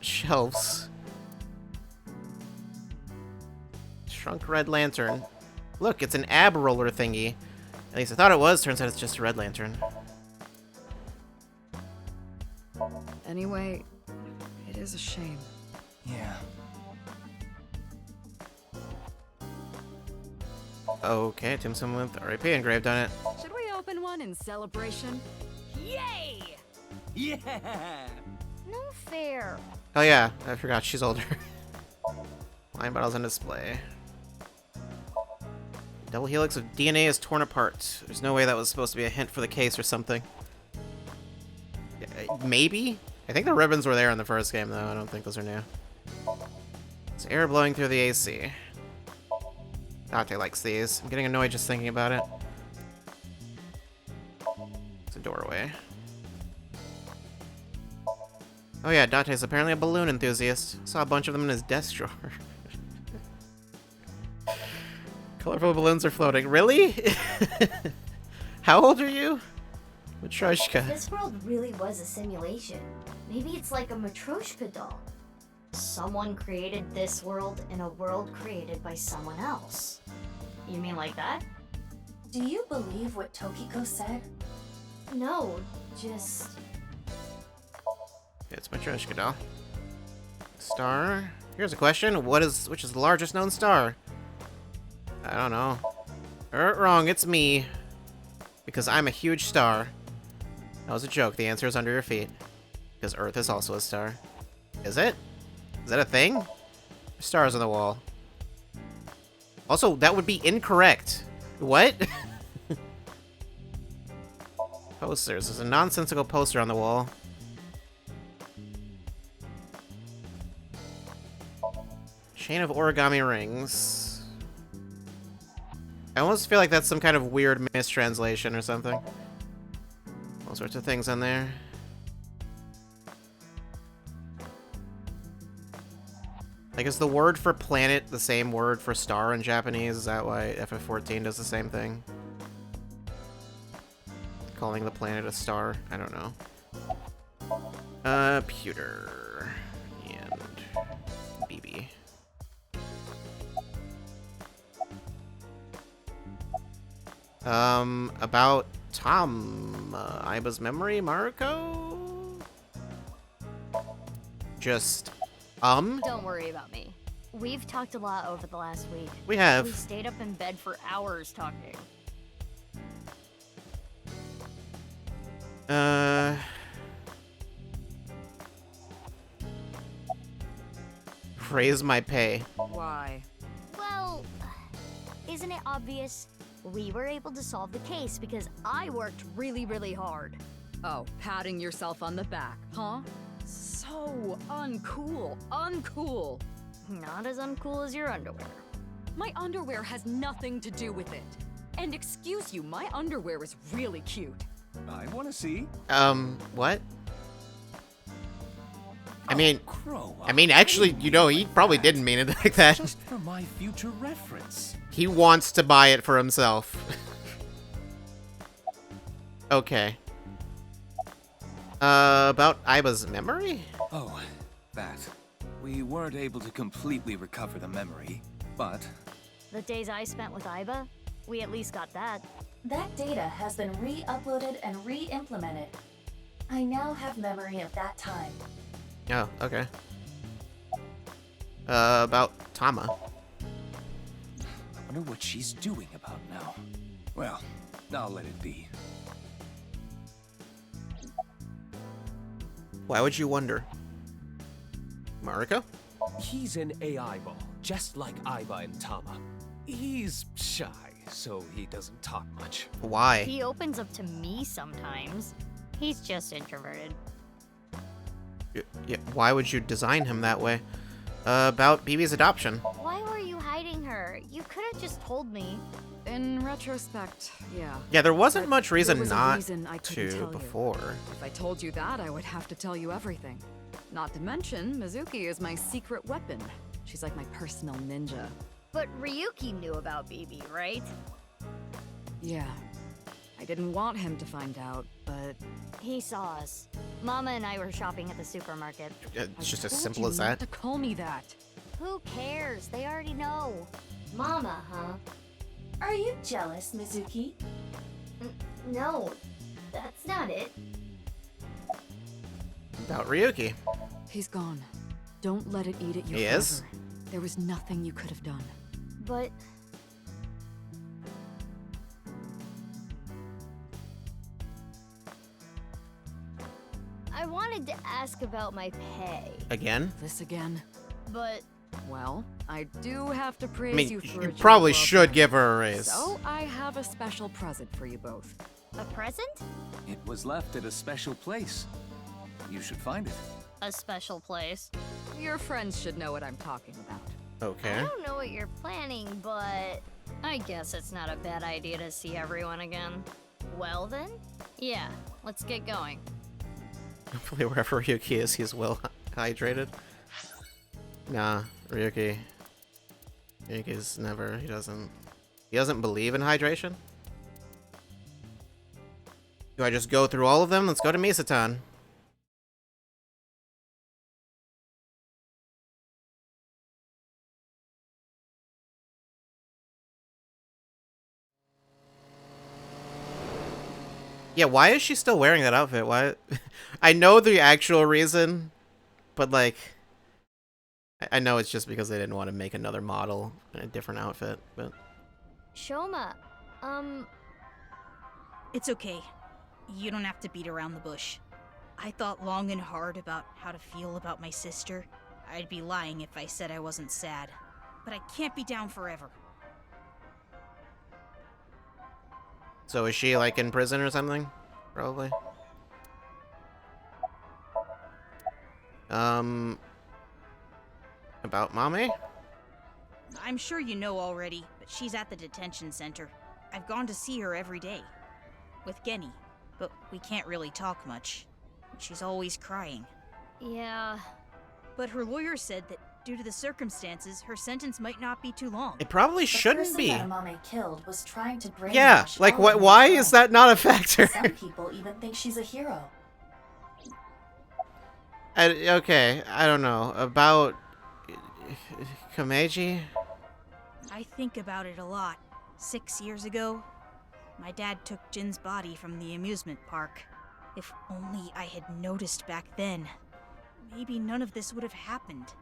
Shelves. Shrunk red lantern. Look, it's an ab roller thingy. At least I thought it was. Turns out it's just a red lantern. Anyway, it is a shame. Yeah. Okay, tombstone with RIP engraved on it. Should we open one in celebration? Yay! Yeah! No fair. Oh yeah, I forgot she's older. Wine bottles on display. Double helix of DNA is torn apart. There's no way that was supposed to be a hint for the case or something. Maybe? I think the ribbons were there in the first game, though. I don't think those are new. It's air blowing through the AC. Dante likes these. I'm getting annoyed just thinking about it. It's a doorway. Oh yeah, Dante's apparently a balloon enthusiast. Saw a bunch of them in his desk drawer. Colorful balloons are floating. Really? How old are you? Matryoshka. This world really was a simulation. Maybe it's like a Matryoshka doll. Someone created this world in a world created by someone else. You mean like that? Do you believe what Tokiko said? No, just... It's Matryoshka doll. Star. Here's a question. Which is the largest known star? I don't know. Wrong, it's me. Because I'm a huge star. That was a joke. The answer is under your feet. Because Earth is also a star. Is it? Is that a thing? There's stars on the wall. Also, that would be incorrect. What? Posters. There's a nonsensical poster on the wall. Chain of origami rings. I almost feel like that's some kind of weird mistranslation or something. All sorts of things on there. Like, is the word for planet the same word for star in Japanese? Is that why FF14 does the same thing? Calling the planet a star? I don't know. Pewter. And BB. About Tom, Aiba's memory, Mariko? Just, Don't worry about me. We've talked a lot over the last week. We have. We stayed up in bed for hours talking. Raise my pay. Why? Well, isn't it obvious? We were able to solve the case because I worked really, really hard. Oh, patting yourself on the back, huh? So uncool. Uncool. Not as uncool as your underwear. My underwear has nothing to do with it. And excuse you, my underwear is really cute. I want to see. What? I mean, Crow, actually, you know, he probably didn't mean it like that. Just for my future reference. He wants to buy it for himself. Okay. About Aiba's memory? Oh, that. We weren't able to completely recover the memory, but... The days I spent with Aiba, we at least got that. That data has been re-uploaded and re-implemented. I now have memory of that time. Oh, okay. About Tama. I wonder what she's doing about now. Well, I'll let it be. Why would you wonder? Mariko? He's an AI ball, just like Aiba and Tama. He's shy, so he doesn't talk much. Why? He opens up to me sometimes. He's just introverted. Yeah, why would you design him that way? About BB's adoption. Why were you hiding her? You could have just told me. In retrospect, yeah. Yeah, there wasn't But much reason there was a not reason I couldn't to tell you. before. If I told you that, I would have to tell you everything. Not to mention, Mizuki is my secret weapon. She's like my personal ninja. But Ryuki knew about BB, right? Yeah. I didn't want him to find out, but... He saw us. Mama and I were shopping at the supermarket. It's just as Told simple you as not that. to call me that. Who cares? They already know. Mama, huh? Are you jealous, Mizuki? No, that's not it. About Ryuki. He's gone. Don't let it eat at you He forever. is? There was nothing you could have done. But... I wanted to ask about my pay. Again? This again? But... Well, I do have to praise I mean, you for you a job probably well should done. give her a raise. So, I have a special present for you both. A present? It was left at a special place. You should find it. A special place. Your friends should know what I'm talking about. Okay. I don't know what you're planning, but... I guess it's not a bad idea to see everyone again. Well then? Yeah, let's get going. Hopefully wherever Ryuki is, he's well hydrated. Nah, Ryuki's never, he doesn't believe in hydration. Do I just go through all of them? Let's go to Misatan. Yeah, why is she still wearing that outfit? Why? I know the actual reason, but like, I know it's just because they didn't want to make another model in a different outfit, but... Shoma, It's okay. You don't have to beat around the bush. I thought long and hard about how to feel about my sister. I'd be lying if I said I wasn't sad. But I can't be down forever. So is she like in prison or something? Probably. About Mame? I'm sure you know already, but she's at the detention center. I've gone to see her every day. With Genny. But we can't really talk much. She's always crying. yeah... But her lawyer said that Due to the circumstances, her sentence might not be too long. It probably shouldn't be. The person that Amame killed was trying to brainwash Yeah, like all what? of Why mankind. is that not a factor? Some people even think she's a hero. Okay, I don't know about Komeiji. I think about it a lot. 6 years ago, my dad took Jin's body from the amusement park. If only I had noticed back then, maybe none of this would have happened.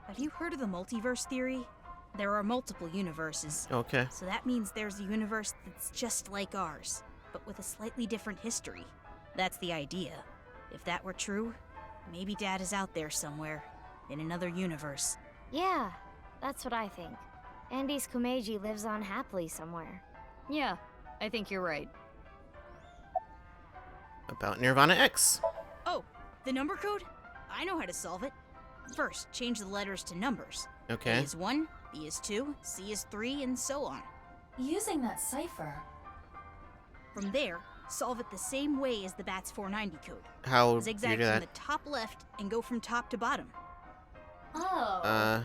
Have you heard of the multiverse theory? There are multiple universes. Okay. So that means there's a universe that's just like ours, but with a slightly different history. That's the idea. If that were true, maybe Dad is out there somewhere, in another universe. Yeah, that's what I think. Andy's Komeiji lives on happily somewhere. Yeah, I think you're right. About Nirvana X. Oh, the number code? I know how to solve it. First, change the letters to numbers. Okay. A is 1, B is 2, C is 3, and so on. Using that cipher. From there, solve it the same way as the BATS 490 code. How do you Zigzag do from that? the top left and go from top to bottom. Oh.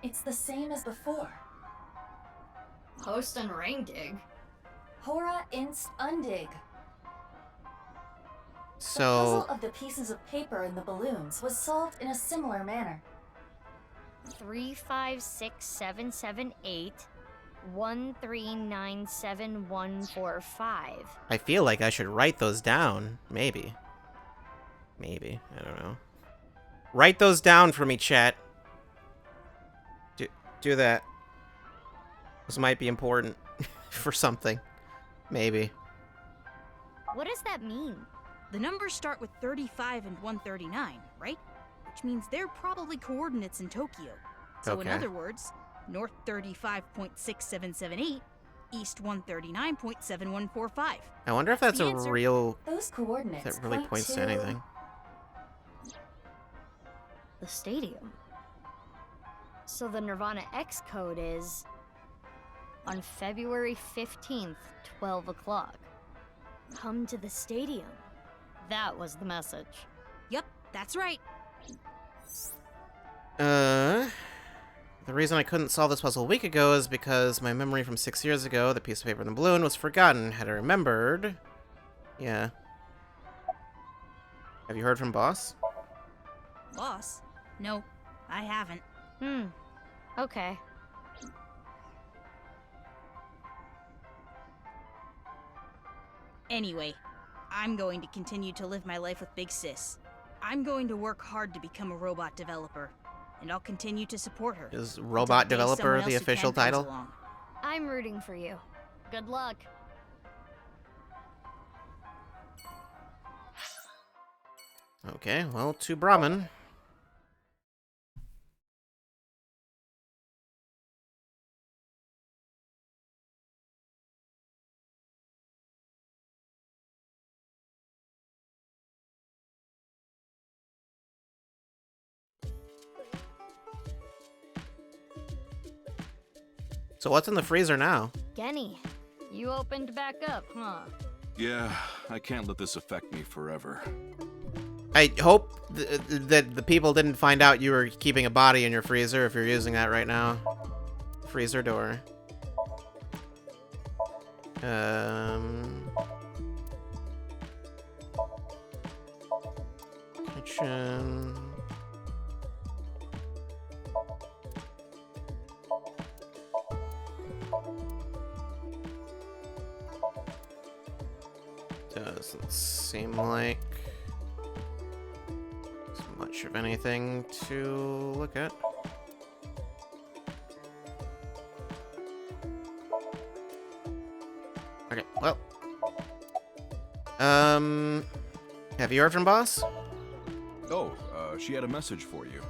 It's the same as before. Post and ring dig. Hora inst undig. The So puzzle of the pieces of paper in the balloons was solved in a similar manner. 3, 5, 6, 7, 7, 8, 1, 3, 9, 7, 1, 4, 5. I feel like I should write those down. Maybe. Maybe. I don't know. Write those down for me, chat. Do that. This might be important for something. Maybe. What does that mean? The numbers start with 35 and 139, right? Which means they're probably coordinates in Tokyo. So in Okay. other words, north 35.6778, east 139.7145. I wonder if that's The a answer- real... Those coordinates That really point points to to anything. The stadium. So the Nirvana X code is on February 15th, 12 o'clock. Come to the stadium. That was the message. Yep, that's right. The reason I couldn't solve this puzzle a week ago is because my memory from 6 years ago, the piece of paper in the balloon, was forgotten. Had I remembered... Yeah. Have you heard from Boss? Boss? No, I haven't. Okay. Anyway, I'm going to continue to live my life with Big Sis. I'm going to work hard to become a robot developer, and I'll continue to support her. Is until Robot the day someone Developer else the who official can comes title? along. I'm rooting for you. Good luck. Okay, well, to Brahmin. So what's in the freezer now? Genny, you opened back up, huh? Yeah, I can't let this affect me forever. I hope that the people didn't find out you were keeping a body in your freezer if you're using that right now. Freezer door. Kitchen. Doesn't seem like much of anything to look at. Okay, well. Have you heard from Boss? Oh, she had a message for you.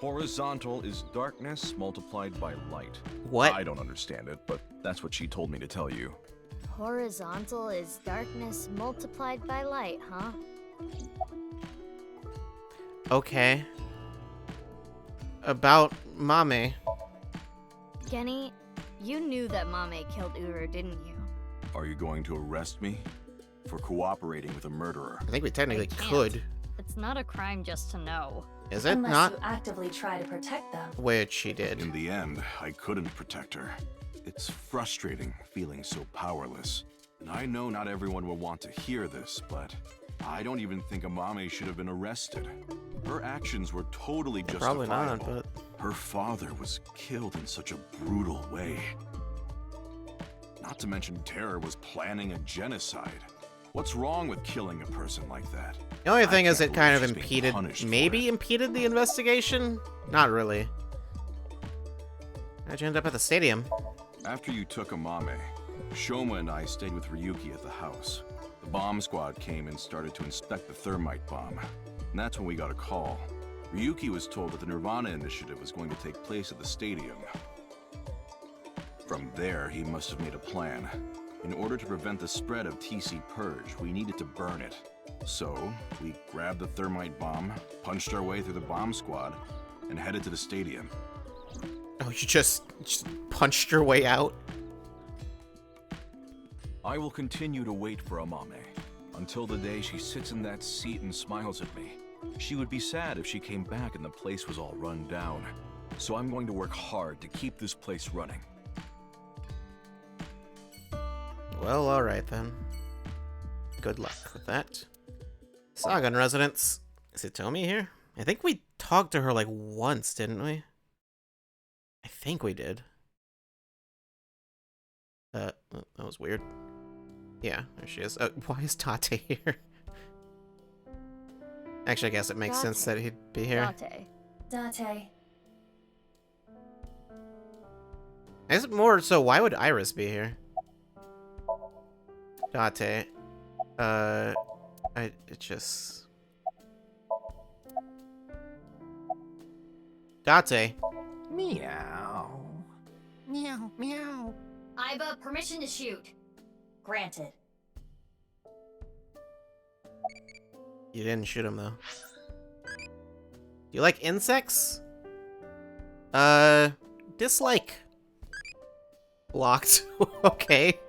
Horizontal is darkness multiplied by light. What? I don't understand it, but that's what she told me to tell you. Horizontal is darkness multiplied by light, huh? Okay. About Mame. Genny, you knew that Mame killed Uru, didn't you? Are you going to arrest me? For cooperating with a murderer? I think we technically I can't. could. It's not a crime just to know. Is it Unless not? you actively try to protect them. Which he did. In the end, I couldn't protect her. It's frustrating feeling so powerless. And I know not everyone will want to hear this, but I don't even think Amame should have been arrested. Her actions were totally justifiable. Probably not, but... Her father was killed in such a brutal way. Not to mention Terror was planning a genocide. What's wrong with killing a person like that? The only thing is can't it kind of believe she's being impeded, punished for maybe impeded the investigation? Not really. How'd you end up at the stadium? After you took Amame, Shoma and I stayed with Ryuki at the house. The bomb squad came and started to inspect the thermite bomb. And that's when we got a call. Ryuki was told that the Nirvana initiative was going to take place at the stadium. From there, he must have made a plan. In order to prevent the spread of TC Purge, we needed to burn it. So, we grabbed the thermite bomb, punched our way through the bomb squad, and headed to the stadium. Oh, you just punched your way out? I will continue to wait for Amame until the day she sits in that seat and smiles at me. She would be sad if she came back and the place was all run down. So I'm going to work hard to keep this place running. Well, alright then. Good luck with that. Sagan residence. Is it Tomi here? I think we talked to her like once, didn't we? I think we did. That was weird. Yeah, there she is. Why is Tate here? Actually, I guess it makes sense that he'd be here. Date. Is it more so? Why would Iris be here? Date. It just... Date. Meow. Meow, meow. Iba, permission to shoot. Granted. You didn't shoot him, though. Do you like insects? Dislike. Blocked. Okay.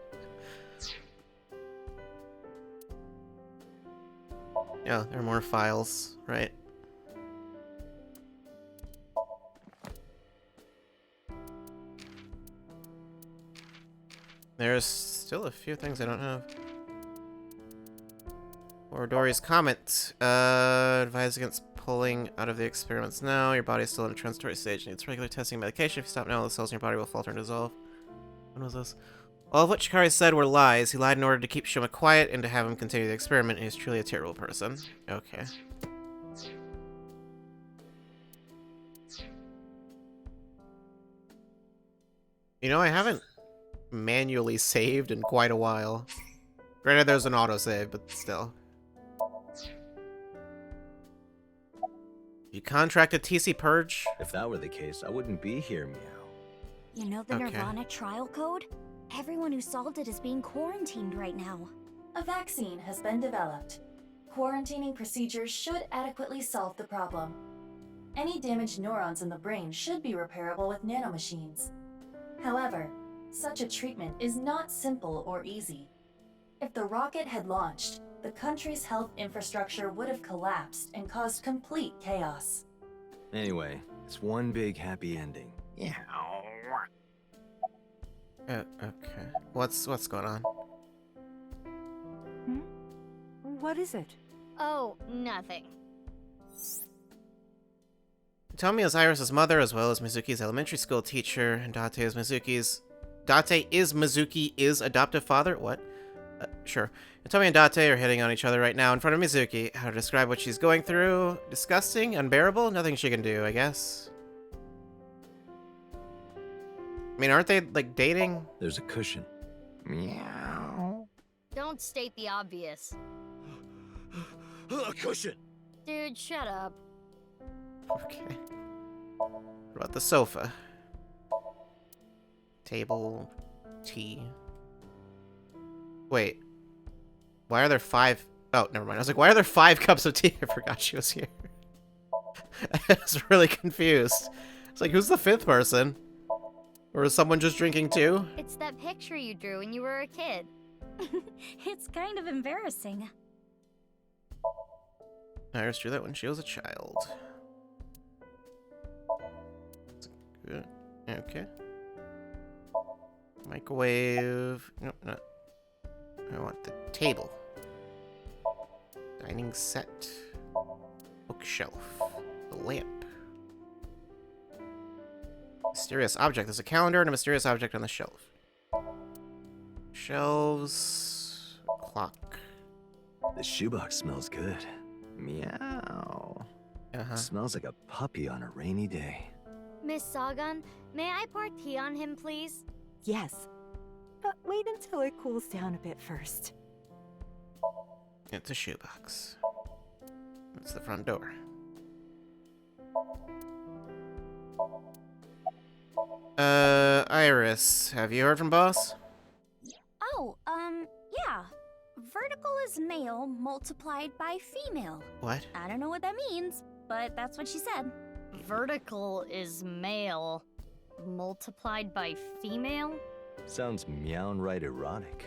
Yeah, there are more files, right? There's still a few things I don't have. Or Dory's comment. Advise against pulling out of the experiments now. Your body is still in a transitory stage. Needs regular testing and medication. If you stop now, the cells in your body will falter and dissolve. When was this? All of what Shikari said were lies. He lied in order to keep Shoma quiet and to have him continue the experiment. He is truly a terrible person. Okay. You know, I haven't manually saved in quite a while. Granted, there's an autosave, but still. You contracted TC Purge? If that were the case, I wouldn't be here, Meow. You know the Okay. Nirvana trial code? Everyone who solved it is being quarantined right now. A vaccine has been developed. Quarantining procedures should adequately solve the problem. Any damaged neurons in the brain should be repairable with nanomachines. However, such a treatment is not simple or easy. If the rocket had launched, the country's health infrastructure would have collapsed and caused complete chaos. Anyway, it's one big happy ending. Yeah. Okay. What's going on? What is it? Oh, nothing. Tomi is Iris' mother, as well as Mizuki's elementary school teacher, and Date is Mizuki's adoptive father? What? Sure. And Tomi and Date are hitting on each other right now in front of Mizuki. How to describe what she's going through? Disgusting? Unbearable? Nothing she can do, I guess. I mean, aren't they, like, dating? There's a cushion. Meow. Don't state the obvious. A cushion! Dude, shut up. Okay. What about the sofa? Table. Tea. Wait. Why are there 5... Oh, never mind. I was like, why are there 5 cups of tea? I forgot she was here. I was really confused. It's like, who's the 5th person? Or is someone just drinking too? It's that picture you drew when you were a kid. It's kind of embarrassing. Iris drew that when she was a child. Okay. Microwave. Nope, not. I want the table. Dining set. Bookshelf. The lamp. Mysterious object. There's a calendar and a mysterious object on the shelf. Shelves. Clock. The shoebox smells good. Meow. Smells like a puppy on a rainy day. Miss Sagan, may I pour tea on him, please? Yes. But wait until it cools down a bit first. It's a shoebox. That's the front door. Iris, have you heard from Boss? Oh, yeah. Vertical is male multiplied by female. What? I don't know what that means, but that's what she said. Vertical is male, multiplied by female? Sounds meow-right erotic.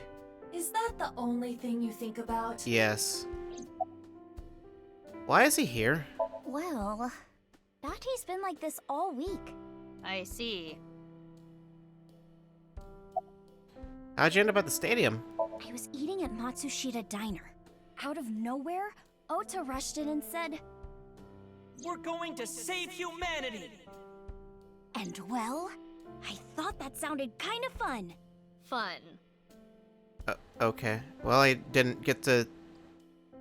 Is that the only thing you think about? Yes. Why is he here? Well, Date's been like this all week. I see. How'd you end up at the stadium? I was eating at Matsushita Diner. Out of nowhere, Ota rushed in and said, "We're going to save humanity!" And well, I thought that sounded kind of fun. Fun. Okay. Well, I didn't get to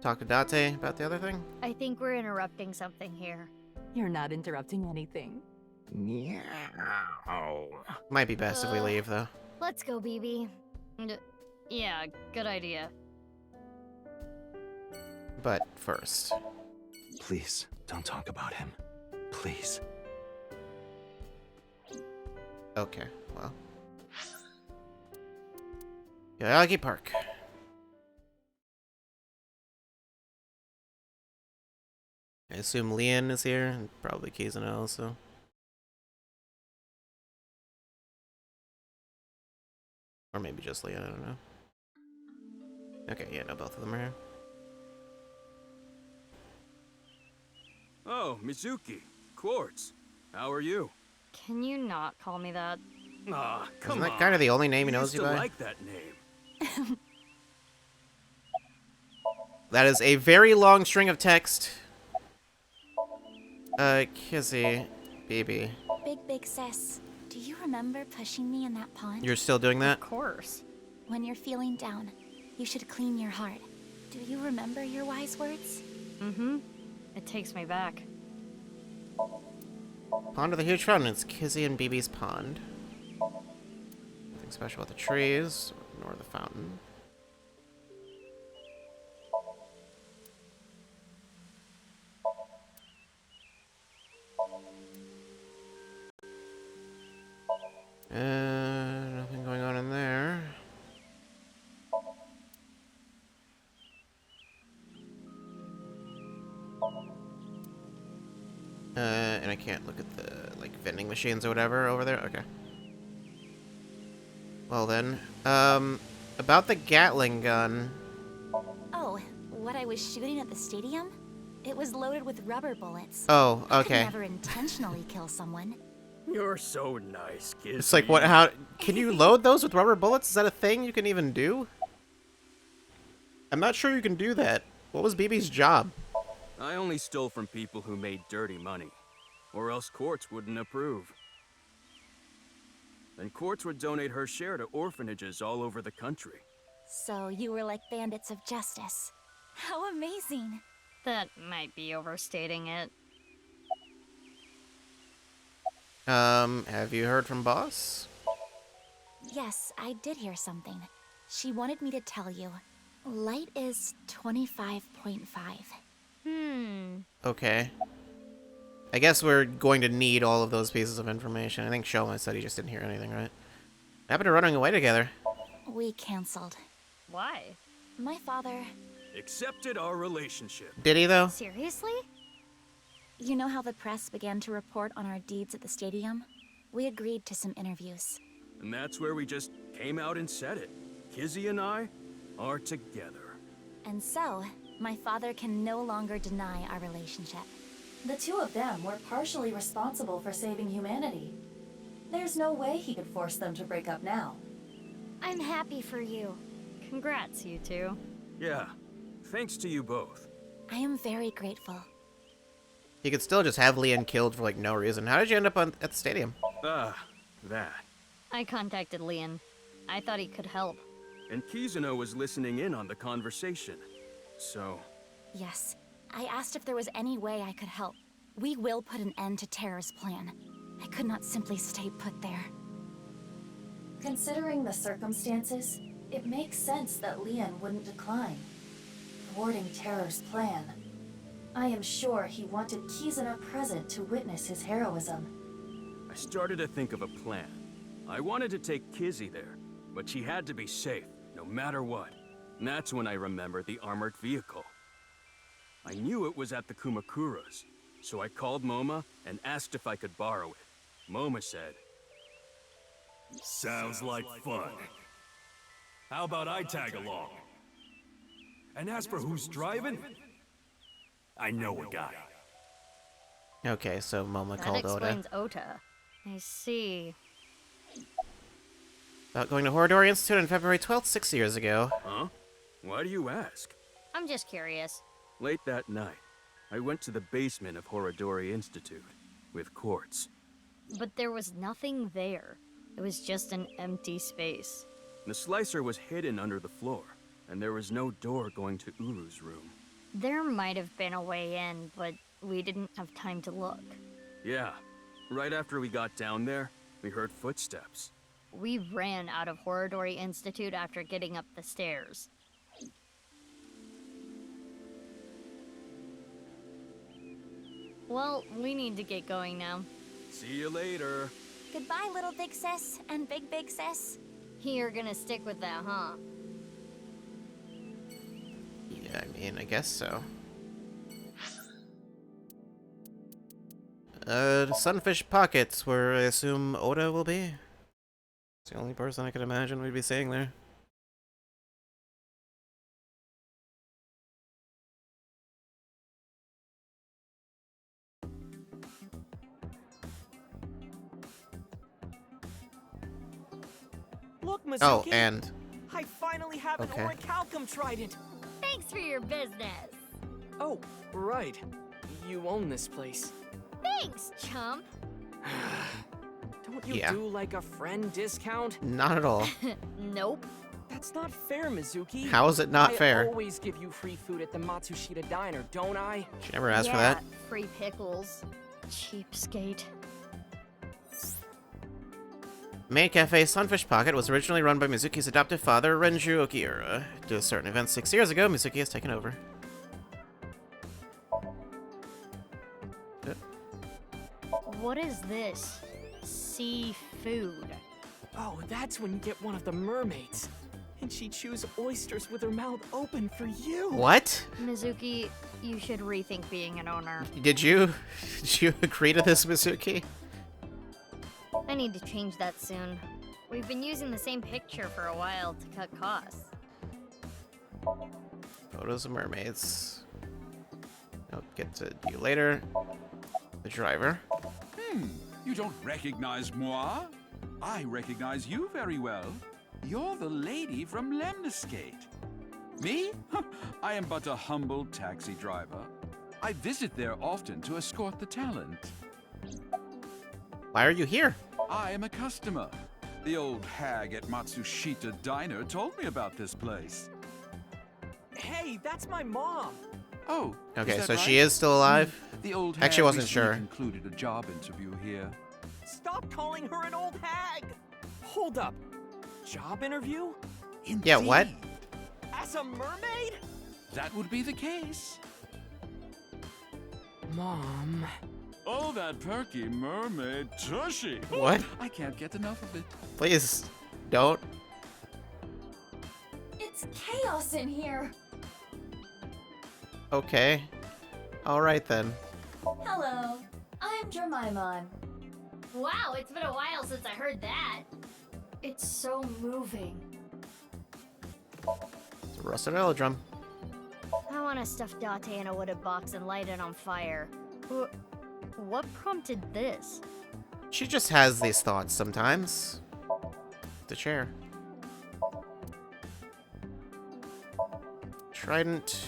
talk to Date about the other thing. I think we're interrupting something here. You're not interrupting anything. Meow. Might be best if we leave, though. Let's go, BB. Yeah, good idea. But first. Please, don't talk about him. Please. Okay, well. Yagi Park. I assume Leon is here, and probably Kizuna also. Or maybe just Leon, I don't know. Okay, yeah, no, both of them are here. Oh, Mizuki. Quartz. How are you? Can you not call me that? Ah, come Isn't on. that kind of the only name he knows used you to by? like that name. That is a very long string of text. Kizzy, baby. Big sis, do you remember pushing me in that pond? You're still doing that? Of course. When you're feeling down, you should clean your heart. Do you remember your wise words? Mm-hmm. It takes me back. Pond of the huge fountain. It's Kizzy and BB's pond. Nothing special about the trees, nor the fountain. Nothing going on in there. And I can't look at the, like, vending machines or whatever over there? Okay. Well then, about the Gatling gun. Oh, what I was shooting at the stadium? It was loaded with rubber bullets. Oh, I could okay. never intentionally kill someone. You're so nice, kid. It's like, what, how, can you load those with rubber bullets? Is that a thing you can even do? I'm not sure you can do that. What was BB's job? I only stole from people who made dirty money. Or else Quartz wouldn't approve. And Quartz would donate her share to orphanages all over the country. So you were like bandits of justice. How amazing. That might be overstating it. Have you heard from Boss? Yes, I did hear something. She wanted me to tell you. Light is 25.5. Okay. I guess we're going to need all of those pieces of information. I think Shoma said he just didn't hear anything, right? What happened to running away together? We canceled. Why? My father... accepted our relationship. Did he, though? Seriously? You know how the press began to report on our deeds at the stadium? We agreed to some interviews. And that's where we just came out and said it. Kizzy and I are together. And so, my father can no longer deny our relationship. The two of them were partially responsible for saving humanity. There's no way he could force them to break up now. I'm happy for you. Congrats, you two. Yeah, thanks to you both. I am very grateful. You could still just have Leon killed for like no reason. How did you end up at the stadium? That. I contacted Leon. I thought he could help. And Kizuno was listening in on the conversation. So... Yes. I asked if there was any way I could help. We will put an end to Terror's plan. I could not simply stay put there. Considering the circumstances, it makes sense that Leon wouldn't decline. Thwarting Terror's plan. I am sure he wanted Kizuna present to witness his heroism. I started to think of a plan. I wanted to take Kizzy there, but she had to be safe, no matter what. And that's when I remembered the armored vehicle. I knew it was at the Kumakura's, so I called Moma and asked if I could borrow it. Moma said, "Sounds like fun. How about I tag along? And as for who's driving, I know a guy." Okay, so Moma That called Oda. explains Ota. I see. About going to Horodori Institute on February 12th, 6 years ago. Huh? Why do you ask? I'm just curious. Late that night, I went to the basement of Horodori Institute with Quartz. But there was nothing there. It was just an empty space. The slicer was hidden under the floor, and there was no door going to Uru's room. There might have been a way in, but we didn't have time to look. Yeah, right after we got down there, we heard footsteps. We ran out of Horodori Institute after getting up the stairs. Well, we need to get going now. See you later. Goodbye, little big sis and big sis. You're gonna stick with that, huh? Yeah, I mean, I guess so. Sunfish Pockets, where I assume Oda will be. It's the only person I could imagine we'd be seeing there. Look, Mizuki. Oh, and... I finally have an Okay. orichalcum trident. Thanks for your business. Oh, right. You own this place. Thanks, chump. Don't you Yeah. do like a friend discount? Not at all. Nope. That's not fair, Mizuki. How is it not I fair? always give you free food at the Matsushita Diner, don't I? She never asked for Yeah, that. free pickles. Cheapskate. Main Cafe Sunfish Pocket was originally run by Mizuki's adoptive father, Renju Okiura. Due to certain events 6 years ago, Mizuki has taken over. What is this? Seafood. Oh, that's when you get one of the mermaids. And she chews oysters with her mouth open for you. What? Mizuki, you should rethink being an owner. Did you agree to this, Mizuki? I need to change that soon. We've been using the same picture for a while to cut costs. Photos of mermaids. I'll get to you later. The driver. You don't recognize moi? I recognize you very well. You're the lady from Lemniscate. Me? I am but a humble taxi driver. I visit there often to escort the talent. Why are you here? I am a customer. The old hag at Matsushita Diner told me about this place. Hey, that's my mom. Oh, Okay, is so that she right? is still alive? The old hag Actually, wasn't recently sure. concluded a job interview here. Stop calling her an old hag. Hold up. Job interview? Yeah, what? As a mermaid? That would be the case. Mom. Oh, that perky mermaid tushy. What? I can't get enough of it. Please, don't. It's chaos in here. Okay. Alright then. Hello, I'm Jemimon. Wow, it's been a while since I heard that. It's so moving. It's a rusted velodrum. I want to stuff Date in a wooded box and light it on fire. What prompted this? She just has these thoughts sometimes. The chair. Trident.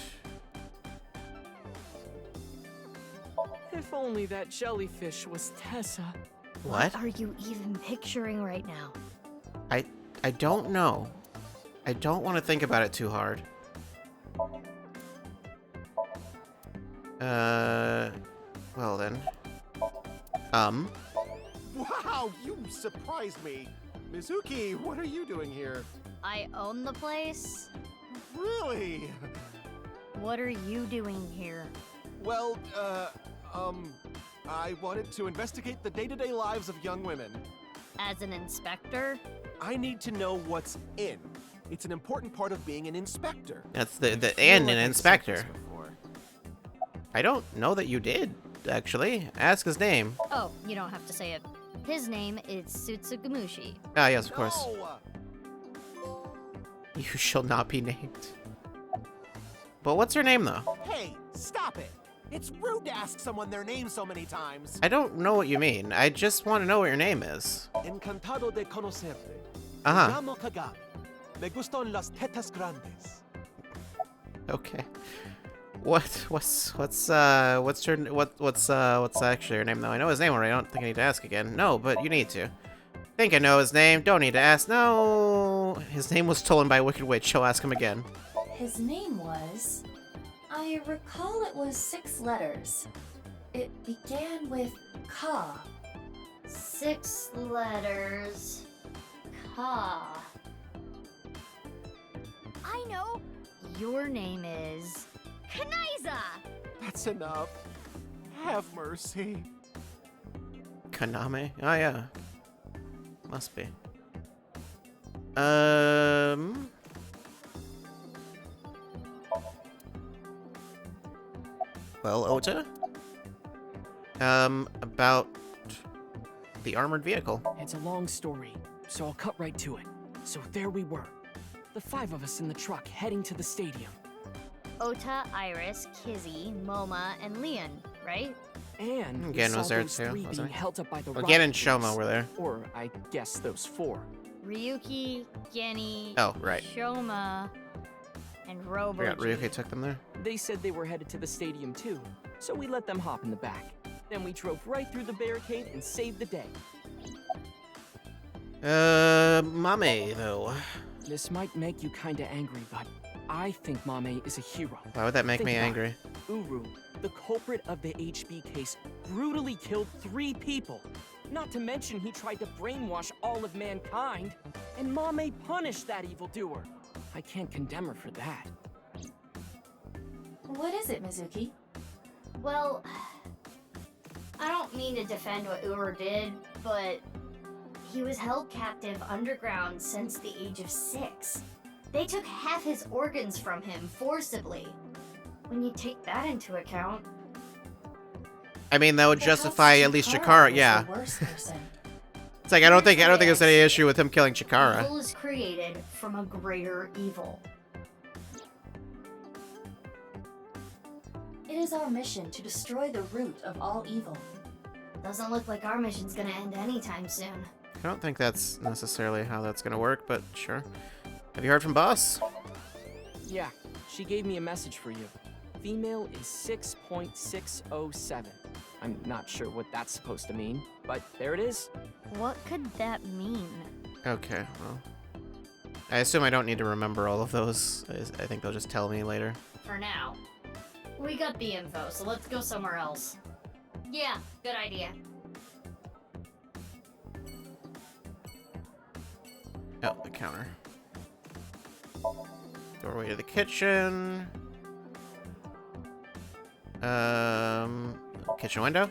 If only that jellyfish was Tessa. What? are you even picturing right now? I don't know. I don't want to think about it too hard. Well then. Wow, you surprised me. Mizuki, what are you doing here? I own the place. Really? What are you doing here? Well, I wanted to investigate the day-to-day lives of young women. As an inspector? I need to know what's in. It's an important part of being an inspector. That's and an inspector. I don't know that you did, actually. Ask his name. Oh, you don't have to say it. His name is Tsutsugamushi. Ah, yes, of course. You shall not be named. But what's her name, though? Hey, stop it! It's rude to ask someone their name so many times. I don't know what you mean. I just want to know what your name is. Encantado de conocerte. Uh-huh. Me llamo Kagami. Me gustan las tetas grandes. Okay. What's actually your name though? I know his name already. I don't think I need to ask again. No, but you need to. Think I know his name. Don't need to ask. No. His name was stolen by a wicked witch. She'll ask him again. His name was... I recall it was 6 letters. It began with Ka. 6 letters. Ka. I know. Your name is Kanaiza. That's enough. Have mercy. Kaname? Oh yeah. Must be. Well, Ota? About the armored vehicle. It's a long story, so I'll cut right to it. So there we were. The 5 of us in the truck heading to the stadium. Ota, Iris, Kizzy, Moma, and Leon, right? And Gan we was saw there those too, 3 wasn't being he? held up by the Well, Gan and riot Shoma police. were there. Or I guess those 4. Ryuki, Genny, Oh, right. Shoma, and Robo. Forgot Ryuki took them there. They said they were headed to the stadium too, so we let them hop in the back. Then we drove right through the barricade and saved the day. Mame, though. This might make you kinda angry, but I think Mame is a hero. Why would that make Think me about angry? it. Uru, the culprit of the HB case, brutally killed 3 people. Not to mention he tried to brainwash all of mankind, and Mame punished that evildoer. I can't condemn her for that. What is it, Mizuki? Well, I don't mean to defend what Uru did, but he was held captive underground since the age of 6. They took half his organs from him forcibly. When you take that into account... I mean, that would But justify how at least Chikara Chikara, was yeah. the worst person. It's like I don't think there's any issue with him killing Chikara. Evil is created from a greater evil. It is our mission to destroy the root of all evil. Doesn't look like our mission's gonna end anytime soon. I don't think that's necessarily how that's gonna work, but sure. Have you heard from Boss? Yeah, she gave me a message for you. Female is 6.607. I'm not sure what that's supposed to mean, but there it is. What could that mean? Okay, well. I assume I don't need to remember all of those. I think they'll just tell me later. For now. We got the info, so let's go somewhere else. Yeah, good idea. Oh, the counter. Doorway to the kitchen. Kitchen window?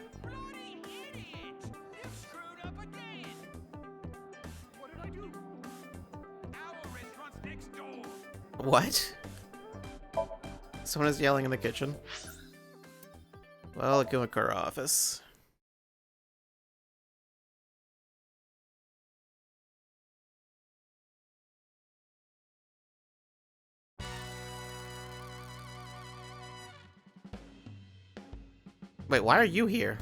What? Someone is yelling in the kitchen. Well, go to our office. Wait, why are you here?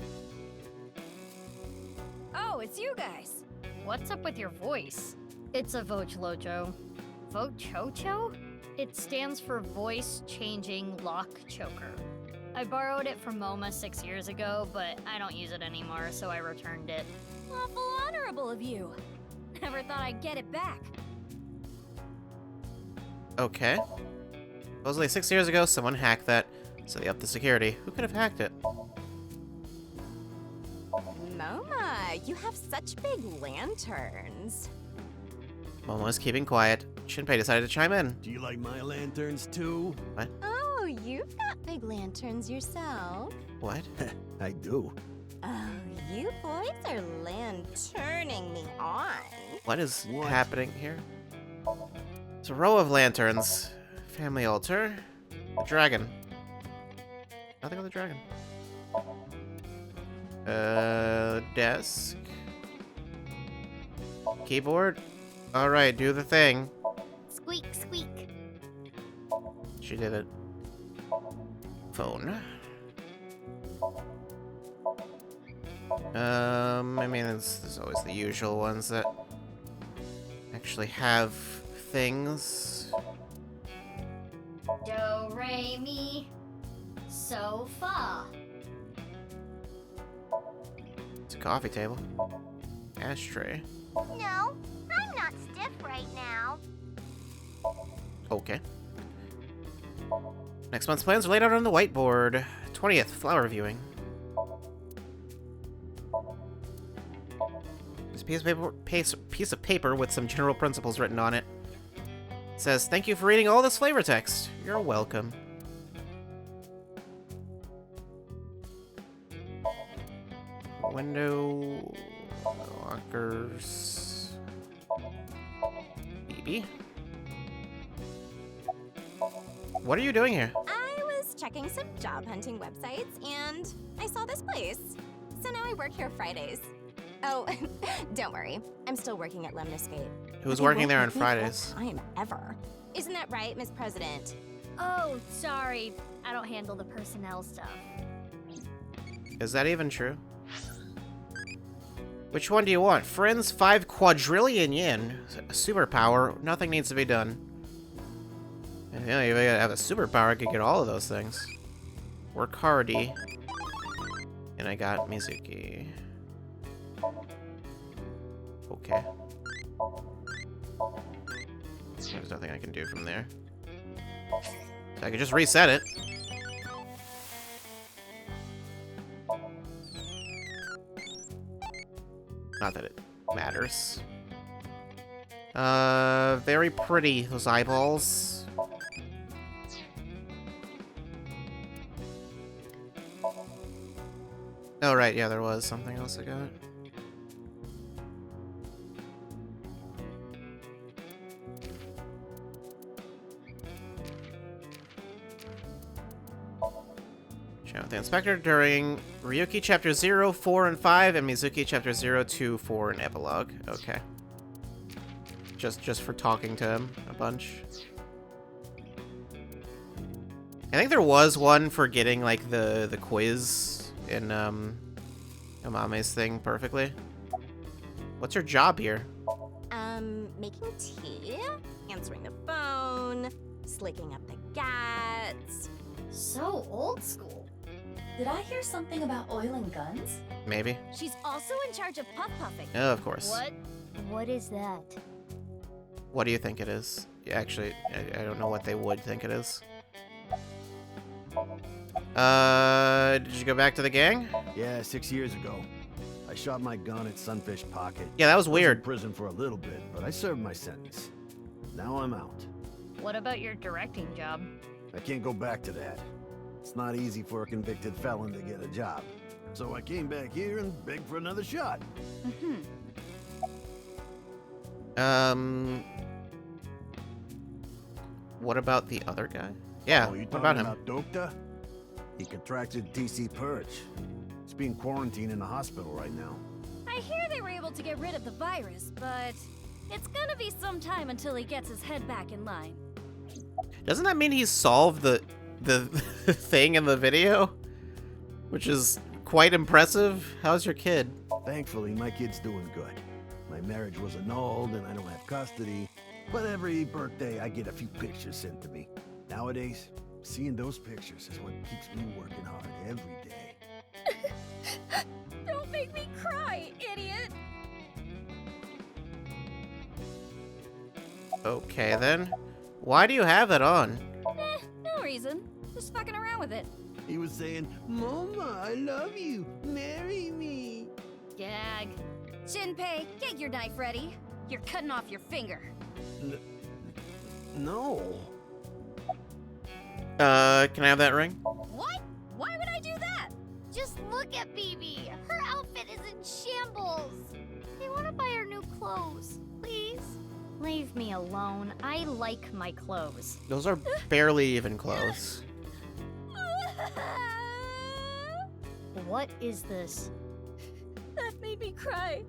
Oh, it's you guys. What's up with your voice? It's a Vochlojo. Vochocho? It stands for Voice Changing Lock Choker. I borrowed it from MoMA 6 years ago, but I don't use it anymore, so I returned it. Awful honorable of you. Never thought I'd get it back. Okay. Supposedly 6 years ago, someone hacked that, so they upped the security. Who could have hacked it? MoMA, you have such big lanterns. Momo was keeping quiet. Shinpei decided to chime in. Do you like my lanterns too? What? Oh, you've got big lanterns yourself. What? I do. Oh, you boys are lanterning me on. What is happening here? It's a row of lanterns. Family altar. A dragon. Nothing on the dragon. Desk. Keyboard. Alright, do the thing. Squeak, squeak. She did it. Phone. I mean, there's always the usual ones that actually have things. Do, re, mi, so, fa. It's a coffee table. Ashtray. No, I'm not stiff right now. Okay. Next month's plans are laid out on the whiteboard. 20th, flower viewing. There's a piece of paper with some general principles written on it. It says, "Thank you for reading all this flavor text. You're welcome." Window... lockers... BB? What are you doing here? I was checking some job hunting websites and I saw this place. So now I work here Fridays. Oh, don't worry. I'm still working at Lemniscate. Who's They working won't there on make me Fridays? full-time ever. Isn't that right, Miss President? Oh, sorry. I don't handle the personnel stuff. Is that even true? Which one do you want? Friends, 5 quadrillion yen. A superpower. Nothing needs to be done. And, yeah, you gotta have a superpower. I could get all of those things. Work hardy. And I got Mizuki. Okay. There's nothing I can do from there. So I could just reset it. Not that it matters. Very pretty, those eyeballs. Oh, right, yeah, there was something else I got. Chat with the inspector during Ryuki chapter 0, 4, and 5, and Mizuki chapter 0, 2, 4, and epilogue. Okay. Just for talking to him a bunch. I think there was one for getting like the quiz in Amame's thing perfectly. What's your job here? Making tea, answering the phone, slicking up the gats. So old school. Did I hear something about oil and guns? Maybe. She's also in charge of puff puffing. Oh, of course. What is that? What do you think it is? Actually, I don't know what they would think it is. Did you go back to the gang? Yeah, 6 years ago. I shot my gun at Sunfish Pocket. Yeah, that was weird. In prison for a little bit, but I served my sentence. Now I'm out. What about your directing job? I can't go back to that. It's not easy for a convicted felon to get a job. So I came back here and begged for another shot. What about the other guy? Yeah, Oh, you what about talking him? about Dokta? He contracted TC Purge. He's being quarantined in the hospital right now. I hear they were able to get rid of the virus, but it's gonna be some time until he gets his head back in line. Doesn't that mean he solved the thing in the video? Which is quite impressive. How's your kid? Thankfully, my kid's doing good. My marriage was annulled and I don't have custody, but every birthday I get a few pictures sent to me. Nowadays, seeing those pictures is what keeps me working hard every day. Don't make me cry, idiot! Okay then. Why do you have that on? No reason. Just fucking around with it. He was saying, Mama, I love you. Marry me. Gag. Shinpei, get your knife ready. You're cutting off your finger. No. Can I have that ring? What? Why would I do that? Just look at Bibi. Her outfit is in shambles. I want to buy her new clothes. Please? Leave me alone. I like my clothes. Those are barely even close. What is this? That made me cry.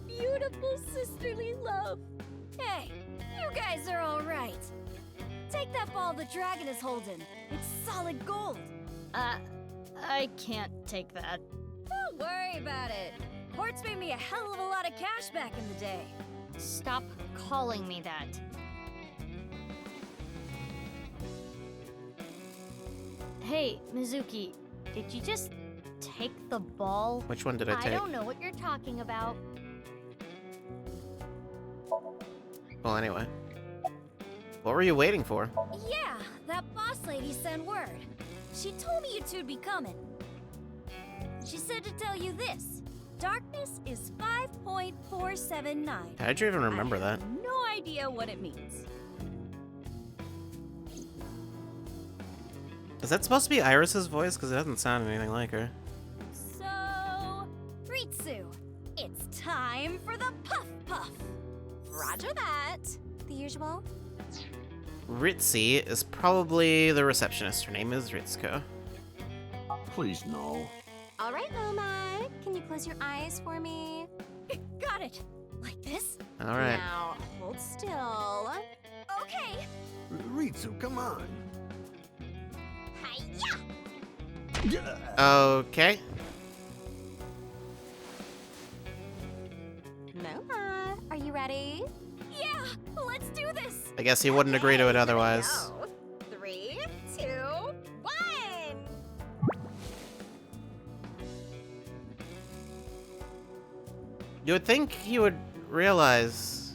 Beautiful sisterly love. Hey, you guys are all right. Take that ball the dragon is holding. It's solid gold. I can't take that. Don't worry about it. Quartz made me a hell of a lot of cash back in the day. Stop calling me that. Hey, Mizuki, did you just take the ball? Which one did I take? I don't know what you're talking about. Well, anyway. What were you waiting for? Yeah, that boss lady sent word. She told me you two'd be coming. She said to tell you this. Darkness is 5.479. How did you even remember that? No idea what it means. Is that supposed to be Iris's voice? Because it doesn't sound anything like her. So, Ritsu, it's time for the Puff Puff. Roger that. The usual. Ritzy is probably the receptionist. Her name is Ritsuko. Please, no. All right, Moma. Can you close your eyes for me? Got it. Like this? All right. Now, hold still. Okay. Ritsu, come on. Hiya! Okay. Moma, are you ready? Yeah, let's do this. I guess he wouldn't agree to it otherwise. Go. 3, 2, 1. You would think he would realize.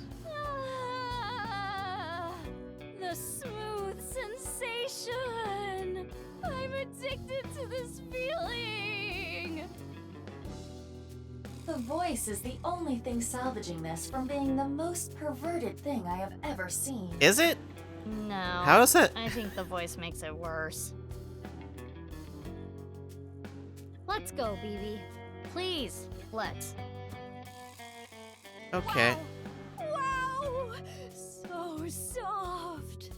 The smooth sensation. I'm addicted to this feeling. The voice is the only thing salvaging this from being the most perverted thing I have ever seen. Is it? No. How is it? I think the voice makes it worse. Let's go, Bibi. Please, let's. Okay. Wow! So soft.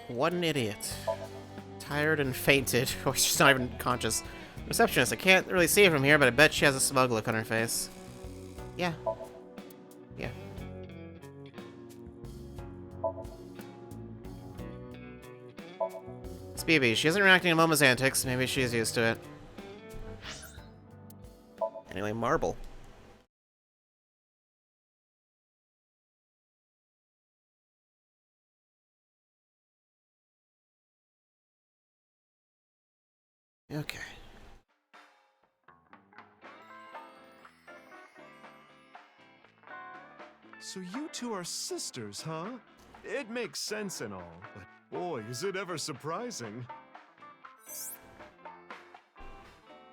What an idiot. Tired and fainted. Oh, she's not even conscious. Receptionist, I can't really see it from here, but I bet she has a smug look on her face. Yeah. Yeah. It's BB. She isn't reacting to Momo's antics. Maybe she's used to it. Anyway, marble. Okay. So you two are sisters, huh? It makes sense and all, but boy, is it ever surprising.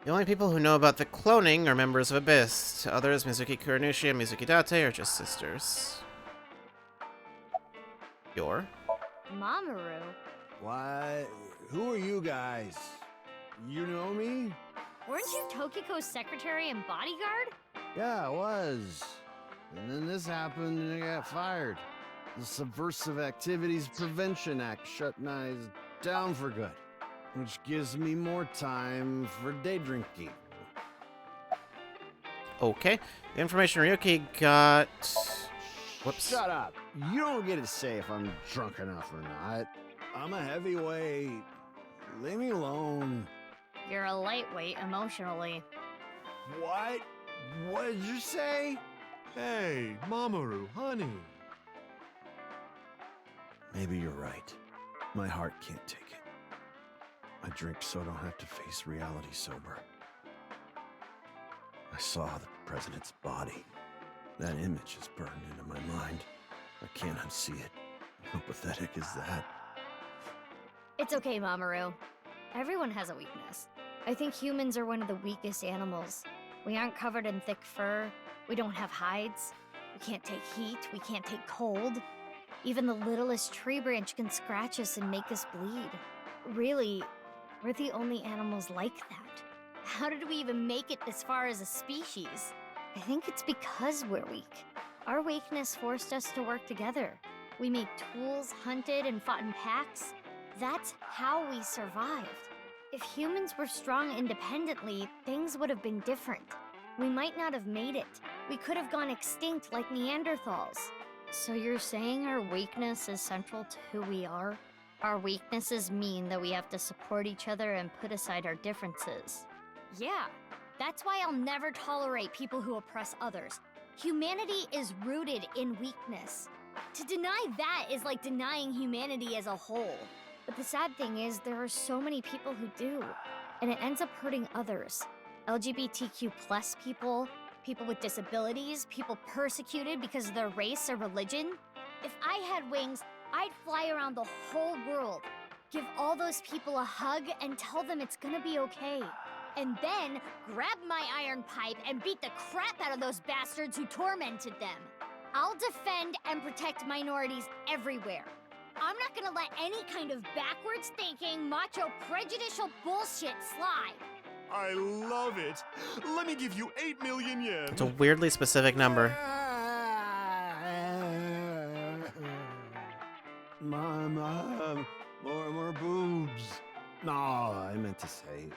The only people who know about the cloning are members of Abyss. To others, Mizuki Kuranushi and Mizuki Date are just sisters. You're? Mamoru? Why? Who are you guys? You know me? Weren't you Tokiko's secretary and bodyguard? Yeah, I was. And then this happened and I got fired. The Subversive Activities Prevention Act shut Nyes down for good, which gives me more time for day drinking. Okay. The information Ryuki got... Whoops. Shut up. You don't get to say if I'm drunk enough or not. I'm a heavyweight. Leave me alone. You're a lightweight emotionally. What? What did you say? Hey, Mamoru, honey. Maybe you're right. My heart can't take it. I drink so I don't have to face reality sober. I saw the president's body. That image is burned into my mind. I can't unsee it. How pathetic is that? It's okay, Mamoru. Everyone has a weakness. I think humans are one of the weakest animals. We aren't covered in thick fur. We don't have hides. We can't take heat. We can't take cold. Even the littlest tree branch can scratch us and make us bleed. Really, we're the only animals like that. How did we even make it this far as a species? I think it's because we're weak. Our weakness forced us to work together. We made tools, hunted, and fought in packs. That's how we survived. If humans were strong independently, things would have been different. We might not have made it. We could have gone extinct like Neanderthals. So you're saying our weakness is central to who we are? Our weaknesses mean that we have to support each other and put aside our differences. Yeah, that's why I'll never tolerate people who oppress others. Humanity is rooted in weakness. To deny that is like denying humanity as a whole. But the sad thing is, there are so many people who do, and it ends up hurting others. LGBTQ+ people, people with disabilities, people persecuted because of their race or religion. If I had wings, I'd fly around the whole world, give all those people a hug and tell them it's gonna be okay. And then grab my iron pipe and beat the crap out of those bastards who tormented them. I'll defend and protect minorities everywhere. I'm not gonna let any kind of backwards thinking, macho, prejudicial bullshit slide. I love it. Let me give you 8 million yen. It's a weirdly specific number. Mom, more boobs. No, I meant to say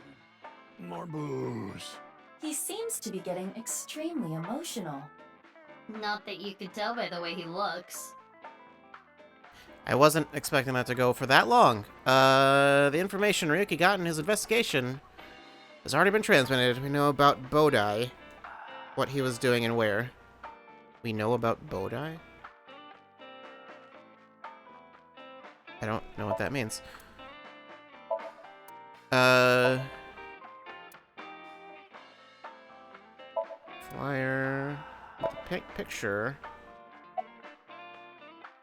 more booze. He seems to be getting extremely emotional. Not that you could tell by the way he looks. I wasn't expecting that to go for that long. The information Ryuki got in his investigation has already been transmitted. We know about Bodai, what he was doing and where. We know about Bodai? I don't know what that means. Flyer with a picture.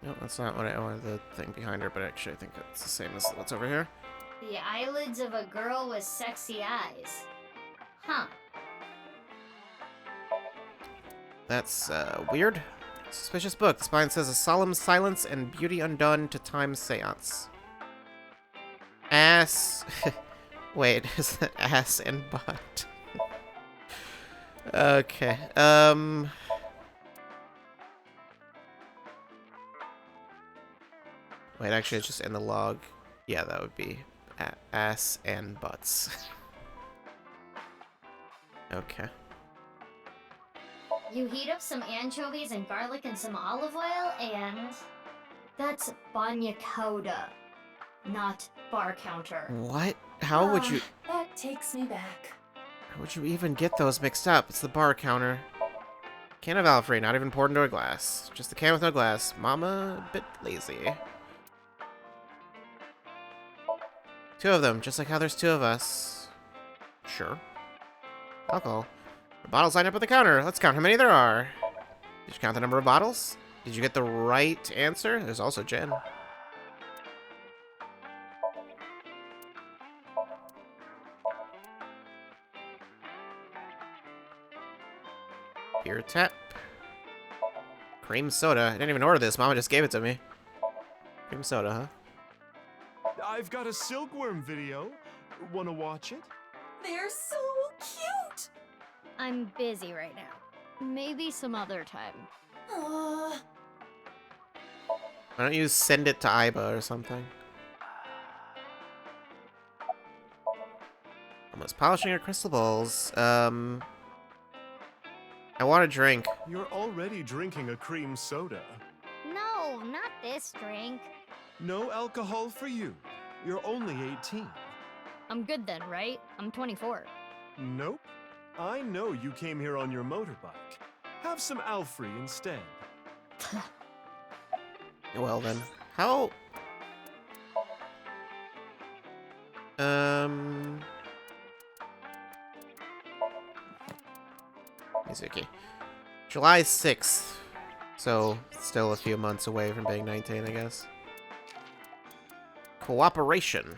No, that's not what I wanted, the thing behind her, but actually I think it's the same as what's over here. The eyelids of a girl with sexy eyes. Huh. That's, weird. Suspicious book. The spine says a solemn silence and beauty undone to time seance. Ass... Wait, is that ass and butt? Okay, Wait, actually, it's just in the log. Yeah, that would be ass and butts. Okay. You heat up some anchovies and garlic and some olive oil and... That's banya coda, not bar counter. What? How would you... That takes me back. How would you even get those mixed up? It's the bar counter. Can of Alfred, not even poured into a glass. Just a can with no glass. Mama, a bit lazy. Two of them, just like how there's two of us. Sure. Alcohol. The bottles lined up at the counter. Let's count how many there are. Did you count the number of bottles? Did you get the right answer? There's also gin. Beer tap. Cream soda. I didn't even order this. Mama just gave it to me. Cream soda, huh? I've got a silkworm video. Wanna watch it? They're so cute! I'm busy right now. Maybe some other time. Why don't you send it to Aiba or something? Almost polishing her crystal balls. I want a drink. You're already drinking a cream soda. No, not this drink. No alcohol for you. You're only 18. I'm good then, right? I'm 24. Nope. I know you came here on your motorbike. Have some Alfrey instead. Well then, how? Mizuki. July 6th. So, still a few months away from being 19, I guess. Cooperation.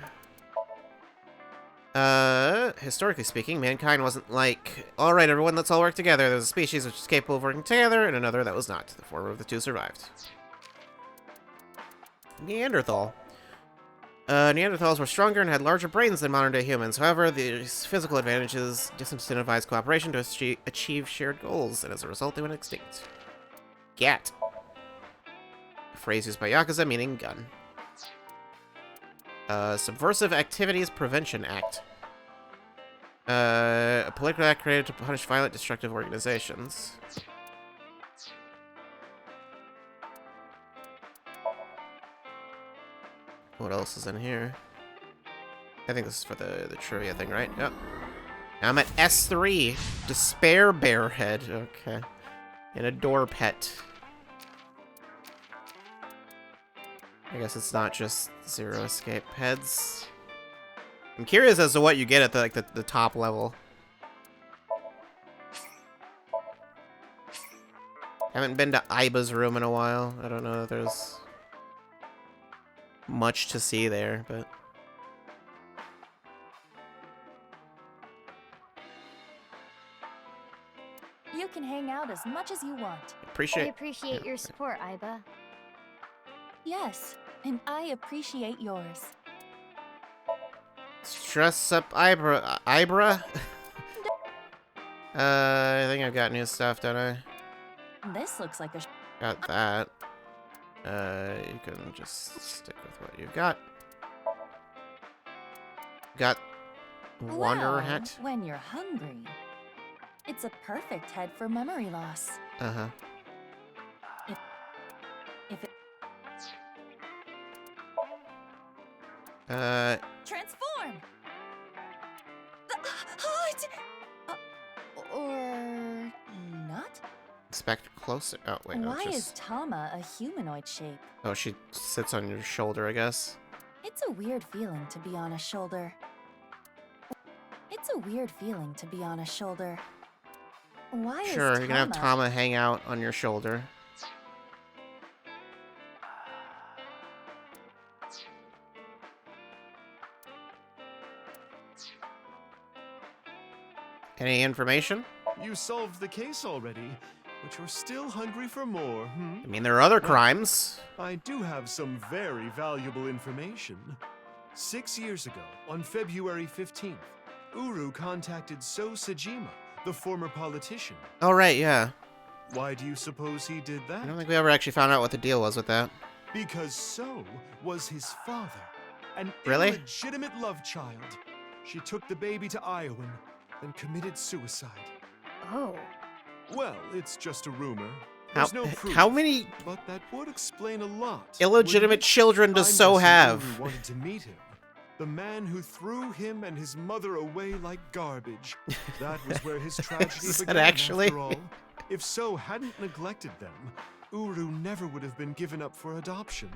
Historically speaking, mankind wasn't like, alright everyone, let's all work together. There was a species which was capable of working together, and another that was not. The former of the two survived. Neanderthal. Neanderthals were stronger and had larger brains than modern-day humans. However, these physical advantages disincentivized cooperation to achieve shared goals, and as a result, they went extinct. GAT. A phrase used by Yakuza meaning gun. Subversive Activities Prevention Act. A political act created to punish violent, destructive organizations. What else is in here? I think this is for the trivia thing, right? Yep. Now I'm at S3. Despair Bearhead. Okay. And a door pet. I guess it's not just Zero Escape heads. I'm curious as to what you get at the top level. Haven't been to Iba's room in a while. I don't know if there's much to see there, but You can hang out as much as you want. I appreciate your support, Iba. Yes, and I appreciate yours. Stress up Ibra. I think I've got new stuff, don't I? This looks like a Got that. You can just stick with what you've got. Got Wanderer well, hat. When you're hungry, it's a perfect head for memory loss. Uh-huh. If it transform. Or not? Inspect closer. Oh, wait, no, Why just... is Tama a humanoid shape? Oh, she sits on your shoulder, I guess. It's a weird feeling to be on a shoulder. It's a weird feeling to be on a shoulder. Why Sure, is you can have Tama hang out on your shoulder. Any information? You solved the case already, but you're still hungry for more, hmm? I mean, there are other crimes. I do have some very valuable information. 6 years ago, on February 15th, Uru contacted So Sajima, the former politician. Oh, right, yeah. Why do you suppose he did that? I don't think we ever actually found out what the deal was with that. Because So was his father, an Really? illegitimate love child. She took the baby to Iowan, then committed suicide. Oh. Well, it's just a rumor. How- There's no proof. how many But that would explain a lot. illegitimate children does So have? Uru wanted to meet him. The man who threw him and his mother away like garbage. That was where his tragedy Is that began, actually? after all. If So hadn't neglected them, Uru never would have been given up for adoption.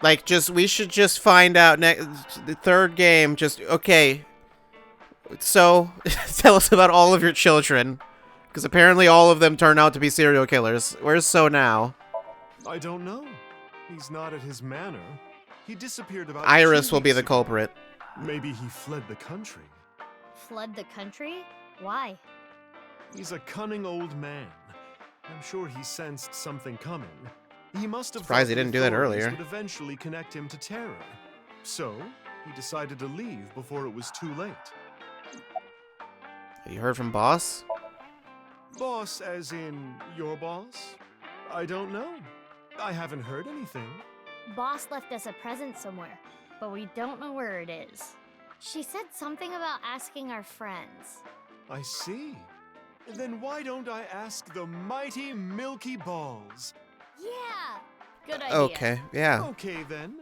Like, we should just find out the third game. Okay. So, tell us about all of your children. Because apparently all of them turn out to be serial killers. Where's So now? I don't know. He's not at his manor. He disappeared about Iris 2 will be weeks the ago. culprit. Maybe he fled the country. Fled the country? Why? He's a cunning old man. I'm sure he sensed something coming. He must have Surprised thought he the didn't do that authorities earlier. would eventually connect him to terror. So, he decided to leave before it was too late. Have you heard from Boss? Boss as in your boss? I don't know. I haven't heard anything. Boss left us a present somewhere, but we don't know where it is. She said something about asking our friends. I see. Then why don't I ask the mighty Milky Balls? Yeah! Good idea. Okay, yeah. Okay then.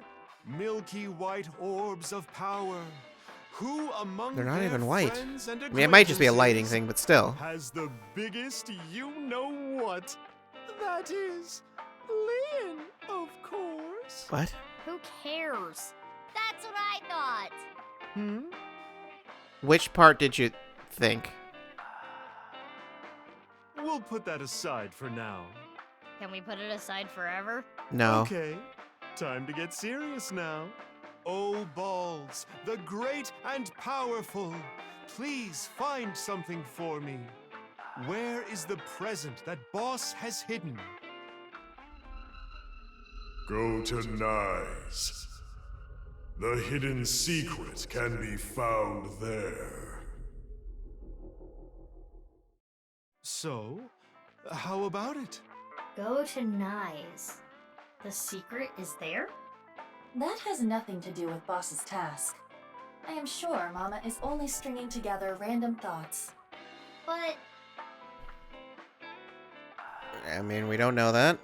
Milky white orbs of power. Who among They're not their even white. friends and I mean, it might just be a lighting acquaintances thing, but still. has the biggest you-know-what? That is Lian, of course. What? Who cares? That's what I thought. Which part did you think? We'll put that aside for now. Can we put it aside forever? No. Okay, time to get serious now. Oh, Balls, the great and powerful, please find something for me. Where is the present that Boss has hidden? Go to Nyes. The hidden secret can be found there. So, how about it? Go to Nyes. The secret is there? That has nothing to do with Boss's task. I am sure Mama is only stringing together random thoughts. But I mean, we don't know that.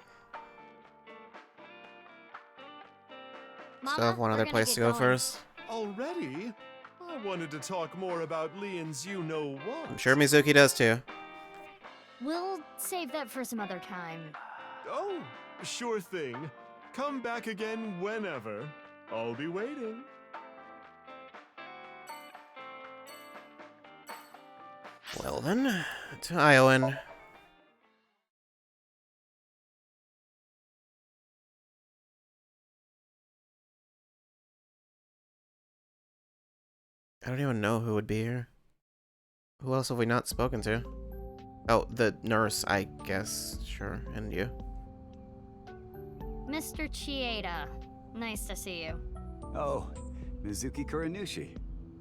Mama, Still have one we're other gonna place get to go going. first. Already? I wanted to talk more about Lian's you-know-what. I'm sure Mizuki does too. We'll save that for some other time. Oh, sure thing. Come back again whenever. I'll be waiting. Well then, to Iowan. I don't even know who would be here. Who else have we not spoken to? Oh, the nurse, I guess. Sure, and you. Mr. Chieda, nice to see you. Oh, Mizuki Kuranushi.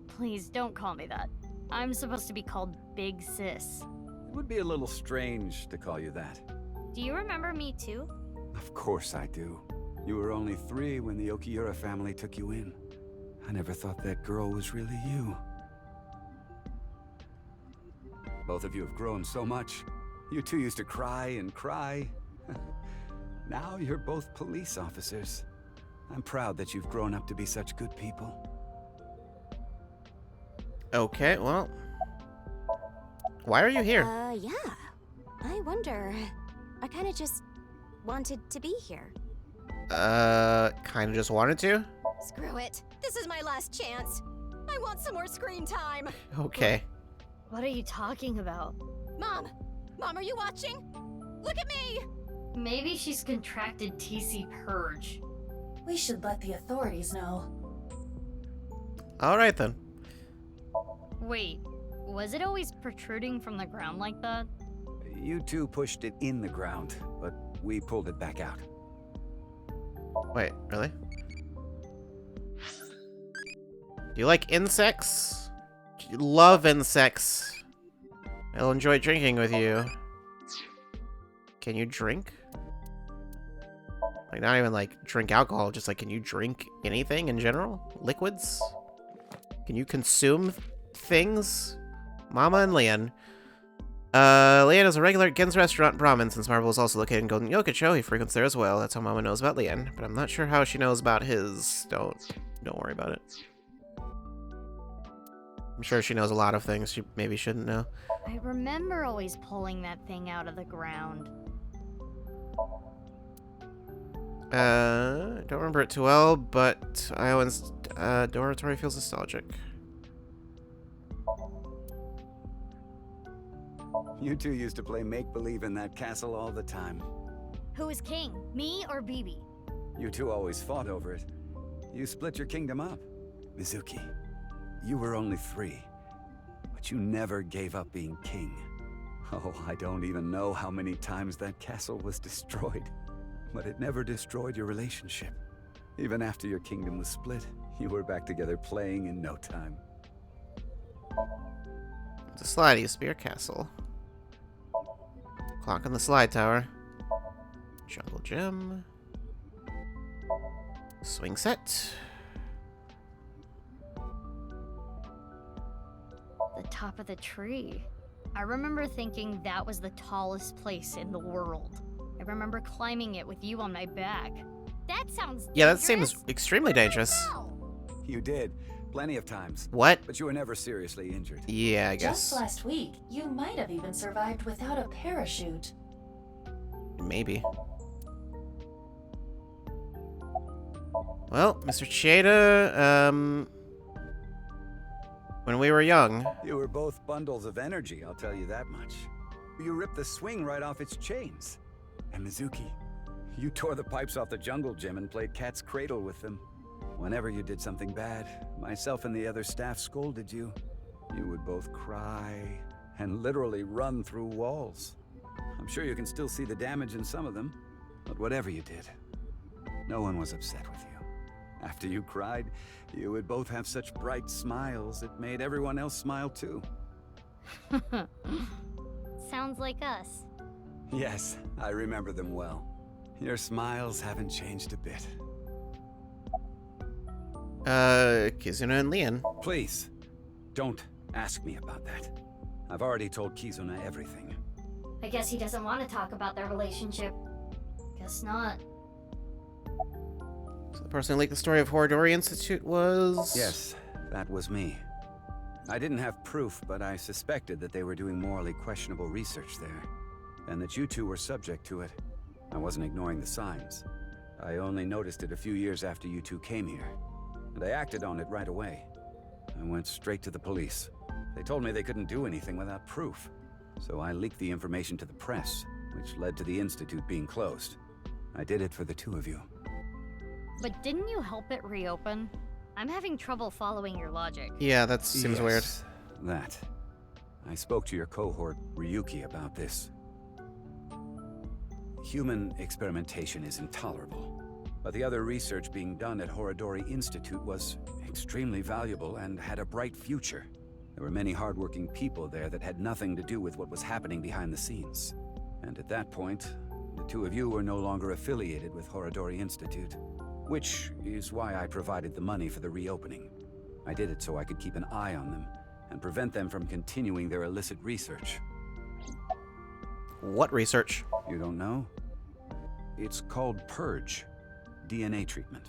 Please don't call me that. I'm supposed to be called Big Sis. It would be a little strange to call you that. Do you remember me too? Of course I do. You were only 3 when the Okiura family took you in. I never thought that girl was really you. Both of you have grown so much. You two used to cry and cry. Now you're both police officers. I'm proud that you've grown up to be such good people. Okay, well. Why are you here? Yeah. I wonder. I kinda just wanted to be here. Kinda just wanted to? Screw it. This is my last chance. I want some more screen time. Okay. What are you talking about? Mom! Mom, are you watching? Look at me! Maybe she's contracted TC Purge. We should let the authorities know. Alright then. Wait, was it always protruding from the ground like that? You two pushed it in the ground, but we pulled it back out. Wait, really? Do you like insects? Do you love insects? I'll enjoy drinking with you. Can you drink? Like, not even like drink alcohol, just like, can you drink anything in general? Liquids? Can you consume things? Mama and Lian. Lian is a regular at Gen's restaurant in province, since Marble is also located in Golden Yokocho. He frequents there as well. That's how Mama knows about Lian, but I'm not sure how she knows about his. Don't worry about it. I'm sure she knows a lot of things she maybe shouldn't know. I remember always pulling that thing out of the ground. Don't remember it too well, but Iowan's dormitory feels nostalgic. You two used to play make-believe in that castle all the time. Who is king, me or Bibi? You two always fought over it. You split your kingdom up. Mizuki, you were only 3, but you never gave up being king. Oh, I don't even know how many times that castle was destroyed. But it never destroyed your relationship. Even after your kingdom was split, you were back together playing in no time. It's a slide used to be your castle. Clock on the slide tower. Jungle gym. Swing set. The top of the tree. I remember thinking that was the tallest place in the world. I remember climbing it with you on my back. That sounds Yeah, that dangerous. seems extremely dangerous. You did, Plenty of times. What? But you were never seriously injured. Yeah, I Just guess. last week, you might have even survived without a parachute. Maybe. Well, Mr. Chieda, when we were young... You were both bundles of energy, I'll tell you that much. You ripped the swing right off its chains. And Mizuki, you tore the pipes off the jungle gym and played cat's cradle with them. Whenever you did something bad, myself and the other staff scolded you. You would both cry and literally run through walls. I'm sure you can still see the damage in some of them, but whatever you did, no one was upset with you. After you cried, you would both have such bright smiles, it made everyone else smile too. Sounds like us. Yes, I remember them well. Your smiles haven't changed a bit. Kizuna and Leon. Please, don't ask me about that. I've already told Kizuna everything. I guess he doesn't want to talk about their relationship. Guess not. So the person who leaked the story of Horodori Institute was... Yes, that was me. I didn't have proof, but I suspected that they were doing morally questionable research there, and that you two were subject to it. I wasn't ignoring the signs. I only noticed it a few years after you two came here, and I acted on it right away. I went straight to the police. They told me they couldn't do anything without proof, so I leaked the information to the press, which led to the Institute being closed. I did it for the two of you. But didn't you help it reopen? I'm having trouble following your logic. Yeah, that seems weird. That. I spoke to your cohort, Ryuki, about this. Human experimentation is intolerable, but the other research being done at Horodori Institute was extremely valuable and had a bright future. There were many hardworking people there that had nothing to do with what was happening behind the scenes. And at that point, the two of you were no longer affiliated with Horodori Institute. Which is why I provided the money for the reopening. I did it so I could keep an eye on them and prevent them from continuing their illicit research. What research? You don't know? It's called Purge. DNA treatment.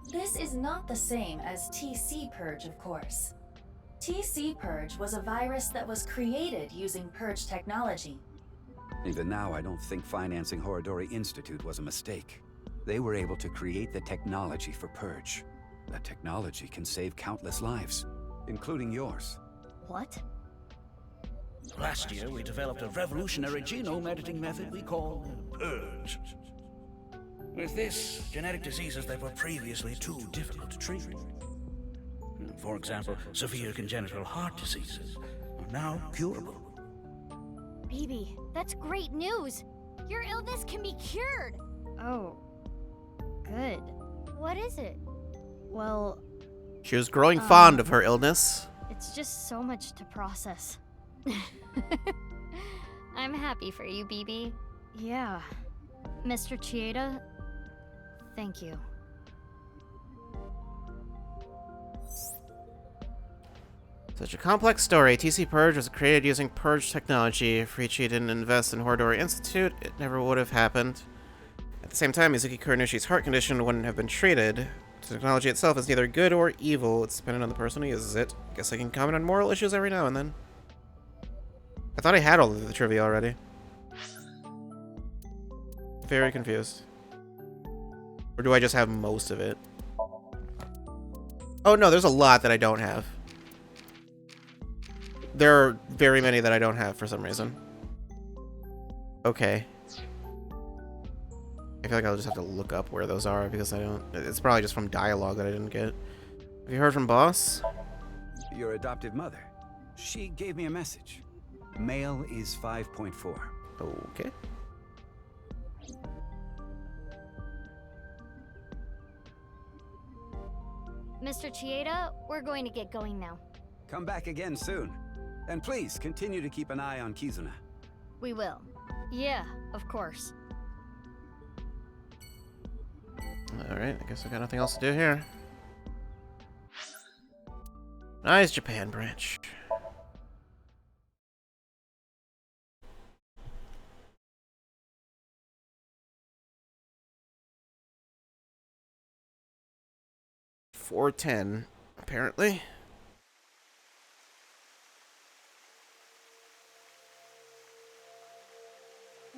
This is not the same as TC Purge, of course. TC Purge was a virus that was created using Purge technology. Even now, I don't think financing Horodori Institute was a mistake. They were able to create the technology for Purge. That technology can save countless lives, including yours. What? Last year, we developed a revolutionary genome editing method we call Purge. With this, genetic diseases that were previously too difficult to treat. For example, severe congenital heart diseases are now curable. Baby, that's great news! Your illness can be cured! Oh. Good. What is it? Well... She was growing fond of her illness. It's just so much to process. I'm happy for you, BB. Yeah. Mr. Chieda, thank you. Such a complex story. TC Purge was created using Purge technology. If Riichi didn't invest in Horodori Institute, it never would have happened. At the same time, Mizuki Kurenushi's heart condition wouldn't have been treated. The technology itself is neither good or evil. It's dependent on the person who uses it. Guess I can comment on moral issues every now and then. I thought I had all of the trivia already. Very confused. Or do I just have most of it? Oh no, there's a lot that I don't have. There are very many that I don't have for some reason. Okay. I feel like I'll just have to look up where those are because I don't... It's probably just from dialogue that I didn't get. Have you heard from Boss? Your adoptive mother. She gave me a message. Male is 5.4. Okay. Mr. Chieda, we're going to get going now. Come back again soon. And please, continue to keep an eye on Kizuna. We will. Yeah, of course. Alright, I guess I got nothing else to do here. Nice Japan branch. $410. apparently.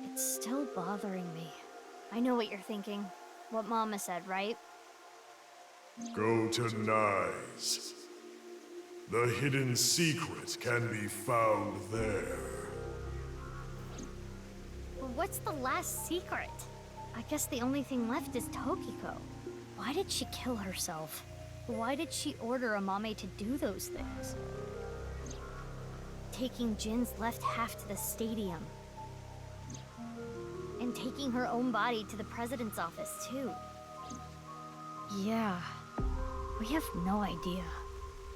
It's still bothering me. I know what you're thinking. What Mama said, right? Go to Nyes. The hidden secret can be found there. But what's the last secret? I guess the only thing left is Tokiko. Why did she kill herself? Why did she order Amame to do those things? Taking Jin's left half to the stadium. And taking her own body to the president's office, too. Yeah. We have no idea.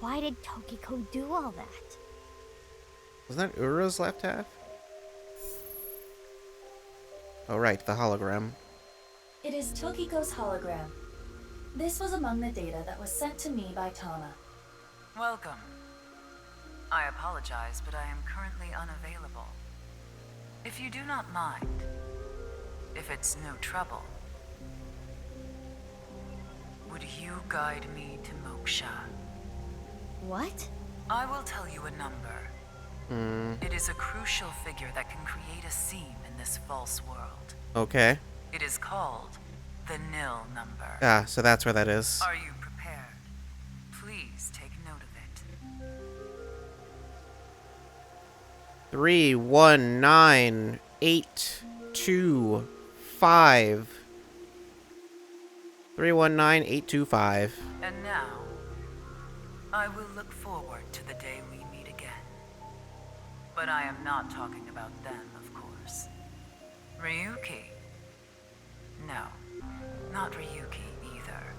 Why did Tokiko do all that? Wasn't that Ura's left half? Oh, right, the hologram. It is Tokiko's hologram. This was among the data that was sent to me by Tama. Welcome. I apologize, but I am currently unavailable. If you do not mind, if it's no trouble, would you guide me to Moksha? What? I will tell you a number. It is a crucial figure that can create a seam in this false world. Okay. It is called the nil number. Ah, so that's where that is. Are you prepared? Please take note of it. 319825. 319825. And now, I will look forward to the day we meet again. But I am not talking about them, of course. Ryuki? No, not Ryuki either.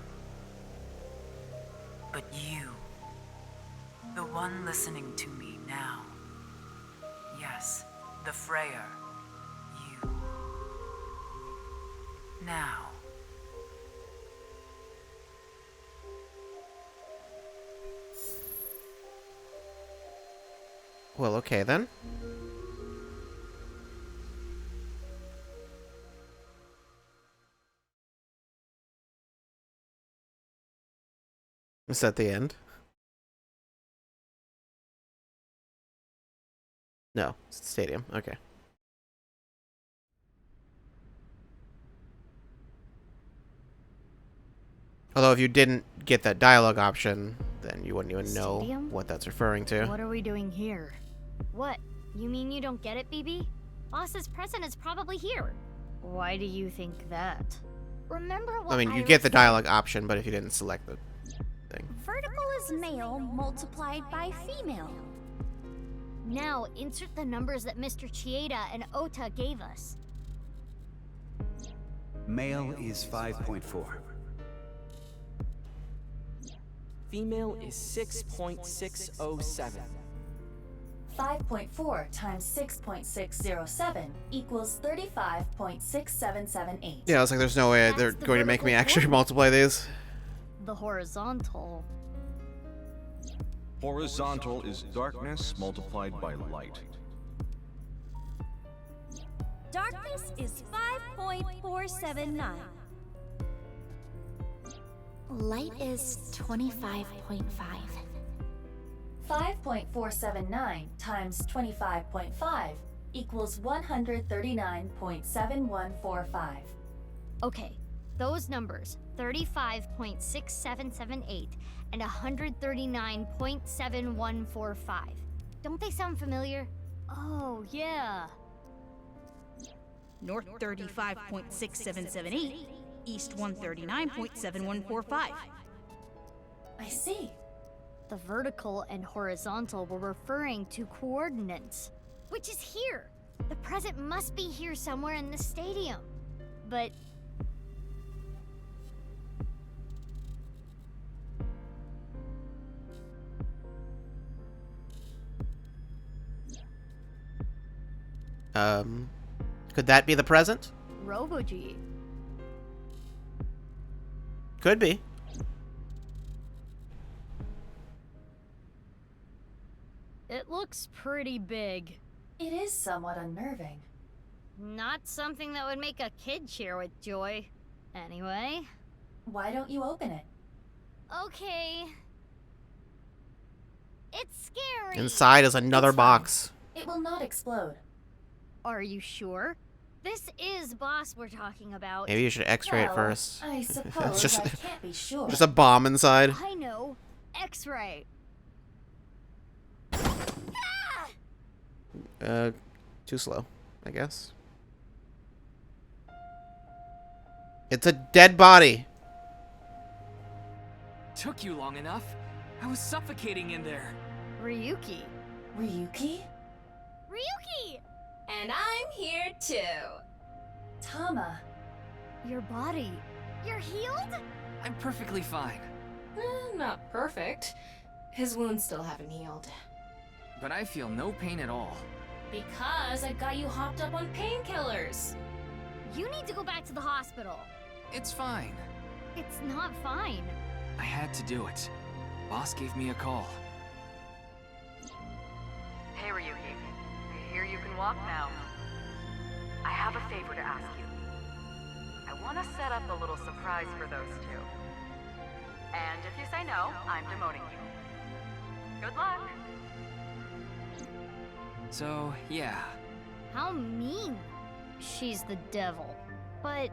But you. The one listening to me now. Yes, the Freyer. You. Now. Well, okay then. Is that the end? No, it's the stadium. Okay. Although if you didn't get that dialogue option, then you wouldn't even know Stadium? what that's referring to. What are we doing here? What? You mean you don't get it, BB? Boss's present is probably here. Why do you think that? Remember what I mean, you Iris get the said? dialogue option, but if you didn't select the thing. Vertical is male multiplied by female. Now, insert the numbers that Mr. Chieda and Ota gave us. Male is 5.4. Female is 6.607. 5.4 times 6.607 equals 35.6778. Yeah, I was like, there's no way they're going to make me actually multiply these. The horizontal. Horizontal is darkness multiplied by light. Darkness is 5.479. Light is 25.5. 5.479 times 25.5 equals 139.7145. Okay, those numbers, 35.6778 and 139.7145. Don't they sound familiar? Oh, yeah. North 35.6778, east 139.7145. I see. The vertical and horizontal were referring to coordinates, which is here. The present must be here somewhere in the stadium. But could that be the present? Robo-G. Could be. It looks pretty big. It is somewhat unnerving. Not something that would make a kid cheer with joy. Anyway. Why don't you open it? Okay. It's scary. Inside is another It's fine. box. It will not explode. Are you sure? This is Boss we're talking about. Maybe you should X-ray it Well, first. I It's suppose just, I can't be sure. just a bomb inside. I know. X-ray. Too slow, I guess. It's a dead body. Took you long enough. I was suffocating in there. Ryuki. Ryuki? Ryuki! And I'm here too. Tama. Your body. You're healed? I'm perfectly fine. Not perfect. His wounds still haven't healed. But I feel no pain at all. Because I got you hopped up on painkillers. You need to go back to the hospital. It's fine. It's not fine. I had to do it. Boss gave me a call. Hey, Ryuki. I hear you can walk now. I have a favor to ask you. I want to set up a little surprise for those two. And if you say no, I'm demoting you. Good luck. So, yeah. How mean. She's the devil. But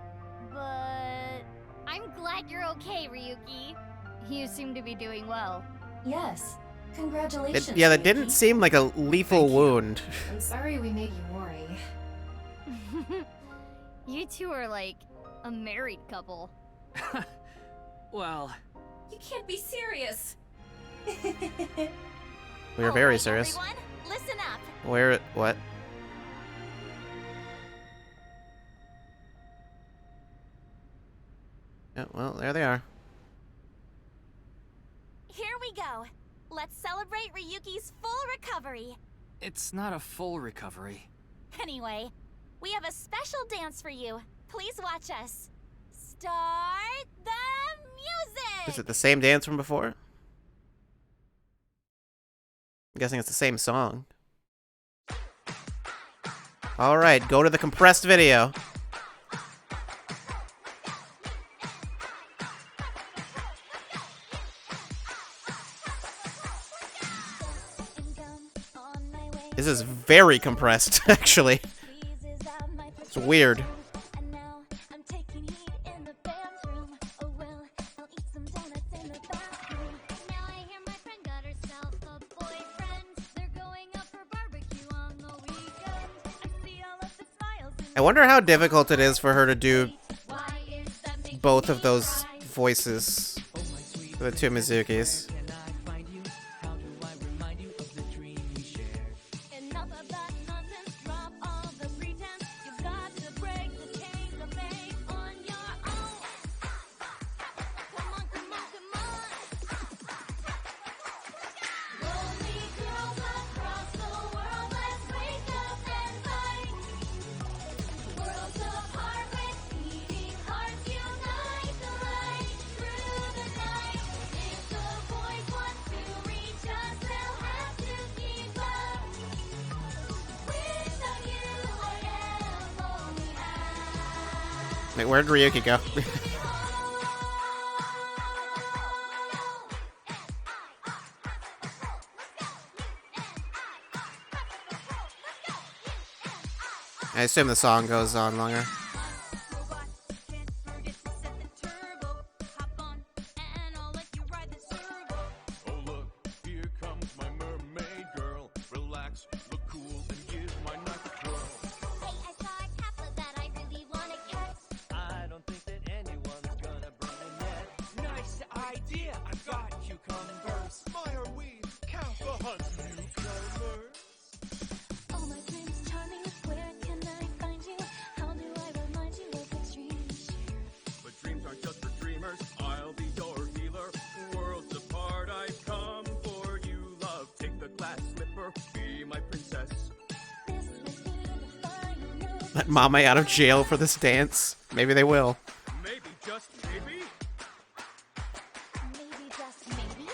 I'm glad you're okay, Ryuki. You seem to be doing well. Yes. Congratulations. Yeah, that didn't Ryuki. seem like a lethal wound. I'm sorry we made you worry. You two are like a married couple. Well, You can't be serious. We were very serious. Everyone, listen up. Where? What? Yeah, well, there they are. Here we go. Let's celebrate Ryuki's full recovery. it's not a full recovery. Anyway, we have a special dance for you. Please watch us. Start the music! Is it the same dance from before? I'm guessing it's the same song. Alright, go to the compressed video. This is very compressed, actually. It's weird. I wonder how difficult it is for her to do both of those voices for the two Mizukis. Wait, where'd Ryuki go? I assume the song goes on longer. Let Mame out of jail for this dance. Maybe they will. Maybe, just maybe? Maybe just maybe?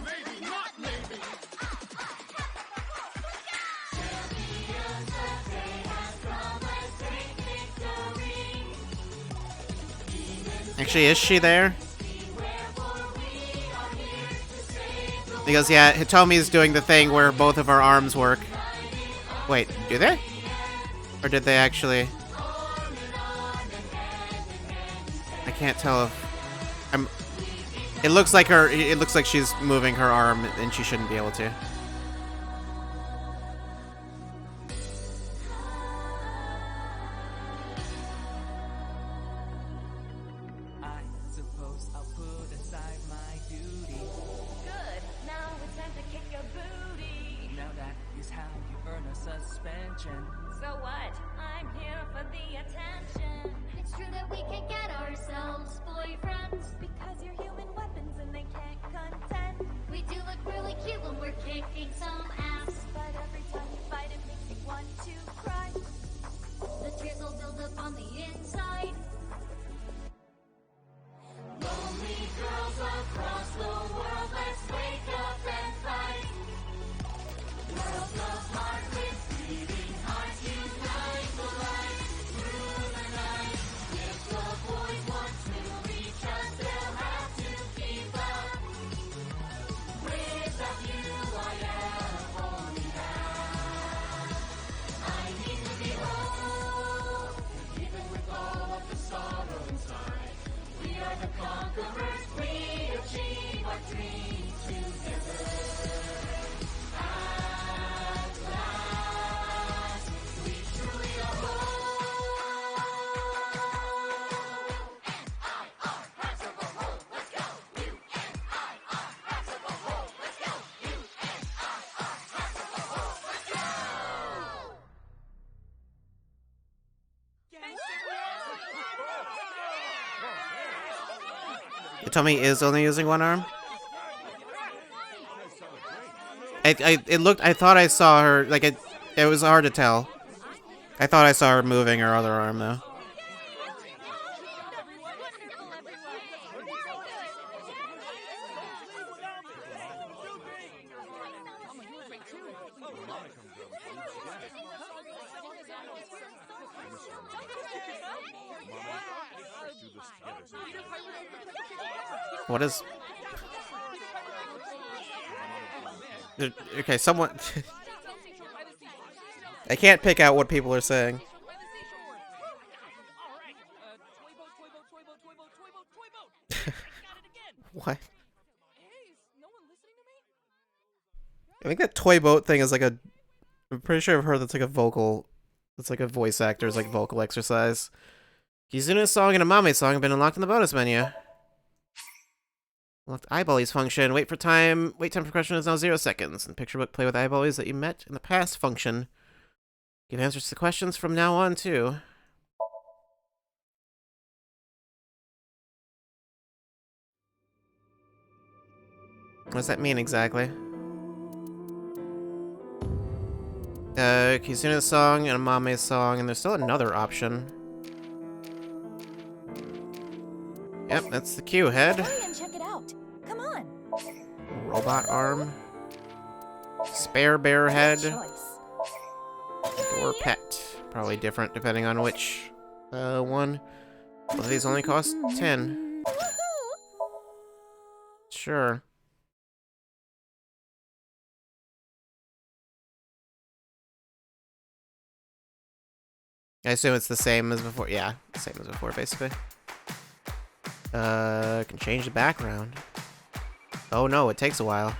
Maybe not maybe! Actually, is she there? Because, yeah, Hitomi's doing the thing where both of our arms work. Wait, do they? Or did they actually? I can't tell if... It looks like she's moving her arm, and she shouldn't be able to. So what? I'm here for the attention. It's true that we can get ourselves boyfriends because you're human weapons and they can't contend. We do look really cute when we're kicking some ass, but every time you fight it makes me want to cry. The tears will build up on the inside. Lonely girls across the world, let's wake up and fight. Worlds apart with beating hearts, unite the light through the night. If the boys want to reach us, they'll have to keep up. Without you, I am only half. I need to be whole, even with all of the sorrow inside. We are the conquerors, we achieve our dreams together. Hitomi is only using one arm? I thought I saw her, like, it was hard to tell. I thought I saw her moving her other arm, though. What is... Okay, someone... I can't pick out what people are saying. What? I think that toy boat thing is like a... I'm pretty sure I've heard that's like a vocal... It's like a voice actor's like vocal exercise. Kizuna's song and a Mame song have been unlocked in the bonus menu. Unlocked eyeballies function. Wait time for question is now 0 seconds. And picture book play with eyeballies that you met in the past function. Give answers to the questions from now on too. What does that mean exactly? Kizuna's song and a Mame song, and there's still another option. Yep, that's the cue. Head. Hurry and check it out. Come on. Robot arm. Spare bear head. Or pet. Probably different depending on which one. Both of these only cost 10. Sure. I assume it's the same as before. Yeah, same as before, basically. Can change the background. Oh no, it takes a while.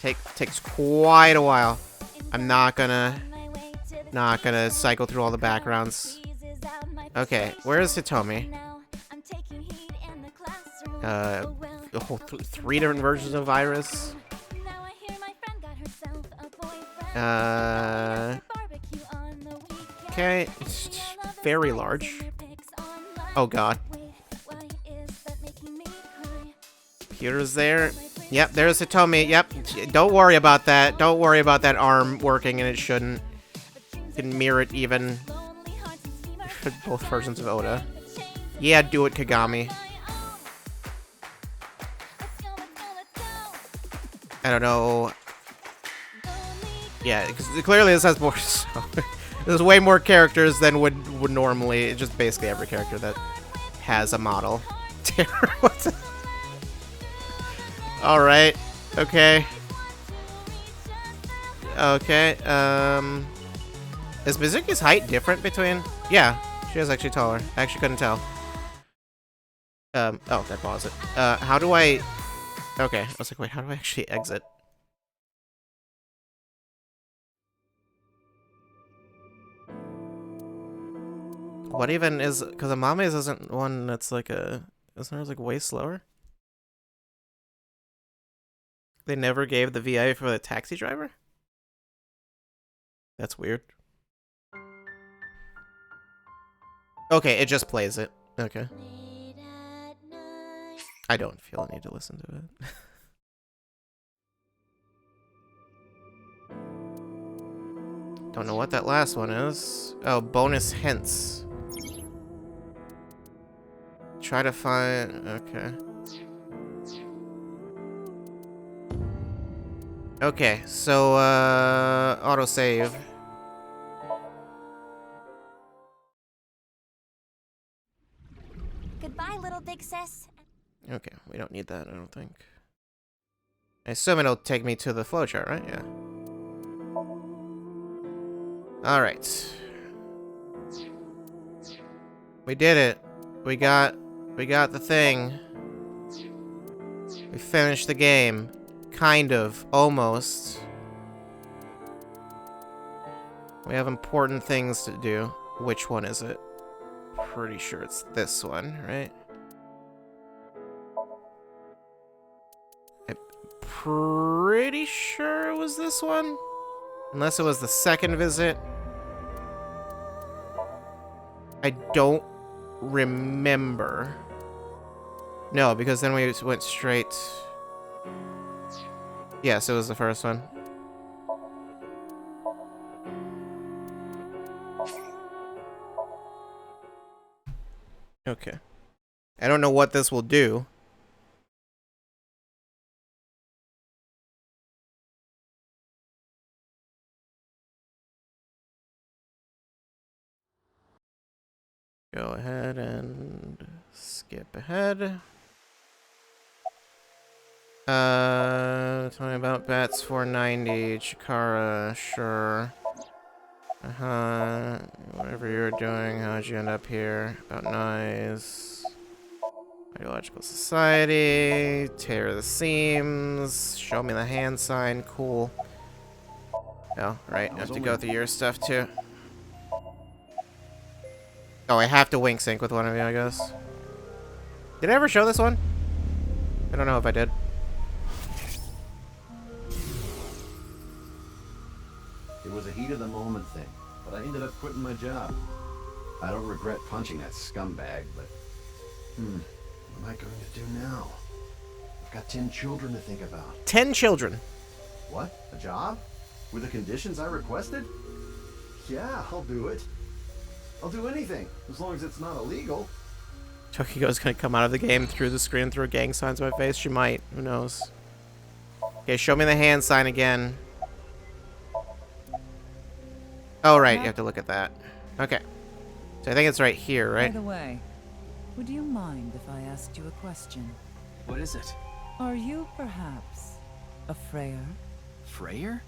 Takes quite a while. I'm not gonna cycle through all the backgrounds. Okay, where's Hitomi? The whole 3 different versions of Virus. Okay, it's very large. Oh god. Computer's there. Yep, there's Hitomi. Yep, don't worry about that. Don't worry about that arm working, and it shouldn't. You can mirror it even for both versions of Oda. Yeah, do it, Kagami. I don't know. Yeah, because clearly this has more. There's way more characters than would normally. It's just basically every character that has a model. What's it? Alright. Okay. Okay, is Mizuki's height different between? Yeah, she is actually taller. I actually couldn't tell. Oh, that paused it. How do I... Okay, I was like, wait, how do I actually exit? What even is... Because Amame's isn't one that's like a... Isn't hers like way slower? They never gave the VA for the taxi driver? That's weird. Okay, it just plays it. Okay. I don't feel a need to listen to it. Don't know what that last one is. Oh, bonus hints. Try to find... Okay. Okay, so, autosave. Goodbye, little big sis. Okay, we don't need that, I don't think. I assume it'll take me to the flowchart, right? Yeah. Alright. We did it. We got the thing. We finished the game. Kind of. Almost. We have important things to do. Which one is it? Pretty sure it's this one, right? I'm pretty sure it was this one. Unless it was the second visit. I don't remember. No, because then we went straight... Yes, it was the first one. Okay. I don't know what this will do. Go ahead and skip ahead. Tell me about Bats 490, Chikara, sure. Whatever you're doing, how'd you end up here? About Nice. Ideological Society, tear the seams, show me the hand sign, cool. Oh, right, I have to go through your stuff too. Oh, I have to wink sync with one of you, I guess. Did I ever show this one? I don't know if I did. It was a heat of the moment thing, but I ended up quitting my job. I don't regret punching that scumbag, but... what am I going to do now? I've got 10 children to think about. 10 children? What? A job? With the conditions I requested? Yeah, I'll do it. I'll do anything, as long as it's not illegal. Tokiko's gonna come out of the game through the screen, throw gang signs in my face. She might. Who knows? Okay, show me the hand sign again. Oh, right. You have to look at that. Okay. So I think it's right here, right? By the way, would you mind if I asked you a question? What is it? Are you perhaps a Freyer? Freyer?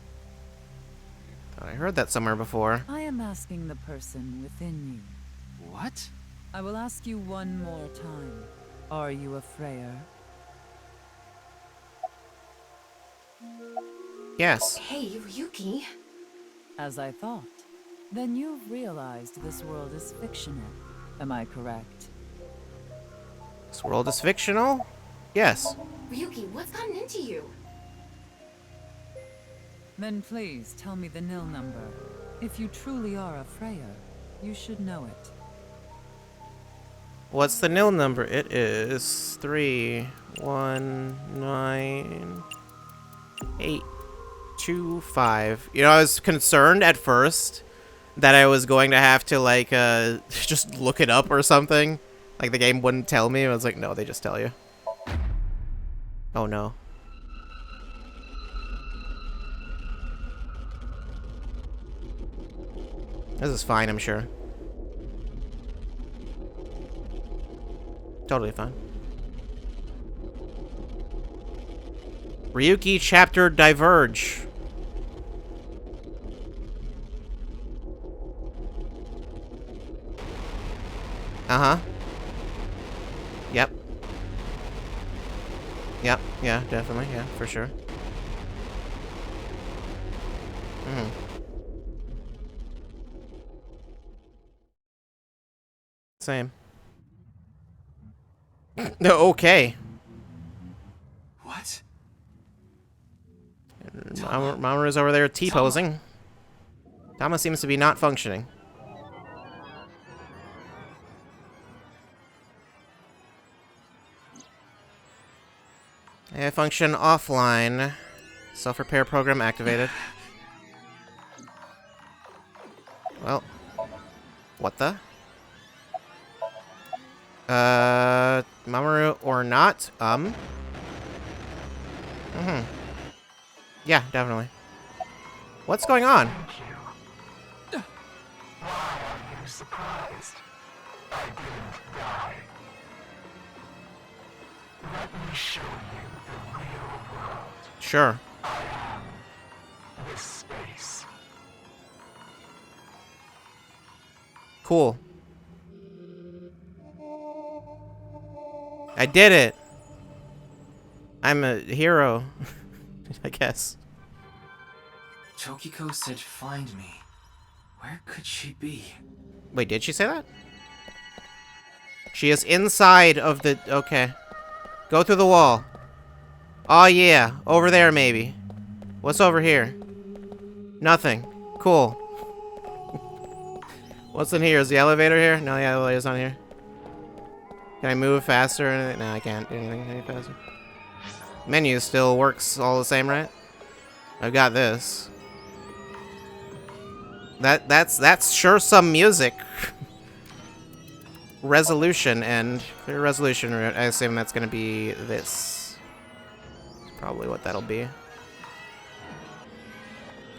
Thought I heard that somewhere before. I am asking the person within you. What? I will ask you one more time. Are you a Freyer? Yes. Hey, Ryuki. As I thought. Then you've realized this world is fictional. Am I correct? This world is fictional? Yes. Ryuki, what's gotten into you? Then please tell me the nil number. If you truly are a Freyer, you should know it. What's the nil number? It is 3, 1, 9, 8, 2, 5. You know, I was concerned at first that I was going to have to, like, just look it up or something. Like, the game wouldn't tell me. I was like, no, they just tell you. Oh, no. This is fine, I'm sure. Totally fine. Ryuki chapter diverge. Uh-huh. Yep. Yep, yeah, definitely, yeah, for sure. Same. No, okay. What? Mamoru's over there T-posing. Tama seems to be not functioning. Function offline. Self-repair program activated. Well. What the? Mamoru or not? Yeah, definitely. What's going on? Why are you surprised? I didn't die. Let me show you the real world. Sure. I am this space. Cool. I did it. I'm a hero. I guess. Tokiko said find me. Where could she be? Wait, did she say that? She is inside of the... Okay. Go through the wall. Oh yeah. Over there, maybe. What's over here? Nothing. Cool. What's in here? Is the elevator here? No, the elevator's not here. Can I move faster? No, I can't do anything any faster. Menu still works all the same, right? I've got this. That's sure some music. Resolution and clear resolution. I assume that's gonna be this. Probably what that'll be.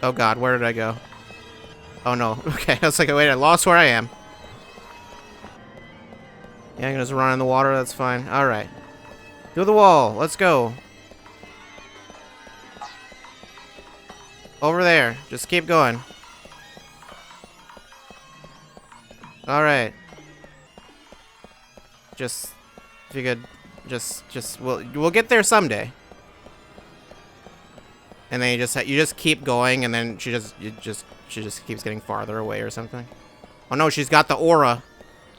Oh god, where did I go? Oh no. Okay, I was like, wait, I lost where I am. Yeah, I can just run in the water. That's fine. All right, through the wall. Let's go. Over there. Just keep going. All right. Just, if you could, we'll get there someday. And then you just keep going, and then she just keeps getting farther away or something. Oh no, she's got the aura.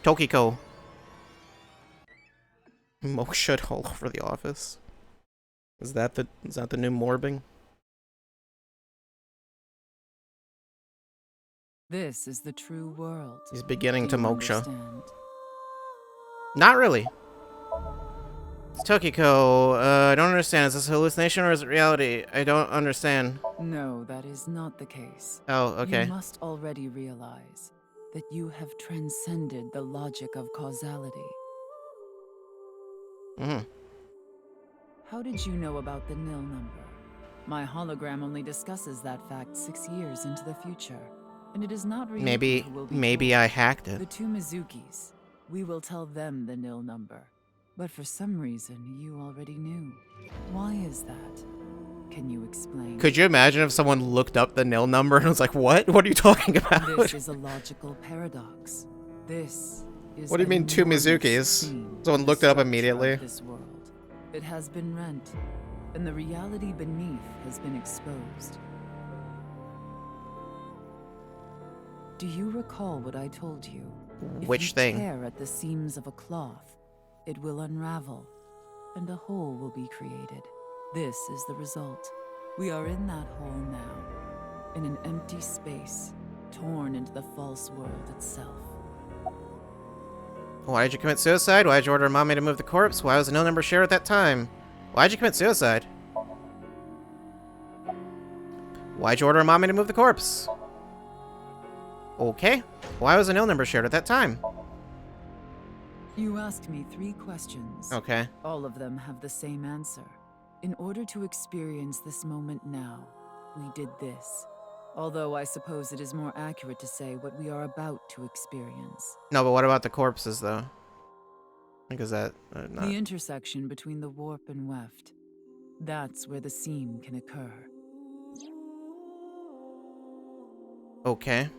Tokiko. Moksha all over the office. Is that the new morbing? This is the true world. He's beginning to Do you moksha. understand? Not really. It's Tokiko. I don't understand. Is this a hallucination or is it reality? I don't understand. No, that is not the case. Oh, okay. You must already realize that you have transcended the logic of causality. How did you know about the nil number? My hologram only discusses that fact 6 years into the future, and it is not Ryuki who will be Maybe told. I hacked it. The two Mizukis. We will tell them the nil number. But for some reason, you already knew. Why is that? Can you explain? Could you imagine if someone looked up the nil number and was like, "What? What are you talking about?" This is a logical paradox. This is What do you mean, two Mizukis? Someone looked it up immediately. This world. It has been rent, and the reality beneath has been exposed. Do you recall what I told you? Which thing? If you tear at the seams of a cloth, it will unravel, and a hole will be created. This is the result. We are in that hole now, in an empty space, torn into the false world itself. Why did you commit suicide? Why did you order mommy to move the corpse? Why was the no number shared at that time? Why did you commit suicide? Why'd you order mommy to move the corpse? Okay. Why was a nil number shared at that time? You asked me 3 questions. Okay. All of them have the same answer. In order to experience this moment now, we did this. Although I suppose it is more accurate to say what we are about to experience. No, but what about the corpses, though? Like, is that not... The intersection between the warp and weft. That's where the seam can occur. Okay.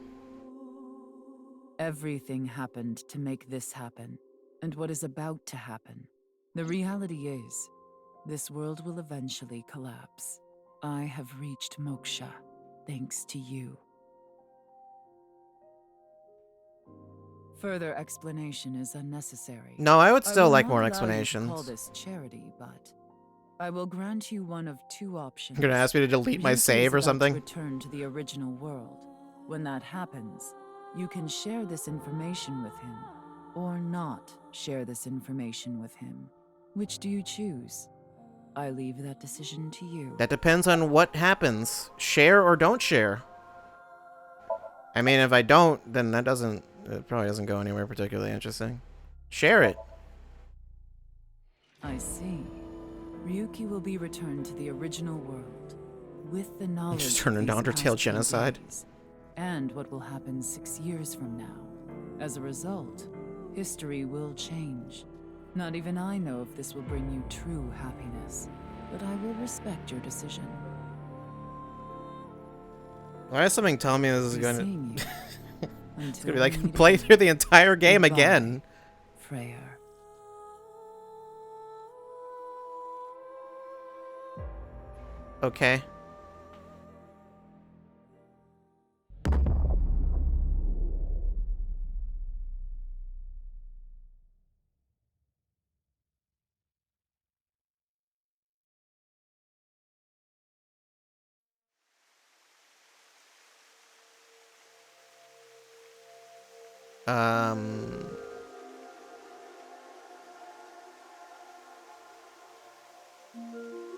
Everything happened to make this happen, and what is about to happen. The reality is, this world will eventually collapse. I have reached moksha, thanks to you. Further explanation is unnecessary. No, I would still will like not more allow explanations. You to call this charity, but I will grant you one of two options. You're gonna ask me to delete my Ryuki save is or about something? to return to the original world. When that happens, you can share this information with him, or not share this information with him. Which do you choose? I leave that decision to you. That depends on what happens. Share or don't share. I mean, if I don't, then it probably doesn't go anywhere particularly interesting. Share it. I see. Ryuki will be returned to the original world, with the knowledge Just turn of into these Undertale past genocide. days, and what will happen 6 years from now. As a result, history will change. Not even I know if this will bring you true happiness, but I will respect your decision. Why is something telling me this is Be going seeing to... you. It's Until gonna be we like, meet play again. through the entire game Goodbye, again. Freya. Okay.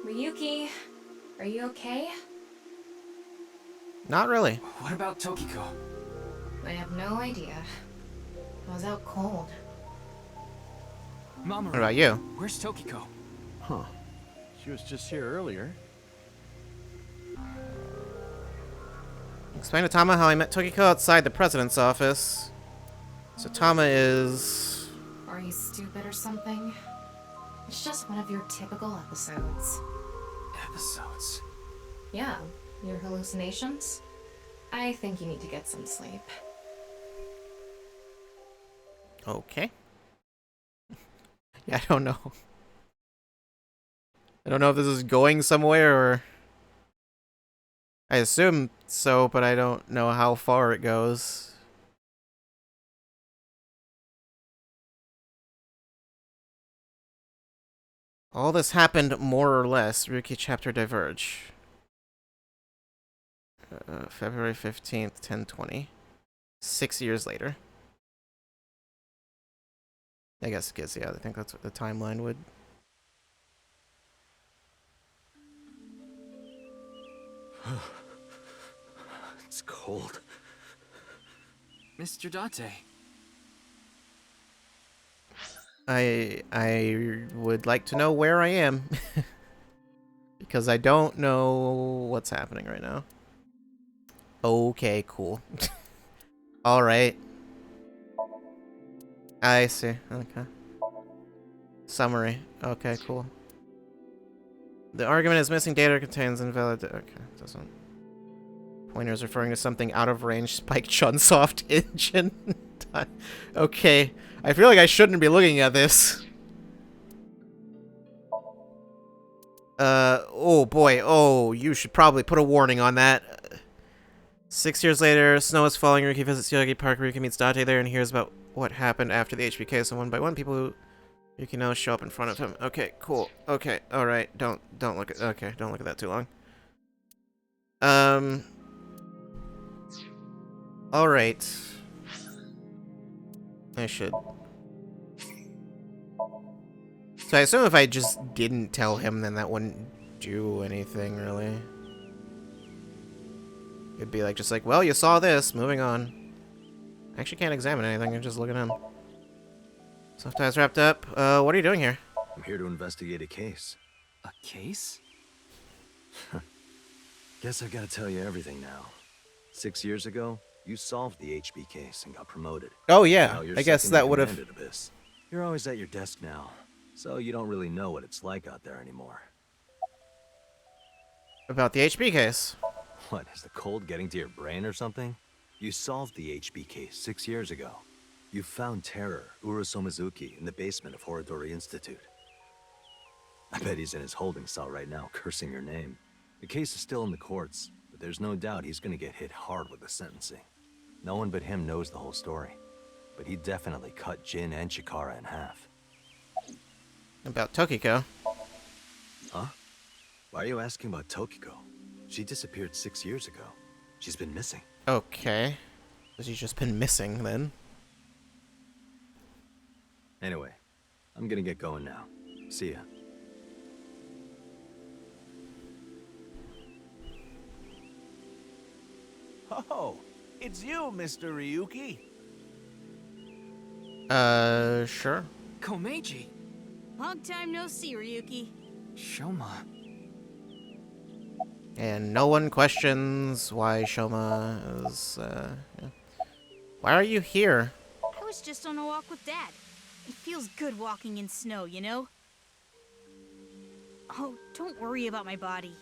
Ryuki, are you okay? Not really. What about Tokiko? I have no idea. I was out cold. Mamoru, What about you? Where's Tokiko? Huh. She was just here earlier. Explain to Tama how I met Tokiko outside the president's office. So Tama is... Are you stupid or something? It's just one of your typical episodes. Episodes? Yeah, your hallucinations? I think you need to get some sleep. Okay. Yeah, I don't know. I don't know if this is going somewhere or... I assume so, but I don't know how far it goes. All this happened more or less. Ryuki chapter diverge. February 15th, 1020. 6 years later. I guess, yeah, I think that's what the timeline would... It's cold. Mr. Date. I would like to know where I am. Because I don't know what's happening right now. Okay, cool. Alright. I see. Okay. Summary. Okay, cool. The argument is missing data contains invalid... Okay, doesn't... Pointer's referring to something out of range Spike Chunsoft engine. Okay. I feel like I shouldn't be looking at this. Oh boy. Oh, you should probably put a warning on that. 6 years later, snow is falling. Ryuki visits Yogi Park. Ryuki meets Date there and hears about what happened after the HBK. So one by one, people who Ryuki knows show up in front of him. Okay, cool. Okay, all right. Don't look at. Okay, don't look at that too long. All right. I should. So I assume if I just didn't tell him, then that wouldn't do anything, really. It'd be like, just like, well, you saw this, moving on. I actually can't examine anything, I just look at him. Stuff ties wrapped up. What are you doing here? I'm here to investigate a case. A case? Guess I've got to tell you everything now. 6 years ago, you solved the HB case and got promoted. Oh yeah, Now you're I guess second in that would have... command at Abyss. You're always at your desk now, so you don't really know what it's like out there anymore. About the HB case. What, is the cold getting to your brain or something? You solved the HB case 6 years ago. You found Terror, Urusomizuki, in the basement of Horodori Institute. I bet he's in his holding cell right now, cursing your name. The case is still in the courts, but there's no doubt he's gonna get hit hard with the sentencing. No one but him knows the whole story, but he definitely cut Jin and Chikara in half. About Tokiko. Huh? Why are you asking about Tokiko? She disappeared 6 years ago. She's been missing. Okay. She's just been missing, then. Anyway, I'm gonna get going now. See ya. Oh, it's you, Mr. Ryuki. Sure. Komeiji. Long time no see, Ryuki. Shoma. And no one questions why Shoma is, yeah. Why are you here? I was just on a walk with Dad. It feels good walking in snow, you know? Oh, don't worry about my body.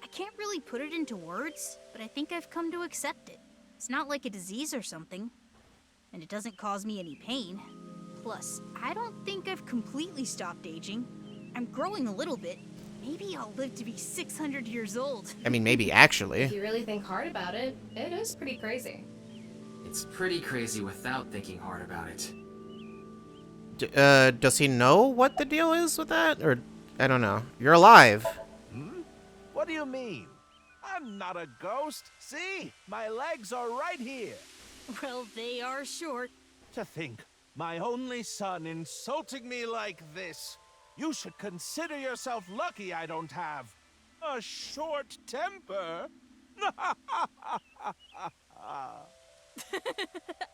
I can't really put it into words, but I think I've come to accept it. It's not like a disease or something. And it doesn't cause me any pain. Plus, I don't think I've completely stopped aging. I'm growing a little bit. Maybe I'll live to be 600 years old. I mean, maybe actually. If you really think hard about it, it is pretty crazy. It's pretty crazy without thinking hard about it. Does he know what the deal is with that? Or, I don't know. You're alive. Hmm? What do you mean? I'm not a ghost. See? My legs are right here. Well, they are short. To think, my only son insulting me like this. You should consider yourself lucky I don't have a short temper.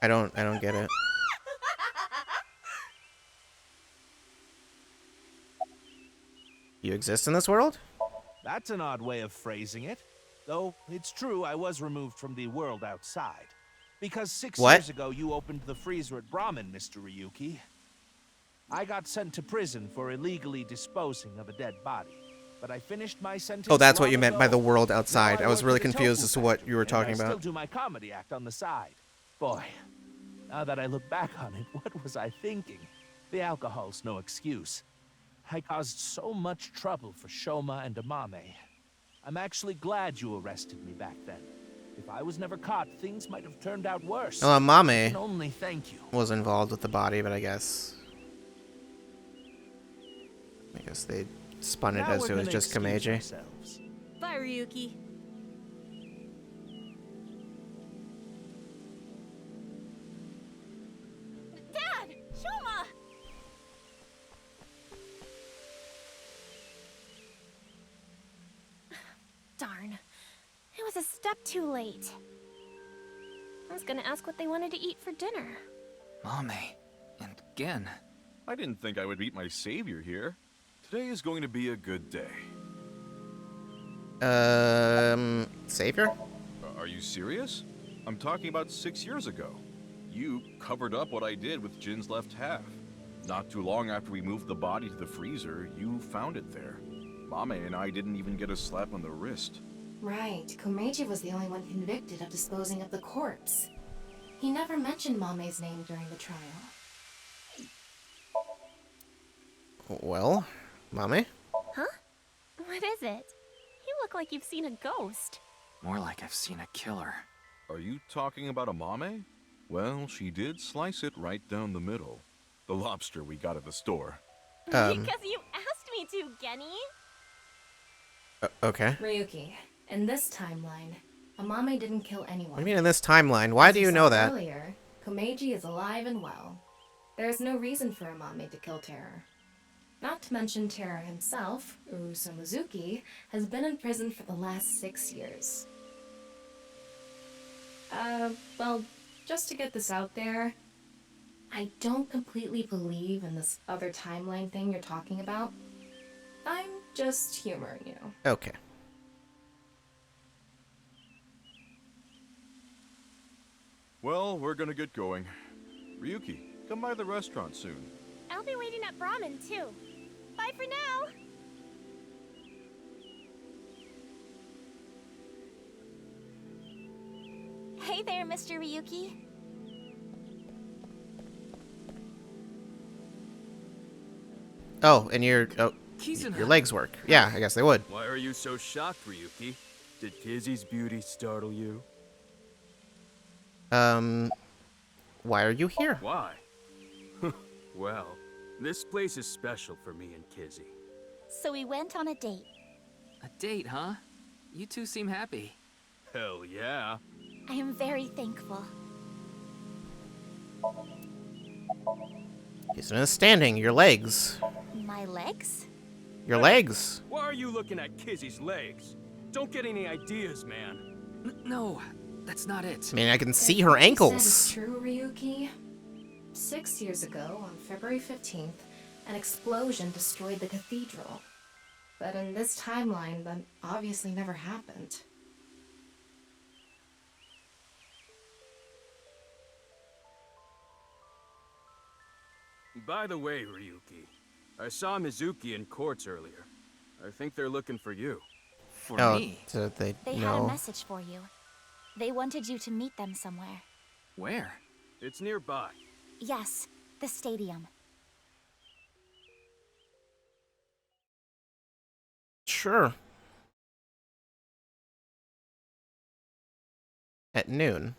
I don't get it. You exist in this world? That's an odd way of phrasing it. Though, it's true I was removed from the world outside. Because 6 What? years ago you opened the freezer at Brahmin, Mr. Ryuki. I got sent to prison for illegally disposing of a dead body. But I finished my sentence. Oh, that's what long you meant ago. by the world Now outside. I was work really at the confused tofu as to what factory, you were and talking I about. still do my comedy act on the side. Boy, now that I look back on it, what was I thinking? The alcohol's no excuse. I caused so much trouble for Shoma and Amame. I'm actually glad you arrested me back then. If I was never caught, things might have turned out worse. Well, I Mame can only thank you. was involved with the body, but I guess they spun it Now as we're it was gonna just excuse Komeiji. ourselves. Bye, Ryuki. Dad! Shoma! Darn. I was a step too late. I was gonna ask what they wanted to eat for dinner. Mame. And again. I didn't think I would meet my savior here. Today is going to be a good day. Savior? Are you serious? I'm talking about 6 years ago. You covered up what I did with Jin's left half. Not too long after we moved the body to the freezer, you found it there. Mame and I didn't even get a slap on the wrist. Right, Komeiji was the only one convicted of disposing of the corpse. He never mentioned Mame's name during the trial. Well, Mame? Huh? What is it? You look like you've seen a ghost. More like I've seen a killer. Are you talking about a Mame? Well, she did slice it right down the middle. The lobster we got at the store. Because you asked me to, Genny. Okay. Ryuki, in this timeline, Amame didn't kill anyone. What do you mean in this timeline? Why As do you saw know that? Earlier, Komeiji is alive and well. There is no reason for Amame to kill Terror. Not to mention Terror himself, Urusu Mizuki, has been in prison for the last 6 years. Well, just to get this out there, I don't completely believe in this other timeline thing you're talking about. I'm just humoring you. Okay. Well, we're gonna get going. Ryuki, come by the restaurant soon. I'll be waiting at Brahmin, too. Bye for now! Hey there, Mr. Ryuki. Oh, and your legs work. Yeah, I guess they would. Why are you so shocked, Ryuki? Did Kizzy's beauty startle you? Why are you here? Why? Well, this place is special for me and Kizzy. So we went on a date. A date, huh? You two seem happy. Hell yeah. I am very thankful. He's standing. Your legs. My legs? Your legs. Why are you looking at Kizzy's legs? Don't get any ideas, man. No, that's not it. I mean, I can see her ankles. Is true, Ryuki. 6 years ago, on February 15th, an explosion destroyed the cathedral. But in this timeline, that obviously never happened. By the way, Ryuki, I saw Mizuki in courts earlier. I think they're looking for you. For me? So they had know. a message for you. They wanted you to meet them somewhere. Where? It's nearby. Yes, the stadium. Sure. At noon.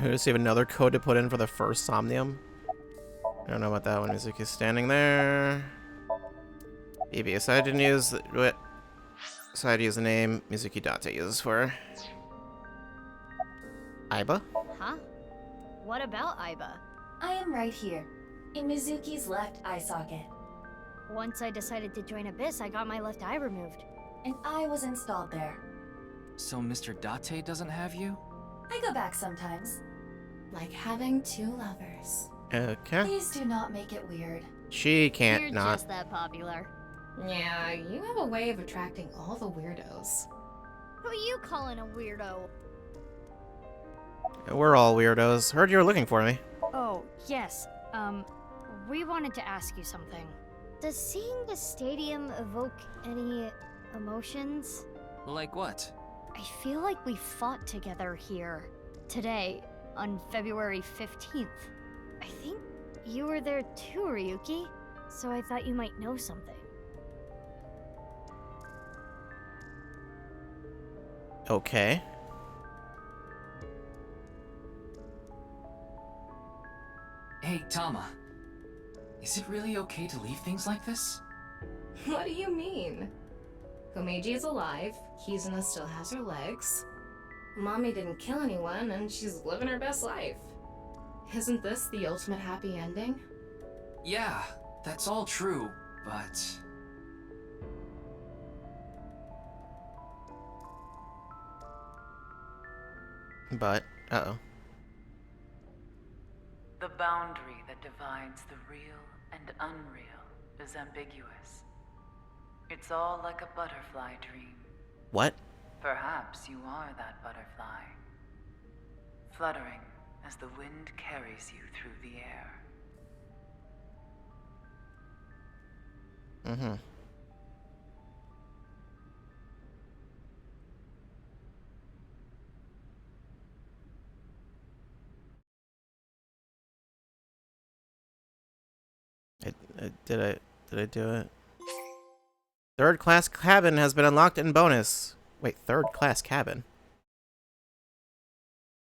Just have another code to put in for the first Somnium. I don't know about that one. Mizuki's standing there. BB, so I didn't use what? So I'd use the name Mizuki Date uses for Aiba. Huh? What about Aiba? I am right here, in Mizuki's left eye socket. Once I decided to join Abyss, I got my left eye removed. And I was installed there. So Mr. Date doesn't have you? I go back sometimes. Like having two lovers. Okay. Please do not make it weird. She can't You're not. just that popular. Yeah, you have a way of attracting all the weirdos. Who are you calling a weirdo? We're all weirdos. Heard you were looking for me. Oh, yes. We wanted to ask you something. Does seeing the stadium evoke any emotions? Like what? I feel like we fought together here. Today, on February 15th. I think you were there too, Ryuki. So I thought you might know something. Okay. Hey, Tama. Is it really okay to leave things like this? What do you mean? Komeiji is alive, Kizuna still has her legs. Mommy didn't kill anyone, and she's living her best life. Isn't this the ultimate happy ending? Yeah, that's all true, but... But, uh-oh. The boundary that divides the real and unreal is ambiguous. It's all like a butterfly dream. What? Perhaps you are that butterfly, fluttering as the wind carries you through the air. Mm-hmm. Did I do it? Third class cabin has been unlocked in bonus. Wait, third class cabin?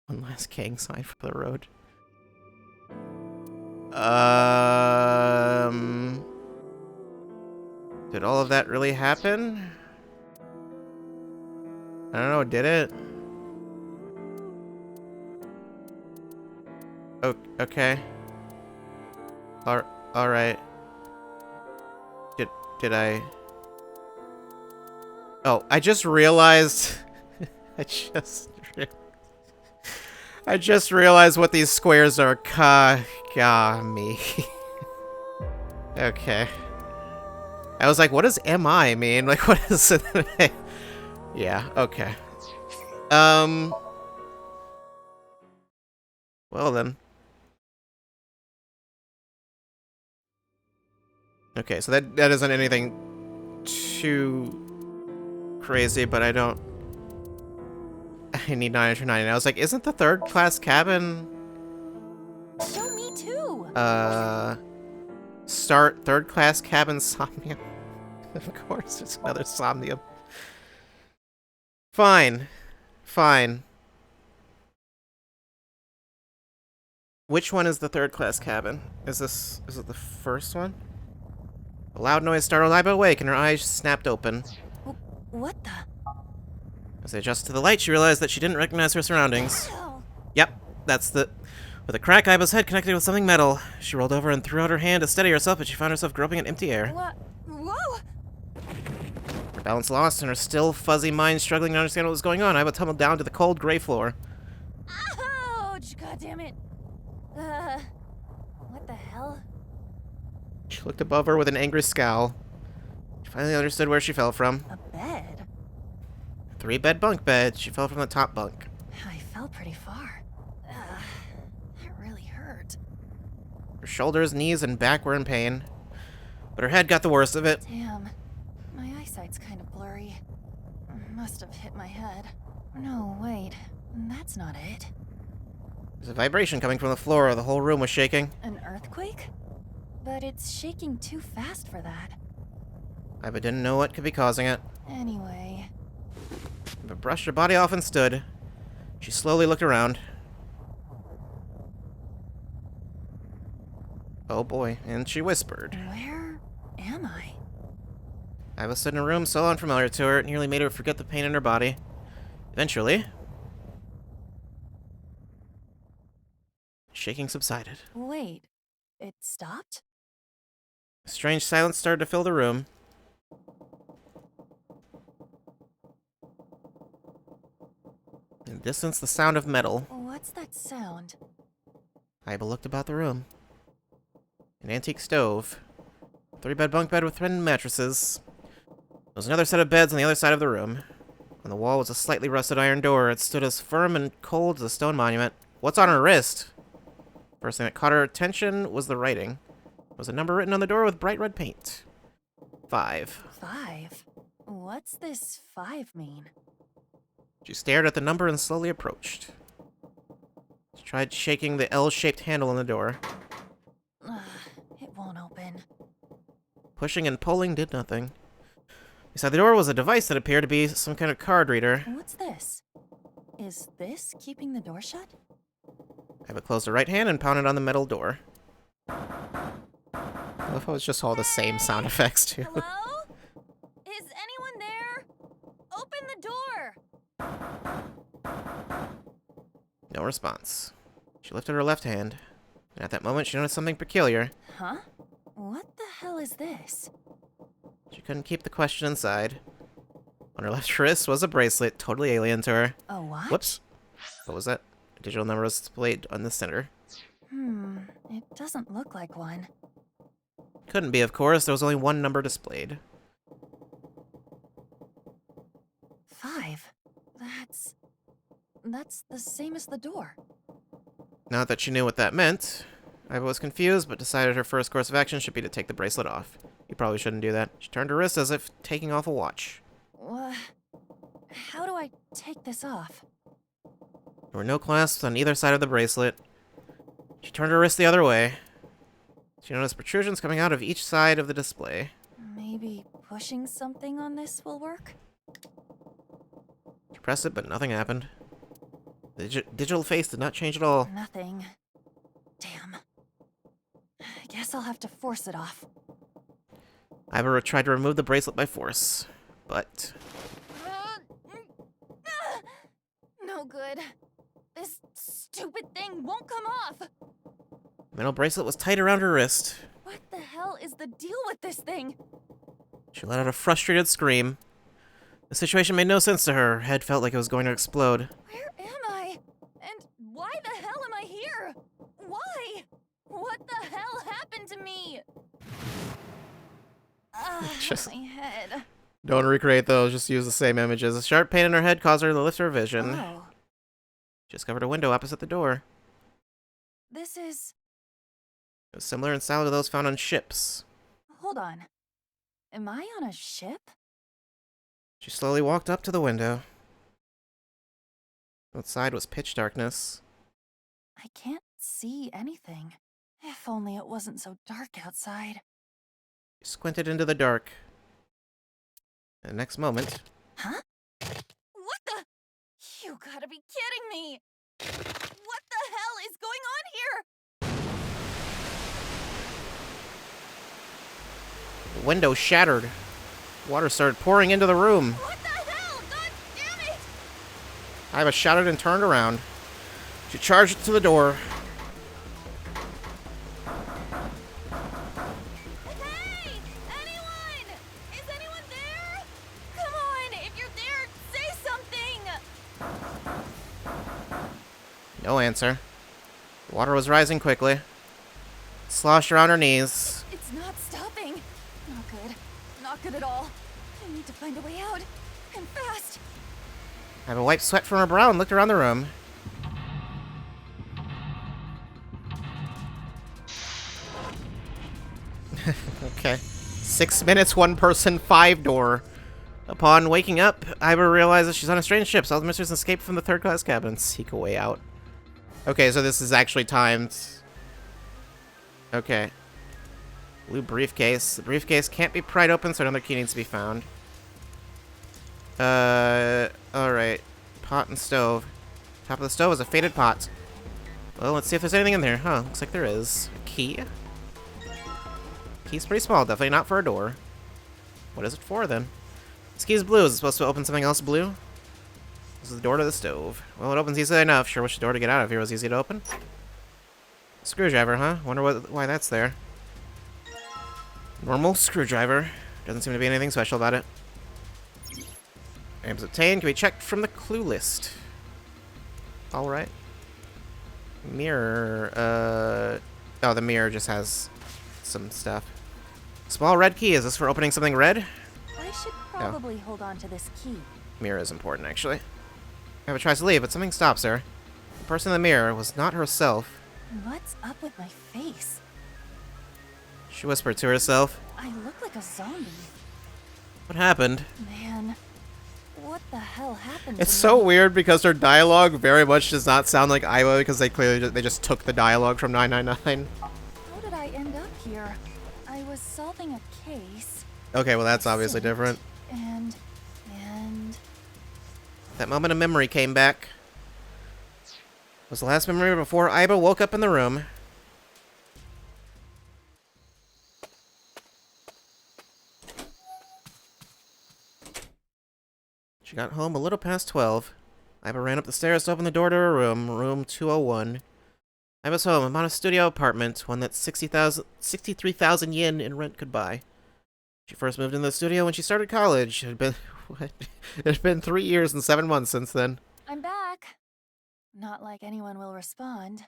One last gang sign for the road. Did all of that really happen? I don't know, did it? Oh, okay. Alright. Did I... Oh, I just realized... I just realized what these squares are. Kagami. Okay. I was like, what does MI mean? Like, what is it? Yeah, okay. Well then. Okay, so that isn't anything too crazy, but I need 990. I was like, isn't the third class cabin Show me too. start third class cabin Somnium? Of course, it's another Somnium. Fine. Fine. Which one is the third class cabin? Is it the first one? A loud noise startled Iba awake and her eyes snapped open. What the? As they adjusted to the light, she realized that she didn't recognize her surroundings. Yep, that's the... With a crack, Iba's head connected with something metal. She rolled over and threw out her hand to steady herself, but she found herself groping at empty air. Whoa! Her balance lost and her still fuzzy mind struggling to understand what was going on, Iba tumbled down to the cold gray floor. Ouch! God damn it! What the hell? She looked above her with an angry scowl. She finally understood where she fell from. A bed? 3-bed bunk bed. She fell from the top bunk. I fell pretty far. That really hurt. Her shoulders, knees, and back were in pain. But her head got the worst of it. Damn. My eyesight's kind of blurry. Must have hit my head. No, wait. That's not it. There's a vibration coming from the floor. The whole room was shaking. An earthquake? But it's shaking too fast for that. Iba didn't know what could be causing it. Anyway. Iba brushed her body off and stood. She slowly looked around. Oh boy, and she whispered. Where am I? Iba stood in a room so unfamiliar to her, it nearly made her forget the pain in her body. Eventually, shaking subsided. Wait, it stopped? A strange silence started to fill the room. In the distance, the sound of metal. What's that sound? Iba looked about the room. An antique stove. 3-bed bunk bed with threaded mattresses. There was another set of beds on the other side of the room. On the wall was a slightly rusted iron door. It stood as firm and cold as a stone monument. What's on her wrist? First thing that caught her attention was the writing. There was a number written on the door with bright red paint. 5. 5? What's this 5 mean? She stared at the number and slowly approached. She tried shaking the L-shaped handle on the door. It won't open. Pushing and pulling did nothing. Beside the door was a device that appeared to be some kind of card reader. What's this? Is this keeping the door shut? Iba closed her right hand and pounded on the metal door. I love how it's just all the same sound effects, too. Hello? Is anyone there? Open the door! No response. She lifted her left hand, and at that moment she noticed something peculiar. Huh? What the hell is this? She couldn't keep the question inside. On her left wrist was a bracelet, totally alien to her. A what? Whoops. What was that? A digital number was displayed on the center. It doesn't look like one. Couldn't be, of course. There was only one number displayed. 5. That's the same as the door. Not that she knew what that meant. Iva was confused, but decided her first course of action should be to take the bracelet off. You probably shouldn't do that. She turned her wrist as if taking off a watch. How do I take this off? There were no clasps on either side of the bracelet. She turned her wrist the other way. She noticed protrusions coming out of each side of the display. Maybe pushing something on this will work? She pressed it, but nothing happened. The digital face did not change at all. Nothing. Damn. I guess I'll have to force it off. Iva tried to remove the bracelet by force, but... No good. This stupid thing won't come off! the metal bracelet was tight around her wrist. What the hell is the deal with this thing? She let out a frustrated scream. The situation made no sense to her. Her head felt like it was going to explode. Where am I? And why the hell am I here? Why? What the hell happened to me? Just- My head. Don't recreate those, just use the same images. A sharp pain in her head caused her to lift her vision. Oh. She discovered a window opposite the door. This is... It was similar in style to those found on ships. hold on. Am I on a ship? She slowly walked up to the window. Outside was pitch darkness. I can't see anything. If only it wasn't so dark outside. She squinted into the dark. And the next moment, Huh? What the? You gotta be kidding me! What the hell is going on here? the window shattered. Water started pouring into the room. What the hell? God damn it! Iva shouted and turned around. She charged to the door. Hey! Anyone? Is anyone there? Come on, if you're there, say something! No answer. The water was rising quickly. Sloshed around her knees. It's not stopping. Not good. Not good at all. I need to find a way out. And fast. Iva wiped sweat from her brow and looked around the room. Okay. 6 minutes, one person, 5 door. Upon waking up, Iva realizes she's on a strange ship. So all the mysteries escaped from the third-class cabin and seek a way out. Okay, so this is actually timed. Okay. Blue briefcase. The briefcase can't be pried open, so another key needs to be found. Alright. Pot and stove. Top of the stove is a faded pot. Well, let's see if there's anything in there. Huh, looks like there is. A key. Key's pretty small, definitely not for a door. What is it for, then? This key is blue. Is it supposed to open something else blue? This is the door to the stove. Well, it opens easily enough. Sure wish the door to get out of here was easy to open. Screwdriver, huh? Wonder why that's there. Normal screwdriver. Doesn't seem to be anything special about it. Items obtained can be checked from the clue list. Alright. Mirror, oh, the mirror just has some stuff. Small red key. Is this for opening something red? I should probably hold on to this key. Mirror is important, actually. Eva tries to leave, but something stops her. The person in the mirror was not herself. What's up with my face? She whispered to herself. I look like a zombie. What happened? Man, what the hell happened? It's so weird because her dialogue very much does not sound like Iva because they clearly they just took the dialogue from 999. How did I end up here? I was solving a case. Okay, well that's obviously different. And that moment of memory came back. It was the last memory before Iva woke up in the room. She got home a little past 12. Iva ran up the stairs to open the door to her room, room 201. Iva's home. I'm on a studio apartment, one that 63,000 yen in rent could buy. She first moved into the studio when she started college. It had been, what? It had been 3 years and 7 months since then. I'm back. Not like anyone will respond.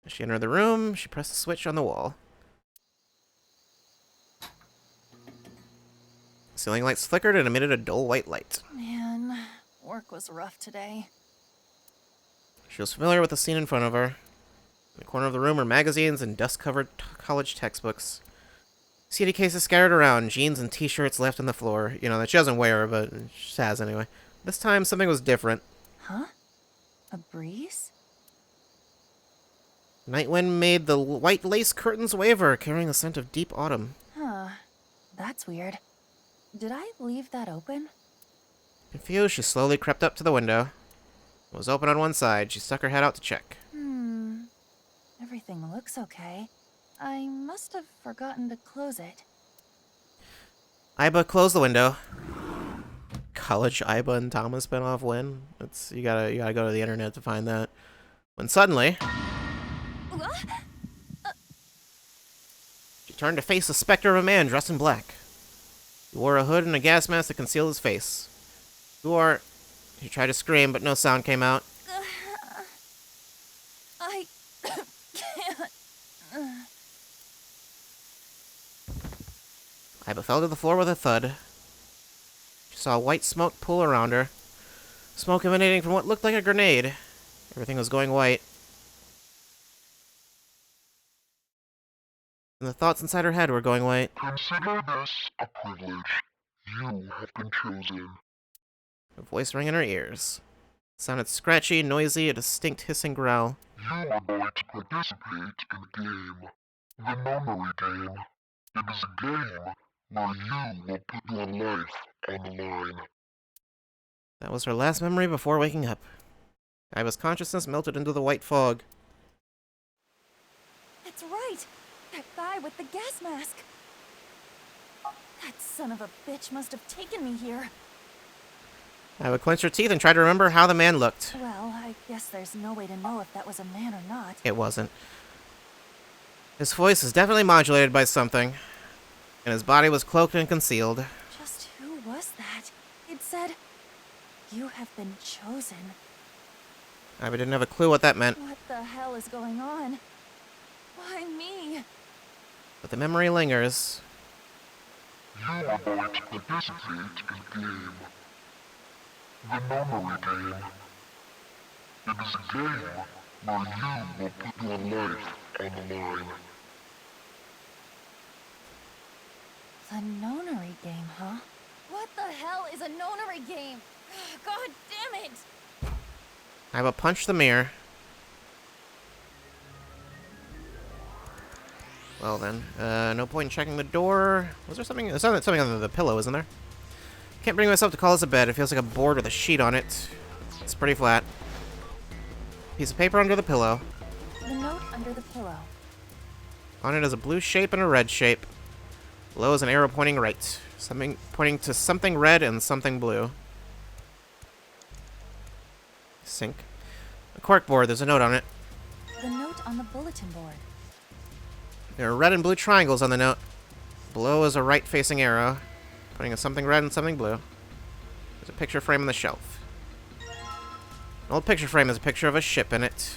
As she entered the room, she pressed the switch on the wall. Ceiling lights flickered and emitted a dull white light. Man, work was rough today. She was familiar with the scene in front of her. In the corner of the room were magazines and dust-covered college textbooks. CD cases scattered around, jeans and t-shirts left on the floor. You know, that she doesn't wear, but she has anyway. This time, something was different. Huh? A breeze? Night wind made the white lace curtains waver, carrying the scent of deep autumn. Huh. That's weird. Did I leave that open? Confused, she slowly crept up to the window. It was open on one side. She stuck her head out to check. Everything looks okay. I must have forgotten to close it. Iba closed the window. College Iba and Thomas spinoff win. It's you gotta go to the internet to find that. When suddenly she turned to face the specter of a man dressed in black. He wore a hood and a gas mask that concealed his face. Who are... She tried to scream, but no sound came out. I can't. Iba fell to the floor with a thud. She saw white smoke pool around her. Smoke emanating from what looked like a grenade. Everything was going white. And the thoughts inside her head were going white. Consider this a privilege. You have been chosen. A voice rang in her ears. It sounded scratchy, noisy, a distinct hissing growl. You are going to participate in a game. The memory game. It is a game where you will put your life on the line. That was her last memory before waking up. Iva's consciousness melted into the white fog. That's right! That guy with the gas mask! That son of a bitch must have taken me here. Iva clenched her teeth and tried to remember how the man looked. Well, I guess there's no way to know if that was a man or not. It wasn't. His voice is definitely modulated by something, and his body was cloaked and concealed. Just who was that? It said, "You have been chosen." Iva didn't have a clue what that meant. What the hell is going on? Why me? But the memory lingers. You are going to participate in a game. The memory game. It is a game where you will put your life on the line. The nonary game, huh? What the hell is a nonary game? God damn it! Iva punched the mirror. Well then, no point in checking the door. Was there something? There's something under the pillow, isn't there? Can't bring myself to call this a bed. It feels like a board with a sheet on it. It's pretty flat. Piece of paper under the pillow. The note under the pillow. On it is a blue shape and a red shape. Below is an arrow pointing right. Something pointing to something red and something blue. Sink. A cork board. There's a note on it. The note on the bulletin board. There are red and blue triangles on the note. Below is a right-facing arrow, pointing at something red and something blue. There's a picture frame on the shelf. An old picture frame has a picture of a ship in it.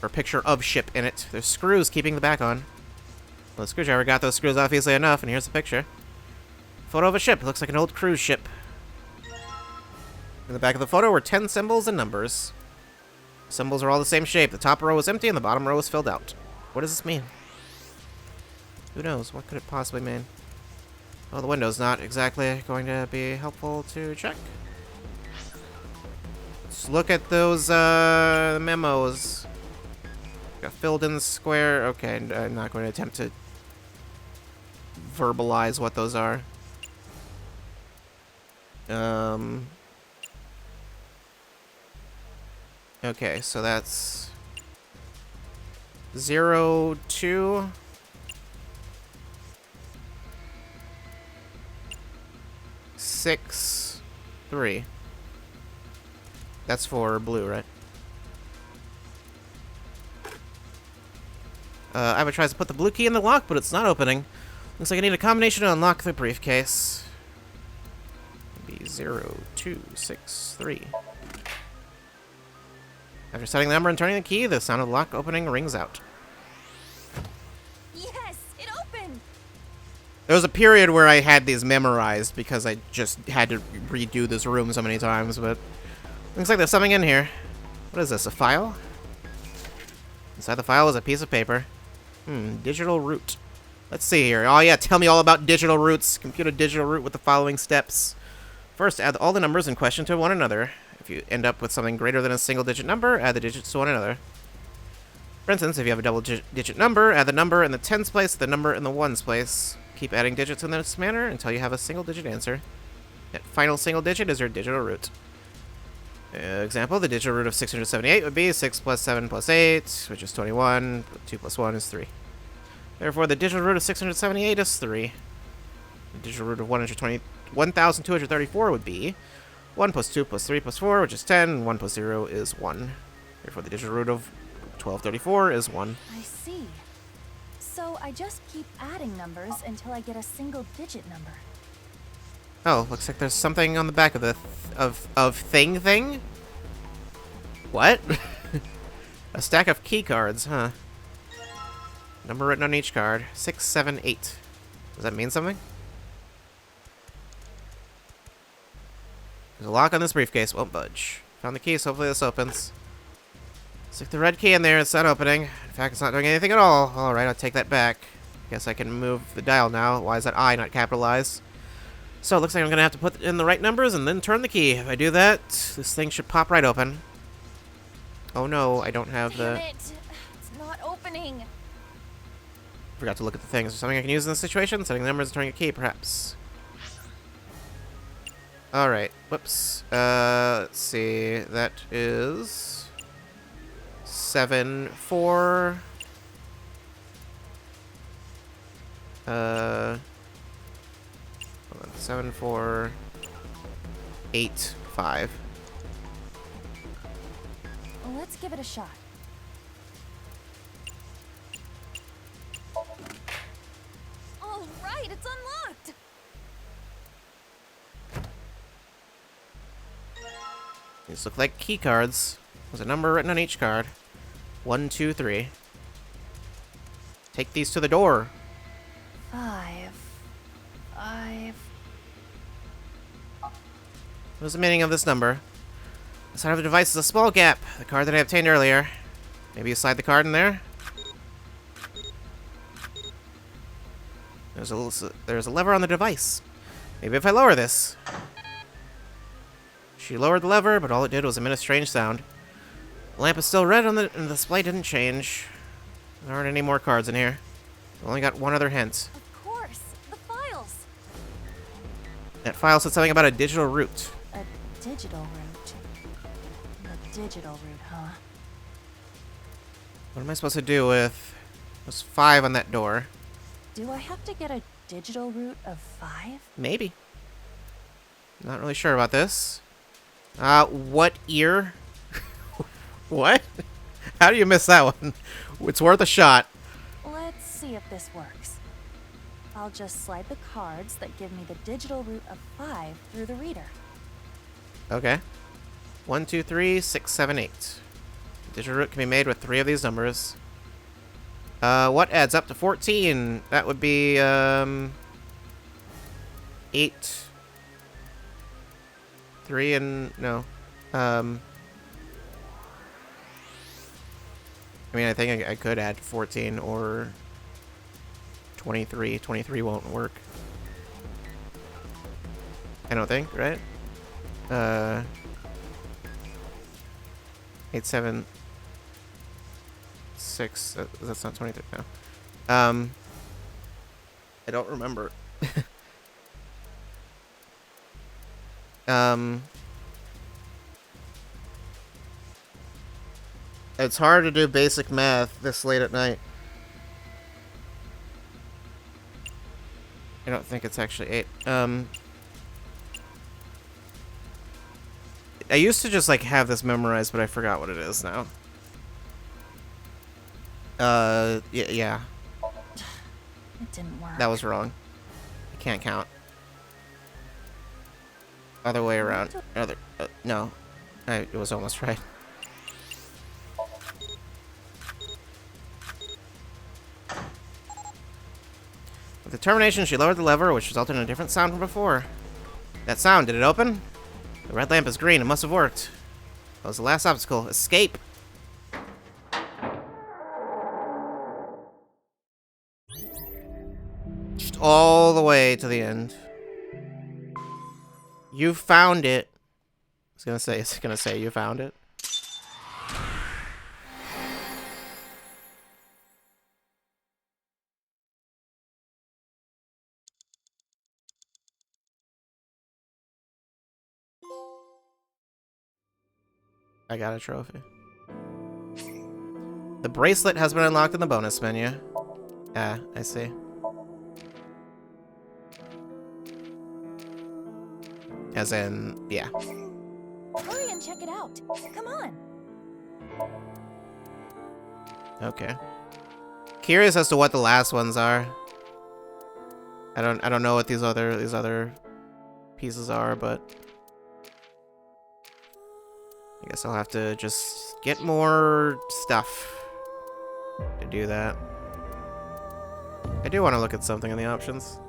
Or a picture of ship in it. There's screws keeping the back on. Well, the screwdriver got those screws off easily enough, and here's the picture. Photo of a ship. It looks like an old cruise ship. In the back of the photo were 10 symbols and numbers. The symbols are all the same shape. The top row was empty and the bottom row was filled out. What does this mean? Who knows? What could it possibly mean? Well, the window's not exactly going to be helpful to check. Let's look at those memos. Got filled in the square. Okay, I'm not going to attempt to verbalize what those are. Okay, so that's 0, 2. 6, 3. That's for blue, right? Iva tries to put the blue key in the lock, but it's not opening. Looks like I need a combination to unlock the briefcase. Maybe 0, 2, 6, 3. After setting the number and turning the key, the sound of the lock opening rings out. Yes, it opened! There was a period where I had these memorized because I just had to redo this room so many times, but looks like there's something in here. What is this, a file? Inside the file is a piece of paper. Digital root. Let's see here. Oh yeah, tell me all about digital roots. Compute a digital root with the following steps. First, add all the numbers in question to one another. If you end up with something greater than a single-digit number, add the digits to one another. For instance, if you have a double-digit number, add the number in the tens place to the number in the ones place. Keep adding digits in this manner until you have a single-digit answer. That final single digit is your digital root. Example, the digital root of 678 would be 6 plus 7 plus 8, which is 21. 2 plus 1 is 3. Therefore, the digital root of 678 is 3. The digital root of 1,234 would be 1 plus 2 plus 3 plus 4, which is 10. And 1 plus 0 is 1. Therefore, the digital root of 1234 is 1. I see. So I just keep adding numbers until I get a single-digit number. Oh, looks like there's something on the back of the thing. What? A stack of key cards, huh? Number written on each card. 6, 7, 8. Does that mean something? There's a lock on this briefcase. Won't budge. Found the key, so hopefully this opens. Stick the red key in there. It's not opening. In fact, it's not doing anything at all. Alright, I'll take that back. Guess I can move the dial now. Why is that I not capitalized? So it looks like I'm gonna have to put in the right numbers and then turn the key. If I do that, this thing should pop right open. Oh no, I don't have Damn the... it! It's not opening. Forgot to look at the things. Is there something I can use in this situation? Setting the numbers and turning a key, perhaps. Alright, whoops. Let's see. That is... 7, 4... Hold on. 7, 4... 8, 5. Well, let's give it a shot. All right, it's unlocked. These look like key cards. There's a number written on each card. 1, 2, 3. Take these to the door. 5. 5. What is the meaning of this number? The side of the device is a small gap. The card that I obtained earlier. Maybe you slide the card in there? There's a lever on the device. Maybe if I lower this. She lowered the lever, but all it did was emit a strange sound. The lamp is still red and the display didn't change. There aren't any more cards in here. I only got one other hint. Of course, the files. That file said something about a digital route. A digital route. A digital route, huh? What am I supposed to do with... There's 5 on that door. Do I have to get a digital route of 5? Maybe. Not really sure about this. What ear? What? How do you miss that one? It's worth a shot. Let's see if this works. I'll just slide the cards that give me the digital route of 5 through the reader. Okay. 1, 2, 3, 6, 7, 8. The digital route can be made with 3 of these numbers. What adds up to 14? That would be, 8... 3 and... no. I mean, I think I could add 14 or 23. 23 won't work. I don't think, right? 8, 7, 6. That's not 23. No. I don't remember. It's hard to do basic math this late at night. I don't think it's actually 8. I used to just like have this memorized, but I forgot what it is now. Yeah. It didn't work. That was wrong. I can't count. Other way around. No. It was almost right. With determination, she lowered the lever, which resulted in a different sound from before. That sound, did it open? The red lamp is green. It must have worked. That was the last obstacle. Escape! Just all the way to the end. You found it. It's gonna say you found it. I got a trophy. The bracelet has been unlocked in the bonus menu. Ah, I see. As in, yeah. Hurry and check it out. Come on. Okay. Curious as to what the last ones are. I don't know what these other pieces are, but I guess I'll have to just get more stuff to do that. I do want to look at something in the options.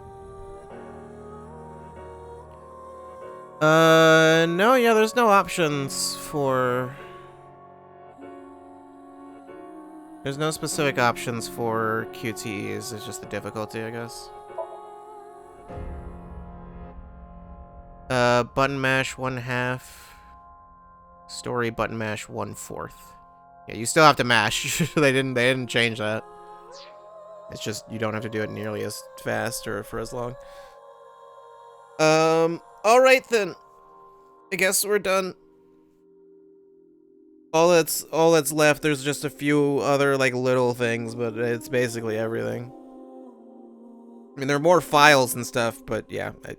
No, yeah, there's no options for There's no specific options for QTEs, it's just the difficulty, I guess. Button mash 1/2. Story button mash 1/4. Yeah, you still have to mash. They didn't change that. It's just you don't have to do it nearly as fast or for as long. Alright then. I guess we're done. All that's left, there's just a few other like little things, but it's basically everything. I mean, there are more files and stuff, but yeah, I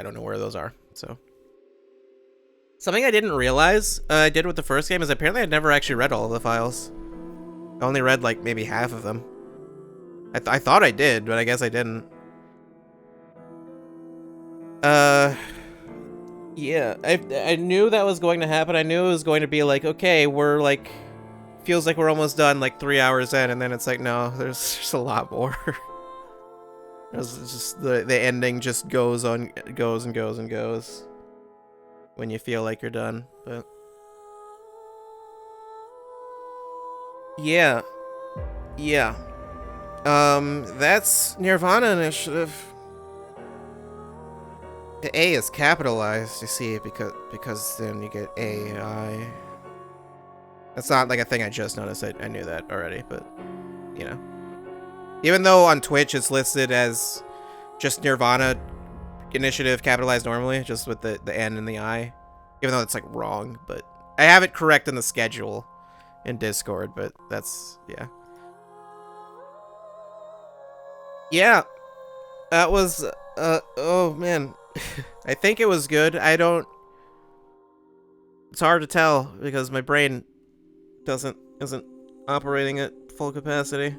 don't know where those are, so. Something I didn't realize I did with the first game is apparently I'd never actually read all of the files. I only read like maybe half of them. I thought I did, but I guess I didn't. Yeah, I knew that was going to happen. I knew it was going to be like, okay, we're like, feels like we're almost done, like 3 hours in, and then it's like, no, there's just a lot more. It's just the ending just goes and goes when you feel like you're done, but yeah. That's Nirvana Initiative. The A is capitalized, you see, because then you get AI. That's not like a thing I just noticed. I knew that already, but you know. Even though on Twitch it's listed as just Nirvana Initiative capitalized normally, just with the N and the I. Even though it's like wrong, but I have it correct in the schedule in Discord, but that's, yeah. Yeah. That was, oh man. I think it was good. It's hard to tell because my brain isn't operating at full capacity.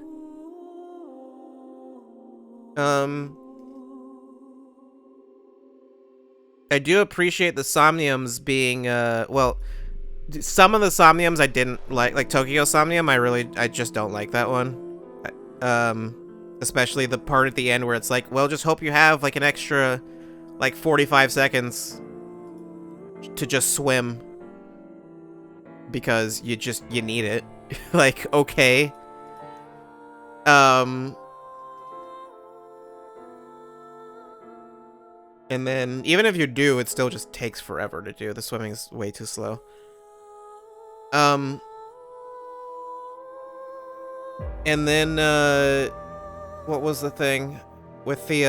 I do appreciate the Somniums being, well, some of the Somniums I didn't like Tokyo Somnium, I just don't like that one. Especially the part at the end where it's like, well, just hope you have like an extra, like 45 seconds to just swim. Because you need it. Like, okay. And then, even if you do, it still just takes forever to do. The swimming is way too slow. And then, what was the thing? With the,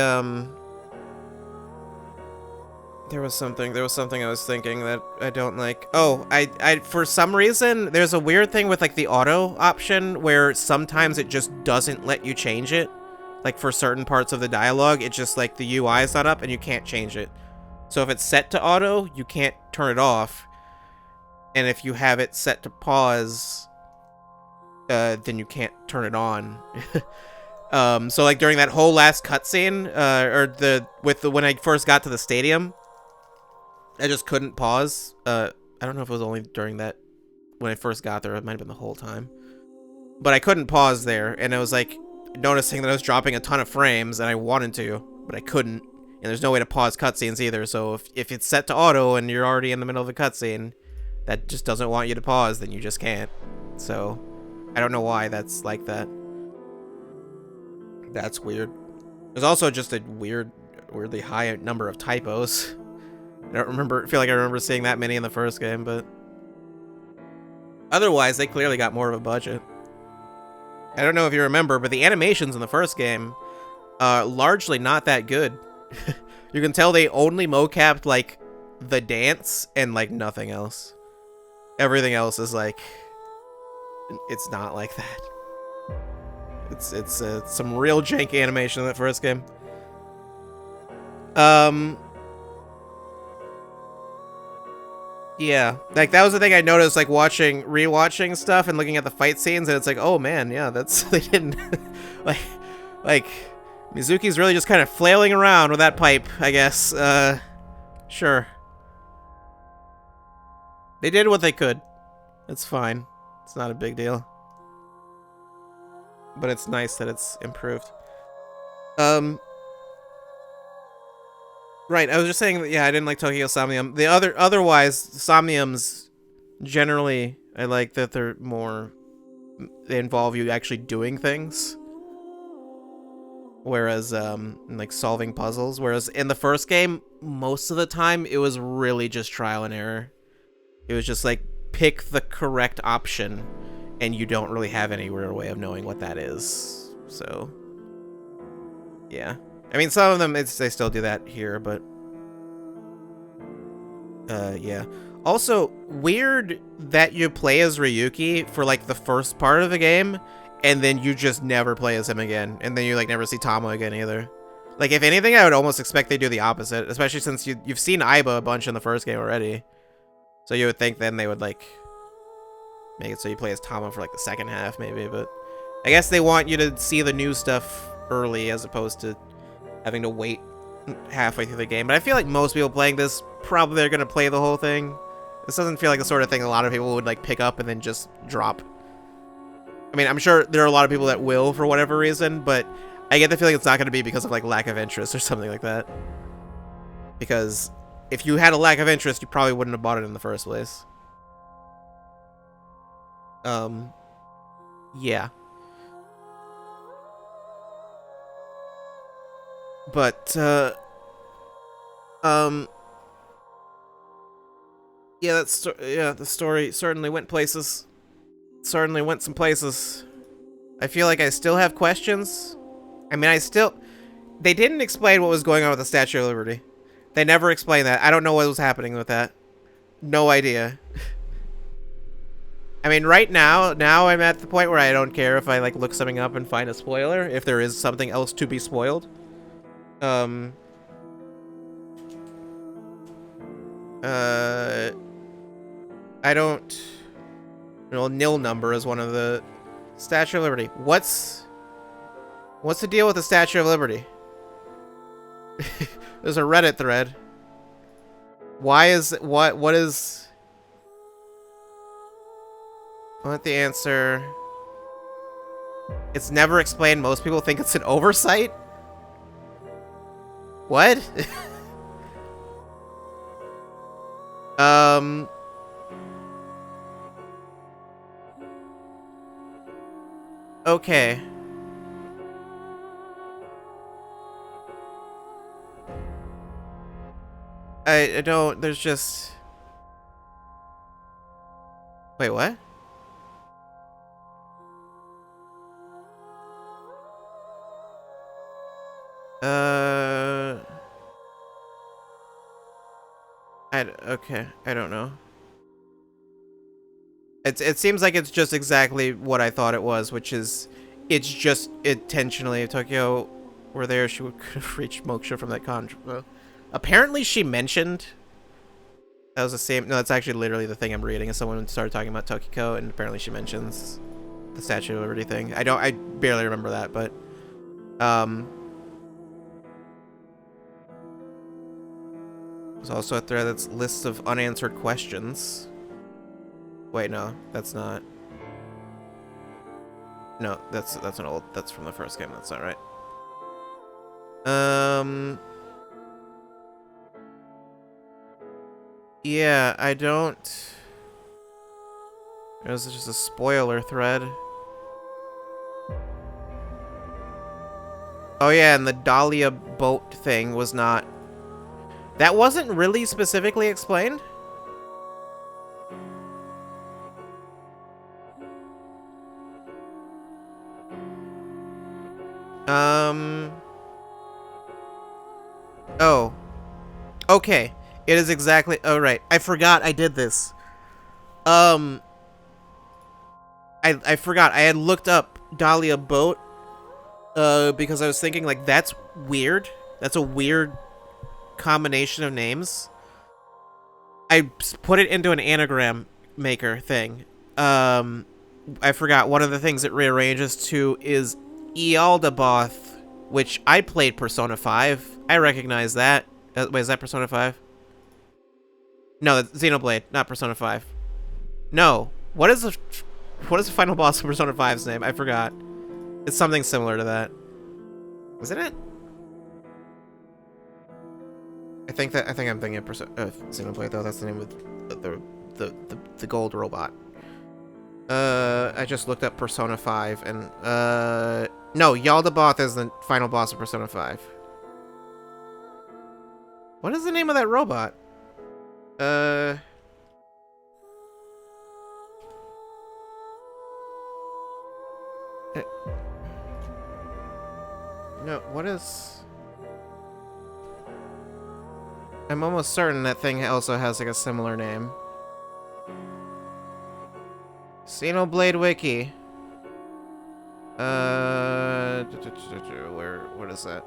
There was something I was thinking that I don't like. Oh, I for some reason, there's a weird thing with, like, the auto option where sometimes it just doesn't let you change it. Like, for certain parts of the dialogue, it's just, like, the UI is not up and you can't change it. So if it's set to auto, you can't turn it off. And if you have it set to pause, then you can't turn it on. So, like, during that whole last cutscene, when I first got to the stadium, I just couldn't pause. I don't know if it was only during that, when I first got there, it might have been the whole time. But I couldn't pause there, and I was like, noticing that I was dropping a ton of frames, and I wanted to, but I couldn't. And there's no way to pause cutscenes either, so if it's set to auto and you're already in the middle of a cutscene that just doesn't want you to pause, then you just can't. So, I don't know why that's like that. That's weird. There's also just a weirdly high number of typos. I feel like I remember seeing that many in the first game, but otherwise, they clearly got more of a budget. I don't know if you remember, but the animations in the first game are largely not that good. You can tell they only mocapped, like, the dance and, like, nothing else. Everything else is, like, it's not like that. It's some real janky animation in that first game. Yeah, like, that was the thing I noticed, like, rewatching stuff and looking at the fight scenes, and it's like, oh man, yeah, they didn't, like, Mizuki's really just kind of flailing around with that pipe, I guess, sure. They did what they could. It's fine. It's not a big deal. But it's nice that it's improved. Right, I was just saying that, yeah, I didn't like Tokyo Somnium. Otherwise, Somniums, generally, I like that they're more they involve you actually doing things. Whereas, like solving puzzles. Whereas in the first game, most of the time, it was really just trial and error. It was just like, pick the correct option, and you don't really have any real way of knowing what that is. So, yeah. I mean, some of them, they still do that here, but... yeah. Also, weird that you play as Ryuki for, like, the first part of the game, and then you just never play as him again, and then you, like, never see Tama again either. Like, if anything, I would almost expect they do the opposite, especially since you've seen Aiba a bunch in the first game already. So you would think then they would, like, make it so you play as Tama for, like, the second half, maybe, but... I guess they want you to see the new stuff early, as opposed to having to wait halfway through the game. But I feel like most people playing this probably are going to play the whole thing. This doesn't feel like the sort of thing a lot of people would, like, pick up and then just drop. I mean, I'm sure there are a lot of people that will for whatever reason, but I get the feeling it's not going to be because of, like, lack of interest or something like that. Because if you had a lack of interest, you probably wouldn't have bought it in the first place. Yeah. But, yeah, the story certainly went places. Certainly went some places. I feel like I still have questions. I mean, they didn't explain what was going on with the Statue of Liberty. They never explained that. I don't know what was happening with that. No idea. I mean, right now I'm at the point where I don't care if I, like, look something up and find a spoiler, if there is something else to be spoiled. I don't... Well, nil number is one of the... Statue of Liberty. What's the deal with the Statue of Liberty? There's a Reddit thread. Why is... What is... I want the answer. It's never explained. Most people think it's an oversight? What? Okay. I don't, there's just... Wait, what? Okay, I don't know. It seems like it's just exactly what I thought it was, which is, it's just intentionally, if Tokyo were there, she would have reached Moksha from that conjure. Apparently she mentioned, that was the same, no, that's actually literally the thing I'm reading, is someone started talking about Tokiko, and apparently she mentions the Statue of Liberty thing. I barely remember that, but, there's also a thread that's lists of unanswered questions. Wait, no, that's not. No, that's an old. That's from the first game. That's not right. Yeah, I don't. It was just a spoiler thread. Oh yeah, and the Dahlia boat thing was not. That wasn't really specifically explained. Oh. Okay. It is exactly... Oh, right. I forgot I did this. I forgot. I had looked up Dahlia Boat. Because I was thinking, like, that's weird. That's a weird combination of names. I put it into an anagram maker thing. I forgot. One of the things it rearranges to is Ealdabaoth, which I played Persona 5. I recognize that. Wait, is that Persona 5? No, that's Xenoblade, not Persona 5. No. What is the final boss of Persona 5's name? I forgot. It's something similar to that. Isn't it? I think I'm thinking of Xenoblade though. That's the name of the gold robot. I just looked up Persona 5 and no, Yaldabaoth is the final boss of Persona 5. What is the name of that robot? No, what is... I'm almost certain that thing also has like a similar name. Xenoblade Wiki. What is that?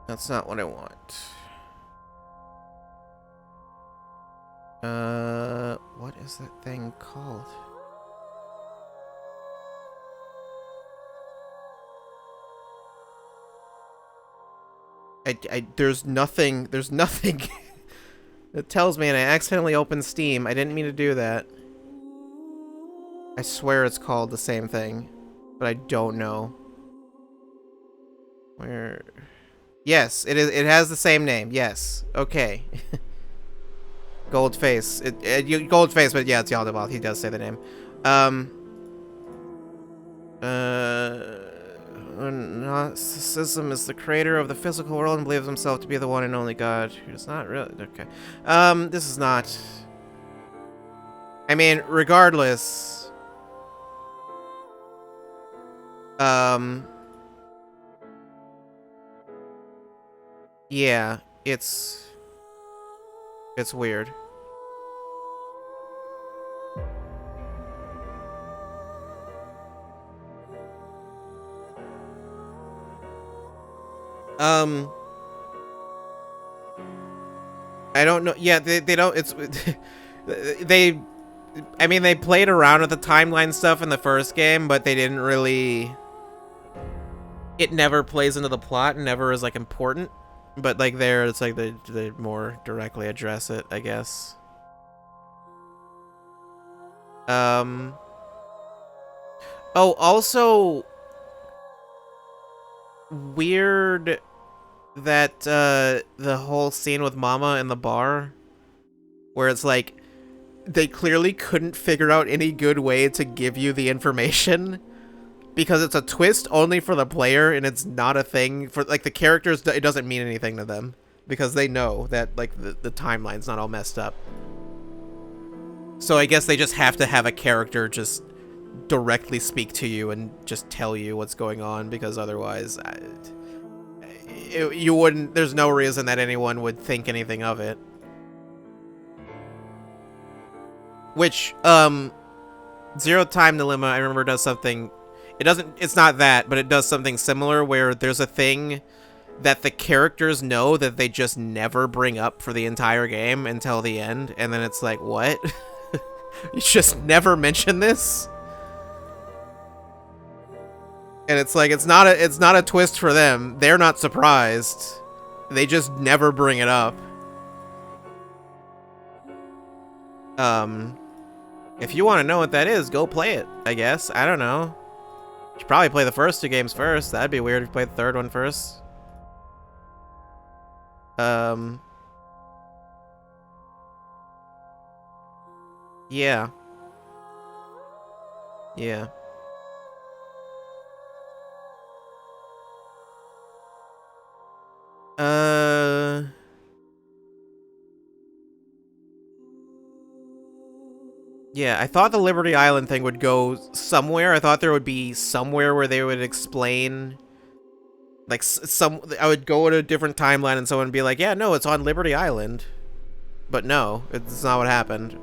That's not what I want. What is that thing called? There's nothing that tells me, and I accidentally opened Steam. I didn't mean to do that. I swear it's called the same thing, but I don't know. Where? Yes, it is. It has the same name. Yes. Okay. Goldface. Goldface, but yeah, it's Yaldabaoth. He does say the name. Gnosticism is the creator of the physical world and believes himself to be the one and only God. It's not really... Okay. This is not... I mean, regardless... Yeah, it's weird. I don't know. Yeah, they don't. It's they. I mean, they played around with the timeline stuff in the first game, but they didn't really. It never plays into the plot and never is like important. But like there, it's like they more directly address it, I guess. Oh, also weird that the whole scene with Mama in the bar, where it's like they clearly couldn't figure out any good way to give you the information because it's a twist only for the player and it's not a thing for like the characters. It doesn't mean anything to them because they know that like the timeline's not all messed up. So I guess they just have to have a character just directly speak to you and just tell you what's going on, because otherwise you wouldn't. There's no reason that anyone would think anything of it. Which Zero Time Dilemma, I remember, does something. It's not that, but it does something similar where there's a thing that the characters know that they just never bring up for the entire game until the end, and then it's like, what? You just never mention this? And it's like it's not a twist for them. They're not surprised. They just never bring it up. If you want to know what that is, go play it, I guess. I don't know. You should probably play the first 2 games first. That'd be weird if you played the 3rd one first. Yeah. Yeah. Yeah, I thought the Liberty Island thing would go somewhere. I thought there would be somewhere where they would explain, like, I would go to a different timeline and someone would be like, yeah, no, it's on Liberty Island. But no, it's not what happened.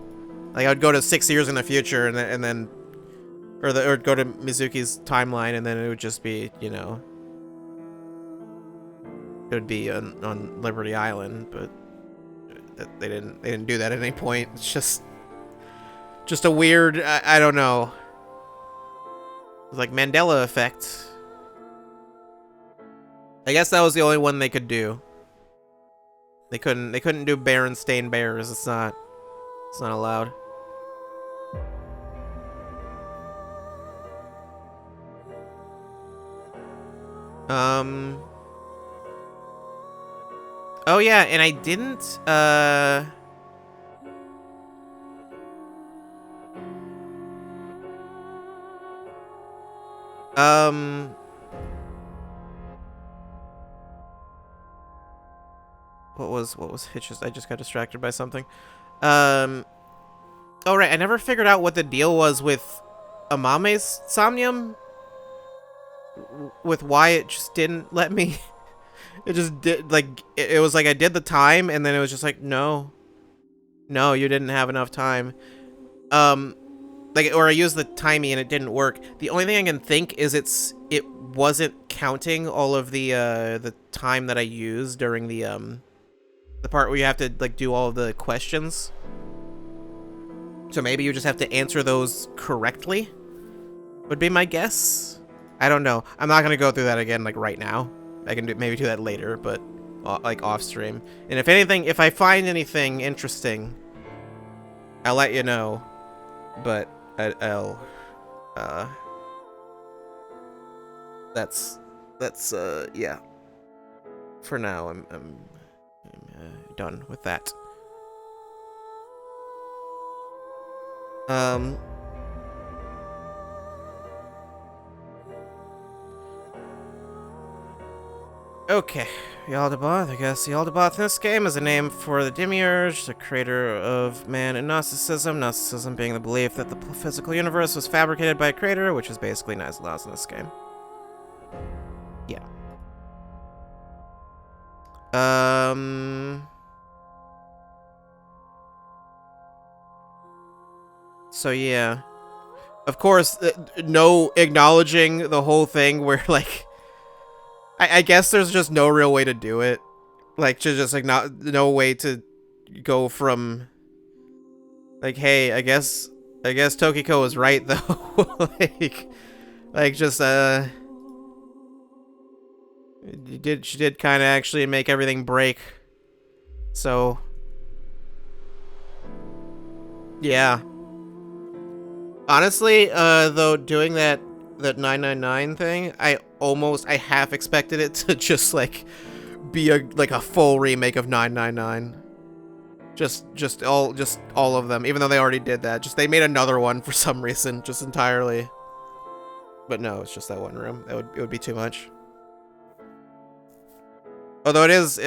Like, I would go to 6 years in the future and then or go to Mizuki's timeline, and then it would just be, you know, it would be on Liberty Island, but they didn't do that at any point. It's just a weird, I don't know. It's like Mandela effect. I guess that was the only one they could do. They couldn't do Berenstain Bears. It's not allowed. Oh yeah, and I didn't What was Hitches? I just got distracted by something. Oh right, I never figured out what the deal was with Amame's Somnium. With why it just didn't let me. It just did, like, it was like I did the time, and then it was just like, no, you didn't have enough time. Like, or I used the timey and it didn't work. The only thing I can think is it wasn't counting all of the time that I used during the part where you have to, like, do all of the questions. So maybe you just have to answer those correctly, would be my guess. I don't know. I'm not gonna go through that again, like, right now. I can maybe do that later, but like off stream. And if anything, if I find anything interesting, I'll let you know. But I'll that's yeah. For now, I'm done with that. Okay, Yaldabaoth. I guess Yaldabaoth in this game is a name for the Demiurge, the creator of man and Gnosticism. Gnosticism being the belief that the physical universe was fabricated by a creator, which is basically Nice Laws in this game. Yeah. So yeah. Of course, no acknowledging the whole thing where, like, I guess there's just no real way to do it. Like, just like no way to go from, like, hey, I guess Tokiko was right though. like just she did kind of actually make everything break. So yeah. Honestly, though, doing that 999 thing, I half expected it to just, like, be a full remake of 999. Just all of them, even though they already did that. Just they made another one for some reason, just entirely. But no, it's just that one room. It would be too much. Although it's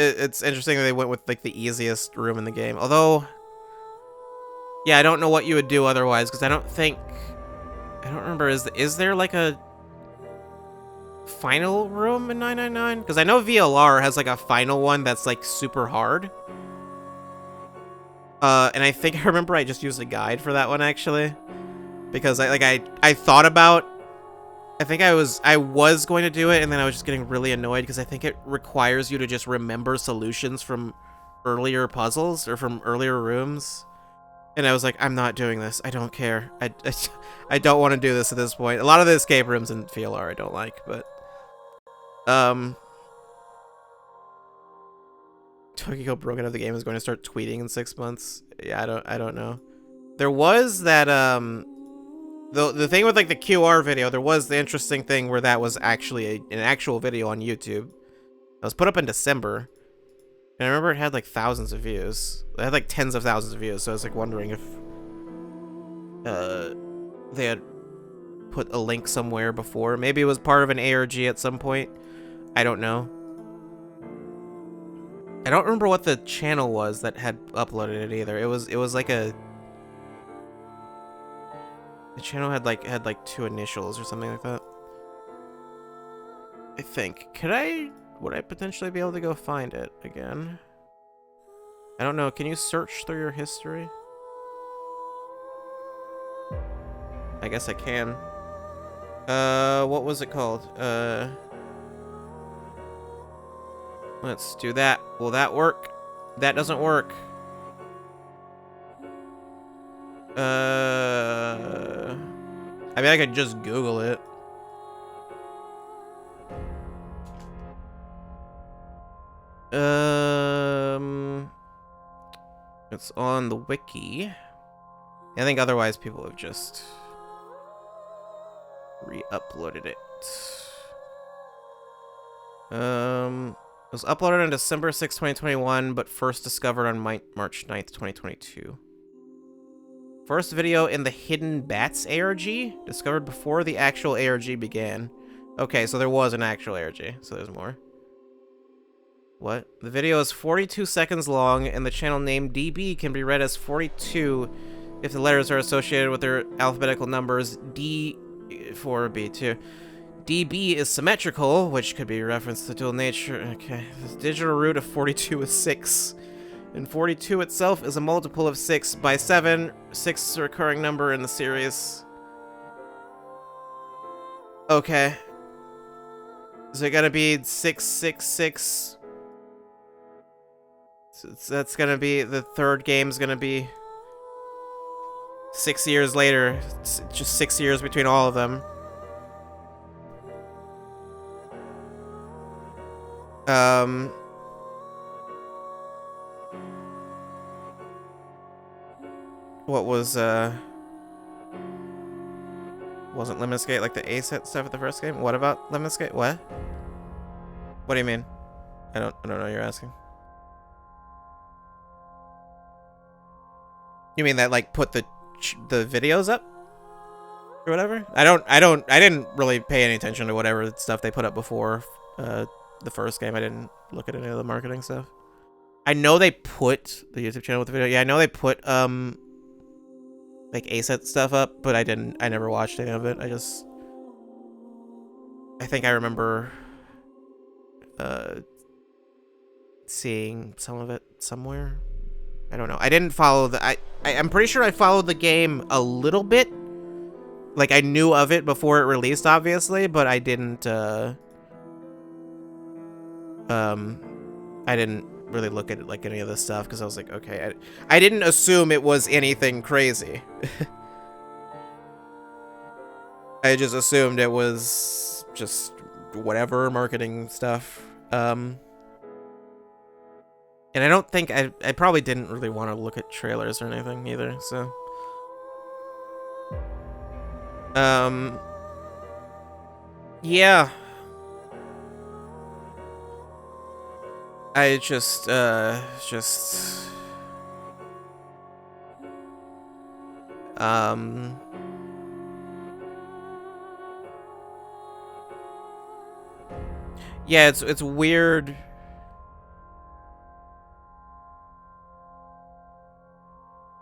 interesting that they went with, like, the easiest room in the game. Although, yeah, I don't know what you would do otherwise, because I don't remember, is there, like, a final room in 999? Because I know VLR has, like, a final one that's, like, super hard. And I think I remember I just used a guide for that one, actually. Because I thought about, I think I was going to do it, and then I was just getting really annoyed because I think it requires you to just remember solutions from earlier puzzles or from earlier rooms. And I was like, I'm not doing this. I don't care. I don't want to do this at this point. A lot of the escape rooms in VLR I don't like, but Tokiko broken up the game is going to start tweeting in 6 months. Yeah, I don't know. There was that the thing with, like, the QR video, there was the interesting thing where that was actually an actual video on YouTube. It was put up in December. And I remember it had, like, thousands of views. It had, like, tens of thousands of views, so I was, like, wondering if they had put a link somewhere before. Maybe it was part of an ARG at some point. I don't know. I don't remember what the channel was that had uploaded it either. It was like the channel had like two initials or something like that. I think. Would I potentially be able to go find it again? I don't know. Can you search through your history? I guess I can. What was it called? Let's do that. Will that work? That doesn't work. I mean, I could just Google it. It's on the wiki. I think otherwise people have just re-uploaded it. It was uploaded on December 6, 2021, but first discovered on March 9th, 2022. First video in the Hidden Bats ARG, discovered before the actual ARG began. Okay, so there was an actual ARG, so there's more. What? The video is 42 seconds long, and the channel name DB can be read as 42 if the letters are associated with their alphabetical numbers D for B2. DB is symmetrical, which could be a reference to the dual nature. Okay, the digital root of 42 is 6. And 42 itself is a multiple of 6 by 7. 6 is a recurring number in the series. Okay. Is it gonna be 666? So that's gonna be, the third game's gonna be 6 years later. It's just 6 years between all of them. What was, wasn't Lemon Skate like the ace hit stuff at the first game? What about Lemon Skate? What? What do you mean? I don't know what you're asking. You mean that, like, put the videos up? Or whatever? I didn't really pay any attention to whatever stuff they put up before, the first game. I didn't look at any of the marketing stuff. I know they put the YouTube channel with the video. Yeah, I know they put, like, ASET stuff up, but I never watched any of it. I think I remember, seeing some of it somewhere. I don't know. I didn't follow I'm pretty sure I followed the game a little bit. Like, I knew of it before it released, obviously, but I didn't really look at it, like, any of this stuff, because I was like, okay, I didn't assume it was anything crazy. I just assumed it was just whatever marketing stuff. And I don't think I probably didn't really want to look at trailers or anything either, so. Yeah. I just yeah, it's weird.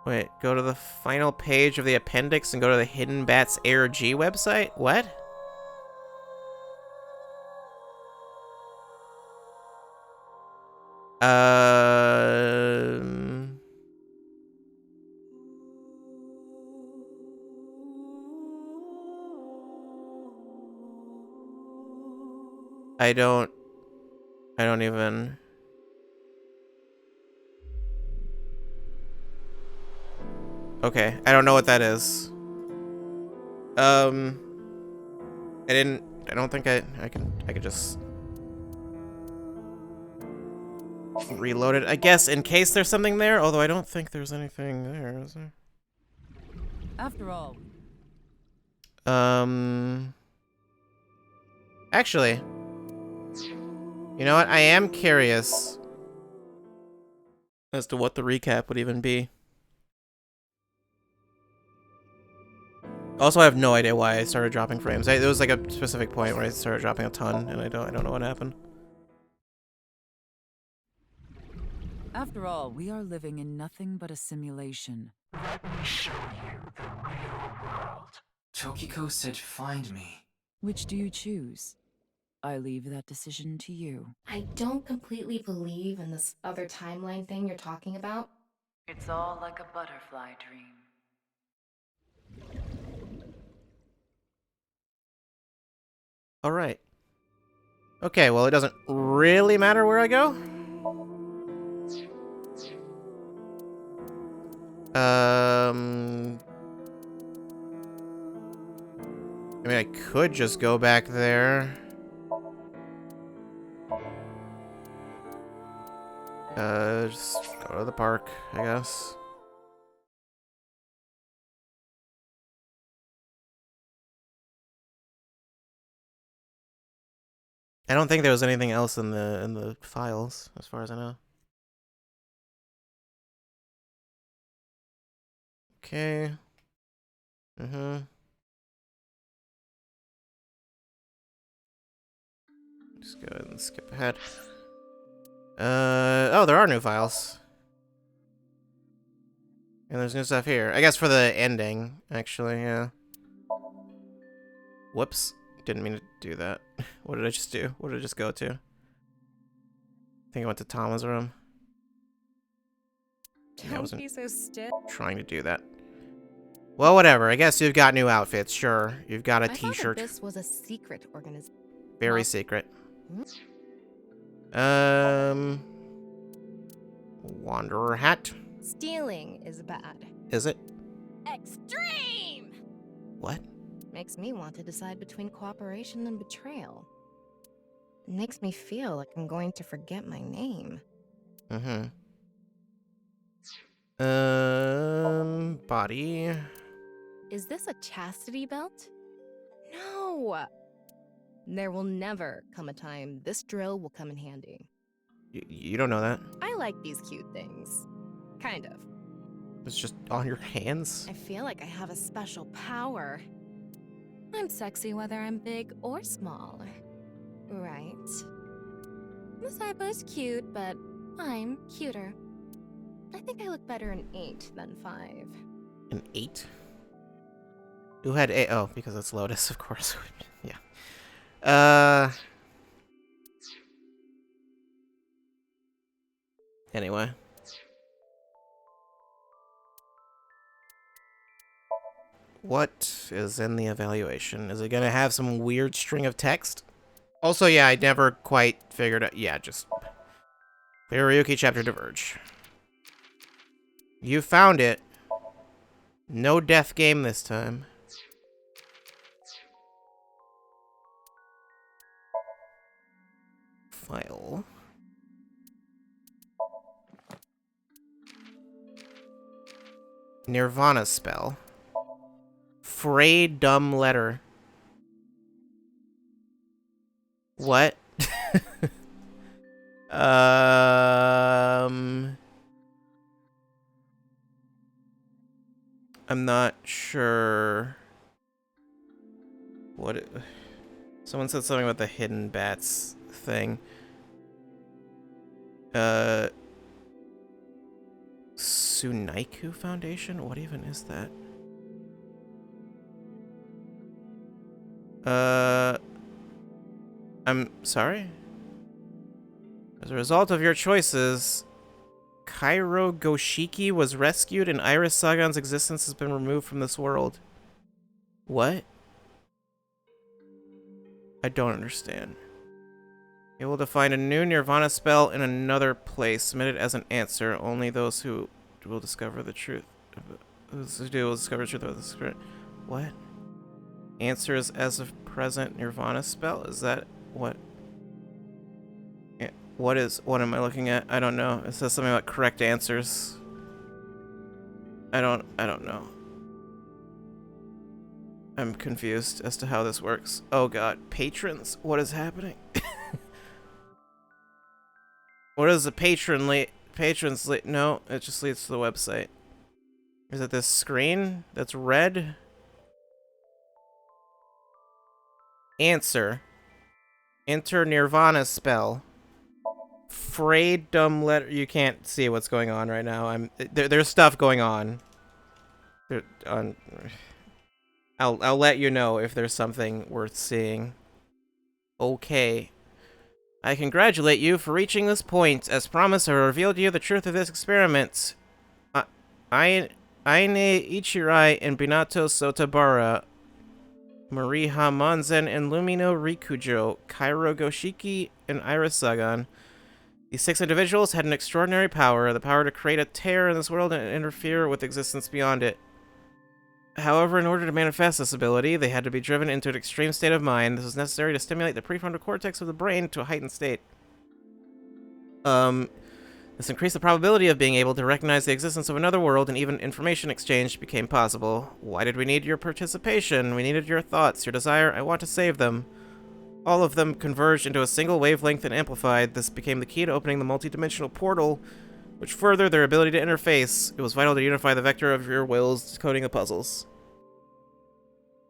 Wait, go to the final page of the appendix and go to the Hidden Bats ARG website? What? I don't even. Okay, I don't know what that is. I don't think I could just reload it. I guess in case there's something there, although I don't think there's anything there, is there? After all. Actually, you know what? I am curious as to what the recap would even be. Also, I have no idea why I started dropping frames. There was like a specific point where I started dropping a ton, and I don't know what happened. After all, we are living in nothing but a simulation. Let me show you the real world. Tokiko said find me. Which do you choose? I leave that decision to you. I don't completely believe in this other timeline thing you're talking about. It's all like a butterfly dream. All right. Okay, well, it doesn't really matter where I go. I mean, I could just go back there. Just go to the park, I guess. I don't think there was anything else in the files, as far as I know. Okay. Just go ahead and skip ahead. Oh, there are new files. And there's new stuff here. I guess for the ending, actually, yeah. Whoops. Didn't mean to do that. What did I just do? What did I just go to? I think I went to Tama's room. I wasn't be so stiff. trying to do that. Well, whatever. I guess you've got new outfits, sure. You've got a t-shirt. This was a secret organization. Very secret. Wanderer hat. Stealing is bad. Is it? Extreme! What? Makes me want to decide between cooperation and betrayal. It makes me feel like I'm going to forget my name. Body. Is this a chastity belt? No! There will never come a time this drill will come in handy. You don't know that. I like these cute things. Kind of. It's just on your hands. I feel like I have a special power. I'm sexy whether I'm big or small. Right. Masaiba's cute, but I'm cuter. I think I look better in 8 than 5. An 8? Who had 8? Oh, because it's Lotus, of course. Yeah. Anyway. What is in the evaluation? Is it gonna have some weird string of text? Also, yeah, I never quite figured out. Yeah, just Ryuki chapter Diverge. You found it. No death game this time. File. Nirvana spell. Frayed dumb letter. What? I'm not sure what it... Someone said something about the hidden bats thing. Sunaiku Foundation? What even is that? I'm sorry? As a result of your choices, Kairo Goshiki was rescued and Iris Sagan's existence has been removed from this world. What? I don't understand. Able to find a new Nirvana spell in another place. Submit it as an answer. Only those who will discover the truth. Those who do will discover the truth of the spirit. What? Answers as of present Nirvana spell? Is that what? Yeah, what am I looking at? I don't know. It says something about correct answers. I don't know. I'm confused as to how this works. Oh god, patrons? What is happening? What is the patrons no, it just leads to the website. Is it this screen that's red? Answer. Enter Nirvana spell. Frayed dumb letter. You can't see what's going on right now. There's stuff going on. I'll let you know if there's something worth seeing. Okay. I congratulate you for reaching this point. As promised, I revealed to you the truth of this experiment. Aine Ichirai and Binato Sotabara, Mariha Monzen and Lumino Rikujo, Kairo Goshiki and Iris Sagan. These 6 individuals had an extraordinary power, the power to create a tear in this world and interfere with existence beyond it. However, in order to manifest this ability, they had to be driven into an extreme state of mind. This was necessary to stimulate the prefrontal cortex of the brain to a heightened state. This increased the probability of being able to recognize the existence of another world, and even information exchange became possible. Why did we need your participation? We needed your thoughts, your desire. I want to save them. All of them converged into a single wavelength and amplified. This became the key to opening the multidimensional portal, which furthered their ability to interface. It was vital to unify the vector of your wills, decoding the puzzles.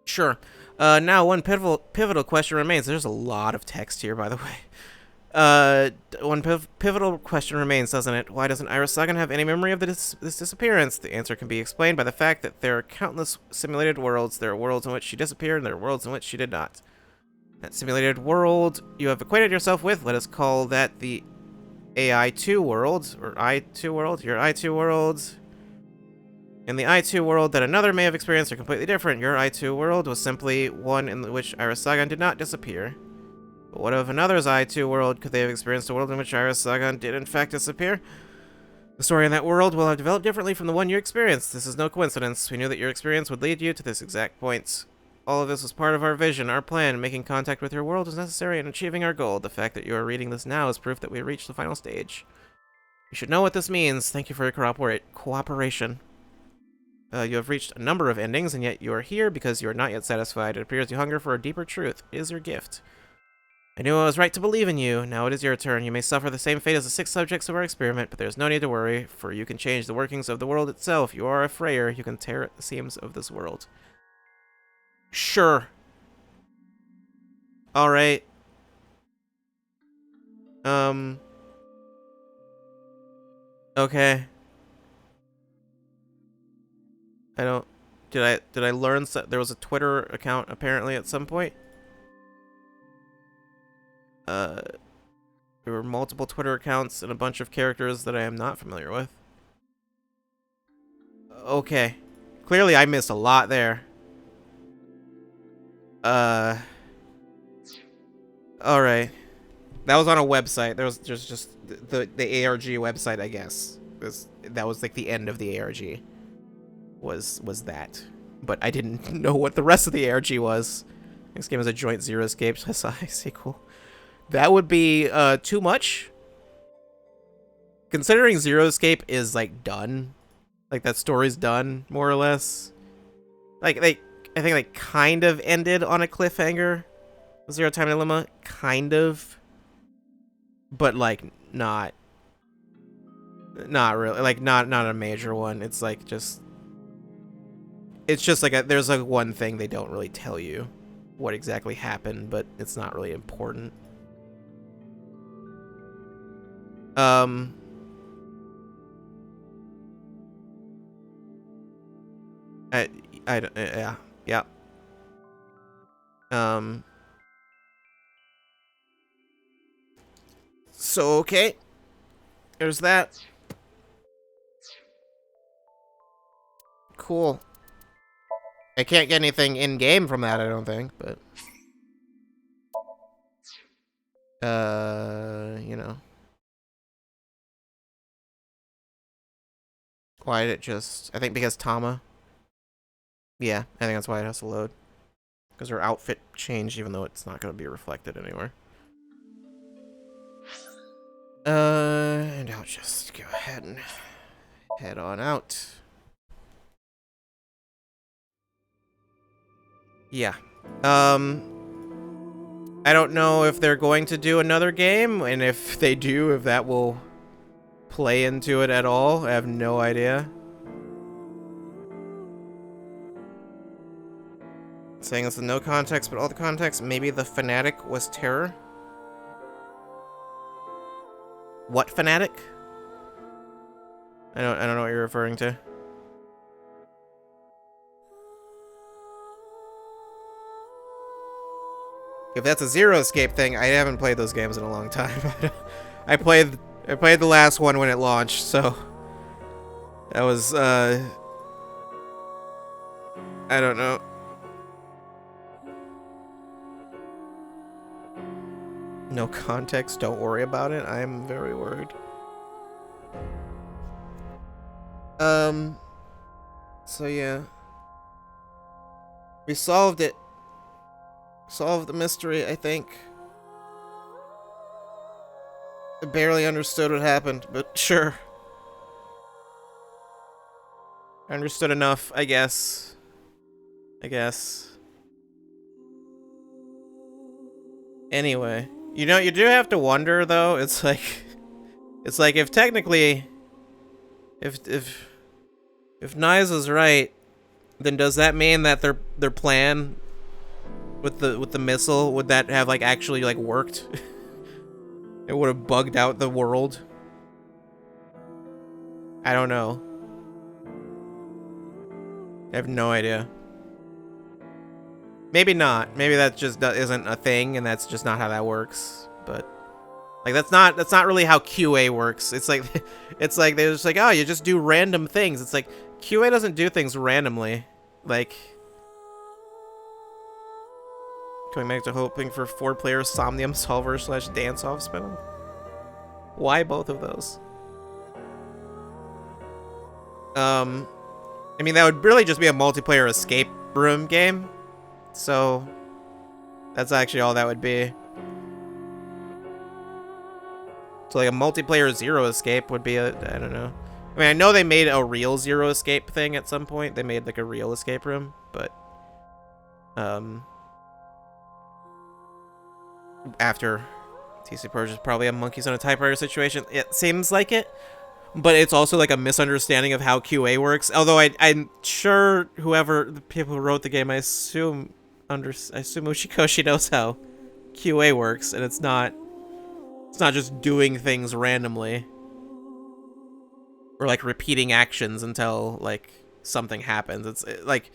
Sure. Now one pivotal question remains. There's a lot of text here, by the way. One pivotal question remains, doesn't it? Why doesn't Iris Sagan have any memory of this disappearance? The answer can be explained by the fact that there are countless simulated worlds. There are worlds in which she disappeared, and there are worlds in which she did not. That simulated world you have acquainted yourself with, let us call that the AI2 world, or I2 world, your I2 world. In the I2 world that another may have experienced are completely different. Your I2 world was simply one in which Iris Sagan did not disappear. But what of another's I2 world? Could they have experienced a world in which Iris Sagan did in fact disappear? The story in that world will have developed differently from the one you experienced. This is no coincidence. We knew that your experience would lead you to this exact point. All of this was part of our vision, our plan. Making contact with your world was necessary in achieving our goal. The fact that you are reading this now is proof that we have reached the final stage. You should know what this means. Thank you for your cooperation. You have reached a number of endings, and yet you are here because you are not yet satisfied. It appears you hunger for a deeper truth. It is your gift. I knew I was right to believe in you. Now it is your turn. You may suffer the same fate as the 6 subjects of our experiment, but there is no need to worry, for you can change the workings of the world itself. You are a Freyer. You can tear at the seams of this world. Sure. Alright. Okay. I don't... Did I learn there was a Twitter account apparently at some point? There were multiple Twitter accounts and a bunch of characters that I am not familiar with. Okay. Clearly I missed a lot there. Alright. That was on a website. There's just the ARG website, I guess. That was like the end of the ARG. Was that. But I didn't know what the rest of the ARG was. Next game is a joint Zero Escape sequel. That would be too much. Considering Zero Escape is like done. Like that story's done, more or less. Like I think they kind of ended on a cliffhanger. Zero Time Dilemma, kind of. But like not really, like not a major one. It's like just like there's like one thing they don't really tell you what exactly happened, but it's not really important. Yeah. So, okay. There's that. Cool. I can't get anything in-game from that, I don't think, but... you know. Why did it just... I think because Tama. Yeah, I think that's why it has to load. Because her outfit changed, even though it's not going to be reflected anywhere. And I'll just go ahead and head on out. Yeah. I don't know if they're going to do another game, and if they do, if that will play into it at all. I have no idea. Saying it's no context, but all the context. Maybe the fanatic was terror. What fanatic? I don't know what you're referring to. If that's a Zero Escape thing, I haven't played those games in a long time. I played the last one when it launched, so that was I don't know. No context, don't worry about it. I am very worried. So yeah. We solved it. Solved the mystery, I think. I barely understood what happened, but sure. I understood enough, I guess. Anyway. You know, you do have to wonder, though. It's like if technically... If Nyes is right, then does that mean that their plan with the missile, would that have like actually like worked? It would have bugged out the world. I don't know. I have no idea. Maybe not. Maybe that just isn't a thing, and that's just not how that works. But like that's not really how QA works. It's like it's like they're just like, oh, you just do random things. It's like QA doesn't do things randomly. Like going back to hoping for 4-player Somnium solver / dance-off spin. Why both of those? I mean, that would really just be a multiplayer escape room game. So that's actually all that would be. So like a multiplayer Zero Escape would be a, I don't know. I mean, I know they made a real Zero Escape thing at some point. They made like a real escape room, but after TC Purge is probably a monkeys on a typewriter situation. It seems like it, but it's also like a misunderstanding of how QA works. Although I'm sure the people who wrote the game, I assume Ushikoshi knows how QA works, and it's not just doing things randomly or like repeating actions until like something happens. It's like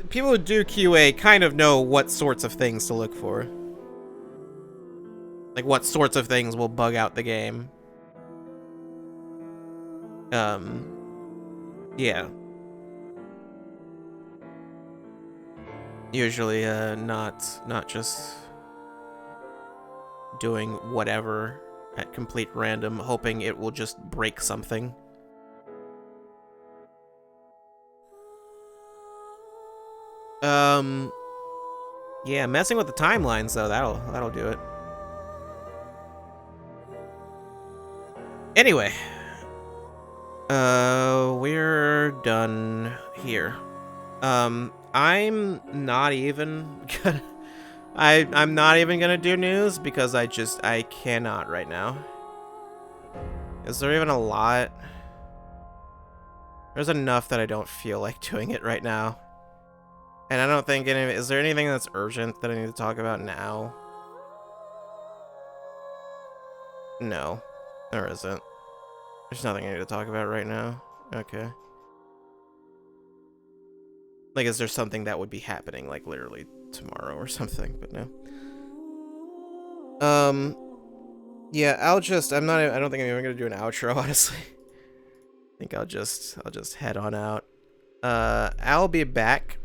people who do QA kind of know what sorts of things to look for. Like what sorts of things will bug out the game. Yeah. Usually not just doing whatever at complete random, hoping it will just break something. Yeah, messing with the timelines though, that'll do it. Anyway, we're done here. I'm not even gonna I'm not even gonna do news because I cannot right now. Is there even a lot? There's enough that I don't feel like doing it right now. And I don't think is there anything that's urgent that I need to talk about now? No, there isn't. There's nothing I need to talk about right now. Okay. Like, is there something that would be happening, like, literally tomorrow or something? But no. Yeah, I don't think I'm even gonna do an outro, honestly. I think I'll just head on out. I'll be back.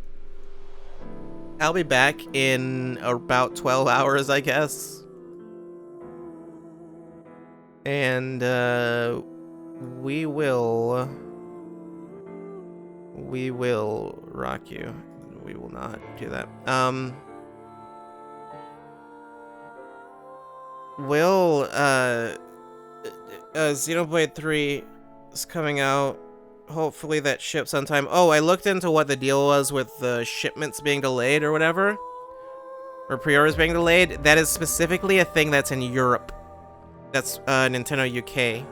I'll be back in about 12 hours, I guess. And, we will rock you. We will not do that. Xenoblade 3 is coming out. Hopefully that ships on time. Oh, I looked into what the deal was with the shipments being delayed or whatever. Or pre-orders being delayed. That is specifically a thing that's in Europe. That's Nintendo UK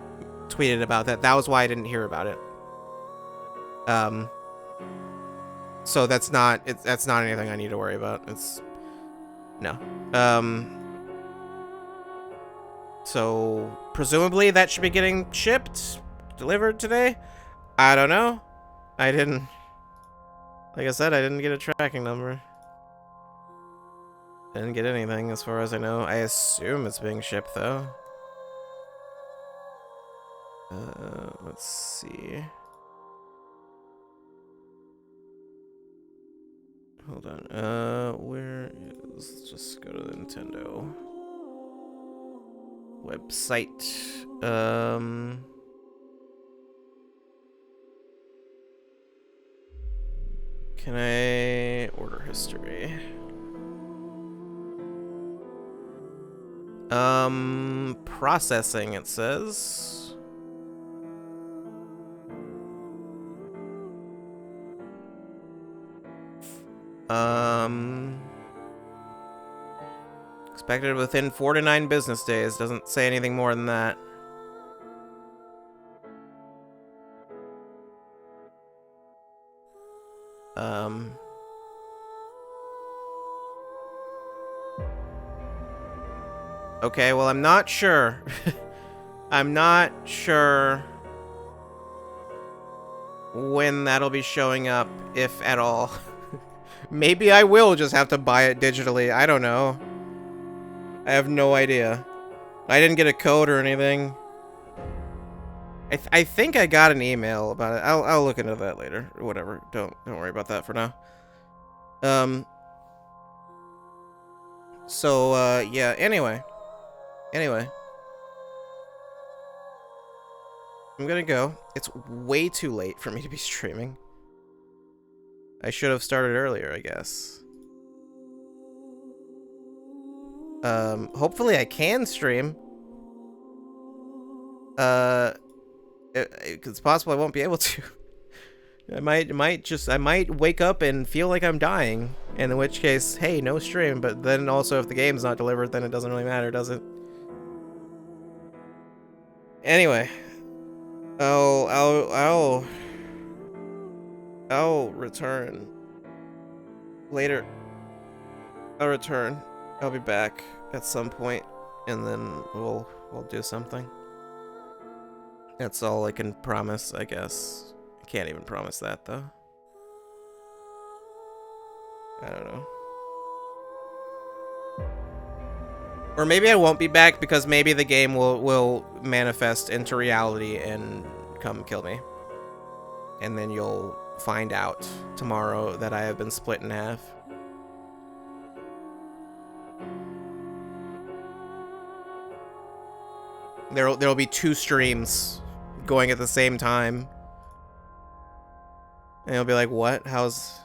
tweeted about that. That was why I didn't hear about it. So that's not anything I need to worry about. No. So presumably that should be getting delivered today. I don't know. Like I said, I didn't get a tracking number. I didn't get anything as far as I know. I assume it's being shipped though. Let's see. Hold on. Where is... Let's just go to the Nintendo website. Can I... Order history. Processing, it says. Expected within 4 to 9 business days. Doesn't say anything more than that. Okay, well, I'm not sure. I'm not sure when that'll be showing up, if at all. Maybe I will just have to buy it digitally. I don't know. I have no idea. I didn't get a code or anything. I think I got an email about it. I'll look into that later or whatever. Don't worry about that for now. So yeah, anyway. I'm gonna go. It's way too late for me to be streaming. I should have started earlier, I guess. Hopefully I can stream. It's possible I won't be able to. I might wake up and feel like I'm dying, in which case, hey, no stream. But then also, if the game's not delivered, then it doesn't really matter, does it? Anyway, I'll return later. I'll return. I'll be back at some point, and then we'll do something. That's all I can promise, I guess. I can't even promise that, though. I don't know. Or maybe I won't be back because maybe the game will manifest into reality and come kill me. And then you'll find out tomorrow that I have been split in half. There'll be 2 streams going at the same time. And you'll be like, what? How's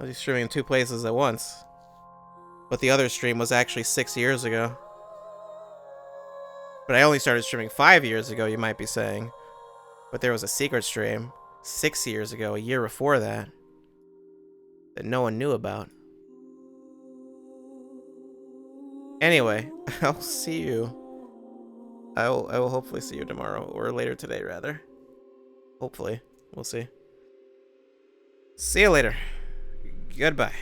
he streaming in 2 places at once? But the other stream was actually 6 years ago. But I only started streaming 5 years ago, you might be saying. But there was a secret stream 6 years ago, a year before that no one knew about. Anyway, I'll see you. I will hopefully see you tomorrow, or later today, rather. Hopefully. We'll see. See you later. Goodbye.